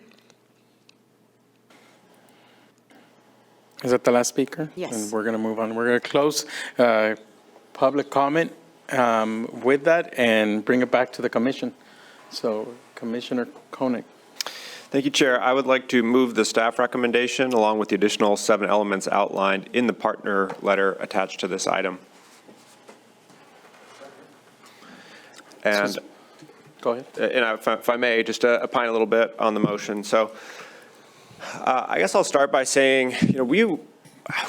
Is that the last speaker? Yes. And we're going to move on. We're going to close public comment with that and bring it back to the commission. So Commissioner Koenig. Thank you, Chair. I would like to move the staff recommendation along with the additional 7 elements outlined in the partner letter attached to this item. And go ahead. And if I may, just opine a little bit on the motion. So I guess I'll start by saying,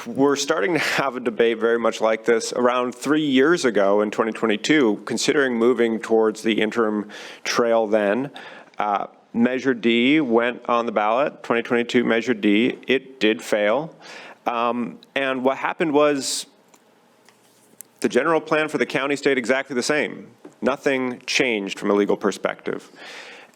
we're starting to have a debate very much like this around 3 years ago in 2022, considering moving towards the interim trail then. Measure D went on the ballot, 2022 Measure D. It did fail. And what happened was the general plan for the county stayed exactly the same. Nothing changed from a legal perspective.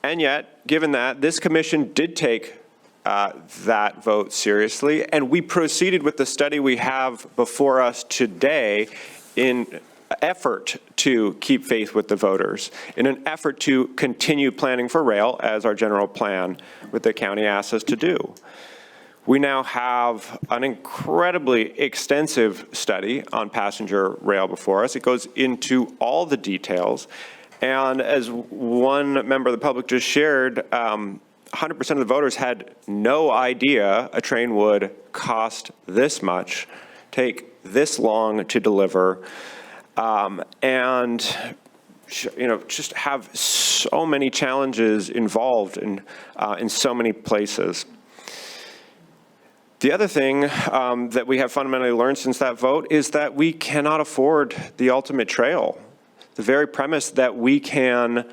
And yet, given that, this commission did take that vote seriously, and we proceeded with the study we have before us today in effort to keep faith with the voters, in an effort to continue planning for rail as our general plan with the county asked us to do. We now have an incredibly extensive study on passenger rail before us. It goes into all the details, and as one member of the public just shared, 100% of the voters had no idea a train would cost this much, take this long to deliver, and just have so many challenges involved in so many places. The other thing that we have fundamentally learned since that vote is that we cannot afford the ultimate trail. The very premise that we can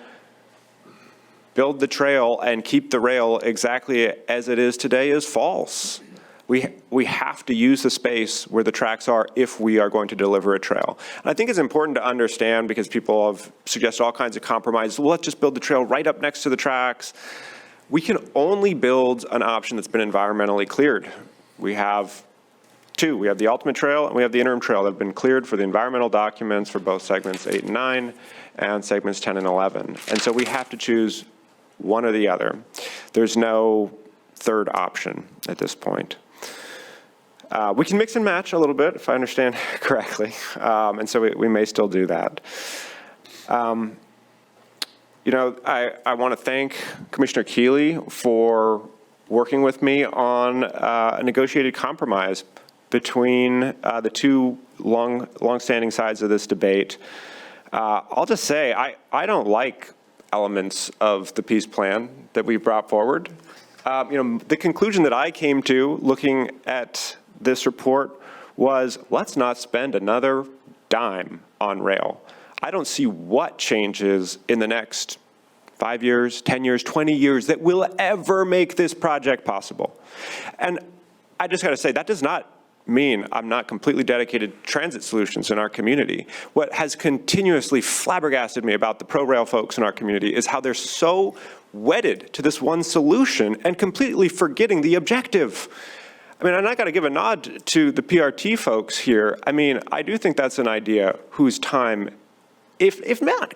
build the trail and keep the rail exactly as it is today is false. We have to use the space where the tracks are if we are going to deliver a trail. And I think it's important to understand, because people have suggested all kinds of compromises. Well, let's just build the trail right up next to the tracks. We can only build an option that's been environmentally cleared. We have two. We have the ultimate trail and we have the interim trail that have been cleared for the environmental documents for both segments 8 and 9 and segments 10 and 11. And so we have to choose one or the other. There's no third option at this point. We can mix and match a little bit, if I understand correctly, and so we may still do that. I want to thank Commissioner Keeley for working with me on a negotiated compromise between the two long-standing sides of this debate. I'll just say I don't like elements of the peace plan that we brought forward. The conclusion that I came to looking at this report was, let's not spend another dime on rail. I don't see what changes in the next 5 years, 10 years, 20 years that will ever make this project possible. And I just got to say, that does not mean I'm not completely dedicated to transit solutions in our community. What has continuously flabbergasted me about the pro-rail folks in our community is how they're so wedded to this one solution and completely forgetting the objective. I mean, and I got to give a nod to the PRT folks here. I mean, I do think that's an idea whose time, if not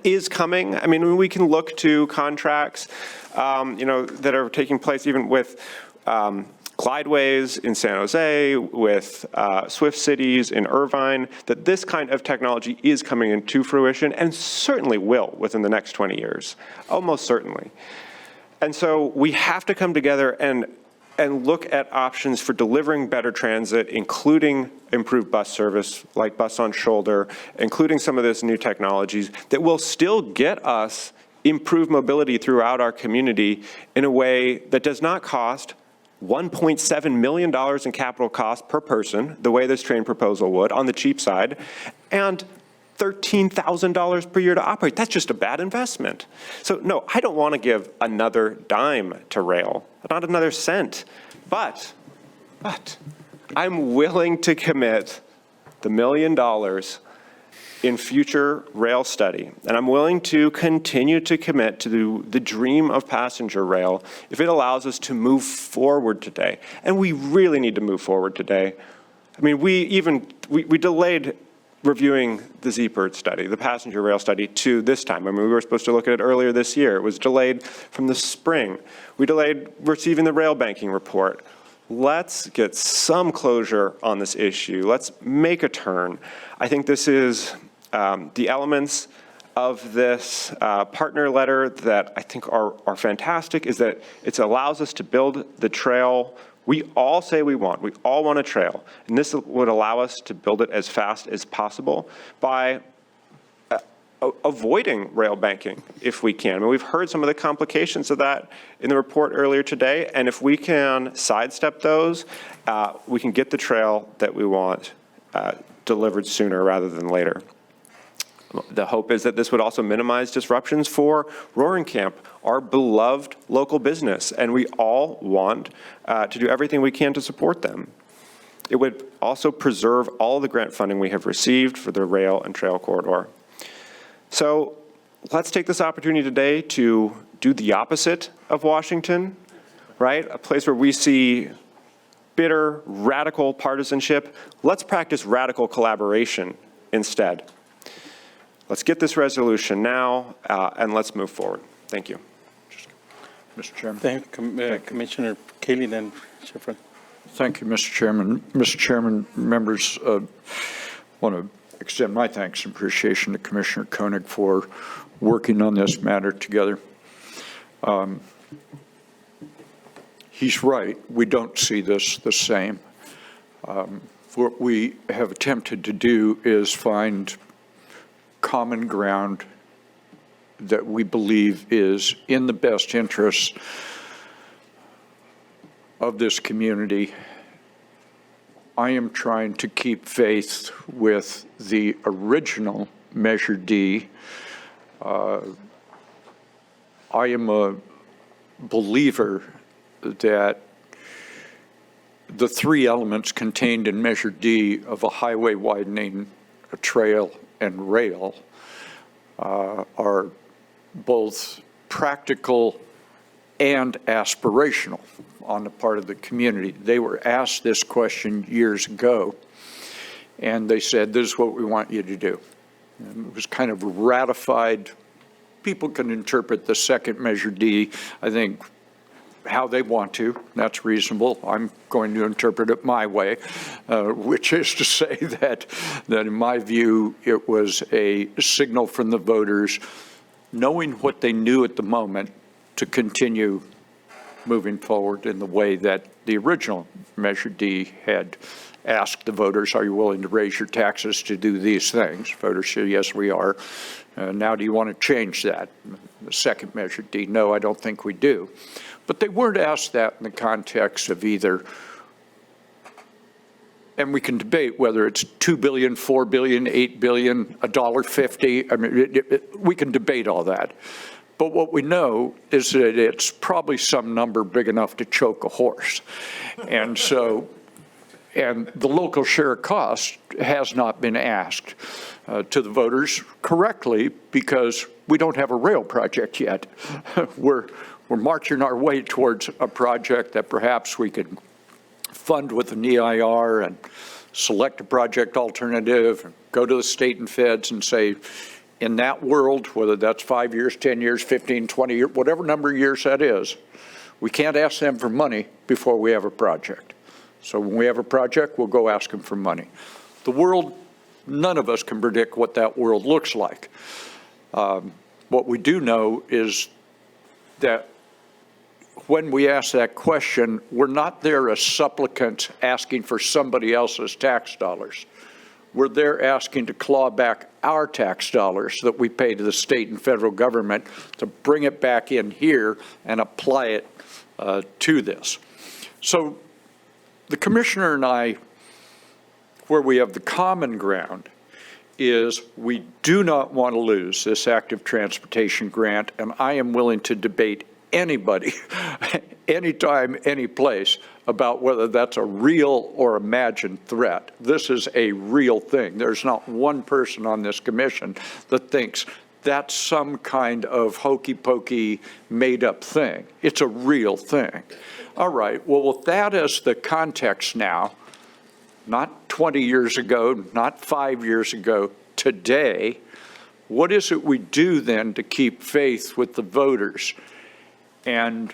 is coming. I mean, we can look to contracts, that are taking place even with Glideways in San Jose, with Swift Cities in Irvine, that this kind of technology is coming into fruition and certainly will within the next 20 years, almost certainly. And so we have to come together and look at options for delivering better transit, including improved bus service, like bus on shoulder, including some of this new technologies that will still get us improved mobility throughout our community in a way that does not cost $1.7 million in capital cost per person, the way this train proposal would, on the cheap side, and $13,000 per year to operate. That's just a bad investment. So no, I don't want to give another dime to rail, not another cent, but I'm willing to commit the $1 million in future rail study. And I'm willing to continue to commit to the dream of passenger rail if it allows us to move forward today. And we really need to move forward today. I mean, we delayed reviewing the ZPIRT study, the passenger rail study, to this time. I mean, we were supposed to look at it earlier this year. It was delayed from the spring. We delayed receiving the rail banking report. Let's get some closure on this issue. Let's make a turn. I think this is the elements of this partner letter that I think are fantastic, is that it allows us to build the trail we all say we want. We all want a trail. And this would allow us to build it as fast as possible by avoiding rail banking if we can. I mean, we've heard some of the complications of that in the report earlier today. And if we can sidestep those, we can get the trail that we want delivered sooner rather than later. The hope is that this would also minimize disruptions for Roaring Camp, our beloved local business, and we all want to do everything we can to support them. It would also preserve all the grant funding we have received for the rail and trail corridor. So let's take this opportunity today to do the opposite of Washington, right? A place where we see bitter, radical partisanship. Let's practice radical collaboration instead. Let's get this resolution now, and let's move forward. Thank you. Mr. Chairman. Thank you, Commissioner Cayley, then Schifrin. Thank you, Mr. Chairman. Mr. Chairman, members, want to extend my thanks and appreciation to Commissioner Koenig for working on this matter together. He's right. We don't see this the same. What we have attempted to do is find common ground that we believe is in the best interest of this community. I am trying to keep faith with the original Measure D. I am a believer that the three elements contained in Measure D of a highway widening, a trail, and rail are both practical and aspirational on the part of the community. They were asked this question years ago, and they said, this is what we want you to do. And it was kind of ratified. People can interpret the second Measure D, I think, how they want to. That's reasonable. I'm going to interpret it my way, which is to say that in my view, it was a signal from the voters, knowing what they knew at the moment, to continue moving forward in the way that the original Measure D had asked the voters, are you willing to raise your taxes to do these things? Voters said, yes, we are. Now, do you want to change that? The second measure D, no, I don't think we do. But they weren't asked that in the context of either, and we can debate whether it's $2 billion, $4 billion, $8 billion, $1.50. I mean, we can debate all that. But what we know is that it's probably some number big enough to choke a horse. And so, and the local share of cost has not been asked to the voters correctly because we don't have a rail project yet. We're marching our way towards a project that perhaps we could fund with an EIR and select a project alternative, and go to the state and feds and say, in that world, whether that's 5 years, 10 years, 15, 20 years, whatever number of years that is, we can't ask them for money before we have a project. So when we have a project, we'll go ask them for money. The world, none of us can predict what that world looks like. What we do know is that when we ask that question, we're not there as supplicants asking for somebody else's tax dollars. We're there asking to claw back our tax dollars that we pay to the state and federal government to bring it back in here and apply it to this. So the commissioner and I, where we have the common ground, is we do not want to lose this active transportation grant, and I am willing to debate anybody, anytime, any place, about whether that's a real or imagined threat. This is a real thing. There's not one person on this commission that thinks that's some kind of hokey-pokey made-up thing. It's a real thing. All right, well, with that as the context now, not 20 years ago, not 5 years ago, today, what is it we do then to keep faith with the voters? And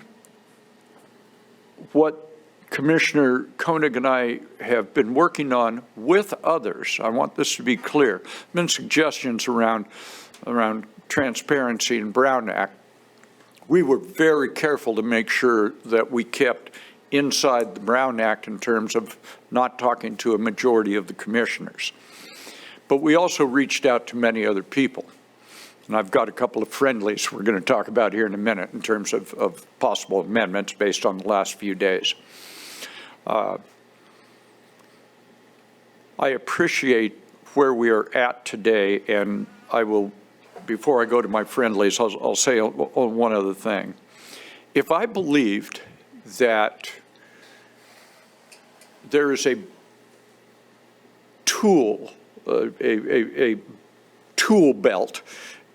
what Commissioner Koenig and I have been working on with others, I want this to be clear, been suggestions around transparency and Brown Act. We were very careful to make sure that we kept inside the Brown Act in terms of not talking to a majority of the commissioners. But we also reached out to many other people. And I've got a couple of friendlies we're going to talk about here in a minute in terms of possible amendments based on the last few days. I appreciate where we are at today, and I will, before I go to my friendlies, I'll say one other thing. If I believed that there is a tool, a tool belt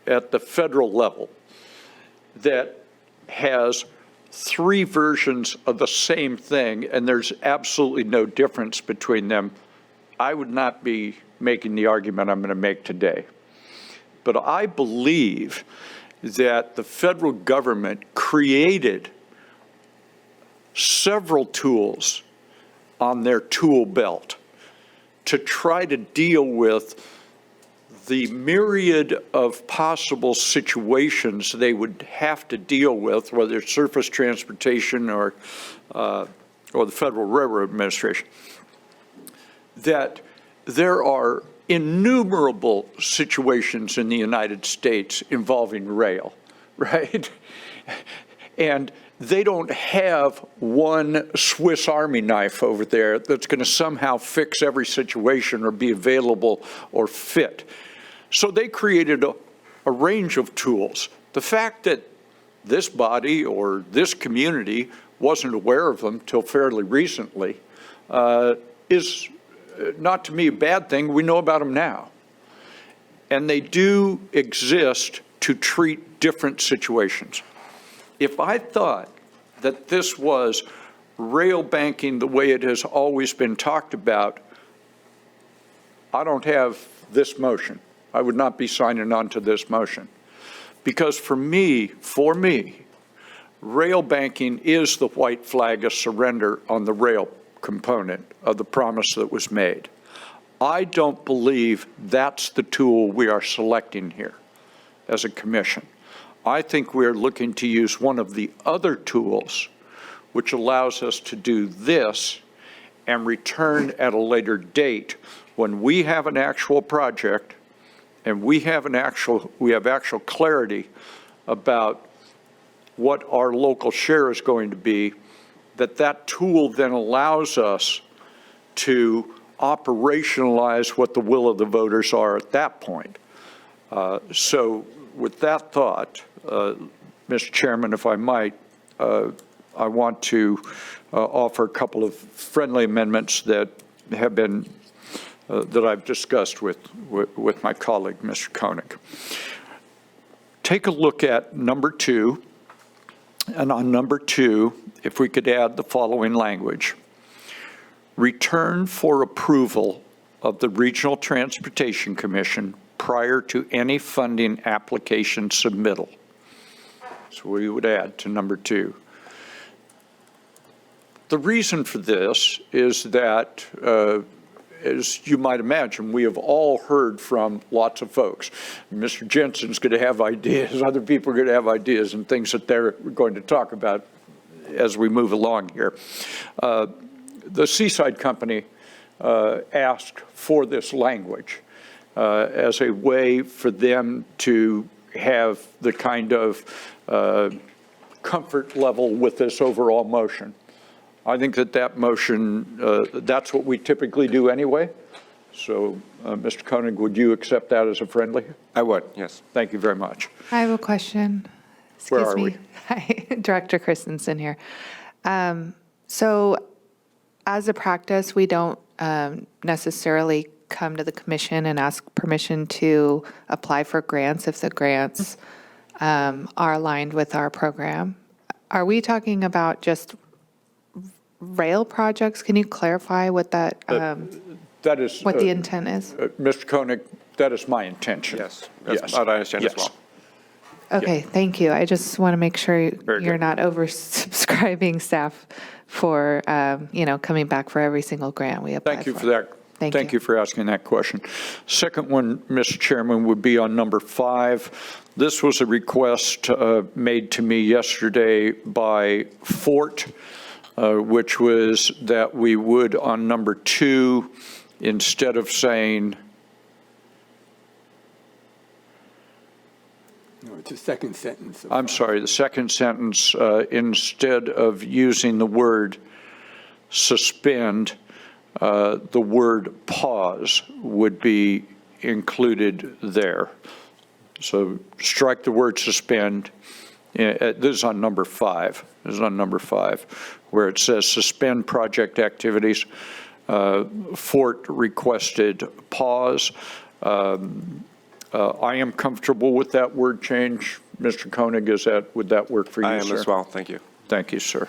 at the federal level that has three versions of the same thing, and there's absolutely no difference between them, I would not be making the argument I'm going to make today. But I believe that the federal government created several tools on their tool belt to try to deal with the myriad of possible situations they would have to deal with, whether it's surface transportation or the Federal Railroad Administration, that there are innumerable situations in the United States involving rail, right? And they don't have one Swiss Army knife over there that's going to somehow fix every situation or be available or fit. So they created a range of tools. The fact that this body or this community wasn't aware of them till fairly recently is not to me a bad thing. We know about them now. And they do exist to treat different situations. If I thought that this was rail banking the way it has always been talked about, I don't have this motion. I would not be signing on to this motion. Because for me, rail banking is the white flag of surrender on the rail component of the promise that was made. I don't believe that's the tool we are selecting here as a commission. I think we're looking to use one of the other tools which allows us to do this and return at a later date when we have an actual project and we have actual clarity about what our local share is going to be, that tool then allows us to operationalize what the will of the voters are at that point. So with that thought, Mr. Chairman, if I might, I want to offer a couple of friendly amendments that have been, that I've discussed with my colleague, Mr. Koenig. Take a look at number 2, and on number 2, if we could add the following language. Return for approval of the Regional Transportation Commission prior to any funding application submittal. So we would add to number 2. The reason for this is that, as you might imagine, we have all heard from lots of folks. Mr. Jensen's going to have ideas, other people are going to have ideas and things that they're going to talk about as we move along here. The Seaside Company asked for this language as a way for them to have the kind of comfort level with this overall motion. I think that motion, that's what we typically do anyway. So, Mr. Koenig, would you accept that as a friendly? I would, yes. Thank you very much. I have a question. Where are we? Hi, Director Christensen here. So as a practice, we don't necessarily come to the commission and ask permission to apply for grants if the grants are aligned with our program. Are we talking about just rail projects? Can you clarify what that is what the intent is? Mr. Koenig, that is my intention. Yes, that's what I understand as well. Okay, thank you. I just want to make sure you're not oversubscribing staff for, coming back for every single grant we apply for. Thank you for that. Thank you for asking that question. Second one, Mr. Chairman, would be on number 5. This was a request made to me yesterday by Fort, which was that we would, on number 2, instead of saying, no, it's the second sentence. I'm sorry, the second sentence, instead of using the word suspend, the word pause would be included there. So strike the word suspend. This is on number 5. This is on number 5, where it says suspend project activities. Fort requested pause. I am comfortable with that word change. Mr. Koenig, would that work for you, sir? I am as well. Thank you. Thank you, sir.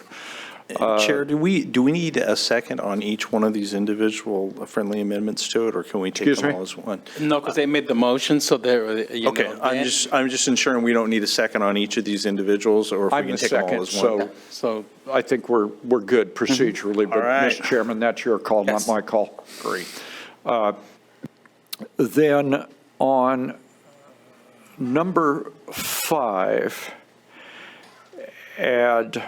Chair, do we need a second on each one of these individual friendly amendments to it, or can we take them all as one? No, because they made the motion, so they're, Okay, I'm just ensuring we don't need a second on each of these individuals, or if we can take them all as one. So I think we're good procedurally, but right. Mr. Chairman, that's your call, not my call. Great. Then on number 5, add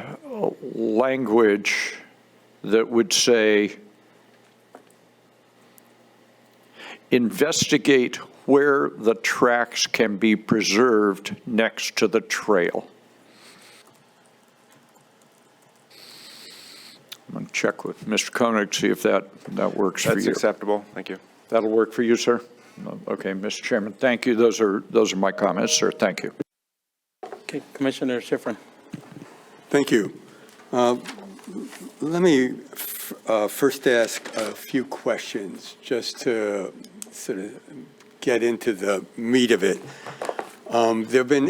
language that would say, investigate where the tracks can be preserved next to the trail. I'm going to check with Mr. Koenig, see if that works for you. That's acceptable. Thank you. That'll work for you, sir? Okay, Mr. Chairman, thank you. Those are my comments, sir. Thank you. Okay, Commissioner Schifrin. Thank you. Let me first ask a few questions just to sort of get into the meat of it. There have been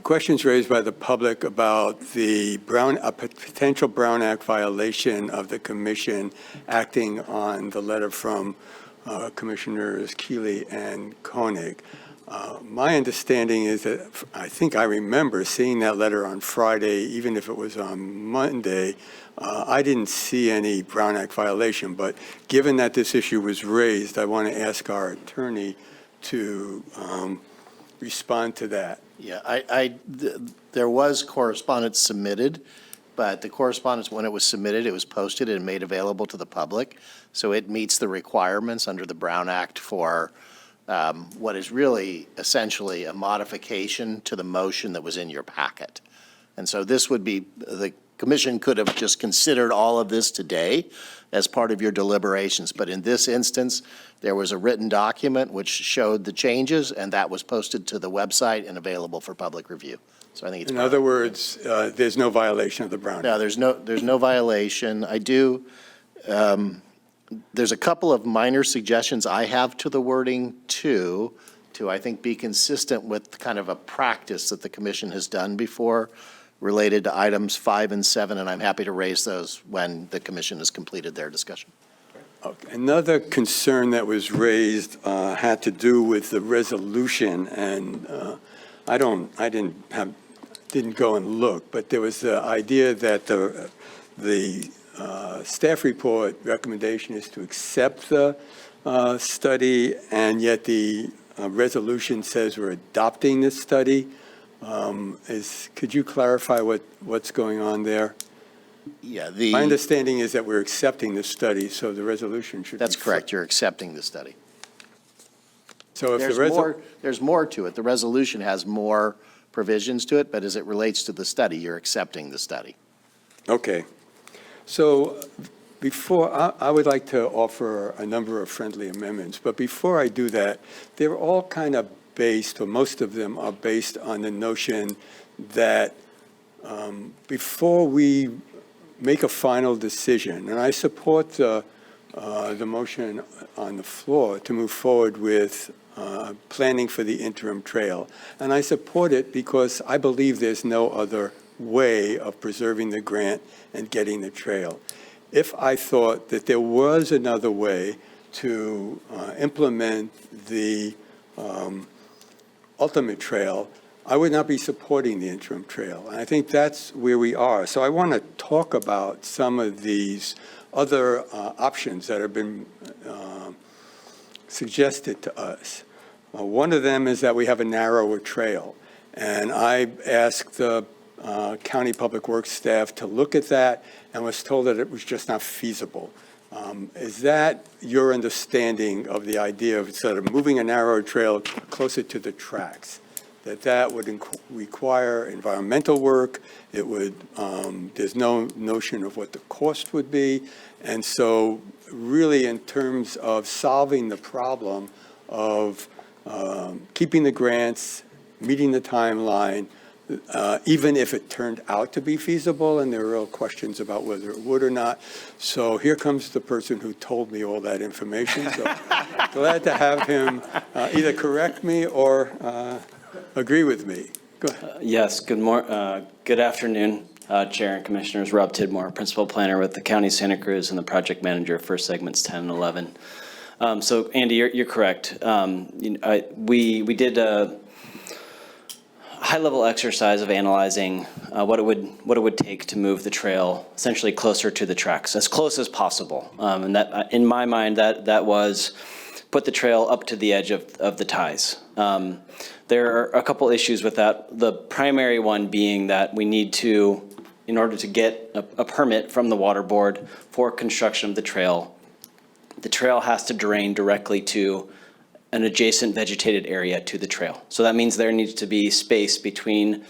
questions raised by the public about a potential Brown Act violation of the commission acting on the letter from Commissioners Keeley and Koenig. My understanding is that I think I remember seeing that letter on Friday, even if it was on Monday. I didn't see any Brown Act violation, but given that this issue was raised, I want to ask our attorney to respond to that. Yeah, there was correspondence submitted, but the correspondence, when it was submitted, it was posted and made available to the public. So it meets the requirements under the Brown Act for what is really essentially a modification to the motion that was in your packet. And so this would be, the commission could have just considered all of this today as part of your deliberations, but in this instance, there was a written document which showed the changes, and that was posted to the website and available for public review. So I think it's. In other words, there's no violation of the Brown Act. No, there's no violation. I do, there's a couple of minor suggestions I have to the wording to I think be consistent with kind of a practice that the commission has done before related to items 5 and 7, and I'm happy to raise those when the commission has completed their discussion. Okay. Another concern that was raised had to do with the resolution, and I didn't go and look, but there was the idea that the staff report recommendation is to accept the study, and yet the resolution says we're adopting this study. Could you clarify what's going on there? Yeah, My understanding is that we're accepting the study, so the resolution should be. That's correct. You're accepting the study. So if There's more to it. The resolution has more provisions to it, but as it relates to the study, you're accepting the study. Okay. So before, I would like to offer a number of friendly amendments, but before I do that, they're all kind of based, or most of them are based on the notion that before we make a final decision, and I support the motion on the floor to move forward with planning for the interim trail. And I support it because I believe there's no other way of preserving the grant and getting the trail. If I thought that there was another way to implement the ultimate trail, I would not be supporting the interim trail. And I think that's where we are. So I want to talk about some of these other options that have been suggested to us. One of them is that we have a narrower trail. And I asked the county public works staff to look at that and was told that it was just not feasible. Is that your understanding of the idea of sort of moving a narrower trail closer to the tracks? That would require environmental work. It would, there's no notion of what the cost would be. And so really in terms of solving the problem of keeping the grants, meeting the timeline, even if it turned out to be feasible, and there are real questions about whether it would or not. So here comes the person who told me all that information. So glad to have him either correct me or agree with me. Go ahead. Yes, good afternoon, Chair and Commissioners. Rob Tidmore, Principal Planner with the County of Santa Cruz and the Project Manager for segments 10 and 11. So Andy, you're correct. We did a high-level exercise of analyzing what it would take to move the trail essentially closer to the tracks, as close as possible. And that, in my mind, that was put the trail up to the edge of the ties. There are a couple issues with that. The primary one being that we need to, in order to get a permit from the water board for construction of the trail has to drain directly to an adjacent vegetated area to the trail. So that means there needs to be space between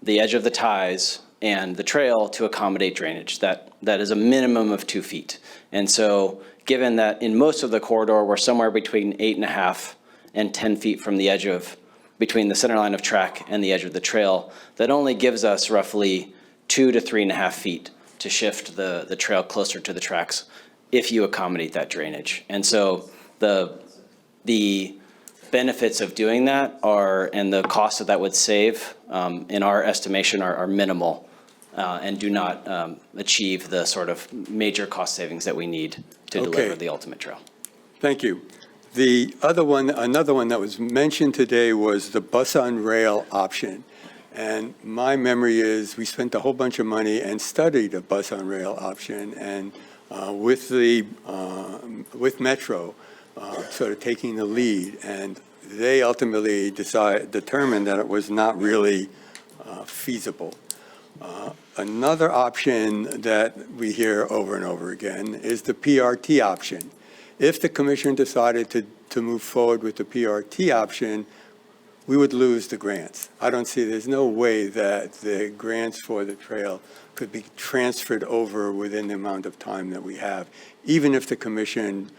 the edge of the ties and the trail to accommodate drainage. That is a minimum of 2 feet. And so given that in most of the corridor, we're somewhere between 8.5 and 10 feet from the edge between the center line of track and the edge of the trail, that only gives us roughly 2 to 3.5 feet to shift the trail closer to the tracks if you accommodate that drainage. And so the benefits of doing that and the cost that would save, in our estimation, are minimal and do not achieve the sort of major cost savings that we need to deliver the ultimate trail. Thank you. Another one that was mentioned today was the bus on rail option. And my memory is we spent a whole bunch of money and studied a bus on rail option, and with Metro sort of taking the lead, and they ultimately determined that it was not really feasible. Another option that we hear over and over again is the PRT option. If the commission decided to to move forward with the PRT option, we would lose the grants. I don't see, there's no way that the grants for the trail could be transferred over within the amount of time that we have, even if the commission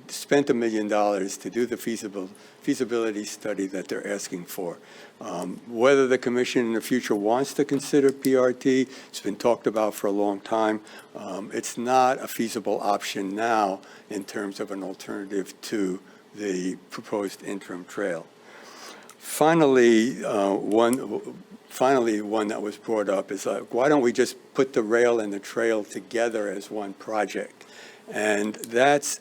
spent $1 million to do the feasibility study that they're asking for. Whether the commission in the future wants to consider PRT, it's been talked about for a long time. It's not a feasible option now in terms of an alternative to the proposed interim trail. Finally, one that was brought up is why don't we just put the rail and the trail together as one project? And that's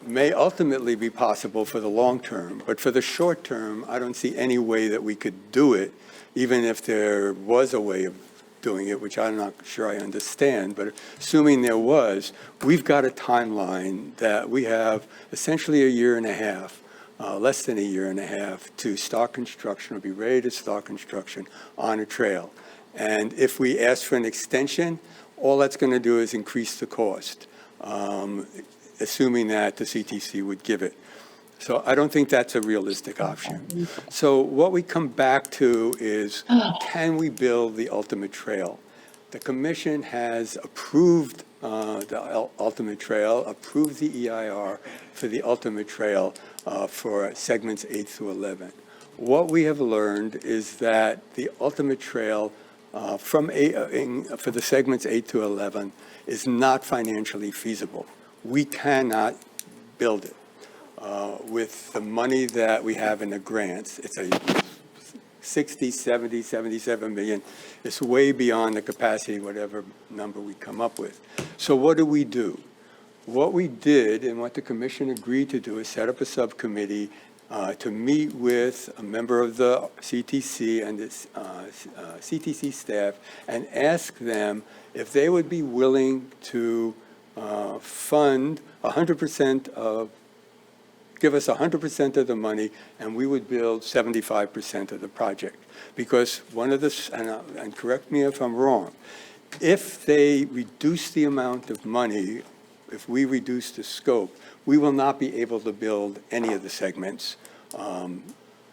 may ultimately be possible for the long term, but for the short term, I don't see any way that we could do it, even if there was a way of doing it, which I'm not sure I understand, but assuming there was, we've got a timeline that we have essentially a year and a half, less than a year and a half, to start construction or be ready to start construction on a trail. And if we ask for an extension, all that's going to do is increase the cost, assuming that the CTC would give it. So I don't think that's a realistic option. So what we come back to is, can we build the ultimate trail? The commission has approved the ultimate trail, approved the EIR for the ultimate trail for segments 8 through 11. What we have learned is that the ultimate trail for the segments 8 to 11 is not financially feasible. We cannot build it with the money that we have in the grants. It's a 60, 70, 77 million. It's way beyond the capacity, whatever number we come up with. So what do? What we did and what the commission agreed to do is set up a subcommittee to meet with a member of the CTC and its CTC staff and ask them if they would be willing to fund 100% of, give us 100% of the money, and we would build 75% of the project. Because one of the, and correct me if I'm wrong, if they reduce the amount of money, if we reduce the scope, we will not be able to build any of the segments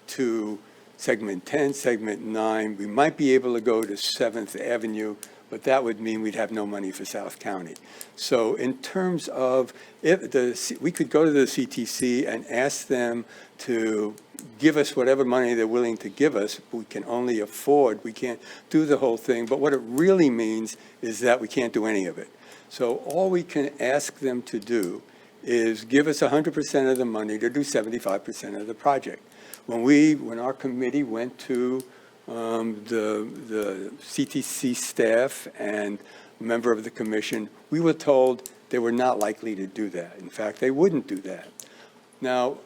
to segment 10, segment 9. We might be able to go to 7th Avenue, but that would mean we'd have no money for South County. So in terms of, we could go to the CTC and ask them to give us whatever money they're willing to give us. We can only afford, we can't do the whole thing. But what it really means is that we can't do any of it. So all we can ask them to do is give us 100% of the money to do 75% of the project. When our committee went to the CTC staff and a member of the commission, we were told they were not likely to do that. In fact, they wouldn't do that. Now,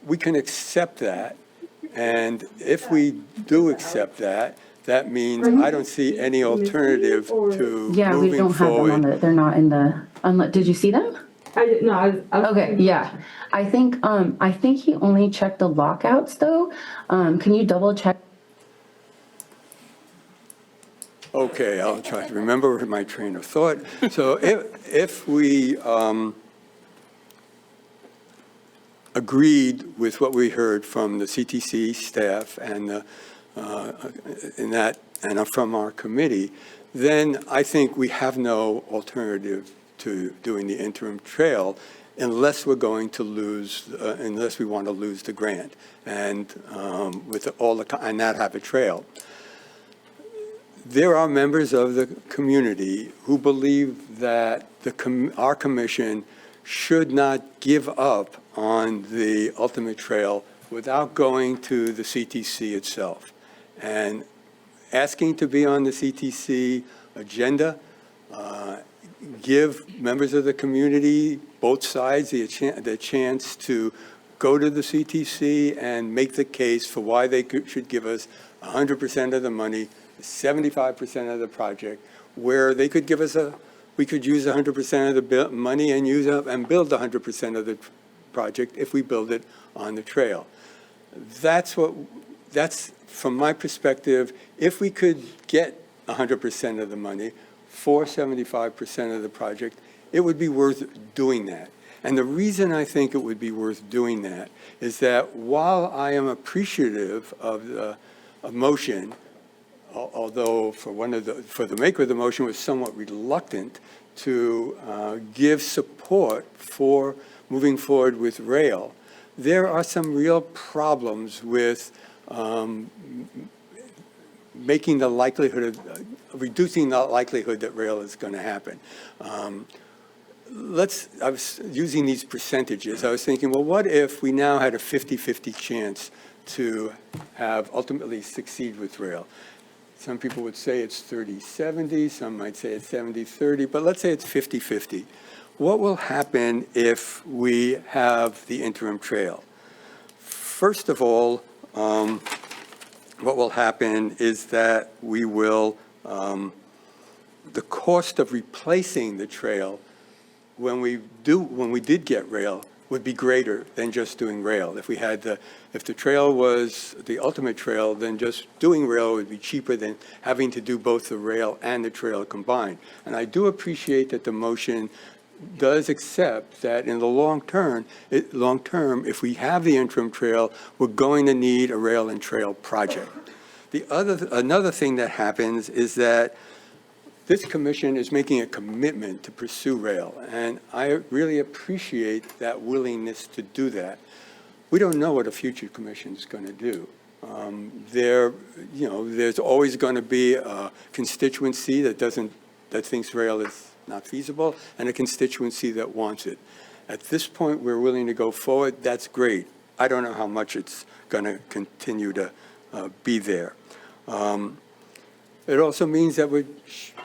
we can accept that, and if we do accept that, that means I don't see any alternative to moving forward. Yeah, we don't have them on the, they're not in the, did you see them? I didn't know. Okay, yeah. I think he only checked the lockouts though. Can you double check? Okay, I'll try to remember my train of thought. So if we agreed with what we heard from the CTC staff and from our committee, then I think we have no alternative to doing the interim trail unless we're going to lose, unless we want to lose the grant and with all the and not have a trail. There are members of the community who believe that our commission should not give up on the ultimate trail without going to the CTC itself and asking to be on the CTC agenda, give members of the community, both sides, the chance to go to the CTC and make the case for why they should give us 100% of the money, 75% of the project, where they could give us we could use 100% of the money and and build 100% of the project if we build it on the trail. That's from my perspective, if we could get 100% of the money for 75% of the project, it would be worth doing that. And the reason I think it would be worth doing that is that while I am appreciative of the motion, although for the maker of the motion was somewhat reluctant to give support for moving forward with rail, there are some real problems with making the likelihood of, reducing the likelihood that rail is going to happen. I was using these percentages. I was thinking, well, what if we now had a 50-50 chance to have ultimately succeed with rail? Some people would say it's 30-70, some might say it's 70-30, but let's say it's 50-50. What will happen if we have the interim trail? First of all, what will happen is that we will, the cost of replacing the trail when we did get rail would be greater than just doing rail. If the trail was the ultimate trail, then just doing rail would be cheaper than having to do both the rail and the trail combined. And I do appreciate that the motion does accept that in the long term, if we have the interim trail, we're going to need a rail and trail project. Another thing that happens is that this commission is making a commitment to pursue rail, and I really appreciate that willingness to do that. We don't know what a future commission is going to do. There's always going to be a constituency that thinks rail is not feasible, and a constituency that wants it. At this point, we're willing to go forward. That's great. I don't know how much it's going to continue to be there. It also means that we're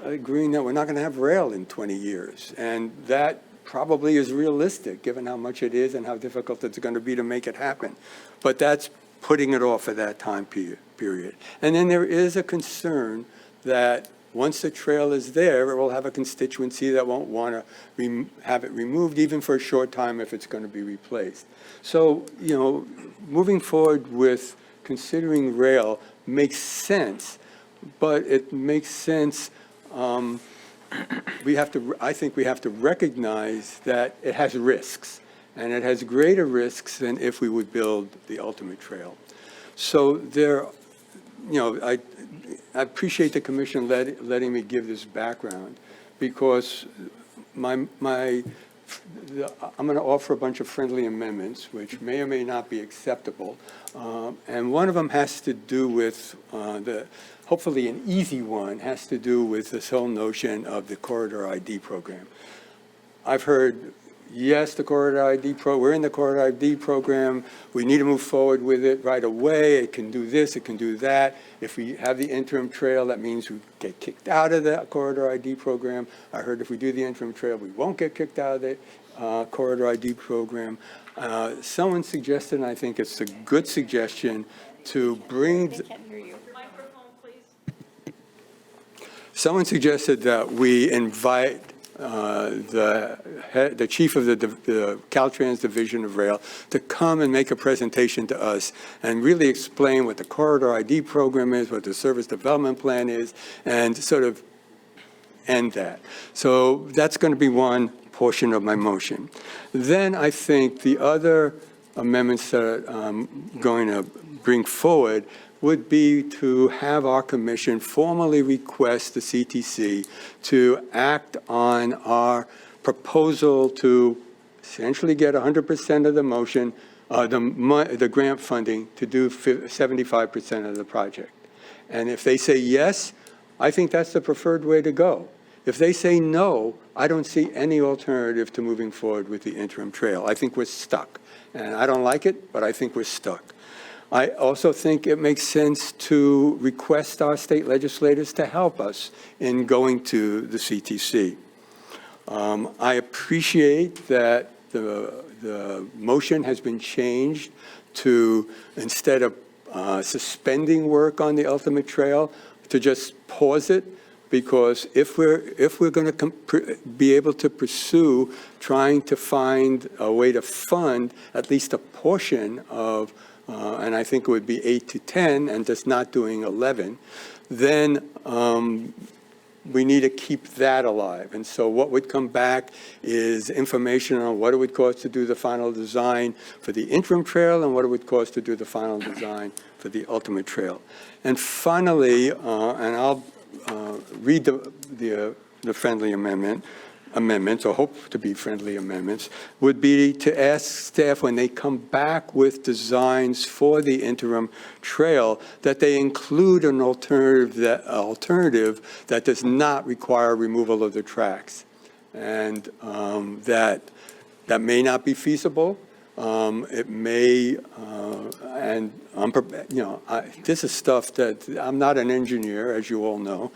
agreeing that we're not going to have rail in 20 years. And that probably is realistic, given how much it is and how difficult it's going to be to make it happen. But that's putting it off at that time period. And then there is a concern that once the trail is there, it will have a constituency that won't want to have it removed, even for a short time if it's going to be replaced. So, moving forward with considering rail makes sense. But it makes sense, I think we have to recognize that it has risks, and it has greater risks than if we would build the ultimate trail. So I appreciate the commission letting me give this background, because I'm going to offer a bunch of friendly amendments, which may or may not be acceptable. And one of them has to do with hopefully an easy one, has to do with this whole notion of the corridor ID program. I've heard, yes, the corridor ID we're in the corridor ID program. We need to move forward with it right away. It can do this, it can do that. If we have the interim trail, that means we get kicked out of the corridor ID program. I heard if we do the interim trail, we won't get kicked out of the corridor ID program. Someone suggested, and I think it's a good suggestion, to bring... Someone suggested that we invite the chief of the Caltrans Division of Rail to come and make a presentation to us and really explain what the corridor ID program is, what the service development plan is, and sort of end that. So that's going to be one portion of my motion. Then I think the other amendments that I'm going to bring forward would be to have our commission formally request the CTC to act on our proposal to essentially get 100% of the motion, the grant funding to do 75% of the project. And if they say yes, I think that's the preferred way to go. If they say no, I don't see any alternative to moving forward with the interim trail. I think we're stuck. And I don't like it, but I think we're stuck. I also think it makes sense to request our state legislators to help us in going to the CTC. I appreciate that the motion has been changed to, instead of suspending work on the ultimate trail, to just pause it, because if we're going to be able to pursue trying to find a way to fund at least a portion of and I think it would be 8 to 10, and just not doing 11, then we need to keep that alive. And so what would come back is information on what it would cost to do the final design for the interim trail and what it would cost to do the final design for the ultimate trail. And finally, and I'll read the friendly amendments, or hope to be friendly amendments, would be to ask staff when they come back with designs for the interim trail that they include an alternative that does not require removal of the tracks. And that may not be feasible. It may, and I'm, this is stuff that I'm not an engineer, as you all know,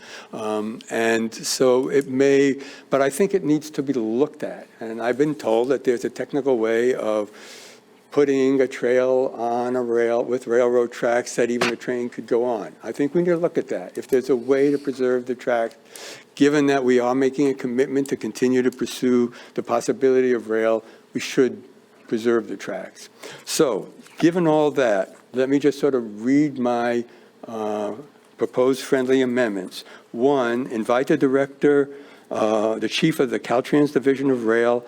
and so it may, but I think it needs to be looked at. And I've been told that there's a technical way of putting a trail on a rail with railroad tracks that even a train could go on. I think we need to look at that. If there's a way to preserve the tracks, given that we are making a commitment to continue to pursue the possibility of rail, we should preserve the tracks. So, given all that, let me just sort of read my proposed friendly amendments. One, invite the director, the chief of the Caltrans Division of Rail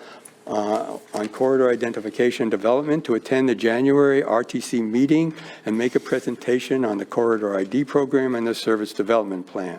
on corridor identification and development to attend the January RTC meeting and make a presentation on the corridor ID program and the service development plan.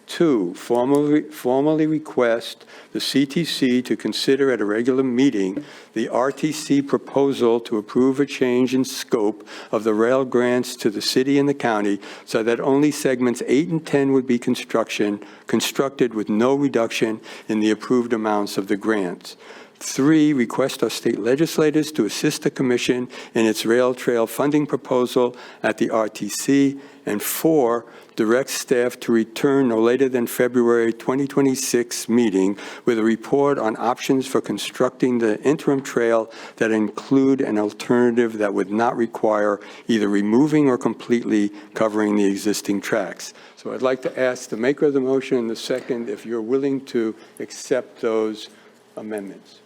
Two, formally request the CTC to consider at a regular meeting the RTC proposal to approve a change in scope of the rail grants to the city and the county so that only segments 8 and 10 would be constructed with no reduction in the approved amounts of the grants. 3, request our state legislators to assist the commission in its rail trail funding proposal at the RTC. And 4, direct staff to return no later than February 2026 meeting with a report on options for constructing the interim trail that include an alternative that would not require either removing or completely covering the existing tracks. So I'd like to ask the maker of the motion and the second if you're willing to accept those amendments.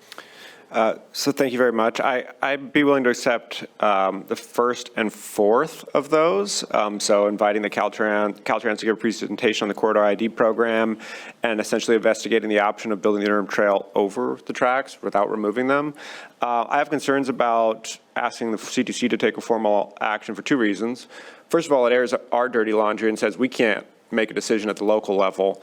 So thank you very much. I'd be willing to accept the first and fourth of those. So inviting the Caltrans to give a presentation on the corridor ID program and essentially investigating the option of building the interim trail over the tracks without removing them. I have concerns about asking the CTC to take a formal action for 2 reasons. First of all, it airs our dirty laundry and says we can't make a decision at the local level.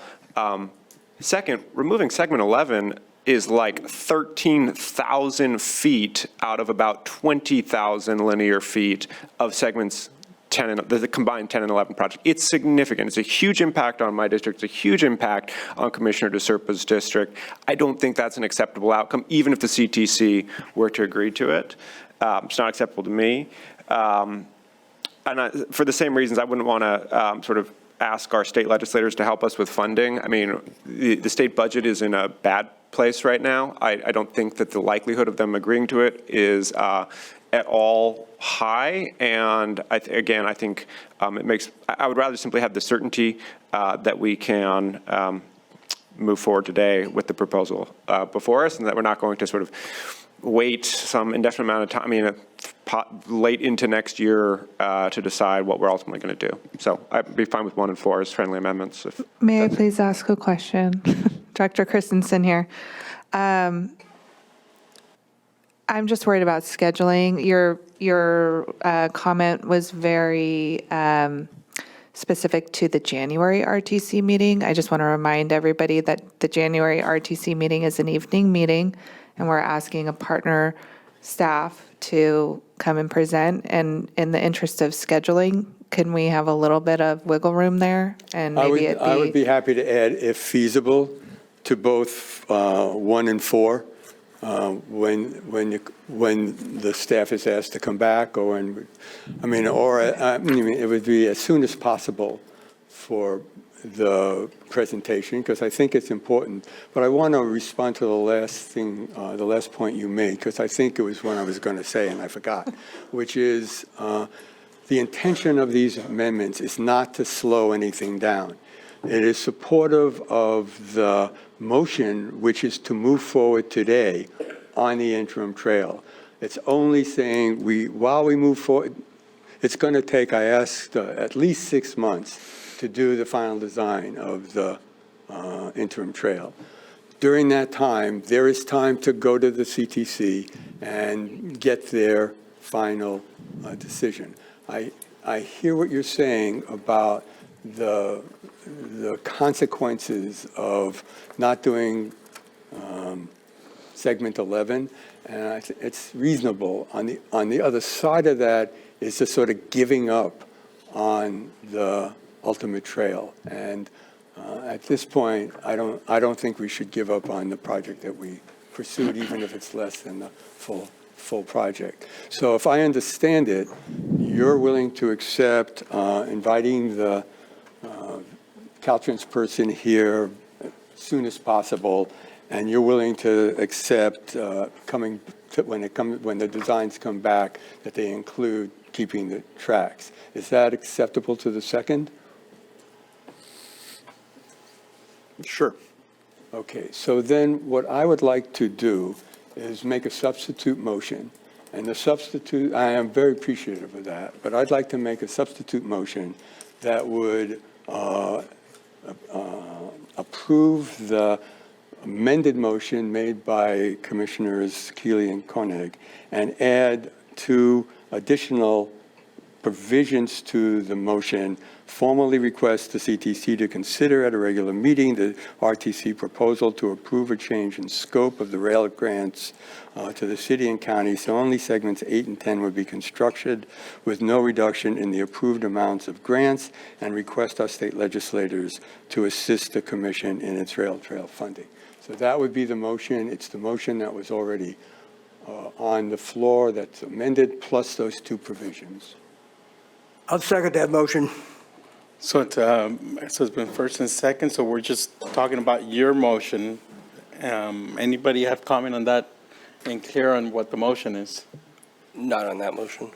Second, removing segment 11 is like 13,000 feet out of about 20,000 linear feet of segments 10 and the combined 10 and 11 project. It's significant. It's a huge impact on my district. It's a huge impact on Commissioner DeSerpa's district. I don't think that's an acceptable outcome, even if the CTC were to agree to it. It's not acceptable to me. And for the same reasons, I wouldn't want to sort of ask our state legislators to help us with funding. I mean, the state budget is in a bad place right now. I don't think that the likelihood of them agreeing to it is at all high. And I think it makes, I would rather simply have the certainty that we can move forward today with the proposal before us, and that we're not going to sort of wait some indefinite amount of time, I mean, late into next year to decide what we're ultimately going to do. So I'd be fine with 1 and 4 as friendly amendments. May I please ask a question? Director Christensen here. I'm just worried about scheduling. Your comment was very specific to the January RTC meeting. I just want to remind everybody that the January RTC meeting is an evening meeting, and we're asking a partner staff to come and present. And in the interest of scheduling, can we have a little bit of wiggle room there? And maybe I would be happy to add, if feasible, to both 1 and 4 when the staff is asked to come back, or when, it would be as soon as possible for the presentation, because I think it's important. But I want to respond to the last point you made, because I think it was one I was going to say and I forgot, which is the intention of these amendments is not to slow anything down. It is supportive of the motion, which is to move forward today on the interim trail. It's only saying while we move forward, it's going to take, I asked, at least 6 months to do the final design of the interim trail. During that time, there is time to go to the CTC and get their final decision. I hear what you're saying about the consequences of not doing segment 11, and it's reasonable. On the other side of that is just sort of giving up on the ultimate trail. And at this point, I don't think we should give up on the project that we pursued, even if it's less than the full project. So if I understand it, you're willing to accept inviting the Caltrans person here as soon as possible, and you're willing to accept when the designs come back that they include keeping the tracks. Is that acceptable to the second? Sure. Okay, so then what I would like to do is make a substitute motion. And the substitute, I am very appreciative of that, but I'd like to make a substitute motion that would approve the amended motion made by Commissioners Keeley and Koenig and add 2 additional provisions to the motion. Formally request the CTC to consider at a regular meeting the RTC proposal to approve a change in scope of the rail grants to the city and county, so only segments 8 and 10 would be constructed with no reduction in the approved amounts of grants, and request our state legislators to assist the commission in its rail trail funding. So that would be the motion. It's the motion that was already on the floor that's amended, plus those 2 provisions. I'll second that motion. So it's been first and second, so we're just talking about your motion. Anybody have comment on that and clear on what the motion is? Not on that motion.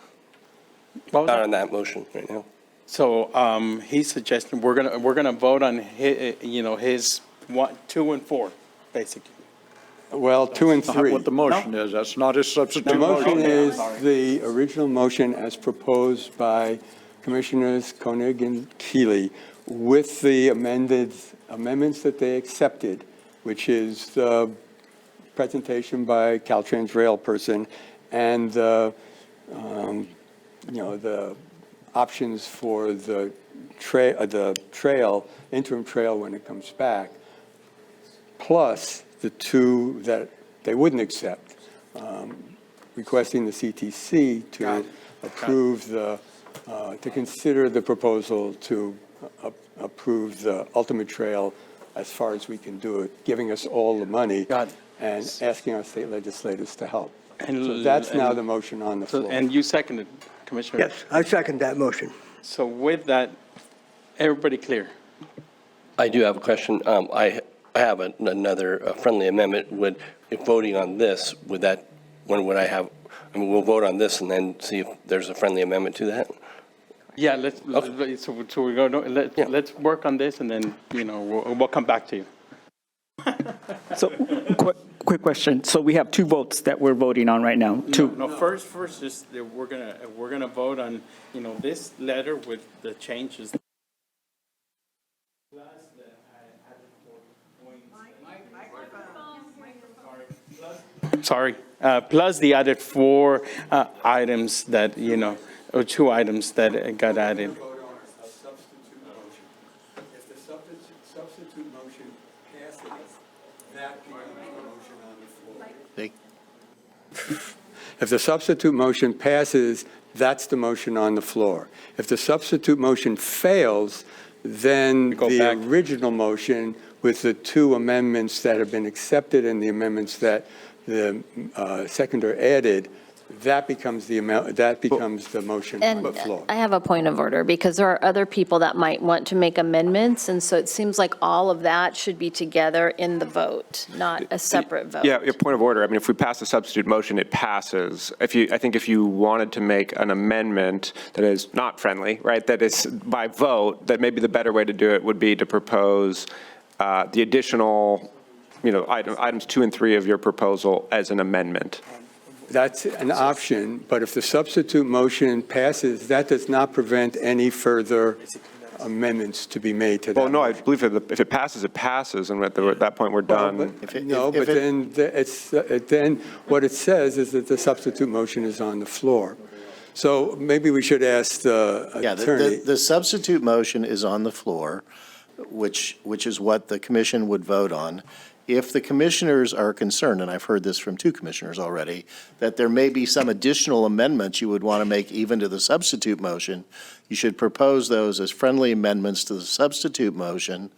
Not on that motion right now. So he's suggesting we're gonna vote on his 1, 2, and 4, basically. Well, 2 and 3. What the motion is, that's not his substitute The motion motion. is the original motion as proposed by Commissioners Koenig and Keeley with the amendments that they accepted, which is the presentation by Caltrans rail person and the options for the trail, interim trail when it comes back, plus the 2 that they wouldn't accept, requesting the CTC to approve to consider the proposal to approve the ultimate trail as far as we can do it, giving us all the money and asking our state legislators to help. So that's now the motion on the floor. And you seconded, Commissioner? Yes, I second that motion. So with that, everybody clear? I do have a question. I have another friendly amendment. If voting on this, when would I have, we'll vote on this and then see if there's a friendly amendment to that? Yeah, let's work on this and then, we'll come back to you. So, quick question. So we have 2 votes that we're voting on right now. No, first, just we're gonna vote on, this letter with the changes. Sorry, plus the added 4 items that, or 2 items that got added. If the substitute motion passes, that becomes the motion on the floor. If the substitute motion passes, that's the motion on the floor. If the substitute motion fails, then the original motion with the 2 amendments that have been accepted and the amendments that the seconder added, that becomes the motion on the floor. I have a point of order because there are other people that might want to make amendments. And so it seems like all of that should be together in the vote, not a separate vote. Yeah, your point of order. I mean, if we pass a substitute motion, it passes. I think if you wanted to make an amendment that is not friendly, right, that is by vote, that maybe the better way to do it would be to propose the additional, items 2 and 3 of your proposal as an amendment. That's an option, but if the substitute motion passes, that does not prevent any further amendments to be made to that. Well, no, I believe if it passes, it passes, and at that point, we're done. Then what it says is that the substitute motion is on the floor. So maybe we should ask the attorney. The substitute motion is on the floor, which is what the commission would vote on. If the commissioners are concerned, and I've heard this from 2 commissioners already, that there may be some additional amendments you would want to make even to the substitute motion, you should propose those as friendly amendments to the substitute motion,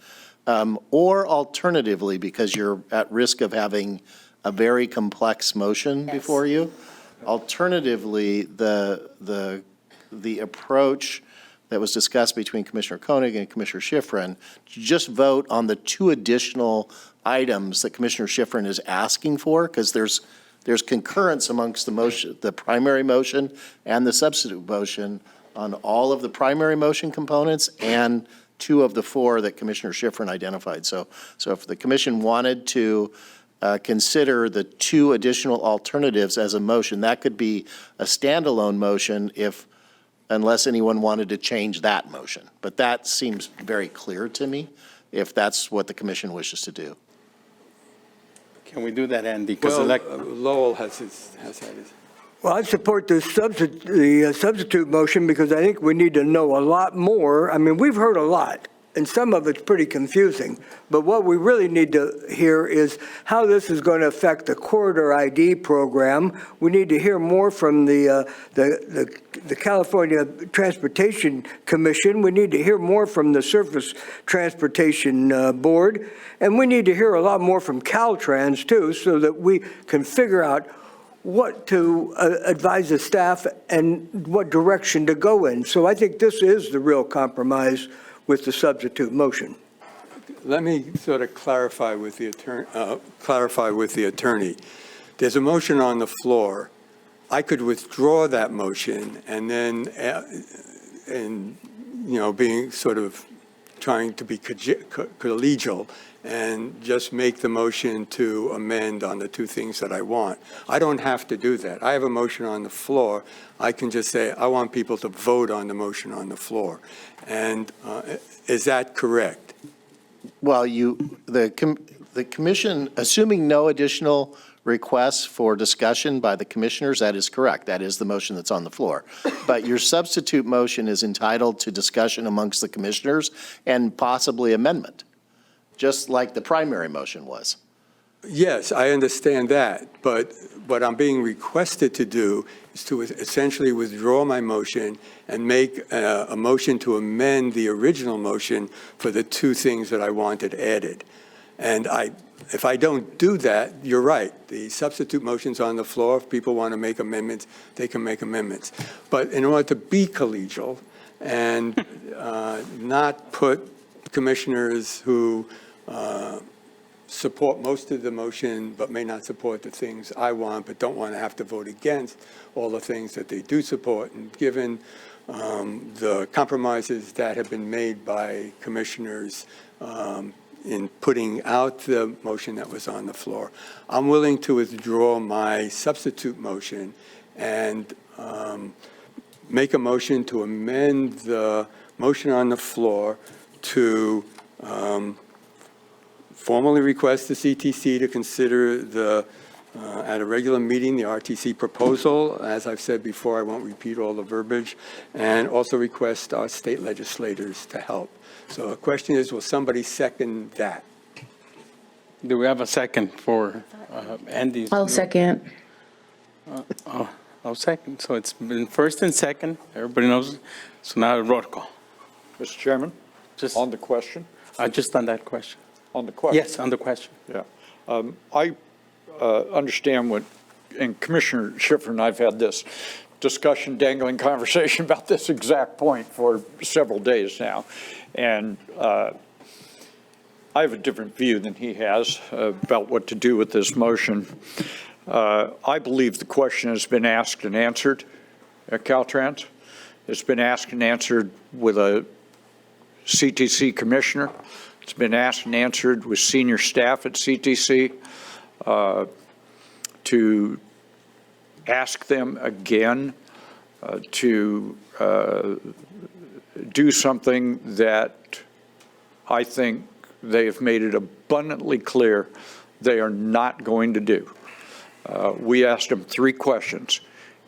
or alternatively, because you're at risk of having a very complex motion before you, alternatively, the approach that was discussed between Commissioner Koenig and Commissioner Schifrin, to just vote on the 2 additional items that Commissioner Schifrin is asking for, because there's concurrence amongst the motion, the primary motion and the substitute motion on all of the primary motion components and 2 of the 4 that Commissioner Schifrin identified. So if the commission wanted to consider the 2 additional alternatives as a motion, that could be a standalone motion unless anyone wanted to change that motion. But that seems very clear to me, if that's what the commission wishes to do. Can we do that, Andy? Well, Lowell has had his. Well, I support the substitute motion because I think we need to know a lot more. I mean, we've heard a lot, and some of it's pretty confusing. But what we really need to hear is how this is going to affect the corridor ID program. We need to hear more from the California Transportation Commission. We need to hear more from the Surface Transportation Board. And we need to hear a lot more from Caltrans, too, so that we can figure out what to advise the staff and what direction to go in. So I think this is the real compromise with the substitute motion. Let me sort of clarify with the attorney. There's a motion on the floor. I could withdraw that motion and then, being sort of trying to be collegial and just make the motion to amend on the 2 things that I want. I don't have to do that. I have a motion on the floor. I can just say, I want people to vote on the motion on the floor. And is that correct? Well, the commission, assuming no additional requests for discussion by the commissioners, that is correct. That is the motion that's on the floor. But your substitute motion is entitled to discussion amongst the commissioners and possibly amendment, just like the primary motion was. Yes, I understand that. But what I'm being requested to do is to essentially withdraw my motion and make a motion to amend the original motion for the 2 things that I wanted added. And if I don't do that, you're right. The substitute motion's on the floor. If people want to make amendments, they can make amendments. But in order to be collegial and not put commissioners who support most of the motion but may not support the things I want, but don't want to have to vote against all the things that they do support, and given the compromises that have been made by commissioners in putting out the motion that was on the floor, I'm willing to withdraw my substitute motion and make a motion to amend the motion on the floor to formally request the CTC to consider at a regular meeting, the RTC proposal. As I've said before, I won't repeat all the verbiage, and also request our state legislators to help. So the question is, will somebody second that? Do we have a second for Andy's? I'll second. I'll second. So it's been first and second. Everybody knows. So now roll call. Mr. Chairman, Just on the question? Just on that question. On the question? Yes, on the question. Yeah. I understand what, and Commissioner Schifrin and I've had this dangling conversation about this exact point for several days now. And I have a different view than he has about what to do with this motion. I believe the question has been asked and answered at Caltrans. It's been asked and answered with a CTC commissioner. It's been asked and answered with senior staff at CTC to ask them again to do something that I think they have made it abundantly clear they are not going to do. We asked them 3 questions.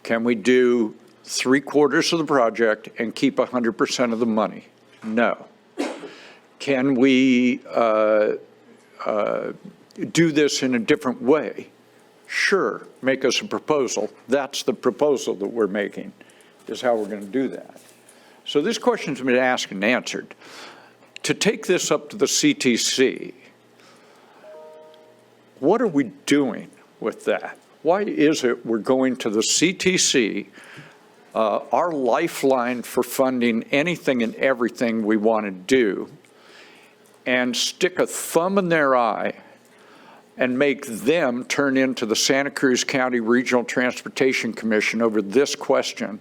Can we do 3/4 of the project and keep 100% of the money? No. Can we do this in a different way? Sure, make us a proposal. That's the proposal that we're making, is how we're going to do that. So this question's been asked and answered. To take this up to the CTC, what are we doing with that? Why is it we're going to the CTC, our lifeline for funding anything and everything we want to do, and stick a thumb in their eye and make them turn into the Santa Cruz County Regional Transportation Commission over this question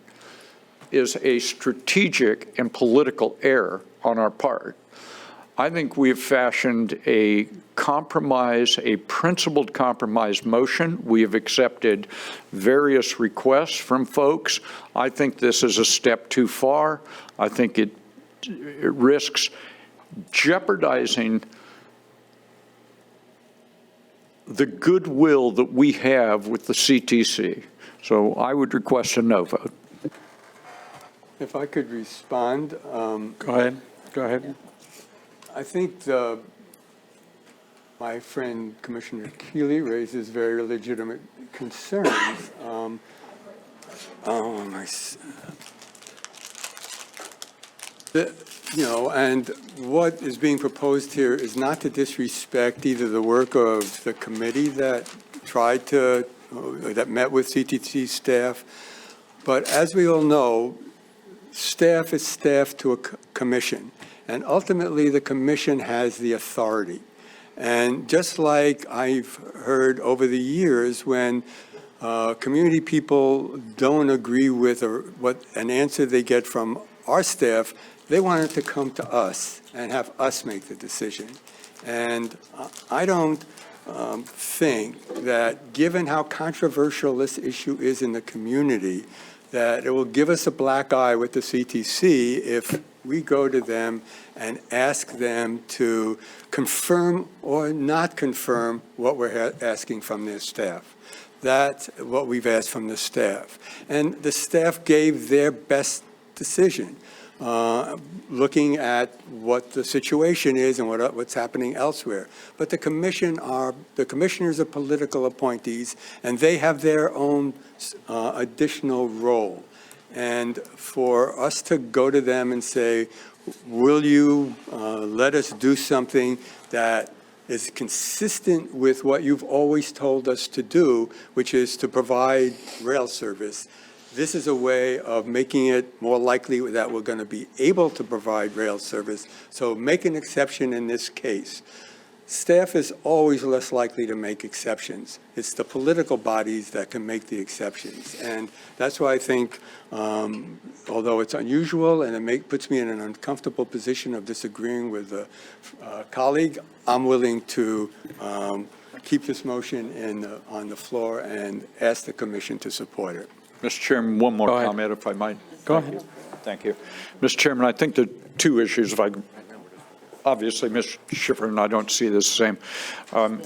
is a strategic and political error on our part. I think we have fashioned a compromise, a principled compromise motion. We have accepted various requests from folks. I think this is a step too far. I think it risks jeopardizing the goodwill that we have with the CTC. So I would request a no vote. If I could respond. Go ahead. Go ahead. I think my friend Commissioner Keeley raises very legitimate concerns. And what is being proposed here is not to disrespect either the work of the committee that that met with CTC staff, but as we all know, staff is staff to a commission. And ultimately, the commission has the authority. And just like I've heard over the years when community people don't agree with what an answer they get from our staff, they want it to come to us and have us make the decision. And I don't think that, given how controversial this issue is in the community, that it will give us a black eye with the CTC if we go to them and ask them to confirm or not confirm what we're asking from their staff. That's what we've asked from the staff. And the staff gave their best decision, looking at what the situation is and what's happening elsewhere. But the commissioners are political appointees, and they have their own additional role. And for us to go to them and say, will you let us do something that is consistent with what you've always told us to do, which is to provide rail service, this is a way of making it more likely that we're going to be able to provide rail service. So make an exception in this case. Staff is always less likely to make exceptions. It's the political bodies that can make the exceptions. And that's why I think, although it's unusual and it puts me in an uncomfortable position of disagreeing with a colleague, I'm willing to keep this motion on the floor and ask the commission to support it. Mr. Chairman, one more comment, if I might. Go ahead. Thank you. Mr. Chairman, I think the 2 issues, obviously, Mr. Schiffer and I don't see this the same.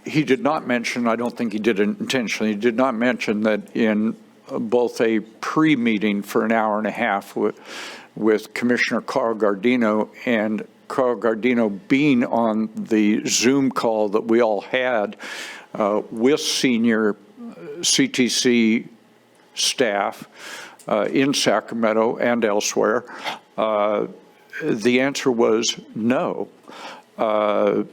He did not mention, I don't think he did it intentionally, he did not mention that in both a pre-meeting for an hour and a half with Commissioner Carl Gardino and Carl Gardino being on the Zoom call that we all had with senior CTC staff in Sacramento and elsewhere, the answer was no. I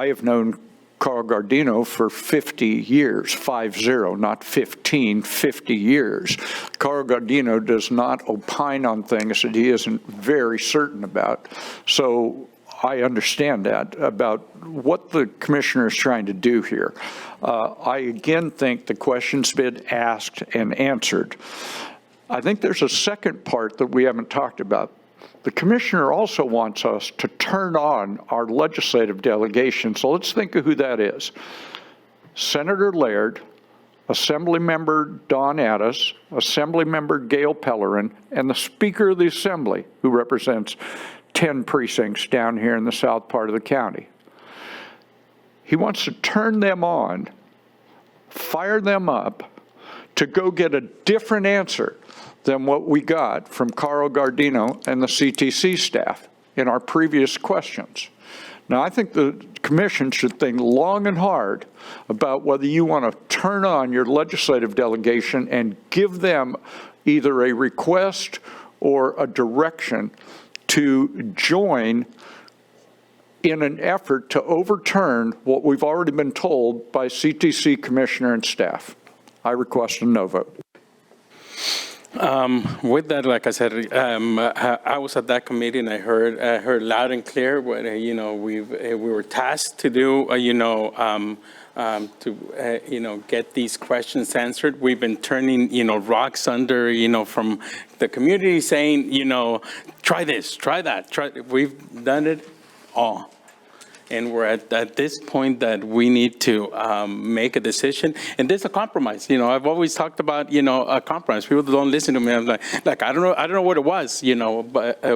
have known Carl Gardino for 50 years, 50, not 15, 50 years. Carl Gardino does not opine on things that he isn't very certain about. So I understand that about what the commissioner is trying to do here. I again think the question's been asked and answered. I think there's a second part that we haven't talked about. The commissioner also wants us to turn on our legislative delegation. So let's think of who that is. Senator Laird, Assemblymember Don Addis, Assemblymember Gail Pellerin, and the Speaker of the Assembly, who represents 10 precincts down here in the south part of the county. He wants to turn them on, fire them up, to go get a different answer than what we got from Carl Gardino and the CTC staff in our previous questions. Now, I think the commission should think long and hard about whether you want to turn on your legislative delegation and give them either a request or a direction to join in an effort to overturn what we've already been told by CTC commissioner and staff. I request a no vote. With that, like I said, I was at that committee and I heard loud and clear what we were tasked to do. To get these questions answered. We've been turning rocks under from the community saying try this, try that, We've done it all. And we're at this point that we need to make a decision. And there's a compromise. I've always talked about, a compromise. People don't listen to me. I'm like I don't know what it was, but I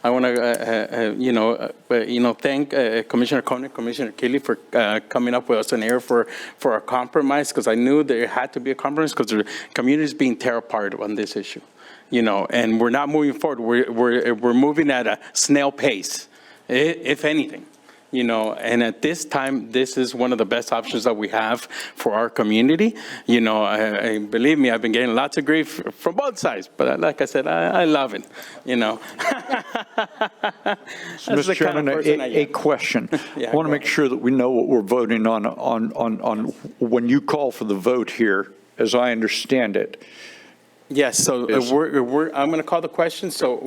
want to, thank Commissioner Koenig, Commissioner Keeley for coming up with us an area for a compromise, because I knew there had to be a compromise because the community is being torn apart on this issue, and we're not moving forward. We're moving at a snail pace, if anything. And at this time, this is one of the best options that we have for our community. I believe me, I've been getting lots of grief from both sides, but like I said, I love it, Mr. Chairman, a question. Yeah, I want to make sure that we know what we're voting on when you call for the vote here, as I understand it. Yes, so I'm going to call the question. So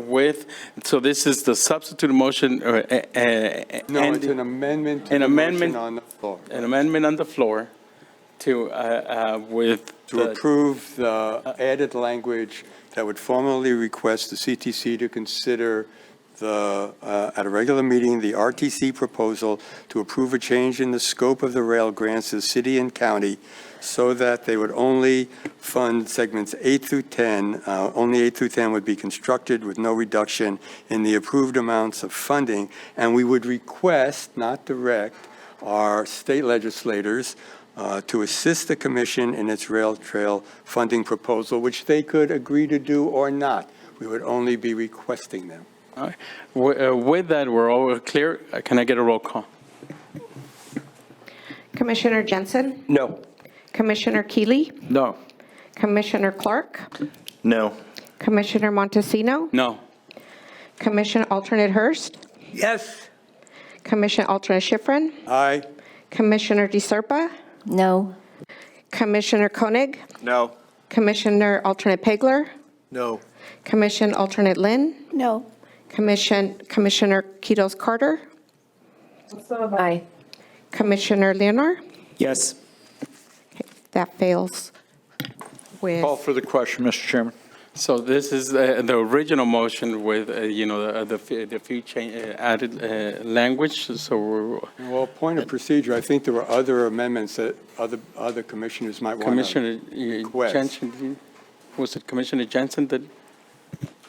this is the substitute motion. No, it's an amendment to the motion on the floor. An amendment on the floor to approve the added language that would formally request the CTC to consider at a regular meeting, the RTC proposal to approve a change in the scope of the rail grants to the city and county so that they would only fund segments 8 through 10. Only 8 through 10 would be constructed with no reduction in the approved amounts of funding. And we would request, not direct, our state legislators to assist the commission in its rail trail funding proposal, which they could agree to do or not. We would only be requesting them. All right. With that, we're all clear. Can I get a roll call? Commissioner Jensen? No. Commissioner Keeley? No. Commissioner Clark? No. Commissioner Montesino? No. Commissioner Alternate Hurst? Yes. Commissioner Alternate Schifrin? Aye. Commissioner DeSerpa? No. Commissioner Koenig? No. Commissioner Alternate Pegler? No. Commission Alternate Lynn? No. Commissioner Kitos Carter? Aye. Commissioner Leonard? Yes. That fails with... Call for the question, Mr. Chairman. So this is the original motion with, the few added language. So Well, point of procedure, I think there were other amendments that other commissioners might want to Commissioner request. Jensen, was it Commissioner Jensen that?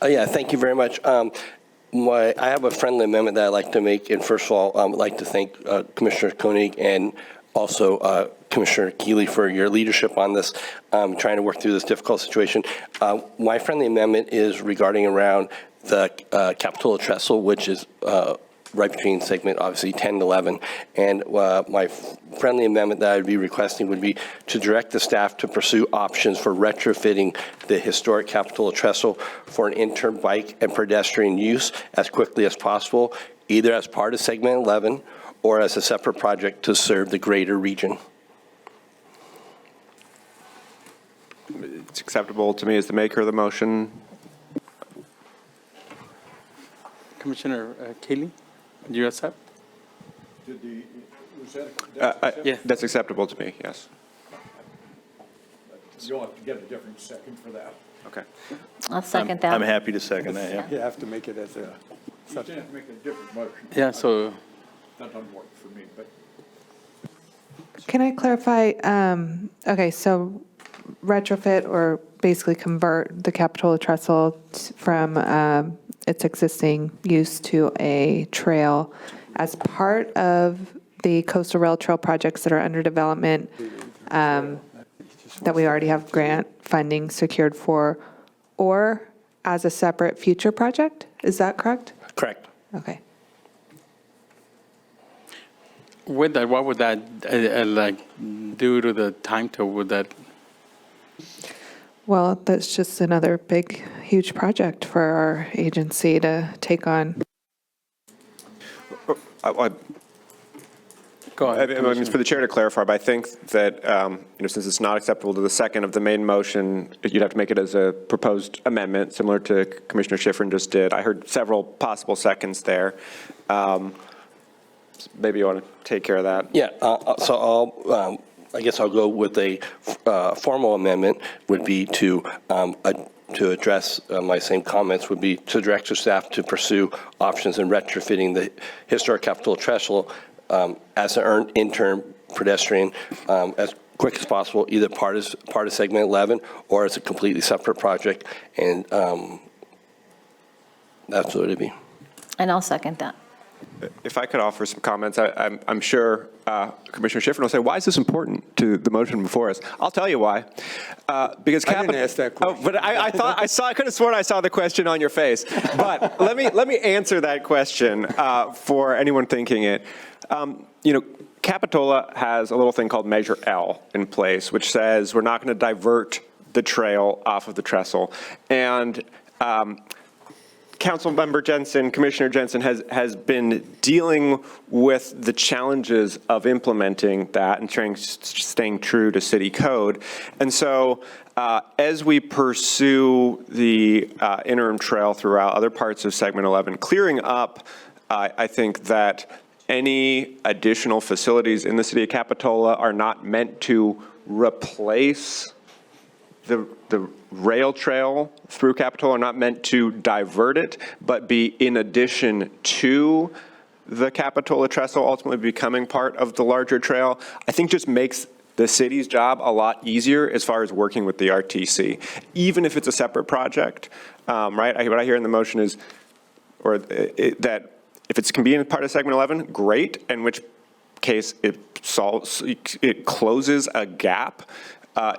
Yeah, thank you very much. I have a friendly amendment that I'd like to make. And first of all, I'd like to thank Commissioner Koenig and also Commissioner Keeley for your leadership on this, trying to work through this difficult situation. My friendly amendment is regarding around the Capitola Trestle, which is right between segment, obviously, 10 and 11. And my friendly amendment that I'd be requesting would be to direct the staff to pursue options for retrofitting the historic Capitola Trestle for an interim bike and pedestrian use as quickly as possible, either as part of segment 11 or as a separate project to serve the greater region. It's acceptable to me as the maker of the motion. Commissioner Keeley, do you accept? Yeah, that's acceptable to me, yes. You'll have to get a different second for that. Okay. I'll second that. I'm happy to second that, yeah. You have to make it as a... You have to make a different motion. Yeah, so. That doesn't work for me, but. Can I clarify? Okay, so retrofit or basically convert the Capitola Trestle from its existing use to a trail as part of the coastal rail trail projects that are under development that we already have grant funding secured for, or as a separate future project? Is that correct? Correct. Okay. With that, what would that like do to the timetable? Would that? Well, that's just another big, huge project for our agency to take on. Go ahead. I mean, for the chair to clarify, but I think that, since it's not acceptable to the second of the main motion, you'd have to make it as a proposed amendment, similar to Commissioner Schifrin just did. I heard several possible seconds there. Maybe you want to take care of that. Yeah, so I guess I'll go with a formal amendment would be to address my same comments, would be to direct the staff to pursue options in retrofitting the historic Capitola Trestle as an interim pedestrian as quick as possible, either part of segment 11 or as a completely separate project, and that's what it'd be. And I'll second that. If I could offer some comments, I'm sure Commissioner Schifrin will say, why is this important to the motion before us? I'll tell you why. Because I didn't ask that question. Oh, but I could have sworn I saw the question on your face. But let me answer that question for anyone thinking it. Capitola has a little thing called Measure L in place, which says we're not going to divert the trail off of the trestle. And Councilmember Jensen, Commissioner Jensen has been dealing with the challenges of implementing that and staying true to city code. And so as we pursue the interim trail throughout other parts of segment 11, clearing up, I think that any additional facilities in the city of Capitola are not meant to replace the rail trail through Capitola, are not meant to divert it, but be in addition to the Capitola Trestle ultimately becoming part of the larger trail, I think just makes the city's job a lot easier as far as working with the RTC, even if it's a separate project, right? What I hear in the motion is, that if it can be in part of segment 11, great, in which case it closes a gap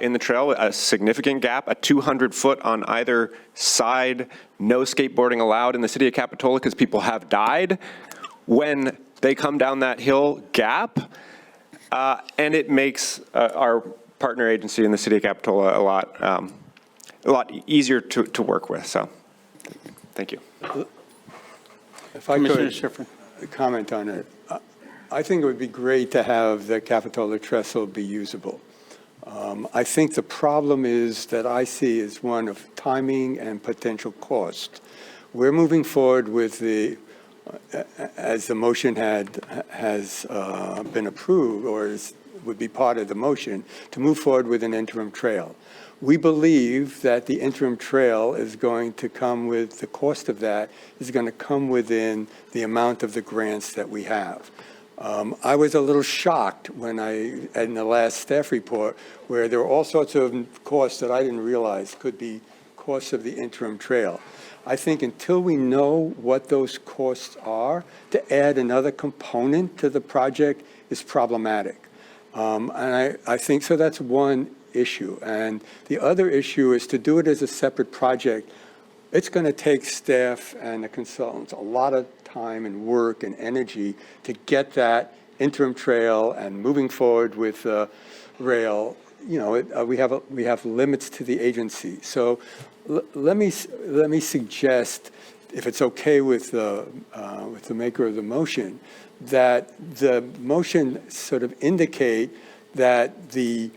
in the trail, a significant gap, a 200-foot on either side, no skateboarding allowed in the city of Capitola because people have died when they come down that hill gap. And it makes our partner agency in the city of Capitola a lot easier to work with. So, thank you. If I could comment on it, I think it would be great to have the Capitola Trestle be usable. I think the problem is that I see is one of timing and potential cost. We're moving forward with as the motion has been approved or would be part of the motion, to move forward with an interim trail. We believe that the interim trail is going to come with, the cost of that is going to come within the amount of the grants that we have. I was a little shocked when in the last staff report, where there were all sorts of costs that I didn't realize could be costs of the interim trail. I think until we know what those costs are, to add another component to the project is problematic. And I think, so that's one issue. And the other issue is to do it as a separate project. It's going to take staff and the consultants a lot of time and work and energy to get that interim trail and moving forward with rail. We have limits to the agency. So let me suggest, if it's okay with the maker of the motion, that the motion sort of indicate that the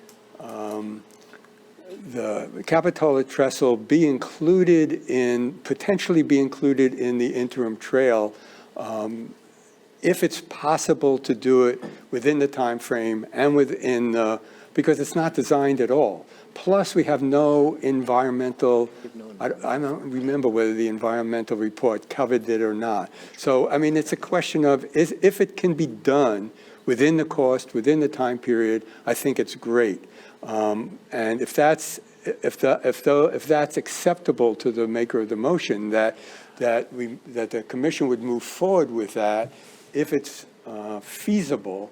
Capitola Trestle potentially be included in the interim trail, if it's possible to do it within the time frame and because it's not designed at all. Plus, we have no environmental, I don't remember whether the environmental report covered it or not. So, I mean, it's a question of if it can be done within the cost, within the time period, I think it's great. And if that's acceptable to the maker of the motion, that the commission would move forward with that if it's feasible,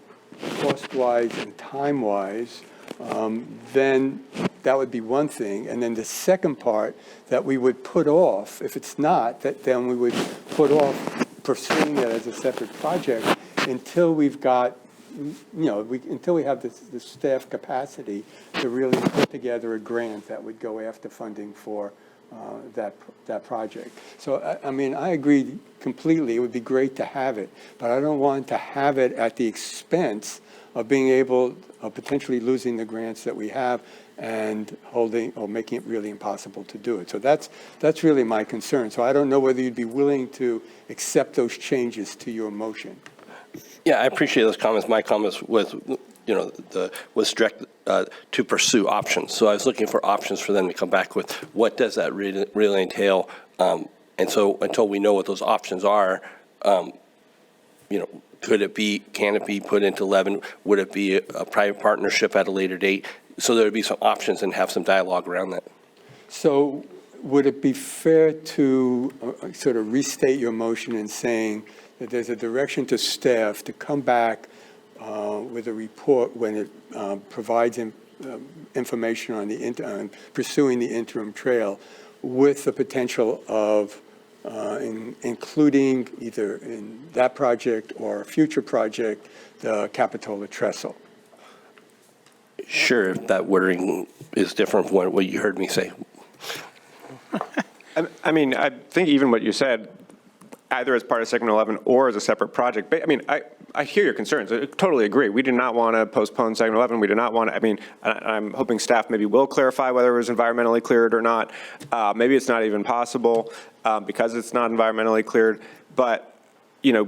cost-wise and time-wise, then that would be one thing. And then the second part that we would put off, if it's not, then we would put off pursuing it as a separate project until we've got, until we have the staff capacity to really put together a grant that would go after funding for that project. So, I mean, I agree completely. It would be great to have it, but I don't want to have it at the expense of being able, of potentially losing the grants that we have and holding or making it really impossible to do it. So that's really my concern. So I don't know whether you'd be willing to accept those changes to your motion. Yeah, I appreciate those comments. My comments was, was direct to pursue options. So I was looking for options for them to come back with what does that really entail. And so until we know what those options are, can it be put into 11? Would it be a private partnership at a later date? So there would be some options and have some dialogue around that. So would it be fair to sort of restate your motion in saying that there's a direction to staff to come back with a report when it provides information on pursuing the interim trail with the potential of including either in that project or a future project, the Capitola Trestle? Sure, if that wording is different from what you heard me say. I mean, I think even what you said, either as part of Segment 11 or as a separate project, I mean, I hear your concerns. I totally agree. We do not want to postpone Segment 11. We do not want to, I mean, I'm hoping staff maybe will clarify whether it was environmentally cleared or not. Maybe it's not even possible because it's not environmentally cleared. But,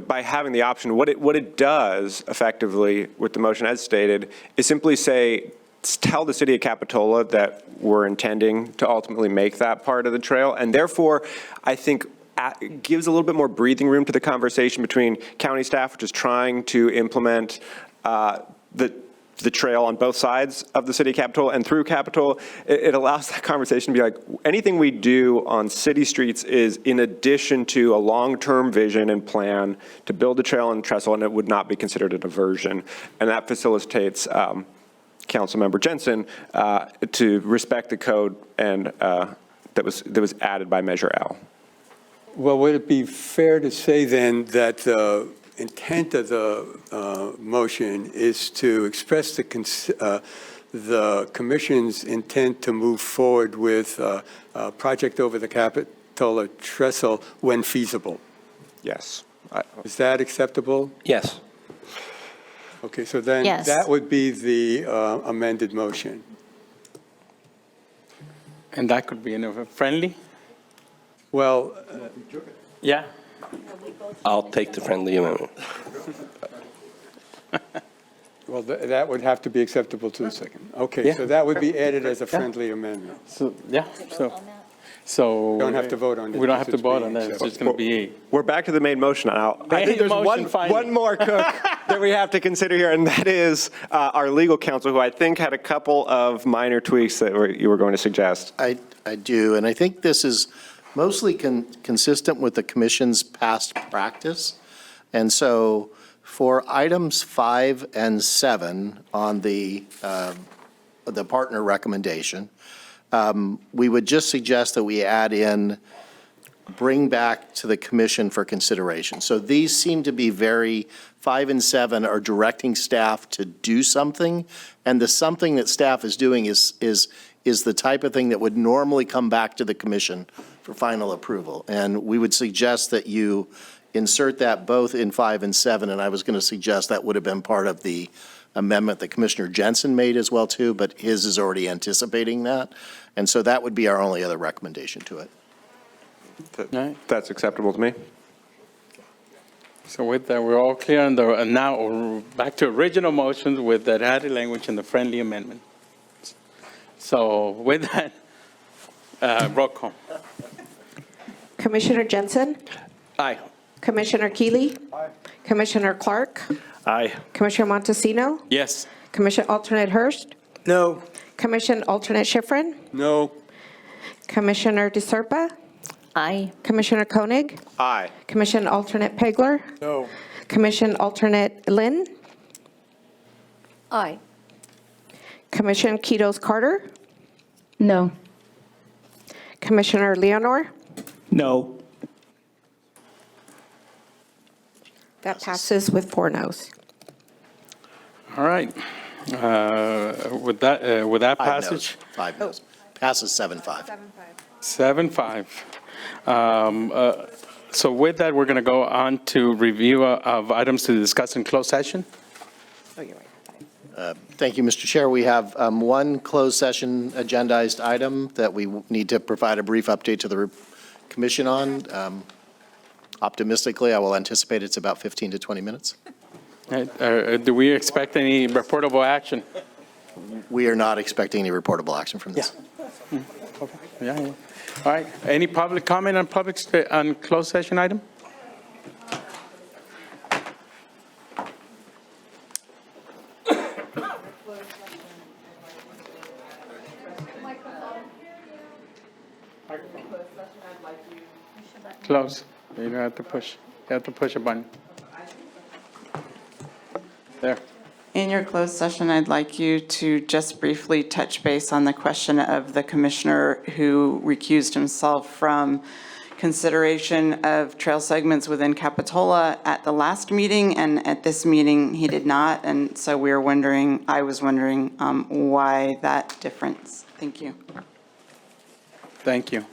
by having the option, what it does effectively with the motion as stated is simply tell the city of Capitola that we're intending to ultimately make that part of the trail. And therefore, I think it gives a little bit more breathing room to the conversation between county staff, which is trying to implement the trail on both sides of the city of Capitola and through Capitola. It allows that conversation to be like, anything we do on city streets is in addition to a long-term vision and plan to build a trail and trestle, and it would not be considered a diversion. And that facilitates Councilmember Jensen to respect the code and that was added by Measure L. Well, would it be fair to say then that the intent of the motion is to express the commission's intent to move forward with a project over the Capitola Trestle when feasible? Yes. Is that acceptable? Yes. Okay, so then Yes. that would be the amended motion. And that could be friendly? Well, yeah. I'll take the friendly amendment. well, that would have to be acceptable to the second. Okay, Yeah. so that would be added as a friendly amendment. So, yeah, so. We don't have to vote on it. We don't if have to it's vote being on that. It's accepted. just going to be. We're back to the main motion now. I Main think there's motion, finally. one more cook that we have to consider here, and that is our legal counsel, who I think had a couple of minor tweaks that you were going to suggest. I do, and I think this is mostly consistent with the commission's past practice. And so for items 5 and 7 on the partner recommendation, we would just suggest that we add in bring back to the commission for consideration. So these seem to be 5 and 7 are directing staff to do something, and the something that staff is doing is the type of thing that would normally come back to the commission for final approval. And we would suggest that you insert that both in 5 and 7, and I was going to suggest that would have been part of the amendment that Commissioner Jensen made as well too, but his is already anticipating that. And so that would be our only other recommendation to it. That's acceptable to me. So with that, we're all clear on and now we're back to original motions with that added language and the friendly amendment. So with that, roll call. Commissioner Jensen? Aye. Commissioner Keeley? Aye. Commissioner Clark? Aye. Commissioner Montesino, Yes. Commission Alternate Hurst, No. Commission Alternate Schifrin, No. Commissioner DeSerpa, Aye. Commissioner Koenig, Aye. Commission Alternate Pegler, No. Commission Alternate Lynn, Aye. Commission Kitos Carter, No. Commissioner Leonor. No. That passes with 4 noes. All right. With that passage, 5 noes. Passes 7-5. 7-5. So with that, we're going to go on to review of items to discuss in closed session. Oh, you're right. Thank you, Mr. Chair. We have one closed session agendized item that we need to provide a brief update to the commission on. Optimistically, I will anticipate it's about 15 to 20 minutes. Do we expect any reportable action? We are not expecting any reportable action from this. Yeah. All right. Any public comment on closed session item? Close. You don't have to push. You have to push a button. There. In your closed session, I'd like you to just briefly touch base on the question of the commissioner who recused himself from consideration of trail segments within Capitola at the last meeting, and at this meeting, he did not. And so I was wondering why that difference. Thank you. Thank you.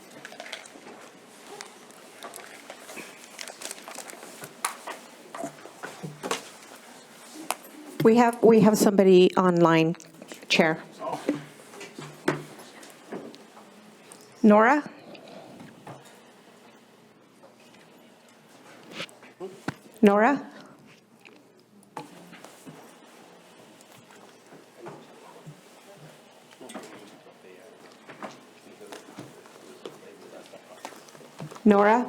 We have somebody online, Chair. Nora? Nora? Nora?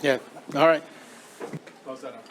Yeah. All right. Close that up.